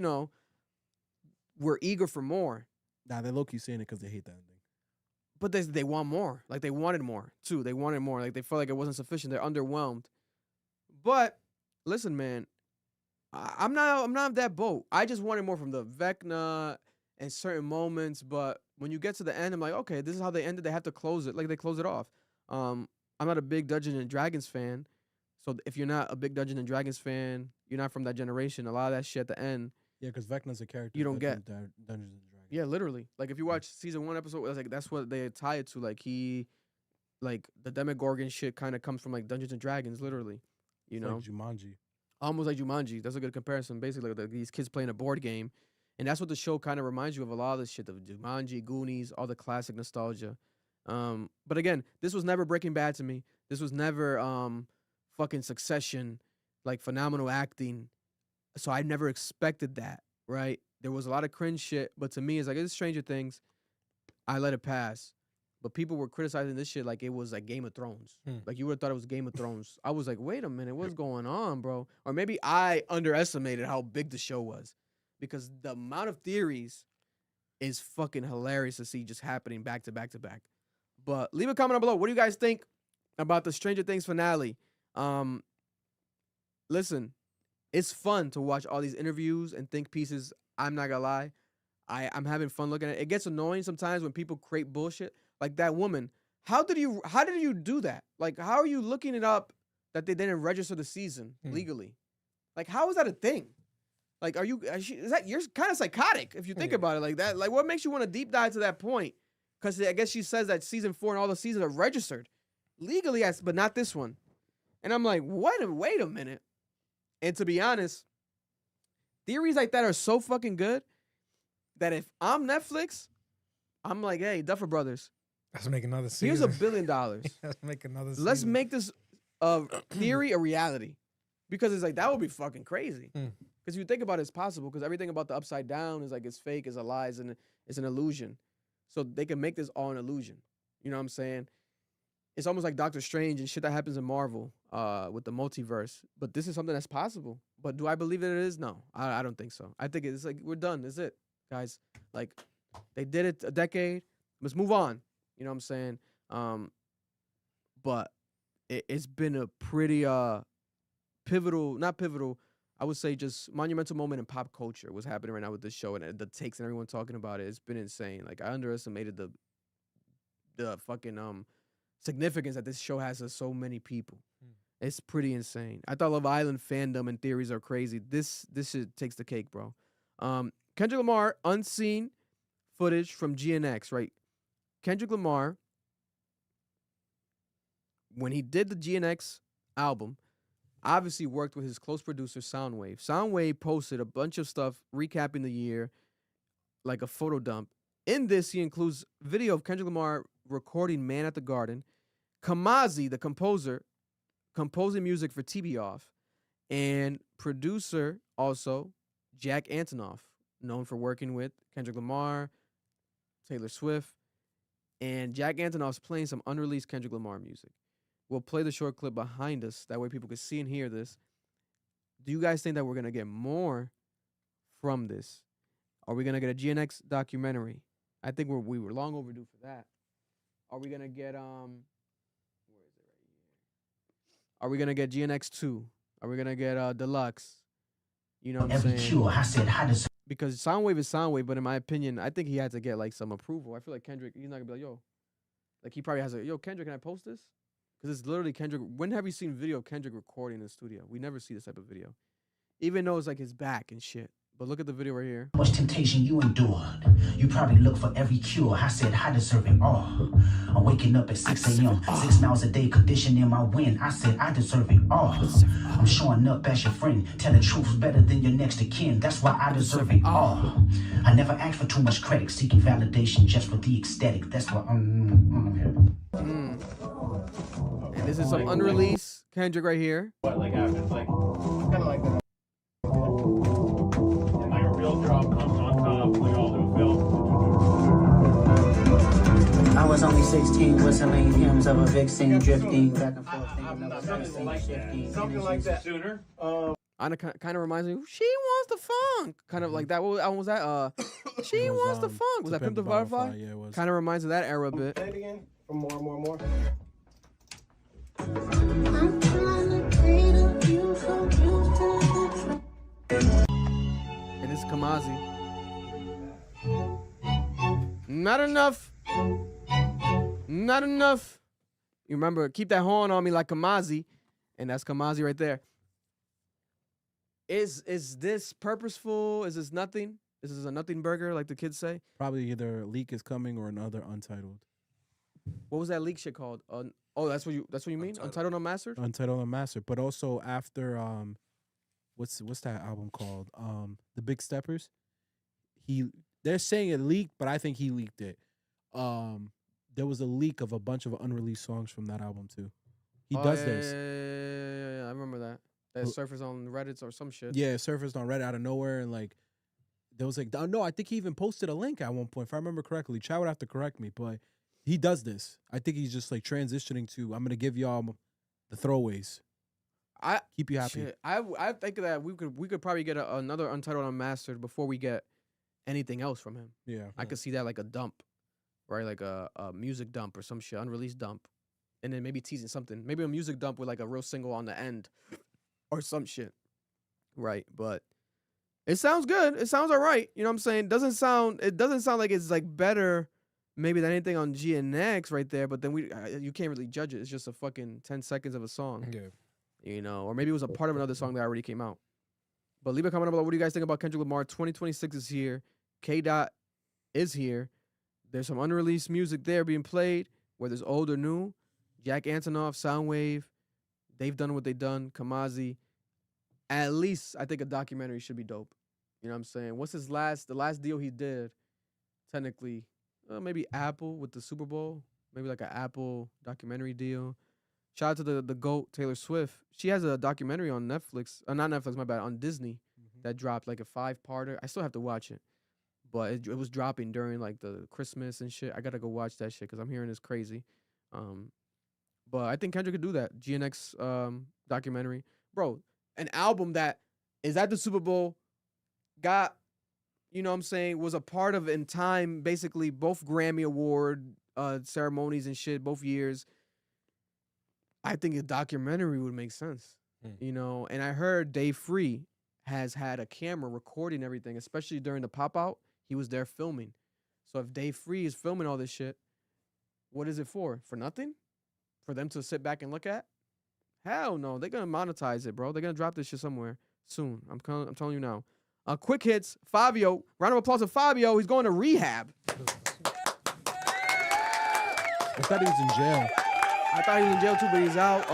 S3: we're eager for more.
S2: Nah, they're low-key saying it because they hate that ending.
S3: But they want more. Like, they wanted more, too. They wanted more. Like, they felt like it wasn't sufficient. They're underwhelmed. But, listen, man, I'm not that boat. I just wanted more from the Vecna and certain moments, but when you get to the end, I'm like, okay, this is how they ended. They have to close it. Like, they close it off. I'm not a big Dungeons and Dragons fan. So if you're not a big Dungeons and Dragons fan, you're not from that generation. A lot of that shit at the end.
S2: Yeah, because Vecna's a character
S3: you don't get.
S2: Dungeons and Dragons.
S3: Yeah, literally. Like, if you watch season 1 episode, like, that's what they tie it to. Like, the Demogorgon shit kind of comes from, like, Dungeons and Dragons, literally. You know?
S2: Like Jumanji.
S3: Almost like Jumanji. That's a good comparison. Basically, like, these kids playing a board game. And that's what the show kind of reminds you of, a lot of this shit, the Jumanji, Goonies, all the classic nostalgia. But again, this was never Breaking Bad to me. This was never fucking Succession, like phenomenal acting. So I never expected that, right? There was a lot of cringe shit, but to me, it's like, it's Stranger Things. I let it pass. But people were criticizing this shit like it was like Game of Thrones. Like, you would have thought it was Game of Thrones. I was like, wait a minute, what's going on, bro? Or maybe I underestimated how big the show was. Because the amount of theories is fucking hilarious to see just happening back to back to back. But leave a comment down below. What do you guys think about the Stranger Things finale? Listen, it's fun to watch all these interviews and think pieces. I'm not gonna lie. I'm having fun looking at it. It gets annoying sometimes when people create bullshit. Like that woman. How did you do that? Like, how are you looking it up that they didn't register the season legally? Like, how is that a thing? Like, you're kind of psychotic if you think about it like that. Like, what makes you want to deep dive to that point? Because I guess she says that season 4 and all the seasons are registered legally, but not this one. And I'm like, wait a minute. And to be honest, theories like that are so fucking good that if I'm Netflix, I'm like, hey, Duffer Brothers,
S6: let's make another season.
S3: Here's $1 billion.
S6: Let's make another season.
S3: Let's make this theory a reality. Because it's like, that would be fucking crazy. Because you think about it, it's possible. Because everything about the Upside Down is like, it's fake, it's a lie, it's an illusion. So they can make this all an illusion. You know what I'm saying? It's almost like Doctor Strange and shit that happens in Marvel with the multiverse. But this is something that's possible. But do I believe that it is? No, I don't think so. I think it's like, we're done. That's it, guys. Like, they did it a decade. Let's move on. You know what I'm saying? But it's been a pretty not pivotal, I would say just monumental moment in pop culture was happening right now with this show and the takes and everyone talking about it. It's been insane. Like, I underestimated the fucking significance that this show has to so many people. It's pretty insane. I thought Love Island fandom and theories are crazy. This shit takes the cake, bro. Kendrick Lamar unseen footage from GNX, right? Kendrick Lamar, when he did the GNX album, obviously worked with his close producer Soundwave. Soundwave posted a bunch of stuff recapping the year, like a photo dump. In this, he includes video of Kendrick Lamar recording Man at the Garden, Kamazi, the composer, composing music for TB Off, and producer also Jack Antonoff, known for working with Kendrick Lamar, Taylor Swift, and Jack Antonoff's playing some unreleased Kendrick Lamar music. We'll play the short clip behind us. That way people can see and hear this. Do you guys think that we're going to get more from this? Are we going to get a GNX documentary? I think we were long overdue for that. Are we going to get, where is it right here? Are we going to get GNX 2? Are we going to get Deluxe? You know what I'm saying? Because Soundwave is Soundwave, but in my opinion, I think he had to get like some approval. I feel like Kendrick, he's not going to be like, yo. Like he probably has a, yo, Kendrick, can I post this? Because it's literally Kendrick. When have you seen video of Kendrick recording in the studio? We never see this type of video. Even though it's like his back and shit. But look at the video right here.
S11: Much temptation you endured. You probably look for every cure. I said, I deserve it all. I'm waking up at 6 a.m. 6 miles a day, conditioning my win. I said, I deserve it all. I'm showing up as your friend. Tell the truth better than your next of kin. That's why I deserve it all. I never asked for too much credit, seeking validation just for the ecstatic. That's why I'm
S3: And this is some unreleased Kendrick right here.
S12: What, like happens, like, kind of like that. And like a real drop comes on top, like all the film.
S11: I was only 16, whistling hymns of a vixen, drifting back and forth.
S12: Something like that. Sooner.
S3: Kind of reminds me, She Wants the Funk. Kind of like that. What album was that? She Wants the Funk. Was that Pimp the Butterfly?
S2: Yeah, it was.
S3: Kind of reminds of that era a bit.
S12: Play it again. For more.
S11: I'm trying to create a view from Houston.
S3: And it's Kamazi. Not enough. Not enough. You remember, keep that horn on me like Kamazi. And that's Kamazi right there. Is this purposeful? Is this nothing? Is this a nothing burger, like the kids say?
S2: Probably either Leak is coming or another Untitled.
S3: What was that leak shit called? Oh, that's what you mean? Untitled Unmastered?
S2: Untitled Unmastered. But also after what's that album called? The Big Steppers. They're saying it leaked, but I think he leaked it. There was a leak of a bunch of unreleased songs from that album too. He does this.
S3: Yeah, I remember that. That surfaced on Reddit or some shit.
S2: Yeah, it surfaced on Reddit out of nowhere, and like there was like no, I think he even posted a link at one point, if I remember correctly. Chad would have to correct me, but he does this. I think he's just like transitioning to, I'm gonna give y'all the throwaways. Keep you happy.
S3: Shit, I think that we could probably get another Untitled Unmastered before we get anything else from him.
S2: Yeah,
S3: I could see that like a dump, right? Like a music dump or some shit, unreleased dump, and then maybe teasing something. Maybe a music dump with like a real single on the end, or some shit, right? But it sounds good. It sounds all right. You know what I'm saying? It doesn't sound like it's like better maybe than anything on GNX right there. But then you can't really judge it. It's just a fucking 10 seconds of a song.
S6: Yeah.
S3: You know, or maybe it was a part of another song that already came out. But leave a comment below. What do you guys think about Kendrick Lamar? 2026 is here. K-Dot is here. There's some unreleased music there being played, whether it's old or new. Jack Antonoff, Soundwave, they've done what they've done. Kamazi. At least I think a documentary should be dope. You know what I'm saying? What's the last deal he did? Technically, maybe Apple with the Super Bowl. Maybe like an Apple documentary deal. Shout out to the GOAT, Taylor Swift. She has a documentary on Netflix. Not Netflix, my bad, on Disney that dropped like a 5-parter. I still have to watch it. But it was dropping during like the Christmas and shit. I got to go watch that shit because I'm hearing it's crazy. But I think Kendrick could do that. GNX documentary. Bro, an album that is at the Super Bowl, got, you know what I'm saying, was a part of in time, basically both Grammy Award ceremonies and shit, both years. I think a documentary would make sense, you know. And I heard Dave Free has had a camera recording everything, especially during the pop-out. He was there filming. So if Dave Free is filming all this shit, what is it for? For nothing? For them to sit back and look at? Hell no. They're going to monetize it, bro. They're going to drop this shit somewhere soon. I'm telling you now. Quick hits, Fivio. Round of applause to Fivio. He's going to rehab.
S2: I thought he was in jail.
S3: I thought he was in jail too, but he's out.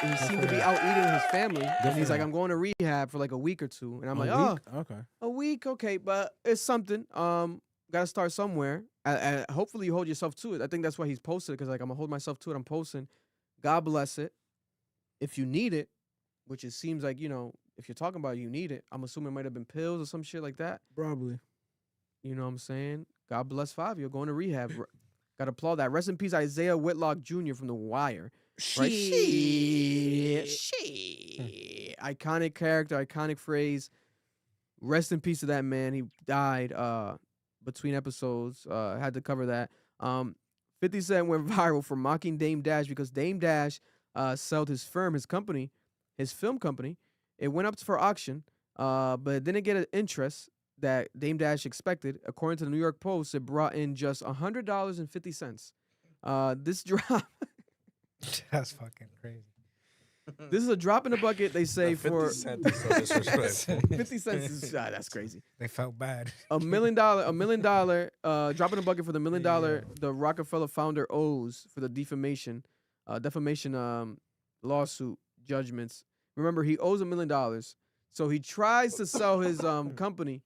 S3: He seemed to be out eating with his family. And he's like, I'm going to rehab for like a week or two. And I'm like, oh,
S2: okay.
S3: A week, okay, but it's something. Got to start somewhere. Hopefully you hold yourself to it. I think that's why he's posted it, because like I'm gonna hold myself to it. I'm posting. God bless it. If you need it, which it seems like, you know, if you're talking about it, you need it. I'm assuming it might have been pills or some shit like that.
S2: Probably.
S3: You know what I'm saying? God bless Fivio going to rehab. Got to applaud that. Rest in peace, Isiah Whitlock Jr. from The Wire. Right? Shit. Iconic character, iconic phrase. Rest in peace to that man. He died between episodes. Had to cover that. 50 Cent went viral for mocking Dame Dash because Dame Dash sold his firm, his company, his film company. It went up for auction, but it didn't get an interest that Dame Dash expected. According to the New York Post, it brought in just $100.50. This drop.
S6: That's fucking crazy.
S3: This is a drop in the bucket, they say,
S1: 50
S3: for
S1: cents is so disrespectful.
S3: 50 cents is that's crazy.
S6: They felt bad.
S3: $1 million drop in the bucket for the $1 million the Rockefeller founder owes for the defamation lawsuit judgments. Remember, he owes $1 million, so he tries to sell his film company,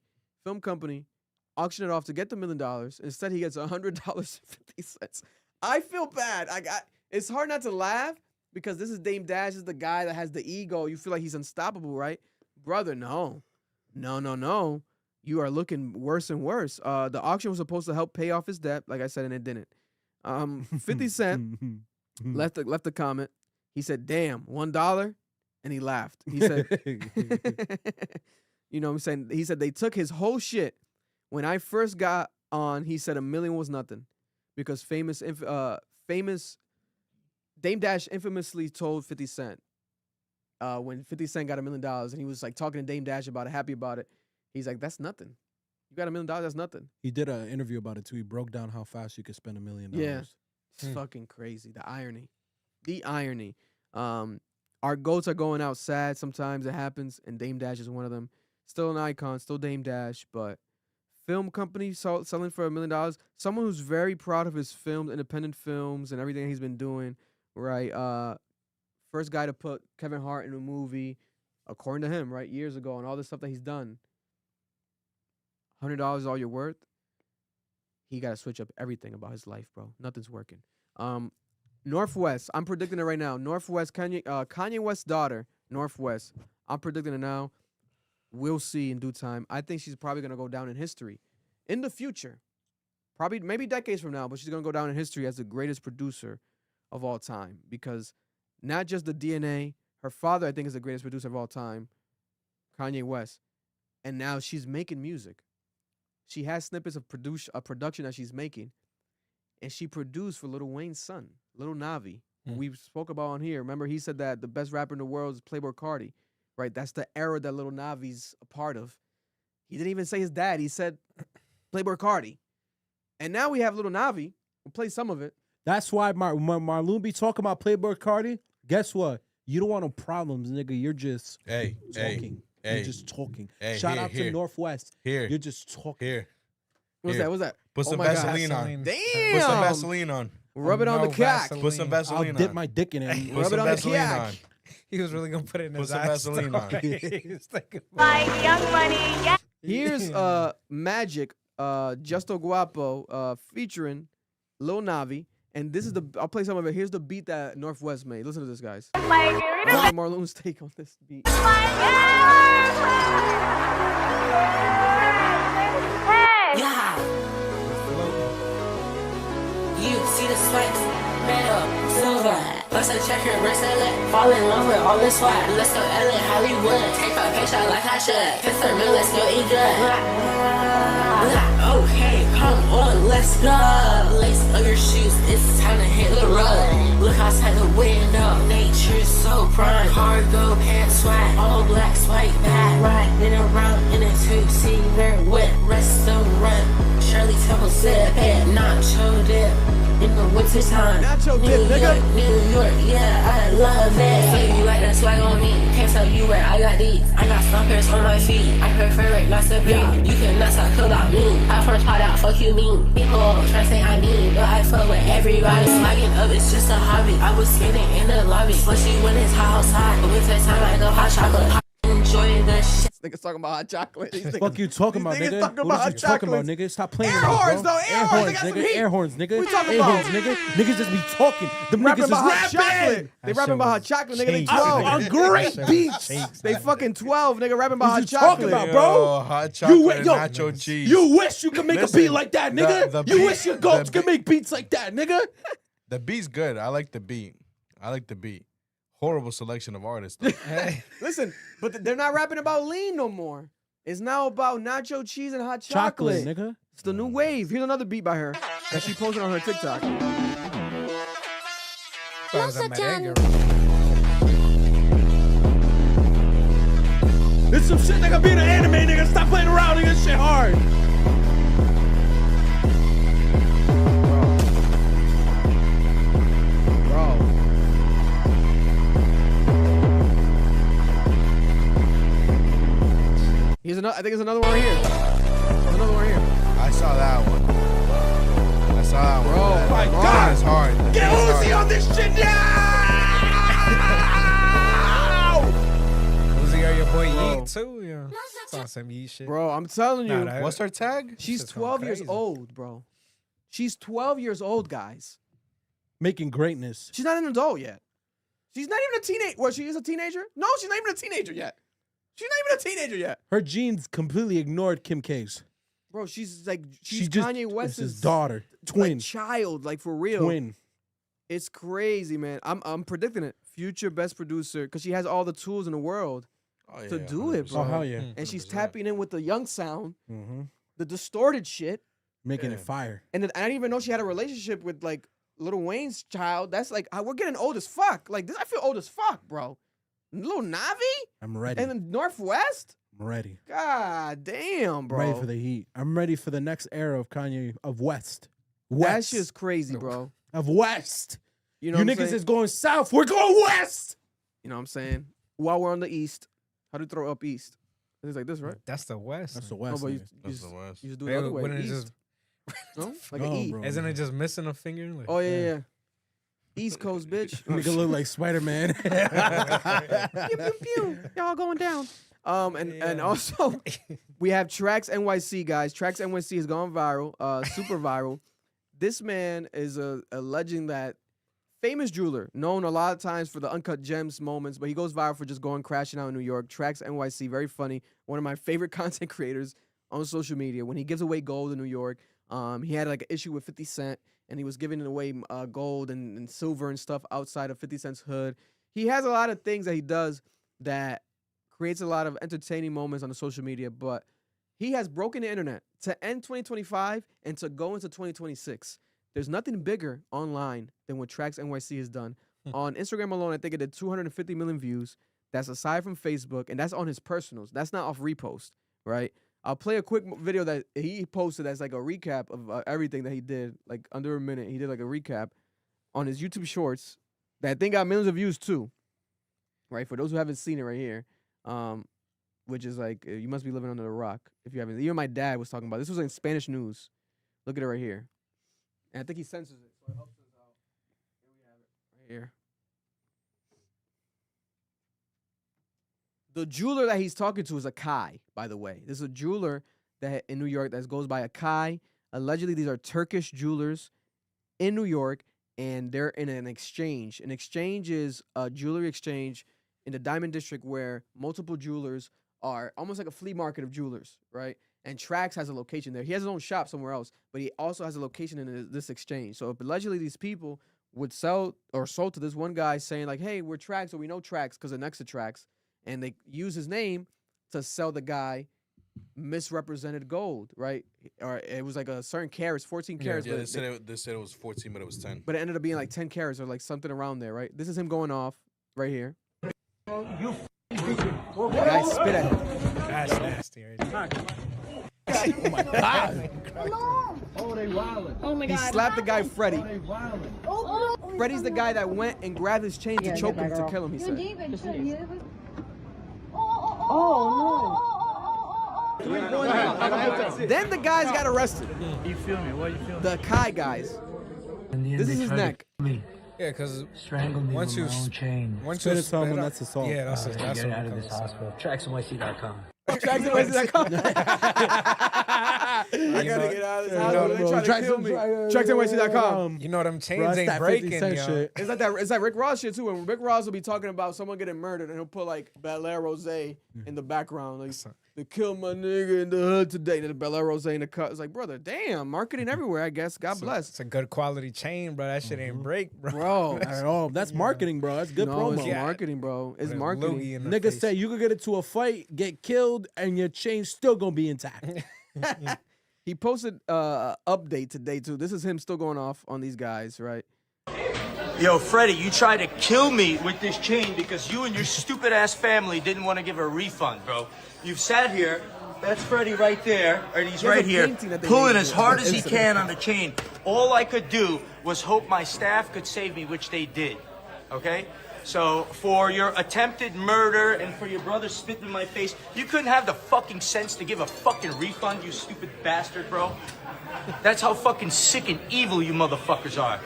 S3: auction it off to get the $1 million. Instead, he gets $100.50. I feel bad. It's hard not to laugh because this is Dame Dash, is the guy that has the ego. You feel like he's unstoppable, right? Brother, no. You are looking worse and worse. The auction was supposed to help pay off his debt, like I said, and it didn't. 50 Cent left a comment. He said, damn, $1? And he laughed. He said, you know what I'm saying? He said, they took his whole shit. When I first got on, he said $1 million was nothing. Because famous Dame Dash infamously told 50 Cent when 50 Cent got $1 million and he was like talking to Dame Dash about it, happy about it. He's like, that's nothing. You got $1 million, that's nothing.
S2: He did an interview about it too. He broke down how fast you could spend $1 million.
S3: Yeah. It's fucking crazy. The irony. Our goats are going out sad. Sometimes it happens, and Dame Dash is one of them. Still an icon, still Dame Dash, but film company selling for $1 million. Someone who's very proud of his films, independent films, and everything he's been doing. Right, first guy to put Kevin Hart in a movie, according to him, right, years ago, and all this stuff that he's done. $100 is all you're worth. He got to switch up everything about his life, bro. Nothing's working. Northwest, I'm predicting it right now. Northwest, Kanye West's daughter, Northwest. I'm predicting it now. We'll see in due time. I think she's probably gonna go down in history in the future, probably maybe decades from now. But she's gonna go down in history as the greatest producer of all time, because not just the DNA. Her father, I think, is the greatest producer of all time, Kanye West, and now she's making music. She has snippets of production that she's making, and she produced for Lil Wayne's son, Lil Navi. We spoke about on here. Remember, he said that the best rapper in the world is Playboi Carti, right? That's the era that Lil Navi's a part of. He didn't even say his dad. He said Playboi Carti. And now we have Lil Navi. We'll play some of it.
S2: That's why when Marlon be talking about Playboi Carti, guess what? You don't want no problems, nigga. You're just talking. You're just talking. Shout out to Northwest. You're just talking.
S3: What's that?
S1: Put some Vaseline on.
S3: Damn.
S1: Put some Vaseline on.
S3: Rub it on the cack.
S1: Put some Vaseline on.
S2: I'll dip my dick in it.
S1: Put some Vaseline on.
S6: He was really gonna put it in his
S1: Put some
S6: eyes.
S1: Vaseline on.
S4: Like Young Money, yeah.
S3: Here's Magic, Justo Guapo, featuring Lil Navi. And this is I'll play some of it. Here's the beat that Northwest made. Listen to this, guys.
S4: Like
S3: Marlone's take on this beat.
S5: Yeah. You see the swipes, metal, silver. Bust a checker, bracelet, fall in love with all this swag. Let's go LA, Hollywood. Take a picture like I should. Fifth or middle, let's go eat good. Okay, come on, let's go. Lace up your shoes, it's time to hit the road. Look outside the window, nature's so prime. Cargo pants swag, all black, swipe back. Riding around in a two-seater with restaurant. Shirley Temple sip it, nacho dip. In winter time.
S3: Nacho
S5: New
S3: dip,
S5: York,
S3: nigga.
S5: New York, yeah, I love it. So you like that swag on me? Can't tell you where I got these. I got stompers on my feet. I prefer it, not supreme. You can mess up, cause I mean. I first pot out, fuck you mean. People try to say I mean, but I fuck with everybody. Swagging up, it's just a hobby. I was skating in the lobby, especially when it's hot outside. But winter time, I go hot chocolate. Enjoy the shit.
S3: Niggas talking about hot chocolate. These niggas,
S2: Fuck you talking about,
S3: these niggas
S2: nigga?
S3: talking
S2: What
S3: about
S2: is
S3: hot
S2: you talking about,
S3: chocolate.
S2: nigga? Stop playing
S3: Air
S2: with me,
S3: horns,
S2: bro.
S3: though. Air horns, they got some
S2: nigga.
S3: heat.
S2: Air horns, nigga.
S3: We talking
S2: Air
S3: about?
S2: horns, nigga. Niggas just be talking. Them
S3: rapping
S2: niggas
S3: about
S2: is
S3: hot chocolate.
S2: rapping.
S3: They rapping about hot chocolate, nigga. They
S6: Shakes.
S3: 12.
S2: On great beats.
S3: They fucking 12, nigga, rapping about
S2: What
S3: hot
S2: you talking
S3: chocolate.
S2: about, bro?
S1: Hot chocolate
S2: You
S1: and
S2: yo,
S1: nacho cheese.
S2: You wish you could make
S1: Listen,
S2: a beat like that, nigga.
S1: the
S2: You
S1: beat-
S2: wish your goats
S1: the
S2: could make beats like that, nigga.
S1: The beat's good. I like the beat. Horrible selection of artists, though.
S3: Listen, but they're not rapping about lean no more. It's now about nacho cheese and hot
S2: Chocolate,
S3: chocolate.
S2: nigga.
S3: It's the new wave. Here's another beat by her that she posted on her TikTok.
S2: It's some shit that could be in an anime, nigga. Stop playing around, nigga. This shit hard.
S3: Bro. Here's another. I think there's another one right here. There's another one right here.
S1: I saw that one.
S3: Bro,
S2: my
S1: That
S2: God.
S1: is hard.
S2: Get
S1: That is
S2: Uzi
S1: hard.
S2: on this shit now!
S6: Uzi or your boy
S3: Bro.
S6: Yeet too, yeah. Saw some Yeet shit.
S3: Bro, I'm telling you.
S6: Nah, that-
S1: What's her tag?
S3: She's
S6: shit's going
S3: 12 years
S6: crazy.
S3: old, bro. She's 12 years old, guys.
S2: Making greatness.
S3: She's not an adult yet. She's not even a teenager. Well, she is a teenager? No, she's not even a teenager yet. She's not even a teenager yet.
S2: Her genes completely ignored Kim K's.
S3: Bro, she's like,
S2: She
S3: she's
S2: just
S3: Kanye
S2: is
S3: West's
S2: his daughter. Twin.
S3: like, child, like for real.
S2: Twin.
S3: It's crazy, man. I'm predicting it. Future best producer, because she has all the tools in the world
S1: Oh,
S3: to
S1: yeah,
S3: do it,
S1: 100%.
S3: bro.
S2: Oh, hell yeah.
S3: And she's
S1: 100%.
S3: tapping in with the young sound,
S2: Mm-hmm.
S3: the distorted shit.
S2: Making
S1: Yeah.
S2: it fire.
S3: And then I didn't even know she had a relationship with like Lil Wayne's child. That's like, we're getting old as fuck. Like this, I feel old as fuck, bro. Lil Navi
S2: I'm ready.
S3: and the Northwest.
S2: I'm ready.
S3: God damn, bro.
S2: I'm ready for the heat. I'm ready for the next era of Kanye of West.
S3: That's just crazy, bro.
S2: Of West.
S3: You know
S2: You
S3: what I'm
S2: niggas
S3: saying?
S2: is going south. We're going west.
S3: You know what I'm saying? While we're on the east, how do you throw up east? It's like this, right?
S6: That's the West.
S2: That's the
S6: nigga.
S2: West.
S3: No, but you,
S2: nigga.
S3: you,
S1: That's
S3: just,
S1: the West.
S3: you just do it
S6: Hey,
S3: the other way.
S6: wouldn't it
S3: East.
S6: just-
S3: No? Like
S2: No,
S3: an E.
S2: bro.
S6: Isn't it just missing a finger? Like,
S3: Oh, yeah. East Coast, bitch.
S2: Nigga look like Spider-Man.
S3: Pew, pew, pew. Y'all going down. And also we have TraxNYC, guys. TraxNYC has gone viral, super viral. This man is a legend, that famous jeweler, known a lot of times for the uncut gems moments, but he goes viral for just going crashing out in New York. TraxNYC, very funny. One of my favorite content creators on social media. When he gives away gold in New York, he had like an issue with 50 Cent, and he was giving away gold and silver and stuff outside of 50 Cent's hood. He has a lot of things that he does that creates a lot of entertaining moments on the social media, but he has broken the internet to end 2025 and to go into 2026. There's nothing bigger online than what TraxNYC has done. On Instagram alone, I think it did 250 million views. That's aside from Facebook, and that's on his personals. That's not off repost, right? I'll play a quick video that he posted that's like a recap of everything that he did, like under a minute. He did like a recap on his YouTube Shorts that thing got millions of views too, right? For those who haven't seen it right here, which is like, you must be living under a rock if you haven't. Even my dad was talking about this. Was in Spanish news. Look at it right here. And I think he censors it, so it helps us out. Here we have it, right here. The jeweler that he's talking to is a Kai, by the way. This is a jeweler that in New York that goes by a Kai. Allegedly, these are Turkish jewelers in New York, and they're in an exchange. An exchange is a jewelry exchange in the Diamond District where multiple jewelers are almost like a flea market of jewelers, right? And Trax has a location there. He has his own shop somewhere else, but he also has a location in this exchange. So allegedly, these people would sell or sold to this one guy saying like, hey, we're Trax, or we know Trax because they're next to Trax. And they use his name to sell the guy misrepresented gold, right? Or it was like a certain carats, 14 carats.
S1: Yeah,
S3: but
S1: they said it was 14, but it was 10.
S3: but it ended up being like 10 carats or like something around there, right? This is him going off right here.
S6: You
S3: guys spit at him.
S6: That's nasty. Right?
S2: Oh my God.
S12: Oh, they wildin'.
S13: Oh my
S3: He
S13: God.
S3: slapped the guy
S12: Oh,
S3: Freddie.
S12: they wildin'.
S3: Freddie's the guy that went and grabbed his chain to choke him to kill him. He said. Then the guys got arrested.
S12: You feel me? What you feel?
S3: The Kai guys. This is his neck.
S6: Yeah, because once you once
S2: Spit
S6: you
S2: it to him,
S6: spit
S2: and
S6: up-
S2: that's assault.
S6: Yeah, that's what
S13: Get
S6: it
S13: out of this
S6: comes.
S13: hospital. TraxNYC.com.
S3: TraxNYC.com. I gotta get out of this house. They trying to kill me. TraxNYC.com.
S6: You know them chains
S2: Bro, that's
S6: ain't
S2: that 50
S6: breaking,
S2: Cent
S6: yo.
S2: shit.
S3: It's like Rick Ross shit too. When Rick Ross will be talking about someone getting murdered and he'll put like Bel Air Rose in the background, like they killed my nigga in the hood today. And then Bel Air Rose in the cut. It's like, brother, damn, marketing everywhere. I guess. God bless.
S6: It's a good quality chain, bro. That shit ain't break, bro.
S3: Bro,
S2: At all. That's marketing, bro. That's good
S3: no,
S2: promo.
S3: it's marketing, bro. It's
S6: With a
S3: marketing.
S6: loogie in the
S2: Niggas
S6: face.
S2: say you could get into a fight, get killed, and your chain's still gonna be intact.
S3: He posted an update today too. This is him still going off on these guys, right?
S14: Yo, Freddie, you tried to kill me with this chain because you and your stupid ass family didn't want to give a refund, bro. You've sat here, that's Freddie right there, or he's
S3: There's
S14: right
S3: a
S14: here,
S3: painting that they
S14: pulling
S3: made
S14: as
S3: of
S14: hard
S3: the
S14: as he
S3: incident.
S14: can on the chain. All I could do was hope my staff could save me, which they did, okay? So for your attempted murder and for your brother spitting in my face, you couldn't have the fucking sense to give a fucking refund, you stupid bastard, bro. That's how fucking sick and evil you motherfuckers are.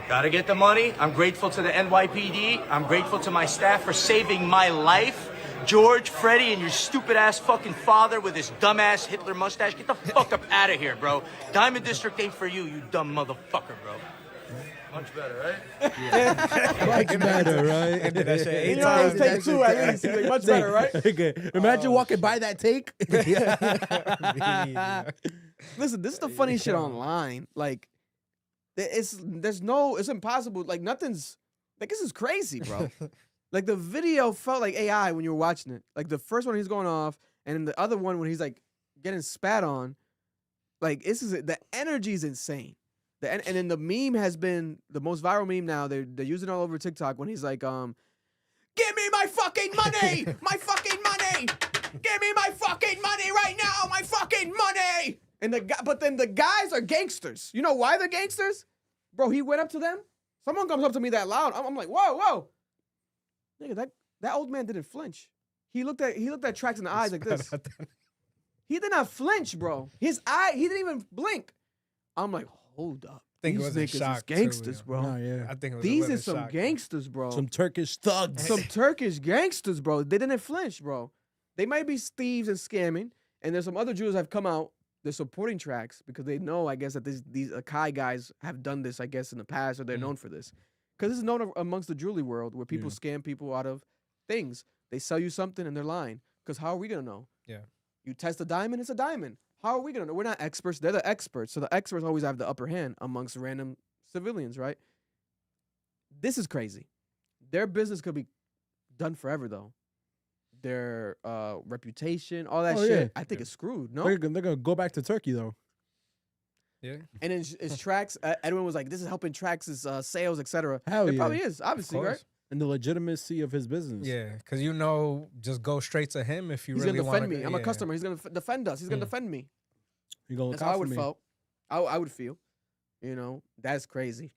S14: Gotta get the money. I'm grateful to the NYPD. I'm grateful to my staff for saving my life. George, Freddie, and your stupid ass fucking father with his dumbass Hitler mustache. Get the fuck up out of here, bro. Diamond District ain't for you, you dumb motherfucker, bro. Much better, right?
S2: Much better, right?
S6: Ended that shit 8
S3: You know,
S6: times.
S3: take two at least. He's like, much better, right?
S2: Okay. Imagine walking by that take.
S3: Listen, this is the funny shit online. Like, it's impossible. Like, nothing's, like, this is crazy, bro. Like, the video felt like AI when you were watching it. Like, the first one he's going off, and then the other one when he's, like, getting spat on. Like, the energy is insane. And then the meme has been the most viral meme now. They're using it all over TikTok when he's like, give me my fucking money! My fucking money! Give me my fucking money right now! My fucking money! But then the guys are gangsters. You know why they're gangsters? Bro, he went up to them. Someone comes up to me that loud. I'm like, whoa, whoa. Nigga, that old man didn't flinch. He looked at Trax in the eyes like this. He did not flinch, bro. He didn't even blink. I'm like, hold up.
S6: Think it
S3: These
S6: was a
S3: niggas is
S6: shock, too,
S3: gangsters,
S6: yeah.
S3: bro.
S2: No, yeah.
S6: I think it was
S3: These
S6: a
S3: is some
S6: shock.
S3: gangsters, bro.
S2: Some Turkish thugs.
S3: Some Turkish gangsters, bro. They didn't flinch, bro. They might be thieves and scamming, and there's some other Jews that have come out. They're supporting Trax because they know, I guess, that these Akai guys have done this, I guess, in the past, or they're known for this. Because this is known amongst the jewelry world where people scam people out of things. They sell you something and they're lying. Because how are we going to know?
S6: Yeah.
S3: You test a diamond, it's a diamond. How are we going to know? We're not experts. They're the experts. So the experts always have the upper hand amongst random civilians, right? This is crazy. Their business could be done forever, though. Their reputation, all that shit,
S2: yeah.
S3: I think is screwed. No?
S2: They're gonna go back to Turkey though.
S6: Yeah.
S3: And then is Trax, Edwin was like, this is helping Trax's sales, etc.
S2: Hell
S3: It
S2: yeah.
S3: probably is, obviously, right?
S2: And the legitimacy of his business.
S6: Yeah, because just go straight to him if you
S3: He's
S6: really
S3: gonna
S6: want
S3: defend me. I'm a customer. He's gonna defend us. He's gonna defend me.
S2: You gonna look
S3: That's how I
S2: out for
S3: would
S2: me.
S3: felt. I would feel. You know, that's crazy.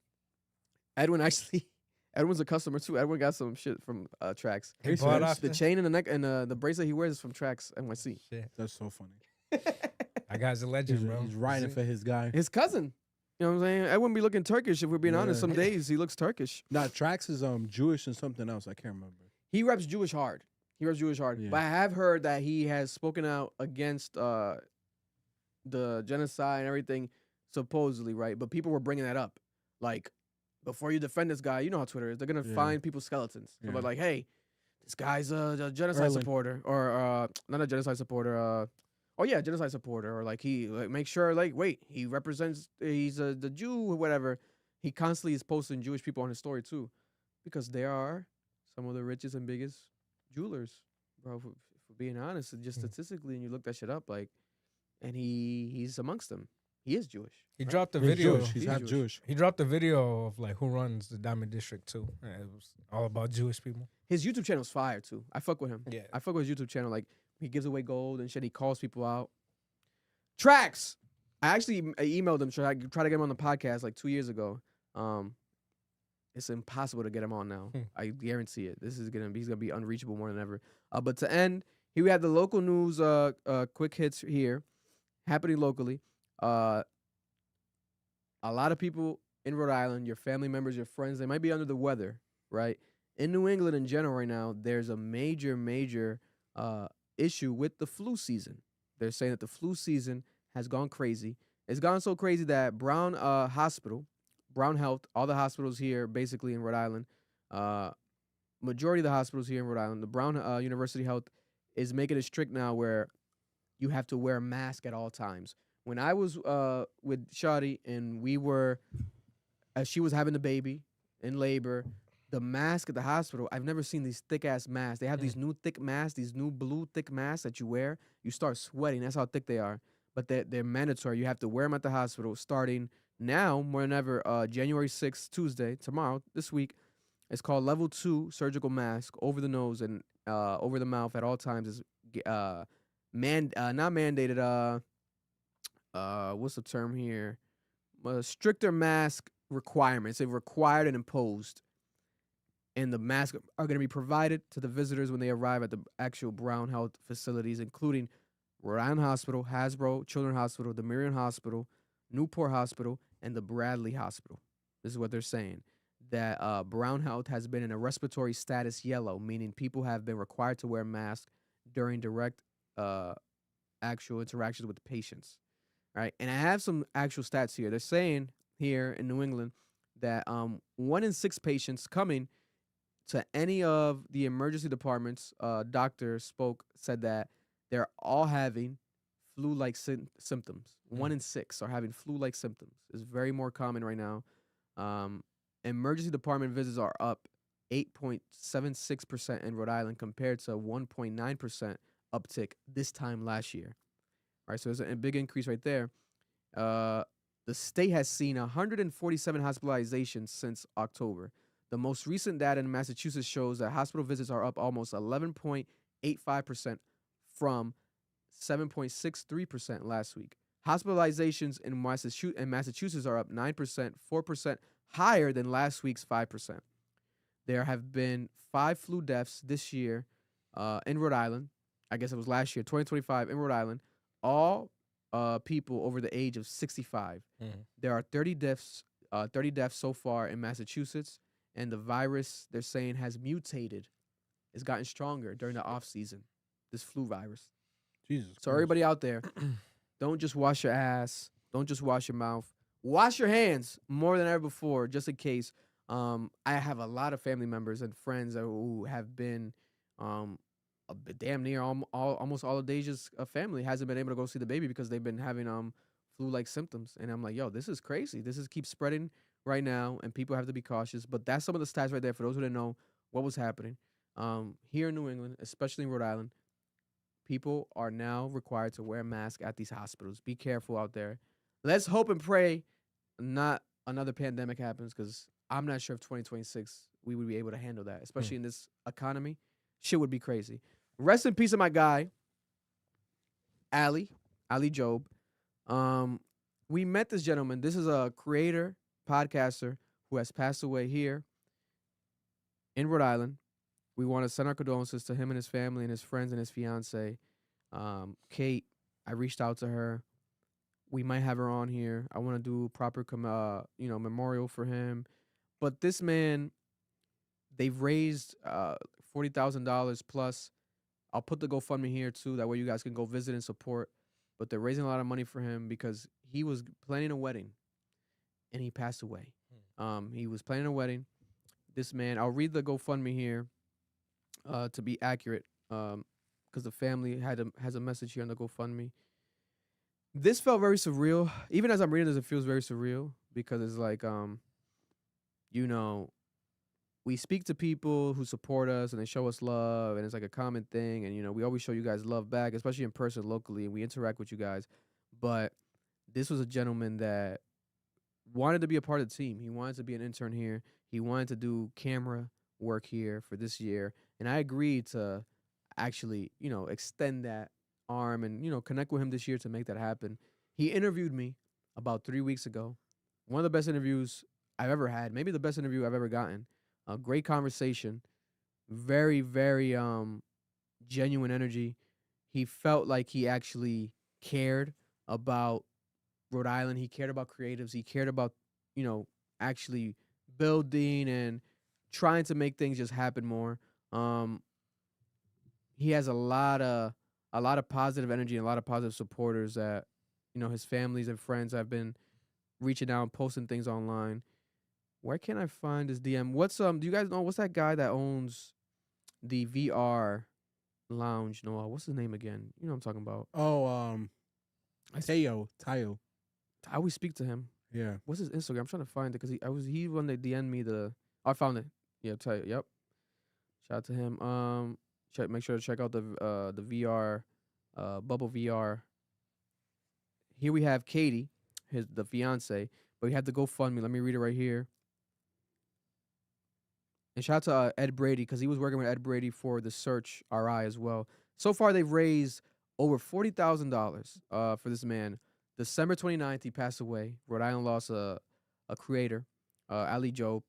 S3: Edwin's a customer too. Edwin got some shit from Trax.
S6: He bought off
S3: The chain and the neck and the bracelet he wears is from Trax NYC.
S6: Shit.
S2: That's so funny.
S6: That guy's a legend, bro.
S2: He's riding for his guy.
S3: His cousin. You know what I'm saying? Edwin be looking Turkish if we're being honest.
S2: Yeah.
S3: Some days he looks Turkish.
S2: Nah, Trax is Jewish and something else. I can't remember.
S3: He reps Jewish hard. He reps Jewish hard.
S2: Yeah.
S3: But I have heard that he has spoken out against the genocide and everything, supposedly, right? But people were bringing that up. Like, before you defend this guy, you know how Twitter is. They're going to find people's skeletons. So they're like, hey, this guy's a genocide supporter. Or not a genocide supporter. Genocide supporter. Or like make sure, wait, he represents, he's the Jew or whatever. He constantly is posting Jewish people on his story too. Because they are some of the richest and biggest jewelers, bro. For being honest, just statistically, and you look that shit up, and he's amongst them. He is Jewish.
S6: He
S3: right?
S6: dropped a
S2: He's
S6: video.
S2: Jewish. He's half Jewish.
S6: He dropped a video of who runs the Diamond District too. And it was all about Jewish people.
S3: His YouTube channel's fire too. I fuck with him.
S6: Yeah.
S3: I fuck with his YouTube channel. Like, he gives away gold and shit. He calls people out. Trax. I actually emailed him. Tried to get him on the podcast like 2 years ago. It's impossible to get him on now. I guarantee it. He's gonna be unreachable more than ever. But to end, here we have the local news. Quick hits here, happening locally. A lot of people in Rhode Island, your family members, your friends, they might be under the weather, right? In New England in general right now, there's a major issue with the flu season. They're saying that the flu season has gone crazy. It's gone so crazy that Brown Health, all the hospitals here basically in Rhode Island, majority of the hospitals here in Rhode Island, the Brown University Health is making it strict now where you have to wear a mask at all times. When I was with Shawty and as she was having the baby in labor, the mask at the hospital, I've never seen these thick-ass masks. They have these new thick masks, these new blue thick masks that you wear. You start sweating. That's how thick they are. But they're mandatory. You have to wear them at the hospital starting now, more than ever, January 6th, Tuesday, tomorrow, this week. It's called Level 2 surgical mask over the nose and over the mouth at all times. Is not mandated. What's the term here? Stricter mask requirements. They've required and imposed. And the masks are going to be provided to the visitors when they arrive at the actual Brown Health facilities, including Rhode Island Hospital, Hasbro Children's Hospital, the Marion Hospital, Newport Hospital, and the Bradley Hospital. This is what they're saying. That Brown Health has been in a respiratory status yellow, meaning people have been required to wear masks during direct actual interactions with the patients. Right? And I have some actual stats here. They're saying here in New England that 1 in 6 patients coming to any of the emergency departments, doctor said that they're all having flu-like symptoms. 1 in 6 are having flu-like symptoms. It's very more common right now. Emergency department visits are up 8.76% in Rhode Island compared to 1.9% uptick this time last year. All right, so there's a big increase right there. The state has seen 147 hospitalizations since October. The most recent data in Massachusetts shows that hospital visits are up almost 11.85% from 7.63% last week. Hospitalizations in Massachusetts are up 9%, 4% higher than last week's 5%. There have been 5 flu deaths this year in Rhode Island. I guess it was last year, 2025 in Rhode Island. All people over the age of 65. There are 30 deaths so far in Massachusetts. And the virus, they're saying, has mutated. It's gotten stronger during the off season, this flu virus.
S2: Jesus
S3: So
S2: Christ.
S3: everybody out there, don't just wash your ass. Don't just wash your mouth. Wash your hands more than ever before, just in case. I have a lot of family members and friends who have been damn near almost all of Deja's family hasn't been able to go see the baby because they've been having flu-like symptoms. And I'm like, yo, this is crazy. This is keeps spreading right now, and people have to be cautious. But that's some of the stats right there for those who didn't know what was happening. Here in New England, especially in Rhode Island, people are now required to wear a mask at these hospitals. Be careful out there. Let's hope and pray not another pandemic happens, because I'm not sure if 2026 we would be able to handle that, especially in this economy. Shit would be crazy. Rest in peace of my guy, Ali Jobe. We met this gentleman. This is a creator, podcaster who has passed away here in Rhode Island. We want to send our condolences to him and his family and his friends and his fiance. Kate, I reached out to her. We might have her on here. I want to do proper memorial for him. But this man, they've raised $40,000 plus. I'll put the GoFundMe here too. That way you guys can go visit and support. But they're raising a lot of money for him because he was planning a wedding and he passed away. He was planning a wedding. This man, I'll read the GoFundMe here to be accurate, because the family has a message here on the GoFundMe. This felt very surreal. Even as I'm reading this, it feels very surreal because it's like, we speak to people who support us and they show us love, and it's like a common thing. And, we always show you guys love back, especially in person locally, and we interact with you guys. But this was a gentleman that wanted to be a part of the team. He wanted to be an intern here. He wanted to do camera work here for this year. And I agreed to actually, extend that arm and, you know, connect with him this year to make that happen. He interviewed me about 3 weeks ago. One of the best interviews I've ever had, maybe the best interview I've ever gotten. A great conversation, very, very genuine energy. He felt like he actually cared about Rhode Island. He cared about creatives. He cared about, you know, actually building and trying to make things just happen more. He has a lot of positive energy and a lot of positive supporters that, you know, his families and friends have been reaching out and posting things online. Where can I find his DM? What's do you guys know what's that guy that owns the VR lounge? Noah, what's his name again? You know what I'm talking about.
S2: Oh, Tayo.
S3: I always speak to him.
S2: Yeah.
S3: What's his Instagram? I'm trying to find it because he when they DM'd me the. Oh, I found it. Yeah, Tayo. Yep. Shout out to him. Make sure to check out the VR, Bubble VR. Here we have Katie, the fiance, but we have the GoFundMe. Let me read it right here. And shout out to Ed Brady because he was working with Ed Brady for the Search RI as well. So far, they've raised over $40,000 for this man. December 29th, he passed away. Rhode Island lost a creator, ALI JOBE.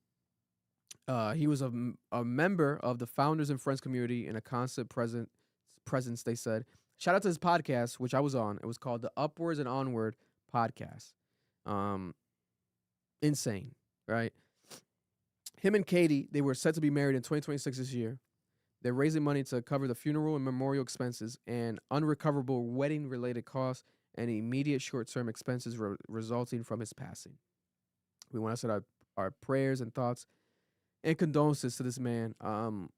S3: He was a member of the Founders and Friends community and a constant presence, they said. Shout out to his podcast, which I was on. It was called the Upwards and Onward podcast. Insane, right? Him and Katie, they were set to be married in 2026 this year. They're raising money to cover the funeral and memorial expenses and unrecoverable wedding-related costs and immediate short-term expenses resulting from his passing. We want to send our prayers and thoughts and condolences to this man. I'm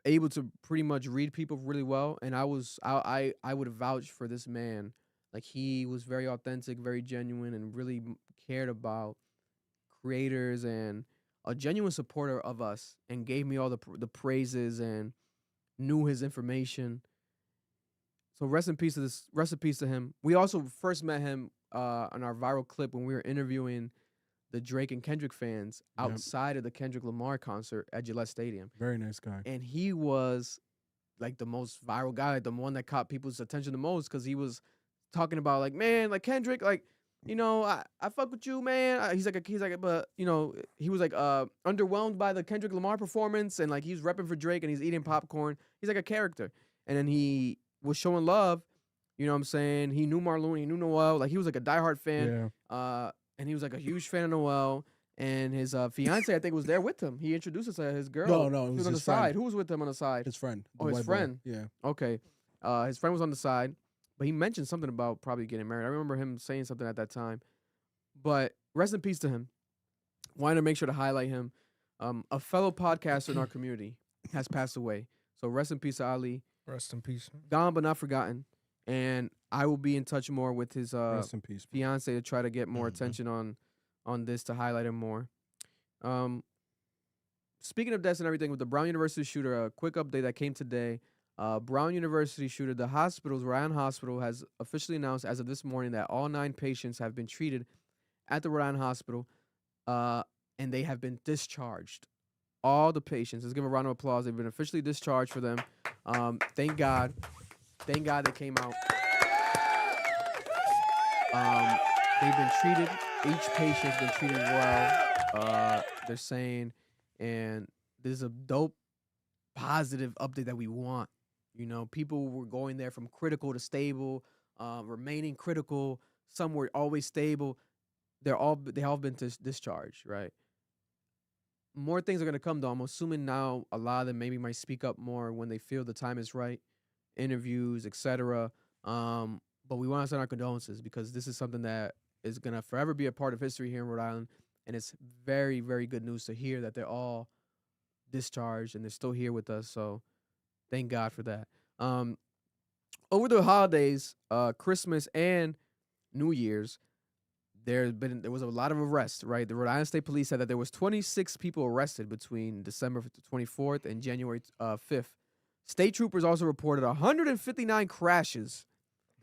S3: able to pretty much read people really well, and I would vouch for this man. Like, he was very authentic, very genuine, and really cared about creators and a genuine supporter of us, and gave me all the praises and knew his information. So rest in peace to him. We also first met him on our viral clip when we were interviewing the Drake and Kendrick fans outside of the Kendrick Lamar concert at Gillette Stadium.
S2: Very nice guy.
S3: And he was like the most viral guy, like the one that caught people's attention the most, because he was talking about like, man, like Kendrick, like, you know, I fuck with you, man. He's like, but you know, he was like underwhelmed by the Kendrick Lamar performance, and like he's repping for Drake and he's eating popcorn. He's like a character. And then he was showing love, you know what I'm saying? He knew Marlon, he knew Noel, like he was like a diehard fan.
S2: Yeah.
S3: And he was like a huge fan of Noel. And his fiance, I think, was there with him. He introduced us to his girl.
S2: No, it
S3: he
S2: was
S3: on
S2: his
S3: the side.
S2: friend.
S3: Who was with him on the side?
S2: His friend.
S3: Oh, his friend.
S2: Yeah.
S3: Okay. His friend was on the side, but he mentioned something about probably getting married. I remember him saying something at that time. But rest in peace to him. Wanted to make sure to highlight him. A fellow podcaster in our community has passed away. So rest in peace to Ali.
S6: Rest in peace.
S3: Gone but not forgotten. And I will be in touch more with his
S2: Rest in peace.
S3: fiance to try to get more attention on this, to highlight him more. Speaking of deaths and everything, with the Brown University shooter, a quick update that came today. Brown University shooter, the hospitals, Rhode Island Hospital, has officially announced as of this morning that all 9 patients have been treated at the Rhode Island Hospital, and they have been discharged. All the patients. Let's give a round of applause. They've been officially discharged for them. Thank God. Thank God they came out. They've been treated. Each patient's been treated well. They're saying, and this is a dope, positive update that we want. You know, people were going there from critical to stable, remaining critical. Some were always stable. They all been discharged, right? More things are gonna come though. I'm assuming now a lot of them maybe might speak up more when they feel the time is right, interviews, etc. But we want to send our condolences because this is something that is gonna forever be a part of history here in Rhode Island, and it's very, very good news to hear that they're all discharged and they're still here with us. So thank God for that. Over the holidays, Christmas and New Year's, there was a lot of arrests, right? The Rhode Island State Police said that there was 26 people arrested between December 24th and January 5th. State troopers also reported 159 crashes,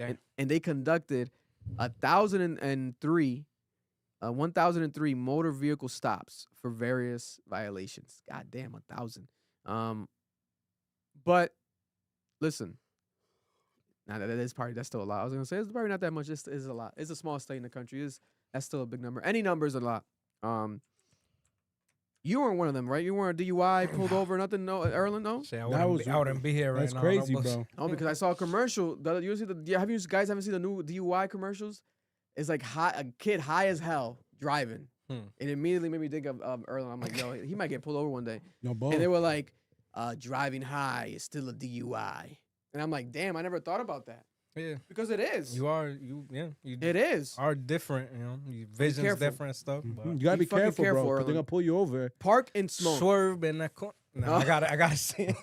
S3: and they conducted 1,003 motor vehicle stops for various violations. God damn, 1,000. But listen, Nah, that's still a lot. I was gonna say it's probably not that much. It's a lot. It's a small state in the country. That's still a big number. Any number is a lot. You weren't one of them, right? You weren't a DUI, pulled over, nothing. No, Erlen, no.
S6: Shit, I wouldn't be here right
S2: That's
S6: now.
S2: crazy,
S6: no
S2: bro.
S3: No, because I saw a commercial. You guys haven't seen the new DUI commercials? It's like a kid high as hell driving. It immediately made me think of Erlen. I'm like, yo, he might get pulled over one day.
S2: No bull.
S3: And they were like, driving high is still a DUI. And I'm like, damn, I never thought about that.
S6: Yeah,
S3: because it is.
S6: It
S3: is.
S6: Are different, your vision's different and stuff. But
S2: You gotta be careful, bro. 'Cause they're gonna pull you over.
S3: Park and smoke.
S6: Swerve in that corner. No, I gotta see.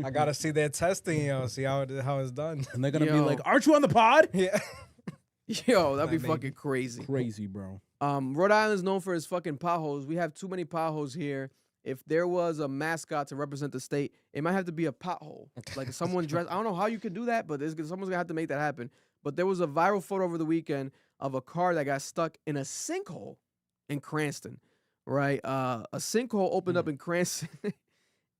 S6: I gotta see their testing, see how it's done.
S2: And they're gonna be like, "Aren't you on the pod?"
S6: Yeah.
S3: Yo, that'd be fucking crazy.
S2: Crazy, bro.
S3: Rhode Island's known for its fucking potholes. We have too many potholes here. If there was a mascot to represent the state, it might have to be a pothole. Like someone dressed. I don't know how you can do that, but someone's gonna have to make that happen. But there was a viral photo over the weekend of a car that got stuck in a sinkhole in Cranston, right? A sinkhole opened up in Cranston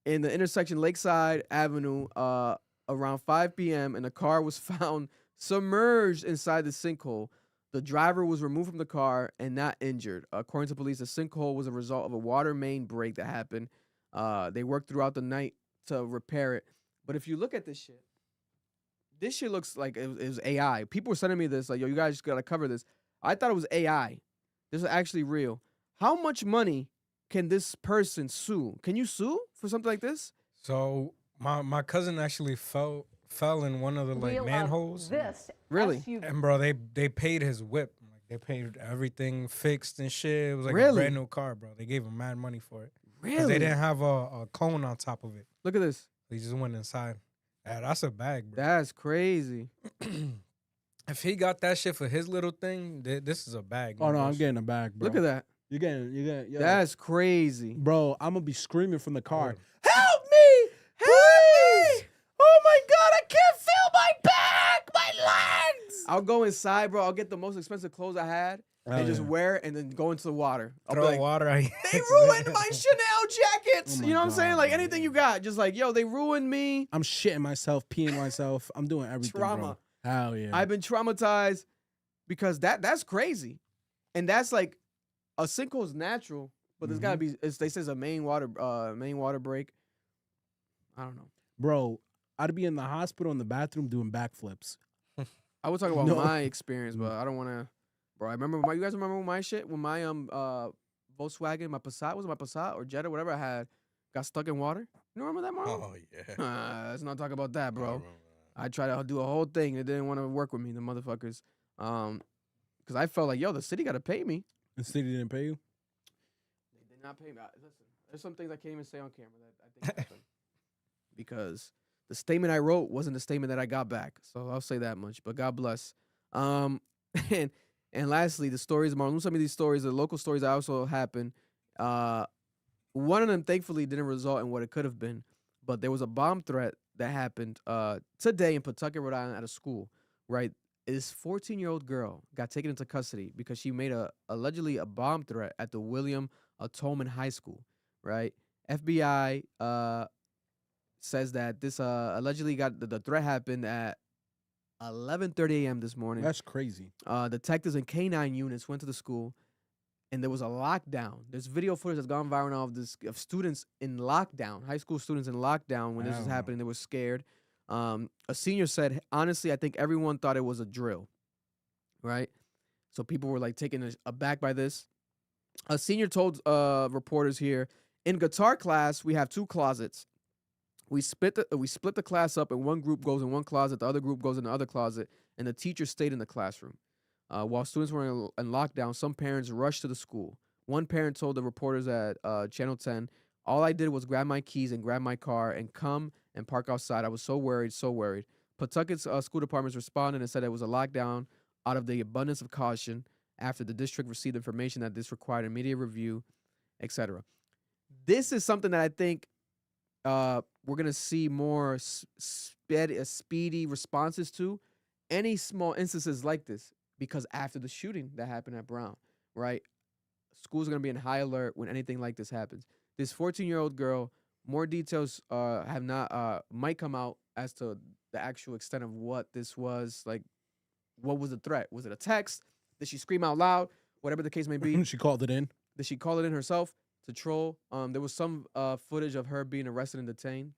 S3: in the intersection Lakeside Avenue around 5 p.m. and the car was found submerged inside the sinkhole. The driver was removed from the car and not injured. According to police, the sinkhole was a result of a water main break that happened. They worked throughout the night to repair it. But if you look at this shit looks like it was AI. People were sending me this, like, yo, you guys got to cover this. I thought it was AI. This is actually real. How much money can this person sue? Can you sue for something like this?
S6: So my cousin actually fell in one of the manholes.
S3: Really?
S6: And bro, they paid his whip. Like they paid everything fixed and shit. It was like a
S3: Really?
S6: brand new car, bro. They gave him mad money for it. 'Cause
S3: Really?
S6: they didn't have a cone on top of it.
S3: Look at this.
S6: They just went inside. Yeah, that's a bag, bro.
S3: That's crazy.
S6: If he got that shit for his little thing, this is a bag.
S2: Oh no,
S6: bro.
S2: I'm getting a bag, bro.
S3: Look at that.
S2: You're getting. Yo.
S3: That's crazy.
S2: Bro, I'm gonna be screaming from the car.
S3: Help me! Help me! Oh my God, I can't feel my back, my legs. I'll go inside, bro. I'll get the most expensive clothes I had and just wear it and then go into the water. I'll be
S6: Throw
S3: like,
S6: water.
S3: they ruined my Chanel jackets.
S2: Oh my
S3: You know what I'm saying?
S2: God,
S3: Like anything you got. Just like, yo, they ruined me.
S2: I'm shitting myself, peeing myself. I'm doing everything.
S3: Trauma.
S2: Bro. Hell yeah.
S3: I've been traumatized because that's crazy. And that's like a sinkhole is natural, but there's gotta be they say it's a main water break. I don't know.
S2: Bro, I'd be in the hospital in the bathroom doing backflips.
S3: I would talk about my experience, but I don't want to. Bro, you guys remember my shit when my Volkswagen, my Passat, was it my Passat or Jetta, whatever I had, got stuck in water? You remember that, Marlon?
S1: Oh yeah.
S3: Let's not talk about that, bro.
S1: I
S3: I tried to do a whole thing. It didn't want to work with me, the motherfuckers. Because I felt like, yo, the city got to pay me.
S2: The city didn't pay you?
S3: They did not pay me. Listen, there's some things I can't even say on camera that I think happened. Because the statement I wrote wasn't the statement that I got back. So I'll say that much. But God bless. And lastly, the stories, Marlon, some of these stories, the local stories that also happened. One of them, thankfully, didn't result in what it could have been. But there was a bomb threat that happened today in Pawtucket, Rhode Island, at a school, right? This 14-year-old girl got taken into custody because she made allegedly a bomb threat at the William Tolman High School, right? FBI says that this allegedly the threat happened at 11:30 a.m. this morning.
S2: That's crazy.
S3: Detectives and K-9 units went to the school, and there was a lockdown. There's video footage that's gone viral now of students in lockdown, high school students in lockdown when this was happening. They were scared. A senior said, honestly, I think everyone thought it was a drill, right? So people were like taken aback by this. A senior told reporters here, in guitar class, we have 2 closets. We split the class up, and one group goes in one closet, the other group goes in the other closet, and the teacher stayed in the classroom. While students were in lockdown, some parents rushed to the school. One parent told the reporters at Channel 10, all I did was grab my keys and grab my car and come and park outside. I was so worried, so worried. Pawtucket's school departments responded and said it was a lockdown out of the abundance of caution after the district received information that this required immediate review, etc. This is something that I think we're going to see more speedy responses to any small instances like this, because after the shooting that happened at Brown, right, schools are going to be in high alert when anything like this happens. This 14-year-old girl More details have not might come out as to the actual extent of what this was. Like, what was the threat? Was it a text? Did she scream out loud? Whatever the case may be.
S2: She called it in.
S3: Did she call it in herself to troll? There was some footage of her being arrested and detained.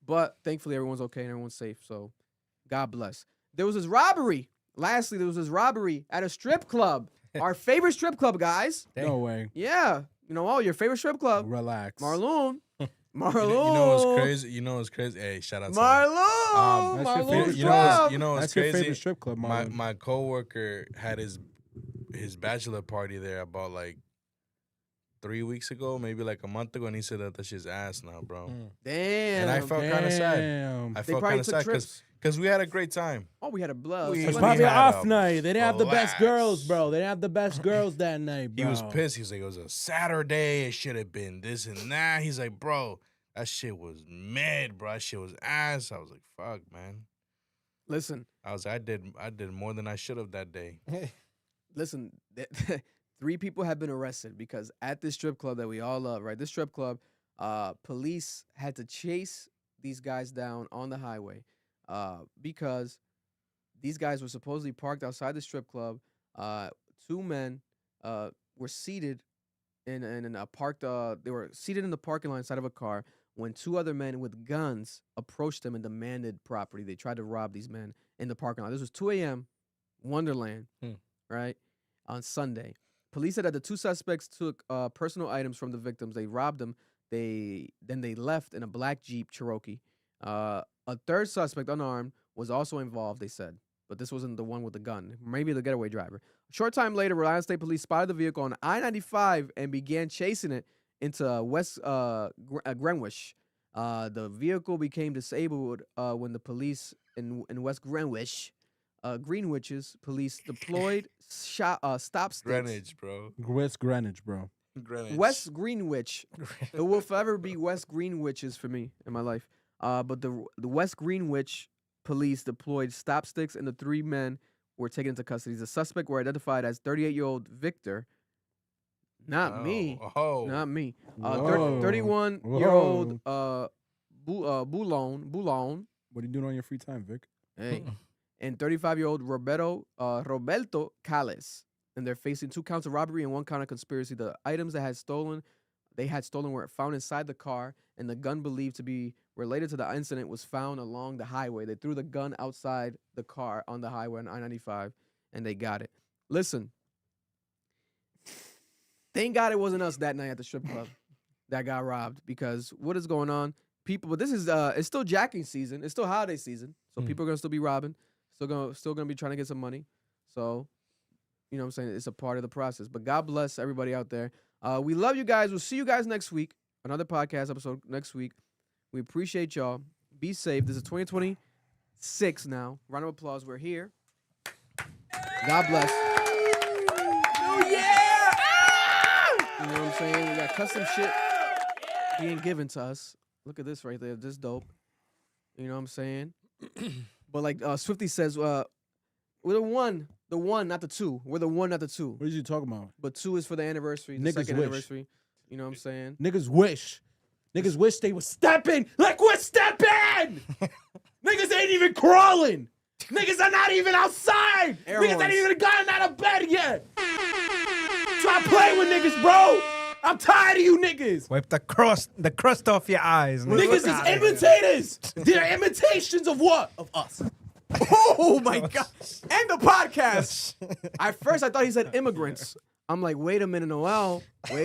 S3: But thankfully, everyone's okay and everyone's safe. So, God bless. There was this robbery. Lastly, there was this robbery at a strip club. Our favorite strip club, guys.
S2: No way.
S3: Yeah. You know, your favorite strip club.
S2: Relax.
S3: Marloon. Marloon.
S1: You know what's crazy? You know what's crazy? Hey, shout out to
S3: Marloon.
S2: Marloon's
S1: you know what's
S2: That's
S1: crazy?
S2: your favorite strip club, Marloon.
S1: My coworker had his bachelor party there about like 3 weeks ago, maybe like a month ago, and he said that shit's ass now, bro.
S3: Damn.
S1: And I felt kind of sad. I felt kind of sad because we had a great time.
S3: Oh, we had a blood.
S2: It was probably an off night. They didn't have the best girls, bro. They didn't have the best girls that night, bro.
S1: He was pissed. He was like, it was a Saturday. It should have been this and that. He's like, bro, that shit was mad, bro. That shit was ass. I was like, fuck, man.
S3: Listen.
S1: I did more than I should have that day.
S3: Listen, 3 people have been arrested because at this strip club that we all love, right? This strip club, police had to chase these guys down on the highway because these guys were supposedly parked outside the strip club. 2 men were seated in a parked. They were seated in the parking lot inside of a car when 2 other men with guns approached them and demanded property. They tried to rob these men in the parking lot. This was 2 a.m. Wonderland, right? On Sunday. Police said that the 2 suspects took personal items from the victims. They robbed them. Then they left in a black Jeep Cherokee. A 3rd suspect, unarmed, was also involved, they said. But this wasn't the one with the gun. Maybe the getaway driver. A short time later, Rhode Island State Police spotted the vehicle on I-95 and began chasing it into West Greenwich. The vehicle became disabled when the police in West Greenwich, Greenwich's police deployed stop sticks.
S1: Greenwich, bro.
S2: West Greenwich, bro.
S1: Greenwich.
S3: West Greenwich. It will forever be West Greenwich's for me in my life. But the West Greenwich police deployed stop sticks and the 3 men were taken into custody. The suspect were identified as 38-year-old Victor. Not me. Not me. 31-year-old Boulon.
S2: What are you doing on your free time, Vic?
S3: Hey. And 35-year-old Roberto Calles. And they're facing 2 counts of robbery and 1 count of conspiracy. The items they had stolen were found inside the car, and the gun believed to be related to the incident was found along the highway. They threw the gun outside the car on the highway on I-95, and they got it. Listen, thank God it wasn't us that night at the strip club that got robbed, because what is going on? But this is it's still jacking season. It's still holiday season, so people are gonna still be robbing. Still gonna be trying to get some money. So, you know what I'm saying? It's a part of the process. But God bless everybody out there. We love you guys. We'll see you guys next week. Another podcast episode next week. We appreciate y'all. Be safe. This is 2026 now. Round of applause. We're here. God bless. Oh, yeah! You know what I'm saying? We got custom shit being given to us. Look at this right there. This dope. You know what I'm saying? But like Swifty says, we're the one, not the 2. We're the 1, not the 2.
S2: What are you talking about?
S3: But 2 is for the anniversary, the
S2: Niggas
S3: 2nd
S2: wish.
S3: anniversary. You know what I'm saying?
S2: Niggas wish. Niggas wish they was stepping like we're stepping. Niggas ain't even crawling. Niggas are not even outside. Niggas ain't even gotten out of bed yet. Try playing with niggas, bro. I'm tired of you niggas.
S6: Wipe the crust off your eyes.
S2: Niggas is imitators. They're imitations of what? Of us.
S3: Oh my God. End the podcast. At first I thought he said immigrants. I'm like, wait a minute, Noel. Wait